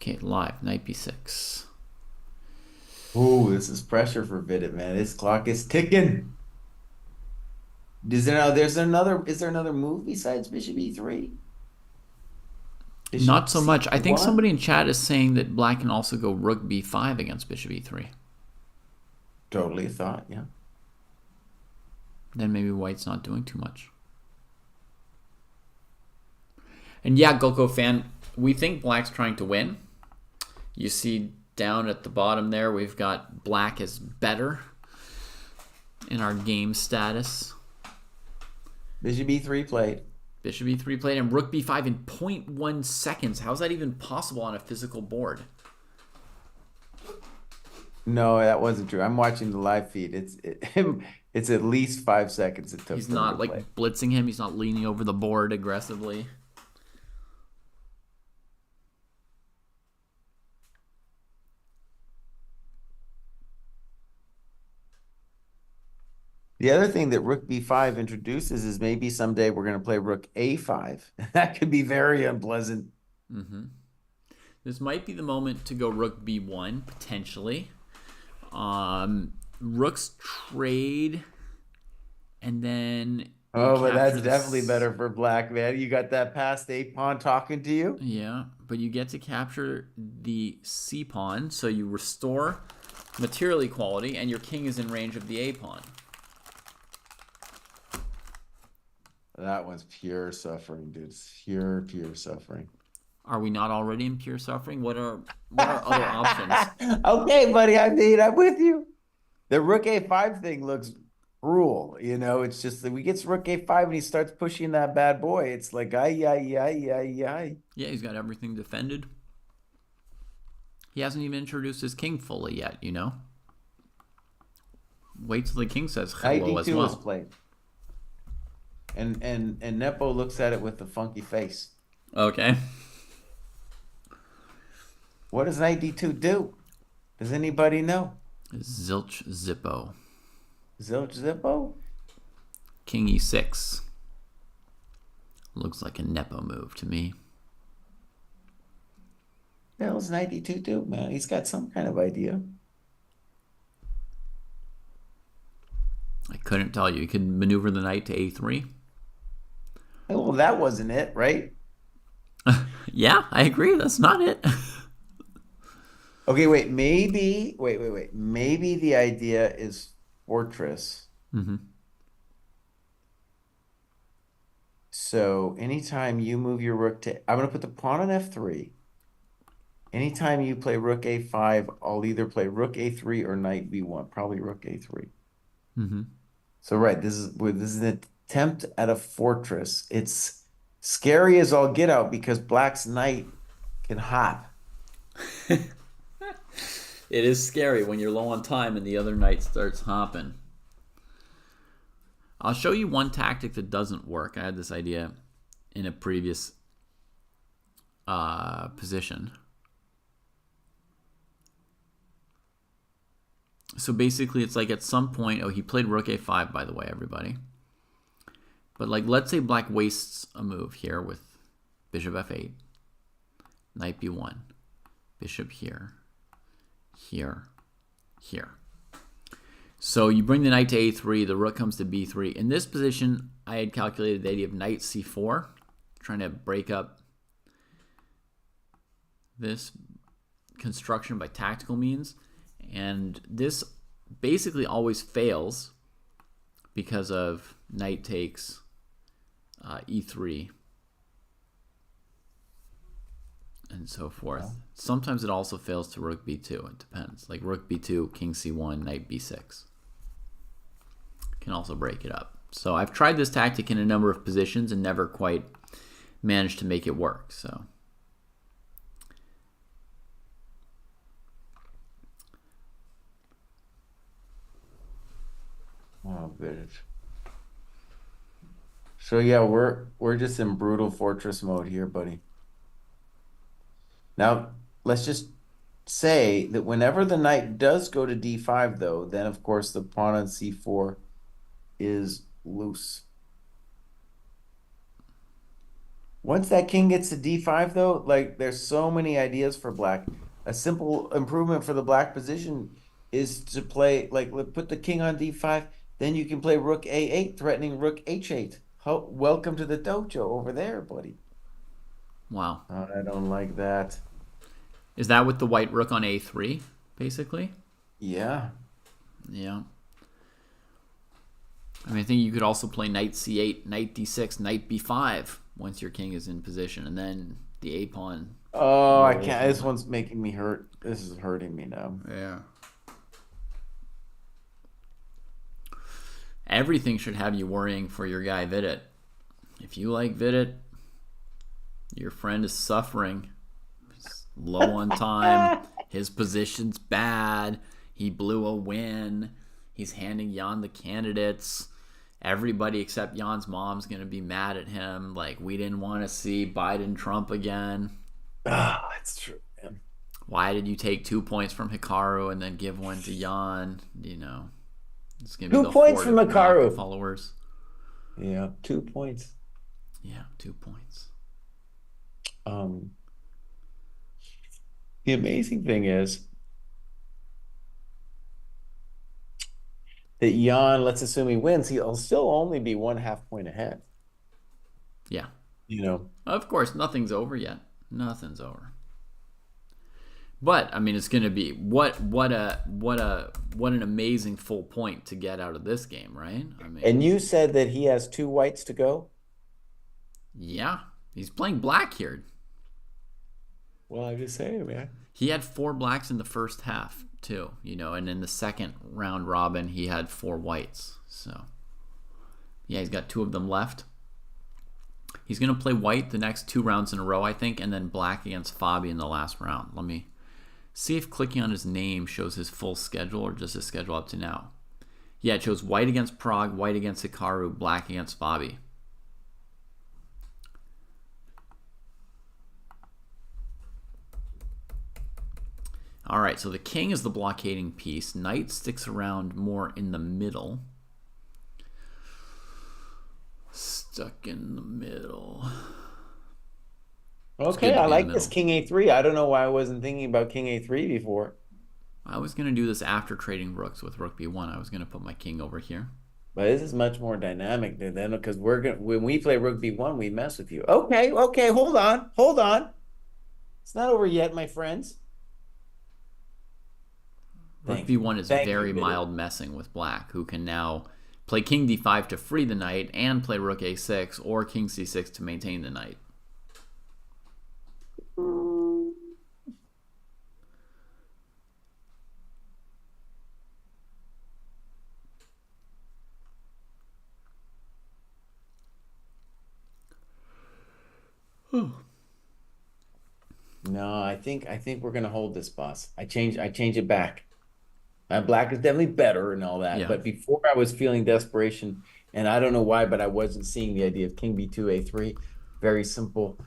Okay, live, knight b6. Ooh, this is pressure for Vidit, man. This clock is ticking. Is there another move besides bishop e3? Bishop Not so much. I think c1? somebody in chat is saying that black can also go rook b5 against bishop e3. Totally a thought, yeah. Then maybe white's not doing too much. And yeah, Gulko fan, we think black's trying to win. You see down at the bottom there, we've got black is better in our game status. Bishop e3 played. Bishop e3 played and rook b5 in 0.1 seconds. How's that even possible on a physical board? No, that wasn't true. I'm watching the live feed. It's at least 5 seconds it took. He's not like play. blitzing him. He's not leaning over the board aggressively. The other thing that rook b5 introduces is maybe someday we're going to play rook a5. That could be very unpleasant. Mm-hmm. This might be the moment to go rook b1, potentially. Rooks trade, and then... Oh, but that's definitely better for black, man. You got that passed a pawn talking to you. Yeah, but you get to capture the c pawn, so you restore material equality, and your king is in range of the a pawn. That was pure suffering, dude. Pure suffering. Are we not already in pure suffering? What are other options? Okay, buddy. I mean, I'm with you. The rook a5 thing looks cruel. You know, it's just that we get rook a5 and he starts pushing that bad boy. It's like, ay. Yeah, he's got everything defended. He hasn't even introduced his king fully yet, you know? Wait till the king says hello as well. is played. And Nepo looks at it with a funky face. Okay. What does knight d2 do? Does anybody know? Zilch Zippo. Zilch Zippo? King e6. Looks like a Nepo move to me. What the hell's knight d2 do, man? He's got some kind of idea. I couldn't tell you. You could maneuver the knight to a3. Well, that wasn't it, right? Yeah, I agree. That's not it. Okay, wait. Maybe Maybe the idea is fortress. Mm-hmm. So anytime you move your rook to, I'm going to put the pawn on f3. Anytime you play rook a5, I'll either play rook a3 or knight b1. Probably rook a3. Mm-hmm. So right, this is an attempt at a fortress. It's scary as all get out because black's knight can hop. It is scary when you're low on time and the other knight starts hopping. I'll show you one tactic that doesn't work. I had this idea in a previous position. So basically, it's like at some point... Oh, he played rook a5, by the way, everybody. But like, let's say black wastes a move here with bishop f8. Knight b1. Bishop here. Here. Here. So you bring the knight to a3. The rook comes to b3. In this position, I had calculated the idea of knight c4. Trying to break up this construction by tactical means. And this basically always fails because of knight takes e3. and so forth. Sometimes it also fails to rook b2. It depends. Like rook b2, king c1, knight b6. Can also break it up. So I've tried this tactic in a number of positions and never quite managed to make it work. So oh, good. So yeah, we're just in brutal fortress mode here, buddy. Now, let's just say that whenever the knight does go to d5, though, then of course the pawn on c4 is loose. Once that king gets to d5, though, like there's so many ideas for black. A simple improvement for the black position is to play, like, put the king on d5, then you can play rook a8, threatening rook h8. Welcome to the dojo over there, buddy. wow. I don't like that. Is that with the white rook on a3, basically? Yeah. Yeah. I mean, I think you could also play knight c8, knight d6, knight b5 once your king is in position, and then the a pawn. Oh, I can't. This one's making me hurt. This is hurting me now. Yeah. Everything should have you worrying for your guy Vidit. If you like Vidit, your friend is suffering. He's low on time. His position's bad. He blew a win. He's handing Jan the candidates. Everybody except Jan's mom's going to be mad at him. Like, we didn't want to see Biden-Trump again. Ah, it's true, man. Why did you take 2 points from Hikaru and then give one to Jan? You know, it's going to be 2 the points horde from of Hikaru. Naka followers. Yeah, 2 points. Yeah, 2 points. The amazing thing is that Jan, let's assume he wins, he'll still only be 1/2 point ahead. Yeah. You know, Of course, nothing's over yet. Nothing's over. But I mean, it's going to be what an amazing full point to get out of this game, right? I mean, and you said that he has 2 whites to go. yeah, he's playing black here. Well, I'm just saying, man. He had 4 blacks in the first half too, you know, and in the second round robin, he had 4 whites. So yeah, he's got 2 of them left. He's going to play white the next 2 rounds in a row, I think, and then black against Fabi in the last round. Let me see if clicking on his name shows his full schedule or just his schedule up to now. Yeah, it shows white against Prague, white against Hikaru, black against Fabi. All right, so the king is the blockading piece. Knight sticks around more in the middle. Stuck in the middle. Okay, I like this king a3. I don't know why I wasn't thinking about king a3 before. I was going to do this after trading rooks with rook b1. I was going to put my king over here. But this is much more dynamic than because when we play rook b1, we mess with you. Okay, hold on. It's not over yet, my friends. Rook b1 is very mild messing with black, who can now play king d5 to free the knight and play rook a6 or king c6 to maintain the knight. No, I think we're gonna hold this, boss. I change it back. Black is definitely better and all that, but before I was feeling desperation, and I don't know why, but I wasn't seeing the idea of king b2, a3. Very simple.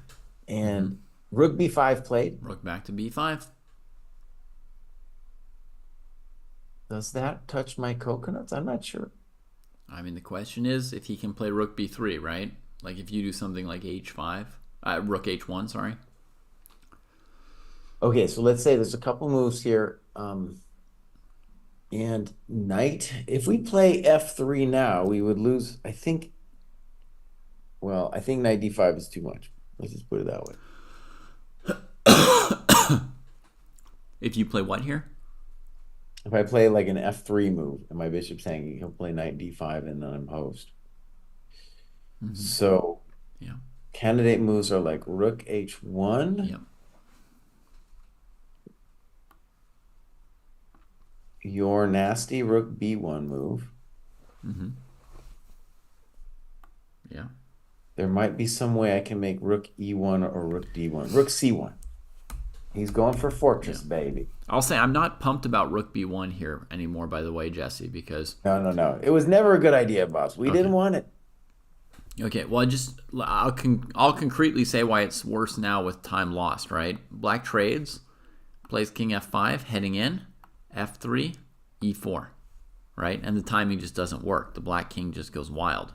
And rook b5 played. Rook back to b5. Does that touch my coconuts? I'm not sure. I mean, the question is if he can play rook b3, right? Like if you do something like h5, rook h1, sorry. Okay, so let's say there's a couple moves here. And knight, if we play f3 now, we would lose, I think knight d5 is too much. Let's just put it that way. If you play what here? If I play like an f3 move and my bishop's hanging, he'll play knight d5 and then I'm host. So yeah, candidate moves are like rook h1. Yep. your nasty rook b1 move. Yeah. There might be some way I can make rook e1 or rook d1. Rook c1. He's going for fortress, baby. I'll say I'm not pumped about rook b1 here anymore, by the way, Jesse, because No. It was never a good idea, boss. We didn't want it. okay, well, I'll concretely say why it's worse now with time lost, right? Black trades, plays king f5, heading in, f3, e4, right? And the timing just doesn't work. The black king just goes wild.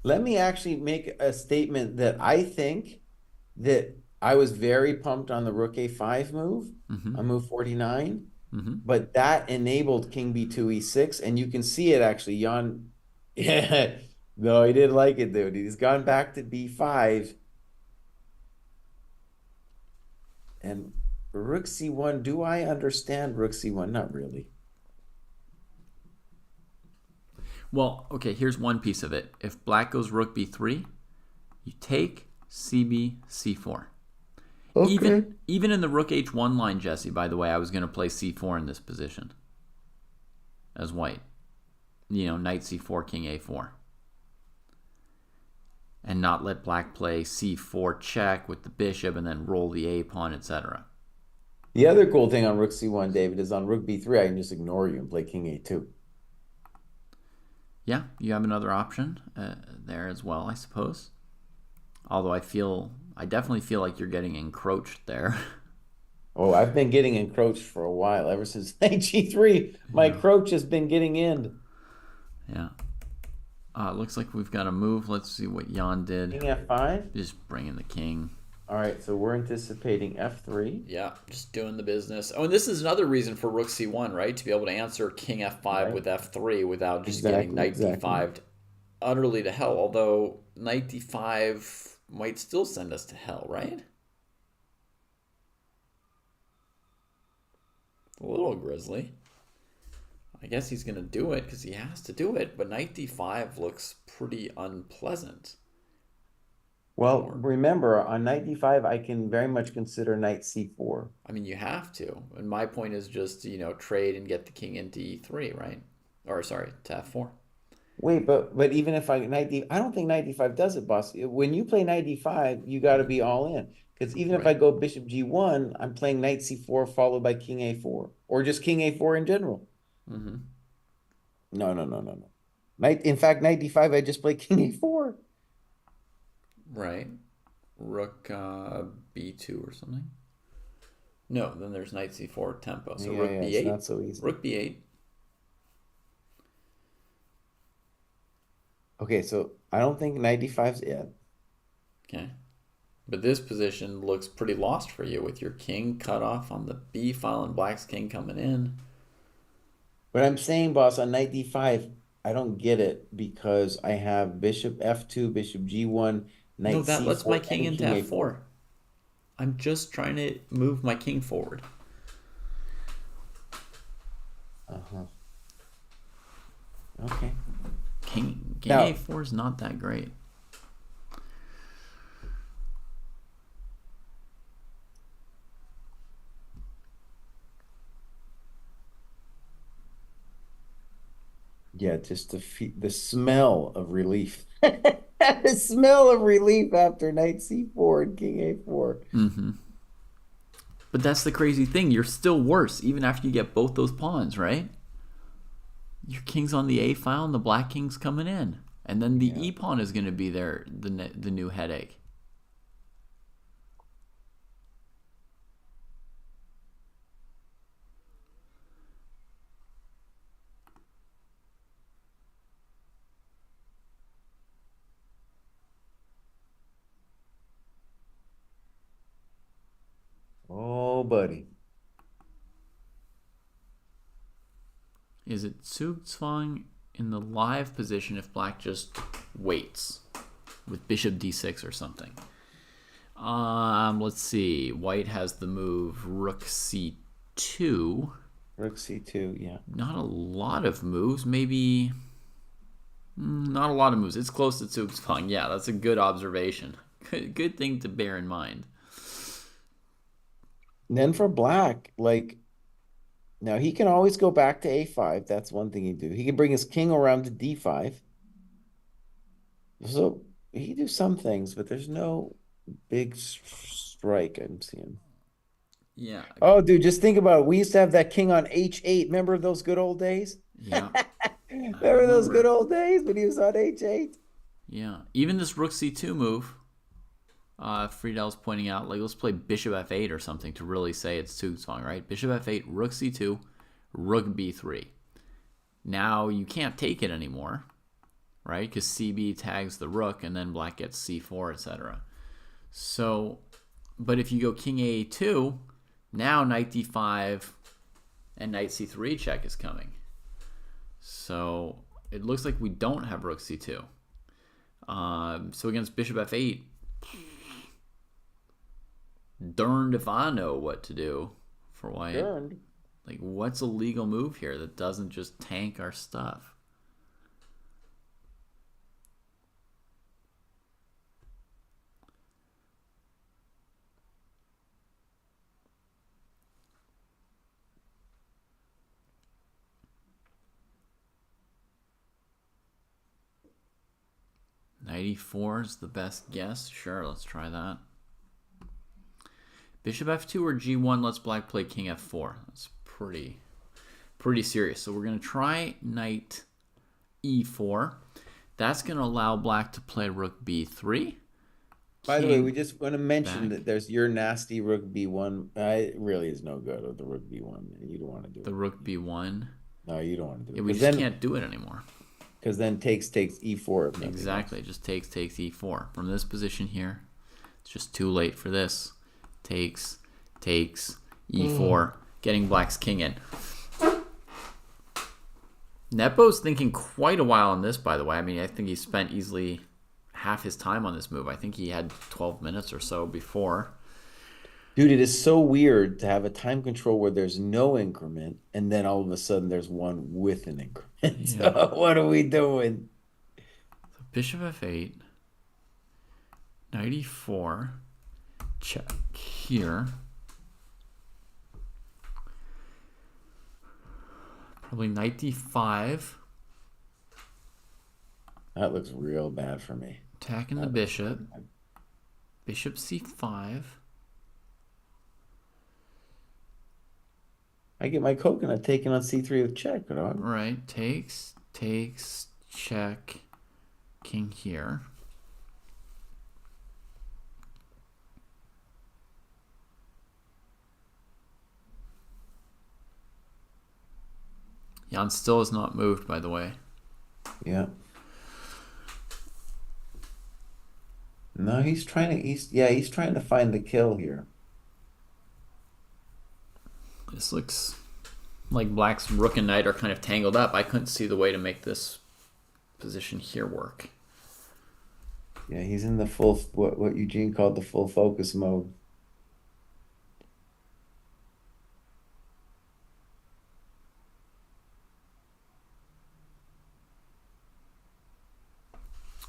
Let me actually make a statement that I think that I was very pumped on the rook a5 move, on move 49, but that enabled king b2 e6, and you can see it actually. Jan, yeah, no, he didn't like it, dude. He's gone back to b5, and rook c1. Do I understand rook c1? Not really. Well, okay, here's one piece of it. If black goes rook b3, you take cb c4. Okay. Even in the rook h1 line, Jesse, by the way, I was going to play c4 in this position as white. Knight c4, king a4. And not let black play c4 check with the bishop and then roll the a pawn, etc. The other cool thing on rook c1, David, is on rook b3, I can just ignore you and play king a2. Yeah, you have another option there as well, I suppose. Although I definitely feel like you're getting encroached there. Oh, I've been getting encroached for a while. Ever since knight g3, my encroach has been getting in. Yeah. Looks like we've got a move. Let's see what Jan did. King f5? Just bringing the king. All right, so we're anticipating f3. Yeah, just doing the business. Oh, and this is another reason for rook c1, right? To be able to answer king f5 with f3 without just getting knight d5 utterly to hell. Although knight d5 might still send us to hell, right? A little grisly. I guess he's going to do it because he has to do it, but knight d5 looks pretty unpleasant. Well, remember, on knight d5, I can very much consider knight c4. I mean, you have to. And my point is just, trade and get the king into e3, right? Or, sorry, to f4. Wait, but even if I don't think knight d5 does it, boss. When you play knight d5, you got to be all in. Because even if I go bishop g1, I'm playing knight c4 followed by king a4. Or just king a4 in general. No. In fact, knight d5, I just play king a4. Right. Rook b2 or something. No, then there's knight c4 tempo. So rook b8. It's not so easy. Rook b8. Okay, so I don't think knight d5's it. Okay. But this position looks pretty lost for you with your king cut off on the b file and black's king coming in. But I'm saying, boss, on knight d5, I don't get it because I have bishop f2, bishop g1, knight No, that c4, lets my king and into king f4. I'm just trying to move my king forward. Okay. King Now, a4 is not that great. yeah, just the smell of relief. The smell of relief after knight c4 and king a4. But that's the crazy thing. You're still worse even after you get both those pawns, right? Your king's on the a file and the black king's coming in. And then the e pawn is going to be there, the new headache. Oh, buddy. Is it Zugzwang in the live position if black just waits with bishop d6 or something? Let's see. White has the move rook c2. Rook c2, yeah. Not a lot of moves. Maybe not a lot of moves. It's close to Zugzwang. Yeah, that's a good observation. Good thing to bear in mind. And then for black, like, Now he can always go back to A5. That's one thing he do. He can bring his king around to D5. So he can do some things, but there's no big strike I'm seeing. Yeah. Oh, dude, just think about it. We used to have that king on H8. Remember those good old days? Yeah. Remember those good old days when he was on H8? Yeah. Even this rook c2 move, Friedel's pointing out, like, let's play bishop f8 or something to really say it's too strong, right? Bishop f8, rook c2, rook b3. Now you can't take it anymore, right? Because cb tags the rook, and then black gets c4, etc. So, but if you go king a2, now knight d5 and knight c3 check is coming. So it looks like we don't have rook c2. So against bishop f8, darned if I know what to do for white. Turned. Like, what's a legal move here that doesn't just tank our stuff? Knight e4 is the best guess. Sure, let's try that. Bishop f2 or g1 lets black play king f4. That's pretty serious. So we're going to try knight e4. That's going to allow black to play rook b3. By the way, we just want to mention back. that there's your nasty rook b1. It really is no good with the rook b1. You don't want to do it. The rook b1. No, you don't want to do it. Yeah, we just can't do it anymore. Because then takes e4. Exactly, it just takes e4. From this position here, it's just too late for this. Takes e4, getting black's king in. Nepo's thinking quite a while on this, by the way. I mean, I think he spent easily half his time on this move. I think he had 12 minutes or so before. Dude, it is so weird to have a time control where there's no increment, and then all of a sudden there's one with an increment. Yeah. So what are we doing? So bishop f8, knight e4, check here. Probably knight d5. That looks real bad for me. Attacking the bishop. Bishop c5. I get my coconut taken on c3 with check, right? Right. Takes, check, king here. Jan still is not moved, by the way. Yeah. No, he's trying to find the kill here. This looks like black's rook and knight are kind of tangled up. I couldn't see the way to make this position here work. Yeah, he's in the full, what Eugene called the full focus mode.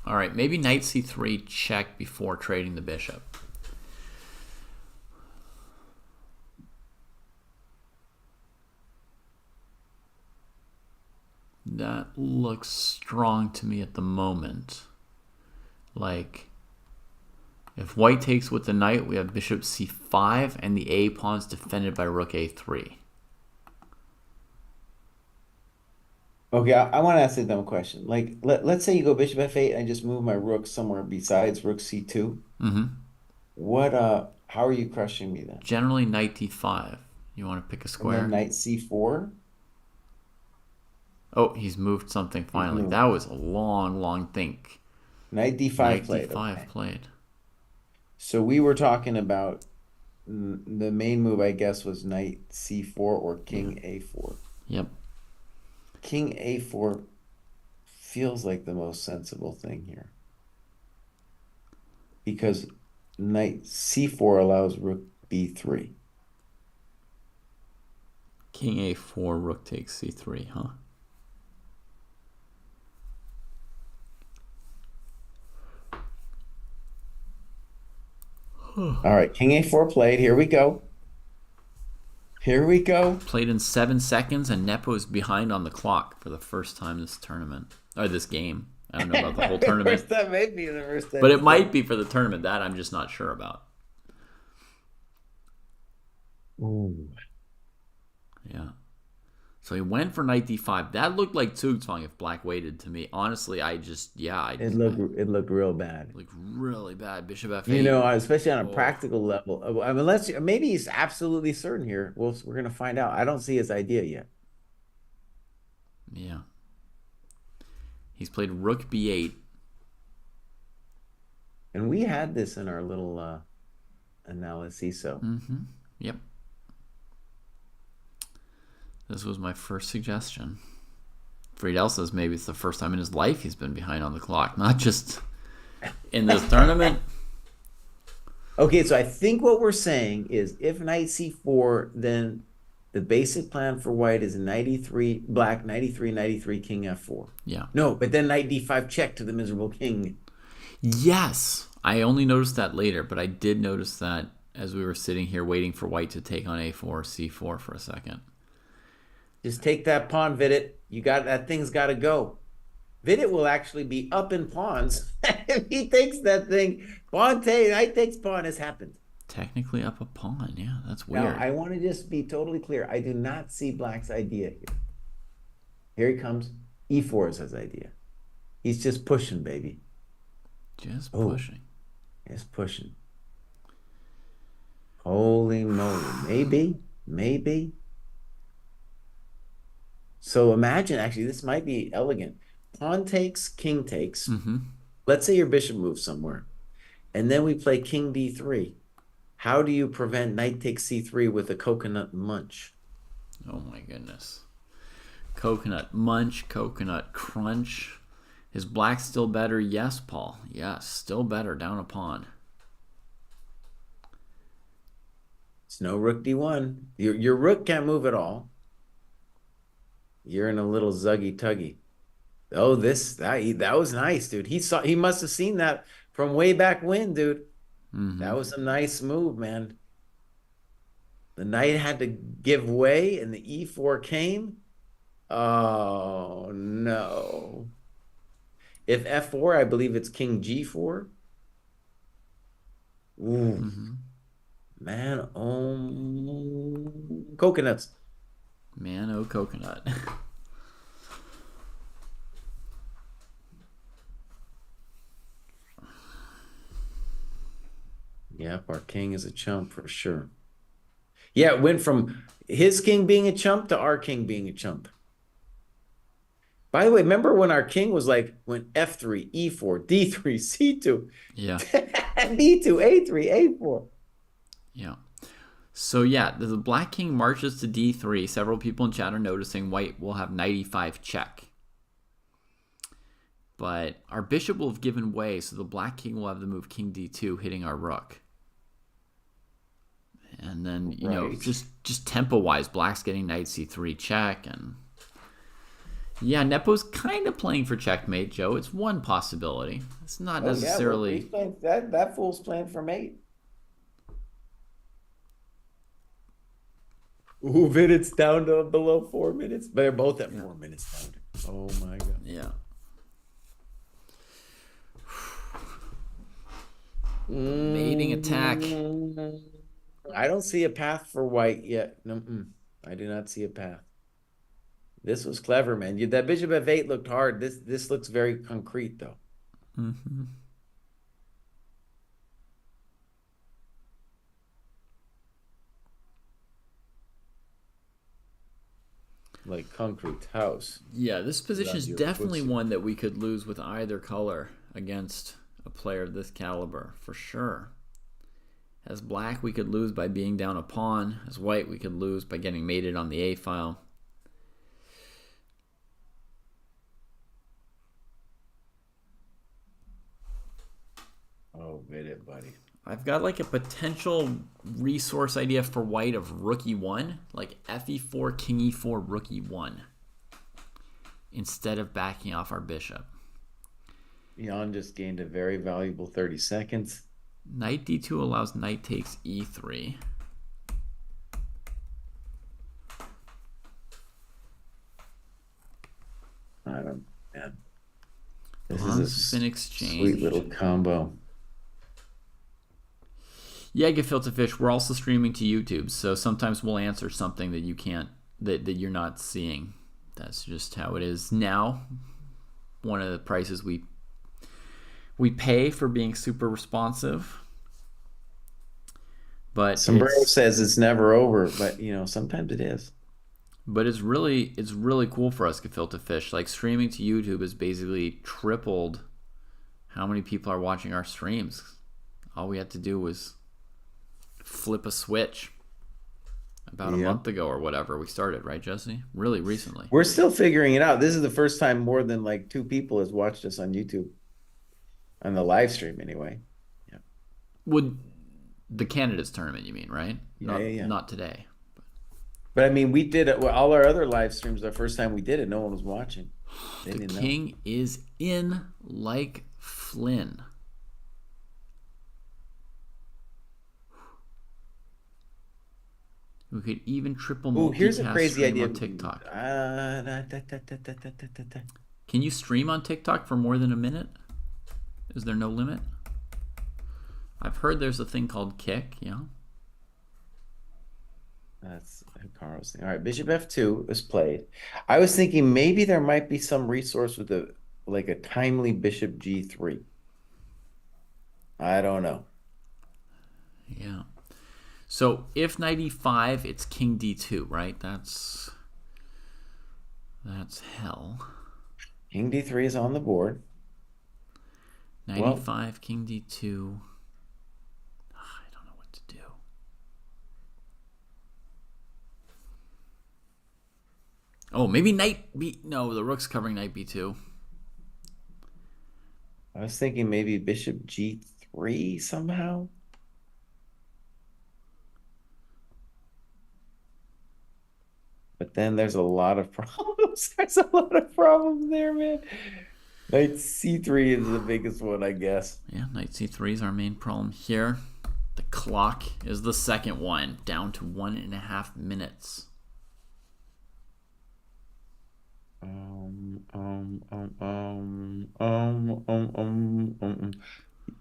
All right, maybe knight c3 check before trading the bishop. That looks strong to me at the moment. Like, if white takes with the knight, we have bishop c5, and the a pawn's defended by rook a3. Okay, I want to ask a dumb question. Like, let's say you go bishop f8 and I just move my rook somewhere besides rook c2. How are you crushing me then? Generally, knight d5. You want to pick a square? And then knight c4? Oh, he's moved something finally. That was a long think. Knight d5 Knight played. d5 Okay. played. So we were talking about the main move, I guess, was knight c4 or king a4. Yep. King a4 feels like the most sensible thing here. Because knight c4 allows rook b3. King a4, rook takes c3, huh? All right, king a4 played. Here we go. Here we go. Played in 7 seconds, and Nepo's behind on the clock for the first time this tournament. Or this game. I don't know about the whole tournament. First time, maybe the first time. But it might be for the tournament. That I'm just not sure about. Ooh. Yeah. So he went for knight d5. That looked like Zugzwang if black waited to me. Honestly, it looked real bad. Looked really bad. Bishop f8. You know, especially on a practical level. I mean, unless maybe he's absolutely certain here. We're gonna find out. I don't see his idea yet. Yeah. He's played rook b8. And we had this in our little analysis. So. Mm-hmm. Yep. This was my first suggestion. Friedel says maybe it's the first time in his life he's been behind on the clock, not just in this tournament. Okay, so I think what we're saying is if knight c4, then the basic plan for white is knight e3, black, knight e3, knight e3, king f4. Yeah. No, but then knight d5 check to the miserable king. Yes. I only noticed that later, but I did notice that as we were sitting here waiting for white to take on a4, c4 for a second. Just take that pawn, Vidit. That thing's got to go. Vidit will actually be up in pawns if he takes that thing. Knight takes pawn has happened. Technically up a pawn. Yeah, that's weird. Now, I want to just be totally clear. I do not see black's idea here. Here he comes. E4 is his idea. He's just pushing, baby. Just pushing. Just pushing. Holy moly. Maybe. So imagine, actually, this might be elegant. Pawn takes, king takes. Mm-hmm. Let's say your bishop moves somewhere. And then we play king d3. How do you prevent knight takes c3 with a coconut munch? Oh, my goodness. Coconut munch, coconut crunch. Is black still better? Yes, Paul. Yes, still better. Down a pawn. It's no rook d1. Your rook can't move at all. You're in a little zuggy tuggy. Oh, that was nice, dude. He must have seen that from way back when, dude. Mm-hmm. That was a nice move, man. The knight had to give way, and the e4 came. Oh no! If f4, I believe it's king g4. Ooh, man, coconuts. Man, oh, coconut. Yep, our king is a chump for sure. Yeah, it went from his king being a chump to our king being a chump. By the way, remember when our king was like, went f3, e4, d3, c2, Yeah. d2, a3, a4. Yeah. So yeah, the black king marches to d3. Several people in chat are noticing white will have knight e5 check. But our bishop will have given way, so the black king will have the move king d2, hitting our rook. And then, you know, just tempo-wise, black's getting knight c3 check. And yeah, Nepo's kind of playing for checkmate, Joe. It's one possibility. It's not necessarily... Yeah, well, that fool's playing for mate. Ooh, Vidit's down to below 4 minutes. But they're both at 4 minutes down. Oh, my God. Yeah. Mating attack. I don't see a path for white yet. No, I do not see a path. This was clever, man. That bishop f8 looked hard. This looks very concrete, though. Mm-hmm. Like concrete house. Yeah, this position is definitely one that we could lose with either color against a player of this caliber, for sure. As black, we could lose by being down a pawn. As white, we could lose by getting mated on the A file. Oh, Vidit, buddy. I've got like a potential resource idea for white of rook e1, like fe4, king e4, rook e1, instead of backing off our bishop. Jan just gained a very valuable 30 seconds. Knight d2 allows knight takes e3. Man, this is Pawns a been sweet exchanged. little combo. Yeah, Gefilte Fish. We're also streaming to YouTube, so sometimes we'll answer something that you can't, that you're not seeing. That's just how it is now. One of the prices we pay for being super responsive. But Sombrero says it's never over, but sometimes it is. But it's really cool for us, Gefilte Fish. Like, streaming to YouTube has basically tripled how many people are watching our streams. All we had to do was flip a switch about a month ago or whatever. We started, right, Jesse? Really recently. We're still figuring it out. This is the first time more than like 2 people has watched us on YouTube. On the live stream, anyway. Yeah. Would the candidates tournament, you mean, right? Yeah. Not today. But I mean, we did it. Well, all our other live streams, the first time we did it, no one was watching. The king is in like Flynn. We could even triple multicast. Here's a crazy idea on TikTok. Can you stream on TikTok for more than a minute? Is there no limit? I've heard there's a thing called Kick, yeah. That's Carl's thing. All right, Bishop F2 is played. I was thinking maybe there might be some resource with a timely Bishop G3. I don't know. Yeah. So if knight e5, it's king d2, right? That's hell. King d3 is on the board. Knight e5, king d2. I don't know what to do. Oh, maybe knight b... No, the rook's covering knight b2. I was thinking maybe Bishop G3 somehow. But then there's a lot of problems. There's a lot of problems there, man. Knight C3 is the biggest one, I guess. Yeah, knight C3 is our main problem here. The clock is the second one, down to 1.5 minutes.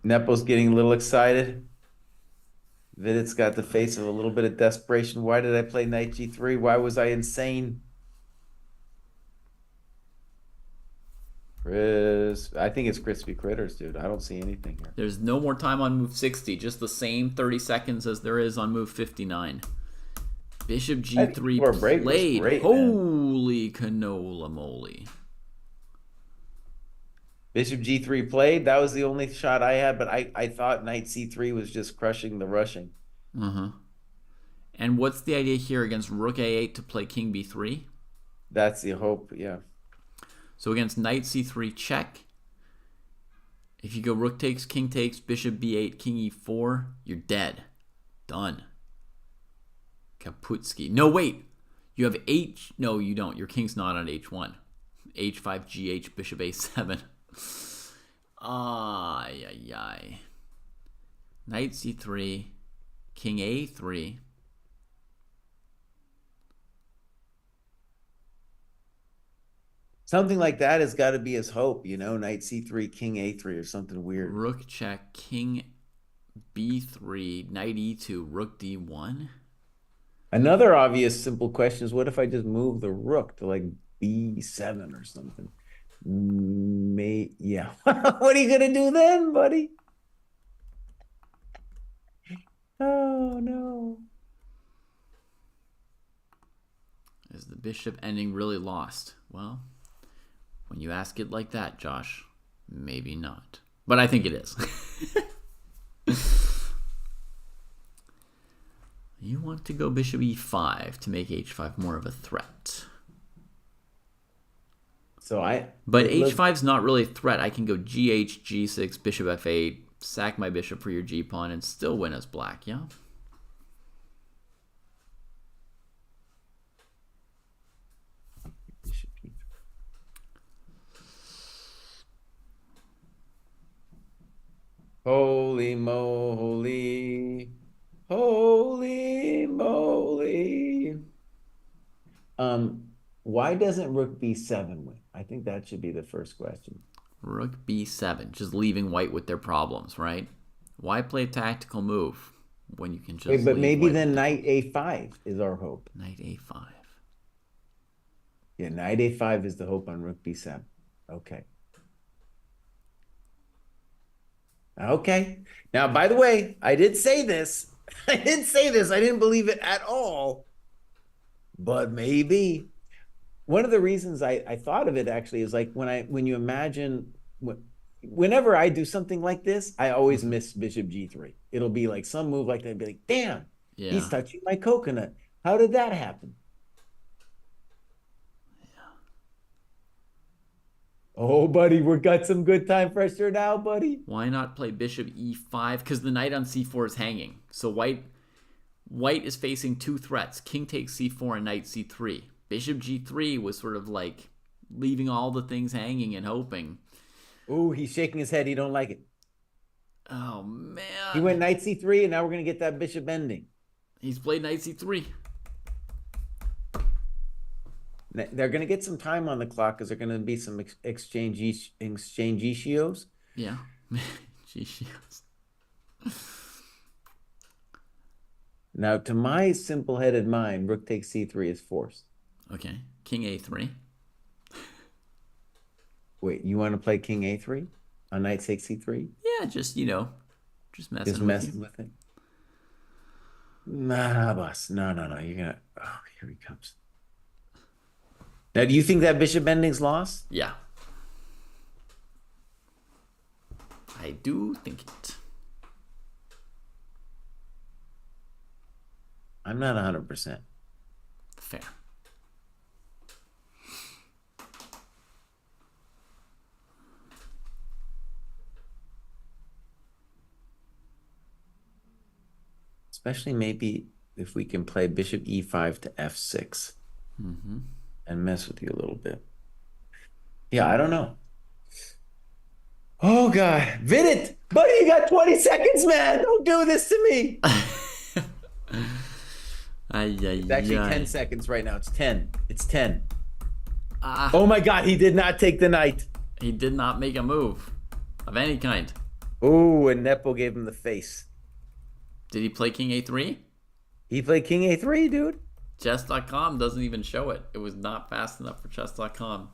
Nepo's getting a little excited. Vidit's got the face of a little bit of desperation. Why did I play knight G3? Why was I insane? Chris, I think it's crispy critters, dude. I don't see anything here. There's no more time on move 60, just the same 30 seconds as there is on move 59. Bishop G3 played. Great, holy canola moly. Bishop G3 played. That was the only shot I had, but I thought knight C3 was just crushing the rushing. And what's the idea here against rook A8 to play king B3? That's the hope, yeah. So against knight C3 check, if you go rook takes, king takes, bishop B8, king E4, you're dead. Done. Kaputski. No, wait. You have H. No, you don't. Your king's not on H1. H5, GH, bishop A7. Ay. Knight C3, king A3. Something like that has got to be his hope, knight C3, king A3 or something weird. Rook check, king B3, knight E2, rook D1. Another obvious simple question is, what if I just move the rook to like B7 or something? Yeah. What are you going to do then, buddy? Oh, no. Is the bishop ending really lost? Well, when you ask it like that, Josh, maybe not. But I think it is. You want to go bishop e5 to make h5 more of a threat. But h5 is not really a threat. I can go gh, g6, bishop f8, sack my bishop for your g-pawn, and still win as black, yeah? Holy moly. Holy moly. Why doesn't rook b7 win? I think that should be the first question. Rook b7, just leaving white with their problems, right? Why play a tactical move when you can just Wait, but leave maybe white then with knight a5 is our hope. knight a5. Yeah, knight a5 is the hope on rook b7. Okay. Okay. Now, by the way, I did say this. I did say this. I didn't believe it at all. But maybe. One of the reasons I thought of it actually is like when you imagine whenever I do something like this, I always miss bishop g3. It'll be like some move like that. I'd be like, damn, he's touching my coconut. How did that happen? Oh, buddy, we got some good time pressure now, buddy. Why not play bishop e5? Because the knight on c4 is hanging. So white is facing two threats. King takes c4 and knight c3. Bishop g3 was sort of like leaving all the things hanging and hoping. Ooh, he's shaking his head. He don't like it. Oh, man. He went knight c3, and now we're going to get that bishop ending. He's played knight c3. They're going to get some time on the clock because they're going to be some exchange issues. Yeah. Issues. Now, to my simple-headed mind, rook takes c3 is forced. Okay. King a3. Wait, you want to play king a3 on knight takes c3? Yeah, just messing Just messing with it. Nah, boss. No. You're gonna. Oh, here he comes. Now, do you think that bishop ending's lost? Yeah. I do think it. I'm not 100%. Fair. Especially maybe if we can play bishop e5 to f6 and mess with you a little bit. Yeah, I don't know. Oh, God. Vidit! Buddy, you got 20 seconds, man! Don't do this to me! It's actually 10 seconds right now. It's 10. It's 10. Oh, my God. He did not take the knight. He did not make a move of any kind. Oh, and Nepo gave him the face. Did he play king a3? He played king a3, dude. Chess.com doesn't even show it. It was not fast enough for chess.com.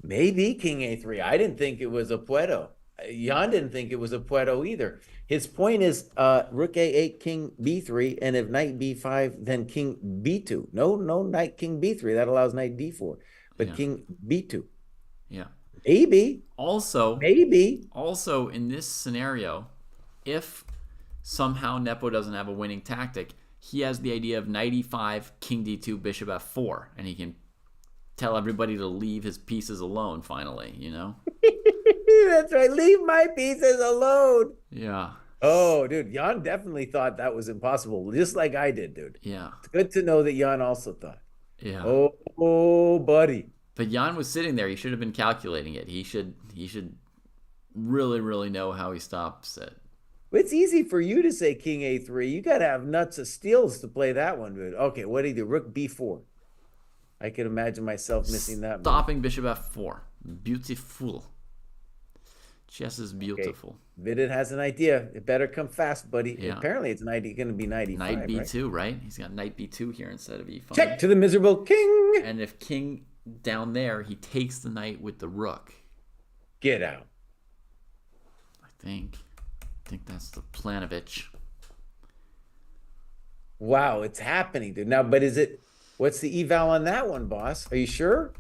Maybe king a3. I didn't think it was a Puedo. Jan didn't think it was a Puedo either. His point is rook a8, king b3, and if knight b5, then king b2. No, knight king b3. That allows knight d4. But king b2. Yeah. Maybe. Maybe. Also, in this scenario, if somehow Nepo doesn't have a winning tactic, he has the idea of knight e5, king d2, bishop f4, and he can tell everybody to leave his pieces alone finally, you know? That's right. Leave my pieces alone. Yeah. Oh, dude. Jan definitely thought that was impossible, just like I did, dude. Yeah. It's good to know that Jan also thought. Yeah. Oh, buddy. But Jan was sitting there. He should have been calculating it. He should really, really know how he stops it. It's easy for you to say king a3. You got to have nuts of steels to play that one, dude. Okay, what do you do? Rook b4. I can imagine myself missing that. Stopping bishop f4. Beautiful. Chess is beautiful. Okay. Vidit has an idea. It better come fast, buddy. Yeah. Apparently, it's going to be knight e5. Knight b2, right? He's got knight b2 here instead of e5. Check to the miserable king. And if king down there, he takes the knight with the rook. Get out. I think that's the Planovich. Wow, it's happening, dude. Now, but what's the eval on that one, boss? Are you sure?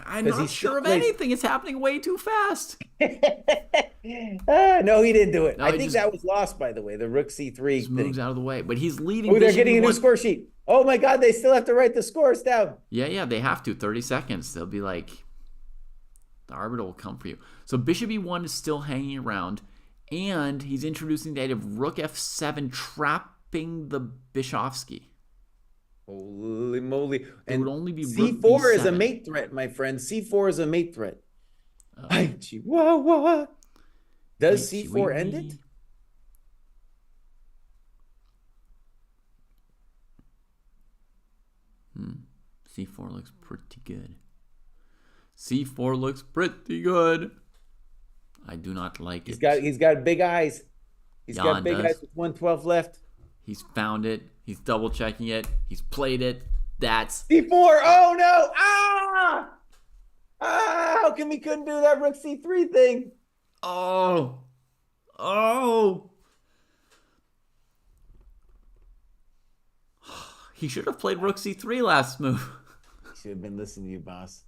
I'm not sure of anything. It's happening way too fast. No, he didn't do it. No, I think that was lost, by the way. The rook c3 just moves out of the way. But he's leaving. Oh, they're getting a new score sheet. Oh my God, they still have to write the scores down. Yeah, they have to. 30 seconds. They'll be like, the arbiter will come for you. So bishop e1 is still hanging around, and he's introducing the idea of rook f7, trapping the Bishovsky. Holy moly. It would only be C4 is a mate threat, my friend. C4 is a mate threat. Ay, chihuahua. Does C4 end it? C4 looks pretty good. C4 looks pretty good. I do not like it. He's got big eyes. He's got Jan big does. eyes with 112 left. He's found it. He's double checking it. He's played it. That's C4. Oh no! Ah! Ah! How come he couldn't do that rook C3 thing? oh. He should have played rook C3 last move. Should have been listening to you, boss.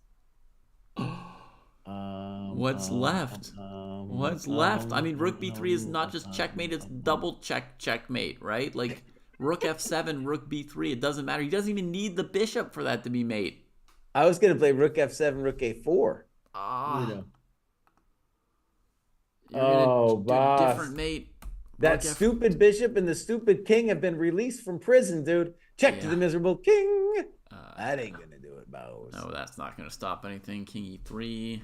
What's left? What's left? I mean, rook b3 is not just checkmate, it's double checkmate, right? Like, rook f7, rook b3, it doesn't matter. He doesn't even need the bishop for that to be mate. I was going to play rook f7, rook a4. Ah. You know. You're gonna do boss. different mate. That Rook stupid bishop and the stupid king have been released from prison, dude. Check to Yeah. the miserable king. That ain't going to do it, boss. No, that's not going to stop anything. King e3.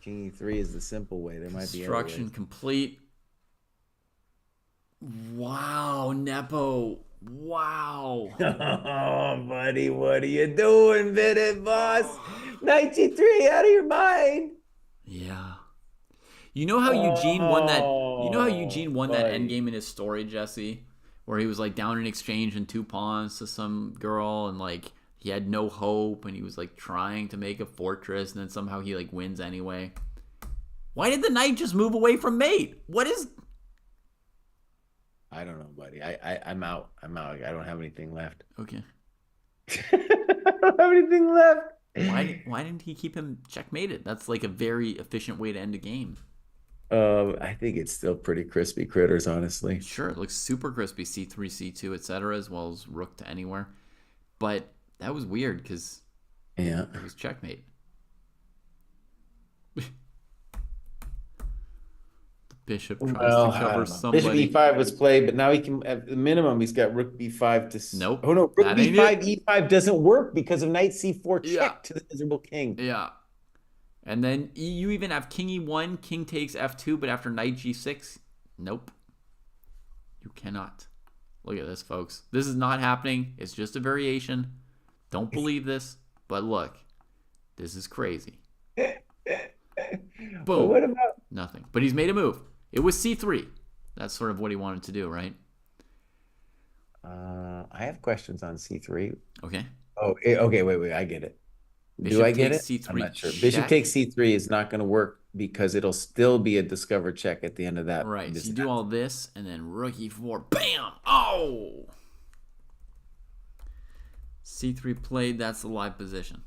King e3 is the simple way. There might be other Construction ways. complete. Wow, Nepo. Wow. Oh, buddy, what are you doing, Bennett, boss? Knight g3, out of your mind. Yeah. You know how Eugene won that? You know how Oh, Eugene won that buddy. endgame in his story, Jesse, where he was like down in exchange and 2 pawns to some girl, and like he had no hope, and he was like trying to make a fortress, and then somehow he like wins anyway. Why did the knight just move away from mate? What is? I don't know, buddy. I'm out. I'm out. I don't have anything left. Okay. I don't have anything left. Why didn't he keep him checkmated? That's like a very efficient way to end a game. I think it's still pretty crispy critters, honestly. Sure, it looks super crispy, c3, c2, etc., as well as rook to anywhere. But that was weird because Yeah. it was checkmate. The bishop tries Well, to I cover don't know. Bishop somebody. e5 was played, but now he can, at the minimum, he's got rook b5 to. Nope, Oh no, rook that ain't b5, e5 doesn't work because of knight c4 check Yeah. to the miserable king. Yeah. And then you even have king e1, king takes f2, but after knight g6, nope. You cannot. Look at this, folks. This is not happening. It's just a variation. Don't believe this, but look. This is crazy. But Boom. what about? Nothing. But he's made a move. It was c3. That's sort of what he wanted to do, right? I have questions on c3. Okay. Oh, okay, wait, I get it. Bishop Do I get it? takes I'm c3 not sure. check. Bishop takes c3 is not going to work because it'll still be a discovered check at the end of that. Right. This So you do all this, and then rook e4. Bam! Oh! c3 played. That's the live position.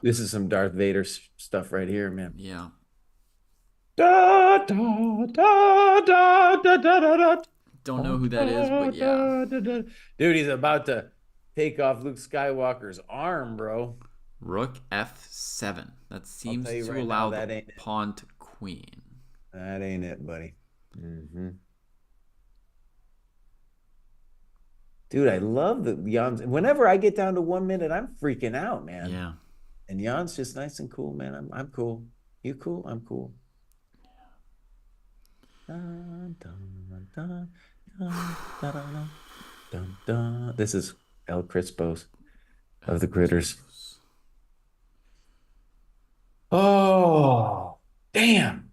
This is some Darth Vader stuff right here, man. Yeah. Da, da, da, da, da, da, da, da. Don't know who that is, but yeah. Dude, he's about to take off Luke Skywalker's arm, bro. Rook f7. That seems tell you to right allow now, that the ain't it. pawn to queen. That ain't it, buddy. Dude, I love the Jan's. Whenever I get down to 1 minute, I'm freaking out, man. Yeah. And Jan's just nice and cool, man. I'm cool. You cool? I'm cool. Dun, dun, dun, dun, dun, dun, dun, dun. This is El Crispo's of the critters. Oh, damn.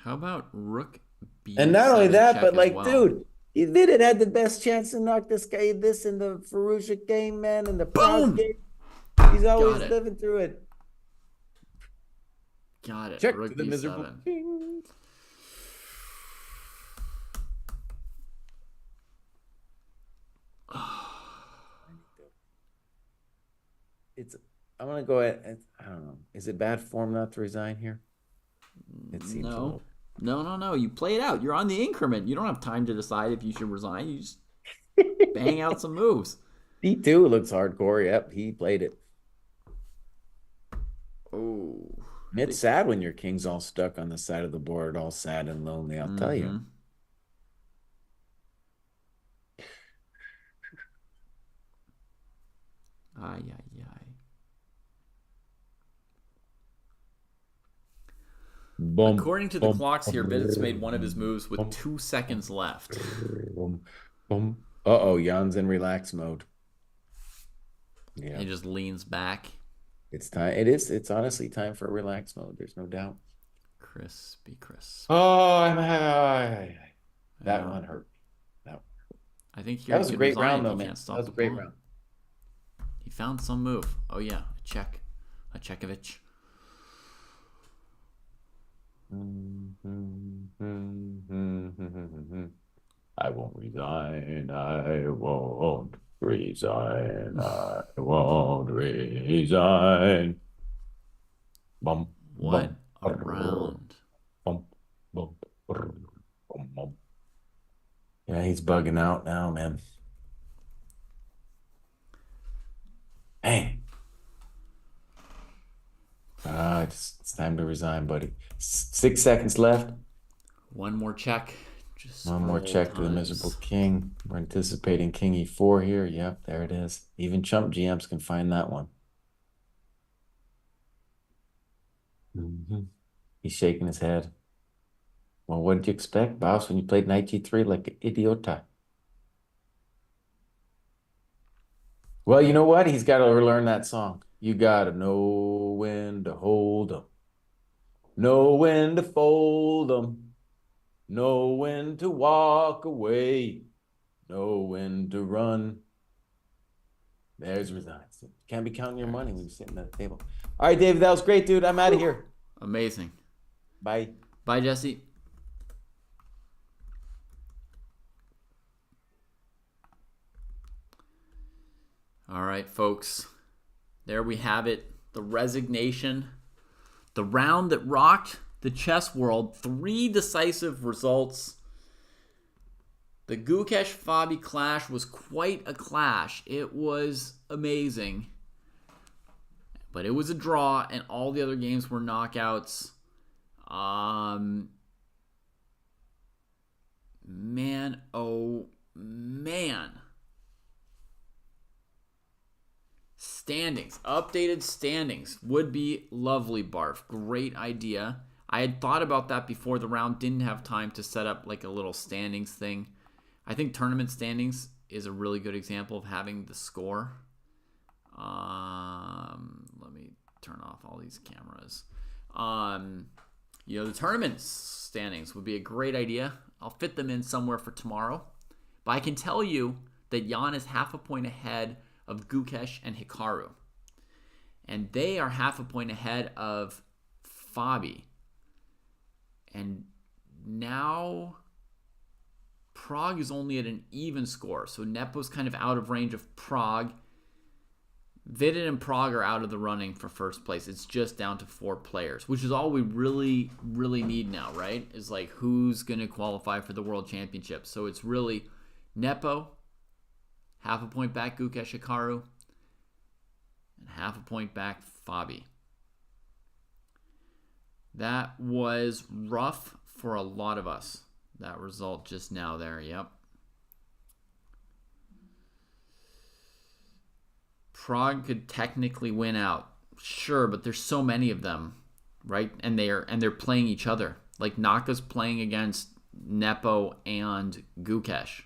How about rook b7 And not only that, check but as like, well? dude, he didn't had the best chance to knock this guy this in the Ferrugia game, man, in the Prague Boom! game. He's always Got it. living through it. Got it. Check rook to the miserable b7. king. I'm gonna go ahead. I don't know. Is it bad form not to resign here? It seems a little. No. You play it out. You're on the increment. You don't have time to decide if you should resign. You just bang out some moves. D2 looks hardcore. Yep, he played it. Oh. It's sad when your king's all stuck on the side of the board, all sad and lonely, I'll tell you. Ay, ay, ay. According to the clocks here, Vidit's made one of his moves with 2 seconds left. Uh-oh, Jan's in relax mode. Yeah. He just leans back. It's time. It's honestly time for a relax mode. There's no doubt. Crispy crisp. Oh, I'm high. That one hurt. I think that was a great round, though, man. That was a great round. He found some move. Oh, yeah. A Chekovich. I won't resign. I won't resign. I won't resign. Bum. What bum, a round. Bum, bum, bum, bum. Yeah, he's bugging out now, man. Hey. It's time to resign, buddy. 6 seconds left. One more check. Just one more check to the miserable king. We're anticipating king e4 here. Yep, there it is. Even chump GMs can find that one. He's shaking his head. Well, what did you expect, boss, when you played knight g3 like an idiota? Well, you know what? He's got to learn that song. You got to know when to hold 'em. Know when to fold 'em. Know when to walk away. Know when to run. There's resigns. Can't be counting your money when you're sitting at the table. All right, David, that was great, dude. I'm out of here. Amazing. Bye. Bye, Jesse. All right, folks. There we have it. The resignation. The round that rocked the chess world. 3 decisive results. The Gukesh-Fabi clash was quite a clash. It was amazing. But it was a draw, and all the other games were knockouts. Man, oh man. Standings, updated standings would be lovely, Barf. Great idea. I had thought about that before the round, didn't have time to set up like a little standings thing. I think tournament standings is a really good example of having the score. Let me turn off all these cameras. The tournament standings would be a great idea. I'll fit them in somewhere for tomorrow. But I can tell you that Jan is half a point ahead of Gukesh and Hikaru. And they are half a point ahead of Fabi. And now Prague is only at an even score. So Nepo's kind of out of range of Prague. Vidit and Prague are out of the running for first place. It's just down to 4 players, which is all we really, really need now, right? Is like who's going to qualify for the World Championship. So it's really Nepo, half a point back Gukesh Hikaru, and half a point back Fabi. That was rough for a lot of us. That result just now there, yep. Prague could technically win out. Sure, but there's so many of them, right? And they're playing each other. Like Naka's playing against Nepo and Gukesh.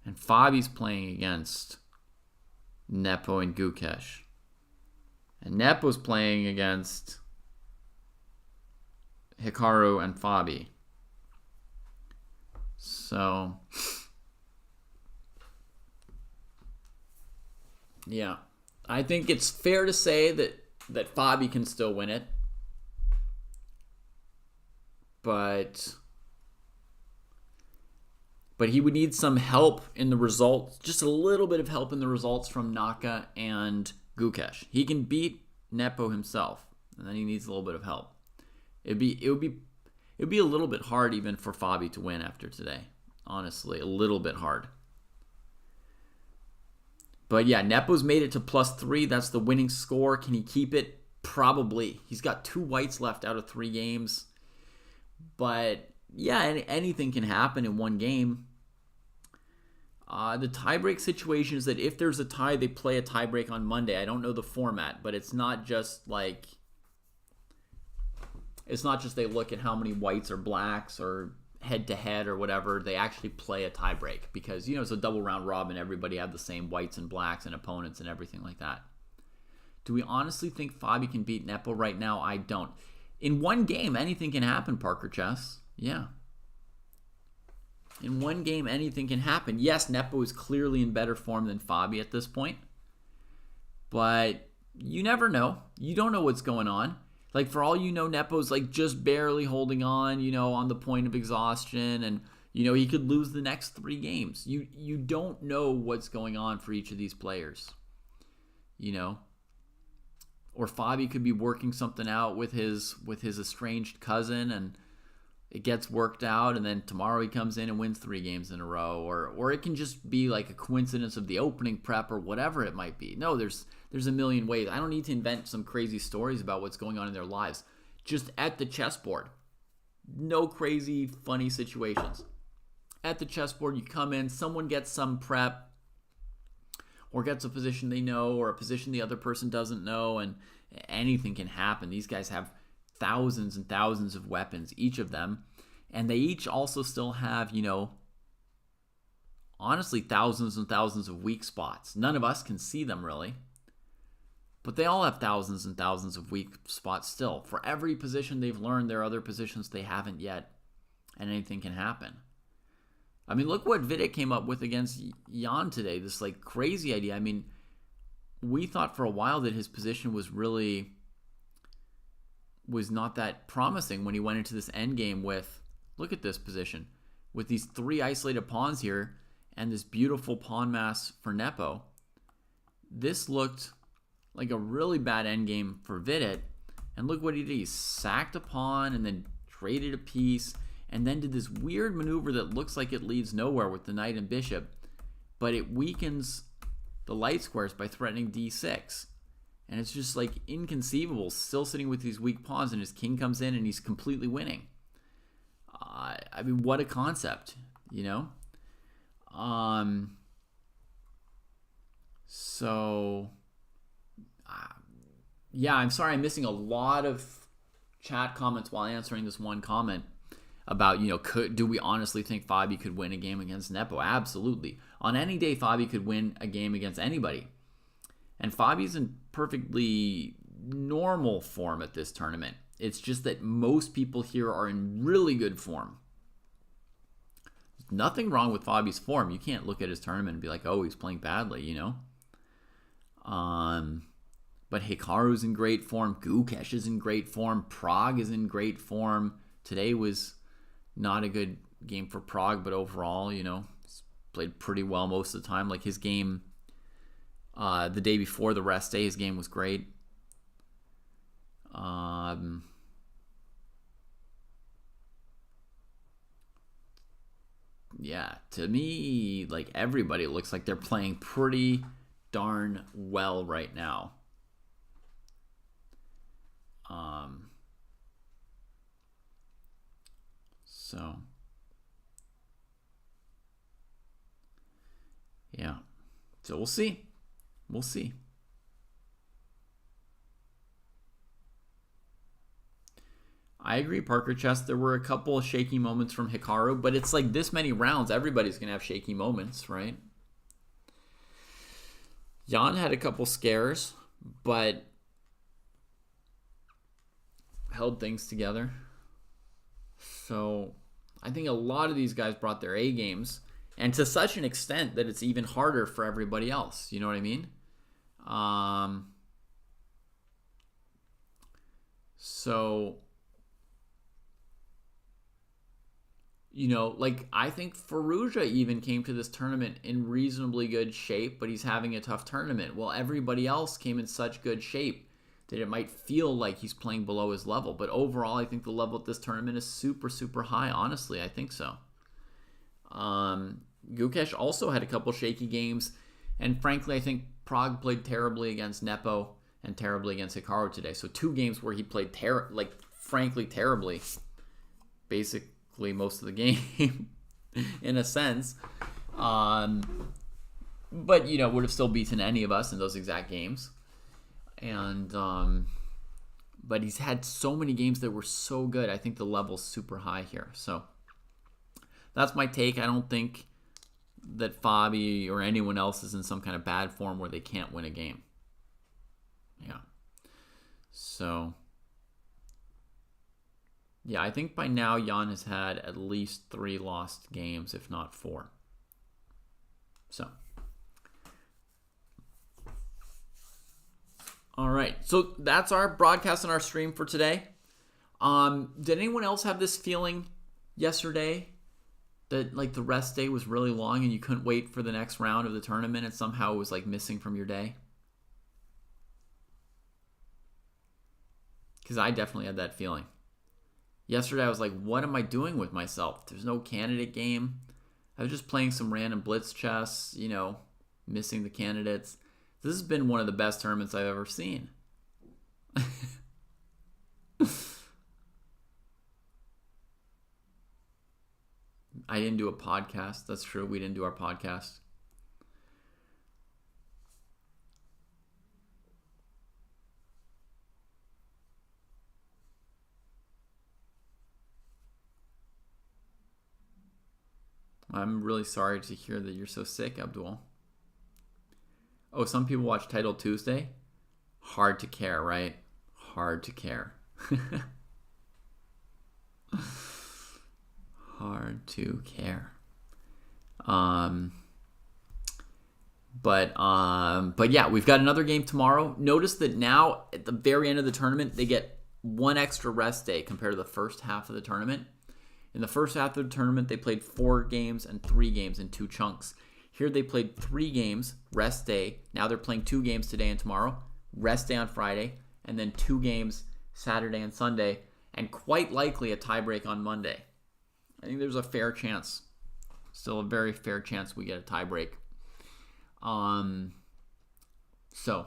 And Fabi's playing against Nepo and Gukesh. And Nepo's playing against Hikaru and Fabi. So, yeah. I think it's fair to say that Fabi can still win it. But he would need some help in the results, just a little bit of help in the results from Naka and Gukesh. He can beat Nepo himself, and then he needs a little bit of help. It'd be a little bit hard even for Fabi to win after today. Honestly, a little bit hard. But yeah, Nepo's made it to +3. That's the winning score. Can he keep it? Probably. He's got 2 whites left out of 3 games. But yeah, anything can happen in one game. The tiebreak situation is that if there's a tie, they play a tiebreak on Monday. I don't know the format, but it's not just like It's not just they look at how many whites or blacks or head-to-head or whatever. They actually play a tiebreak because, it's a double round robin. Everybody had the same whites and blacks and opponents and everything like that. Do we honestly think Fabi can beat Nepo right now? I don't. In one game, anything can happen, Parker Chess. Yeah. In one game, anything can happen. Yes, Nepo is clearly in better form than Fabi at this point. But you never know. You don't know what's going on. Like, for all you know, Nepo's like just barely holding on, on the point of exhaustion. And, he could lose the next 3 games. You don't know what's going on for each of these players. Or Fabi could be working something out with his estranged cousin, and it gets worked out, and then tomorrow he comes in and wins 3 games in a row. Or it can just be like a coincidence of the opening prep or whatever it might be. No, there's a million ways. I don't need to invent some crazy stories about what's going on in their lives. Just at the chessboard. No crazy, funny situations. At the chessboard, you come in, someone gets some prep, or gets a position they know, or a position the other person doesn't know, and anything can happen. These guys have thousands and thousands of weapons, each of them, and they each also still have, honestly, thousands and thousands of weak spots. None of us can see them, really. But they all have thousands and thousands of weak spots still. For every position they've learned, there are other positions they haven't yet, and anything can happen. I mean, look what Vidit came up with against Jan today. This crazy idea. I mean, we thought for a while that his position was not that promising when he went into this endgame with, look at this position, with these 3 isolated pawns here and this beautiful pawn mass for Nepo. This looked like a really bad endgame for Vidit. And look what he did. He sacked a pawn and then traded a piece, and then did this weird maneuver that looks like it leads nowhere with the knight and bishop, but it weakens the light squares by threatening d6. And it's just inconceivable, still sitting with these weak pawns, and his king comes in and he's completely winning. I mean, what a concept, So, yeah, I'm sorry I'm missing a lot of chat comments while answering this one comment about, do we honestly think Fabi could win a game against Nepo? Absolutely. On any day, Fabi could win a game against anybody. And Fabi's in perfectly normal form at this tournament. It's just that most people here are in really good form. There's nothing wrong with Fabi's form. You can't look at his tournament and be like, oh, he's playing badly, But Hikaru's in great form. Gukesh is in great form. Prague is in great form. Today was not a good game for Prague, but overall, he's played pretty well most of the time. Like his game the day before the rest day, his game was great. Yeah, to me, everybody looks like they're playing pretty darn well right now. So, yeah. So we'll see. We'll see. I agree, Parker Chess. There were a couple of shaky moments from Hikaru, but it's this many rounds. Everybody's going to have shaky moments, right? Jan had a couple scares, but held things together. So I think a lot of these guys brought their A games, and to such an extent that it's even harder for everybody else. You know what I mean? So, I think Faruja even came to this tournament in reasonably good shape, but he's having a tough tournament. Well, everybody else came in such good shape that it might feel like he's playing below his level. But overall, I think the level at this tournament is super, super high. Honestly, I think so. Gukesh also had a couple shaky games. And frankly, I think Prague played terribly against Nepo and terribly against Hikaru today. So 2 games where he played frankly terribly. Basically most of the game in a sense. But, would have still beaten any of us in those exact games. And But he's had so many games that were so good. I think the level's super high here. So that's my take. I don't think that Fabi or anyone else is in some kind of bad form where they can't win a game. Yeah. So, yeah, I think by now Jan has had at least 3 lost games, if not 4. So, all right. So that's our broadcast and our stream for today. Did anyone else have this feeling yesterday that like the rest day was really long and you couldn't wait for the next round of the tournament and somehow it was like missing from your day? Because I definitely had that feeling. Yesterday I was like, what am I doing with myself? There's no candidate game. I was just playing some random blitz chess, you know, missing the candidates. This has been one of the best tournaments I've ever seen. I didn't do a podcast. That's true. We didn't do our podcast. I'm really sorry to hear that you're so sick, Abdul. Oh, some people watch Title Tuesday. Hard to care, right? Hard to care. Hard to care. But yeah, we've got another game tomorrow. Notice that now at the very end of the tournament, they get 1 extra rest day compared to the first half of the tournament. In the first half of the tournament, they played 4 games and 3 games in 2 chunks. Here they played 3 games, rest day. Now they're playing 2 games today and tomorrow, rest day on Friday, and then 2 games Saturday and Sunday, and quite likely a tiebreak on Monday. I think there's a fair chance, still a very fair chance we get a tiebreak. So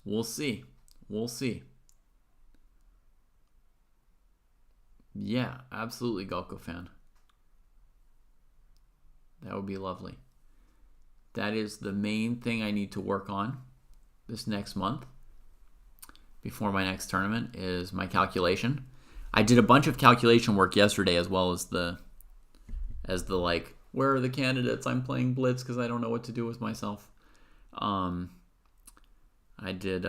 we'll see. We'll see. Yeah, absolutely, Golko fan. That would be lovely. That is the main thing I need to work on this next month before my next tournament is my calculation. I did a bunch of calculation work yesterday as well as the like, where are the candidates? I'm playing Blitz because I don't know what to do with myself. I did,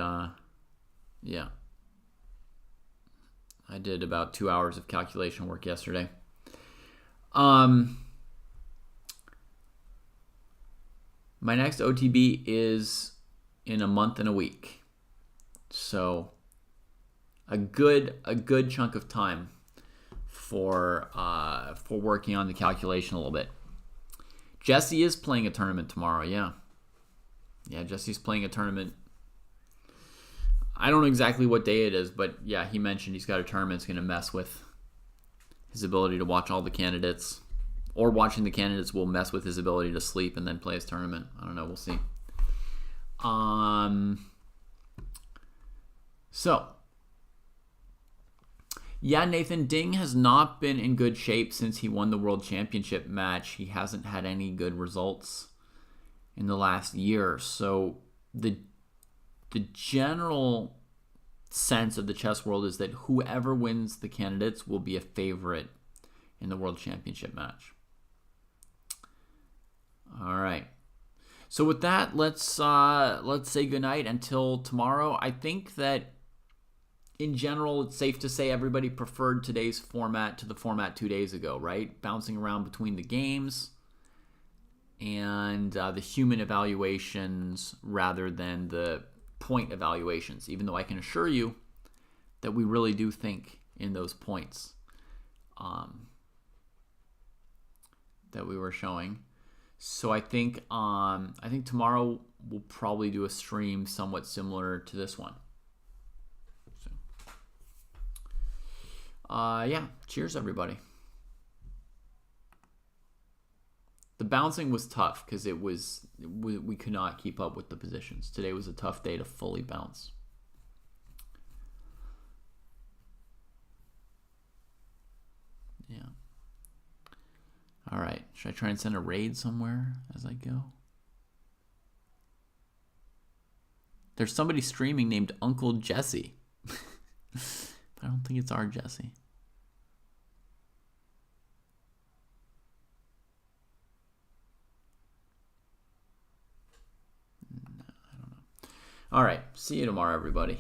yeah. I did about 2 hours of calculation work yesterday. My next OTB is in a month and a week. So a good chunk of time for working on the calculation a little bit. Jesse is playing a tournament tomorrow, yeah. Yeah, Jesse's playing a tournament. I don't know exactly what day it is, but yeah, he mentioned he's got a tournament that's going to mess with his ability to watch all the candidates. Or watching the candidates will mess with his ability to sleep and then play his tournament. I don't know. We'll see. So, yeah, Nathan, Ding has not been in good shape since he won the World Championship match. He hasn't had any good results in the last year. So, the general sense of the chess world is that whoever wins the candidates will be a favorite in the World Championship match. All right. So with that, let's say goodnight until tomorrow. I think that in general, it's safe to say everybody preferred today's format to the format 2 days ago, right? Bouncing around between the games and the human evaluations rather than the point evaluations, even though I can assure you that we really do think in those points that we were showing. So I think tomorrow we'll probably do a stream somewhat similar to this one. So, yeah, cheers everybody. The bouncing was tough because we could not keep up with the positions. Today was a tough day to fully bounce. Yeah. All right. Should I try and send a raid somewhere as I go? There's somebody streaming named Uncle Jesse. But I don't think it's our Jesse. No, I don't know. All right. See you tomorrow, everybody.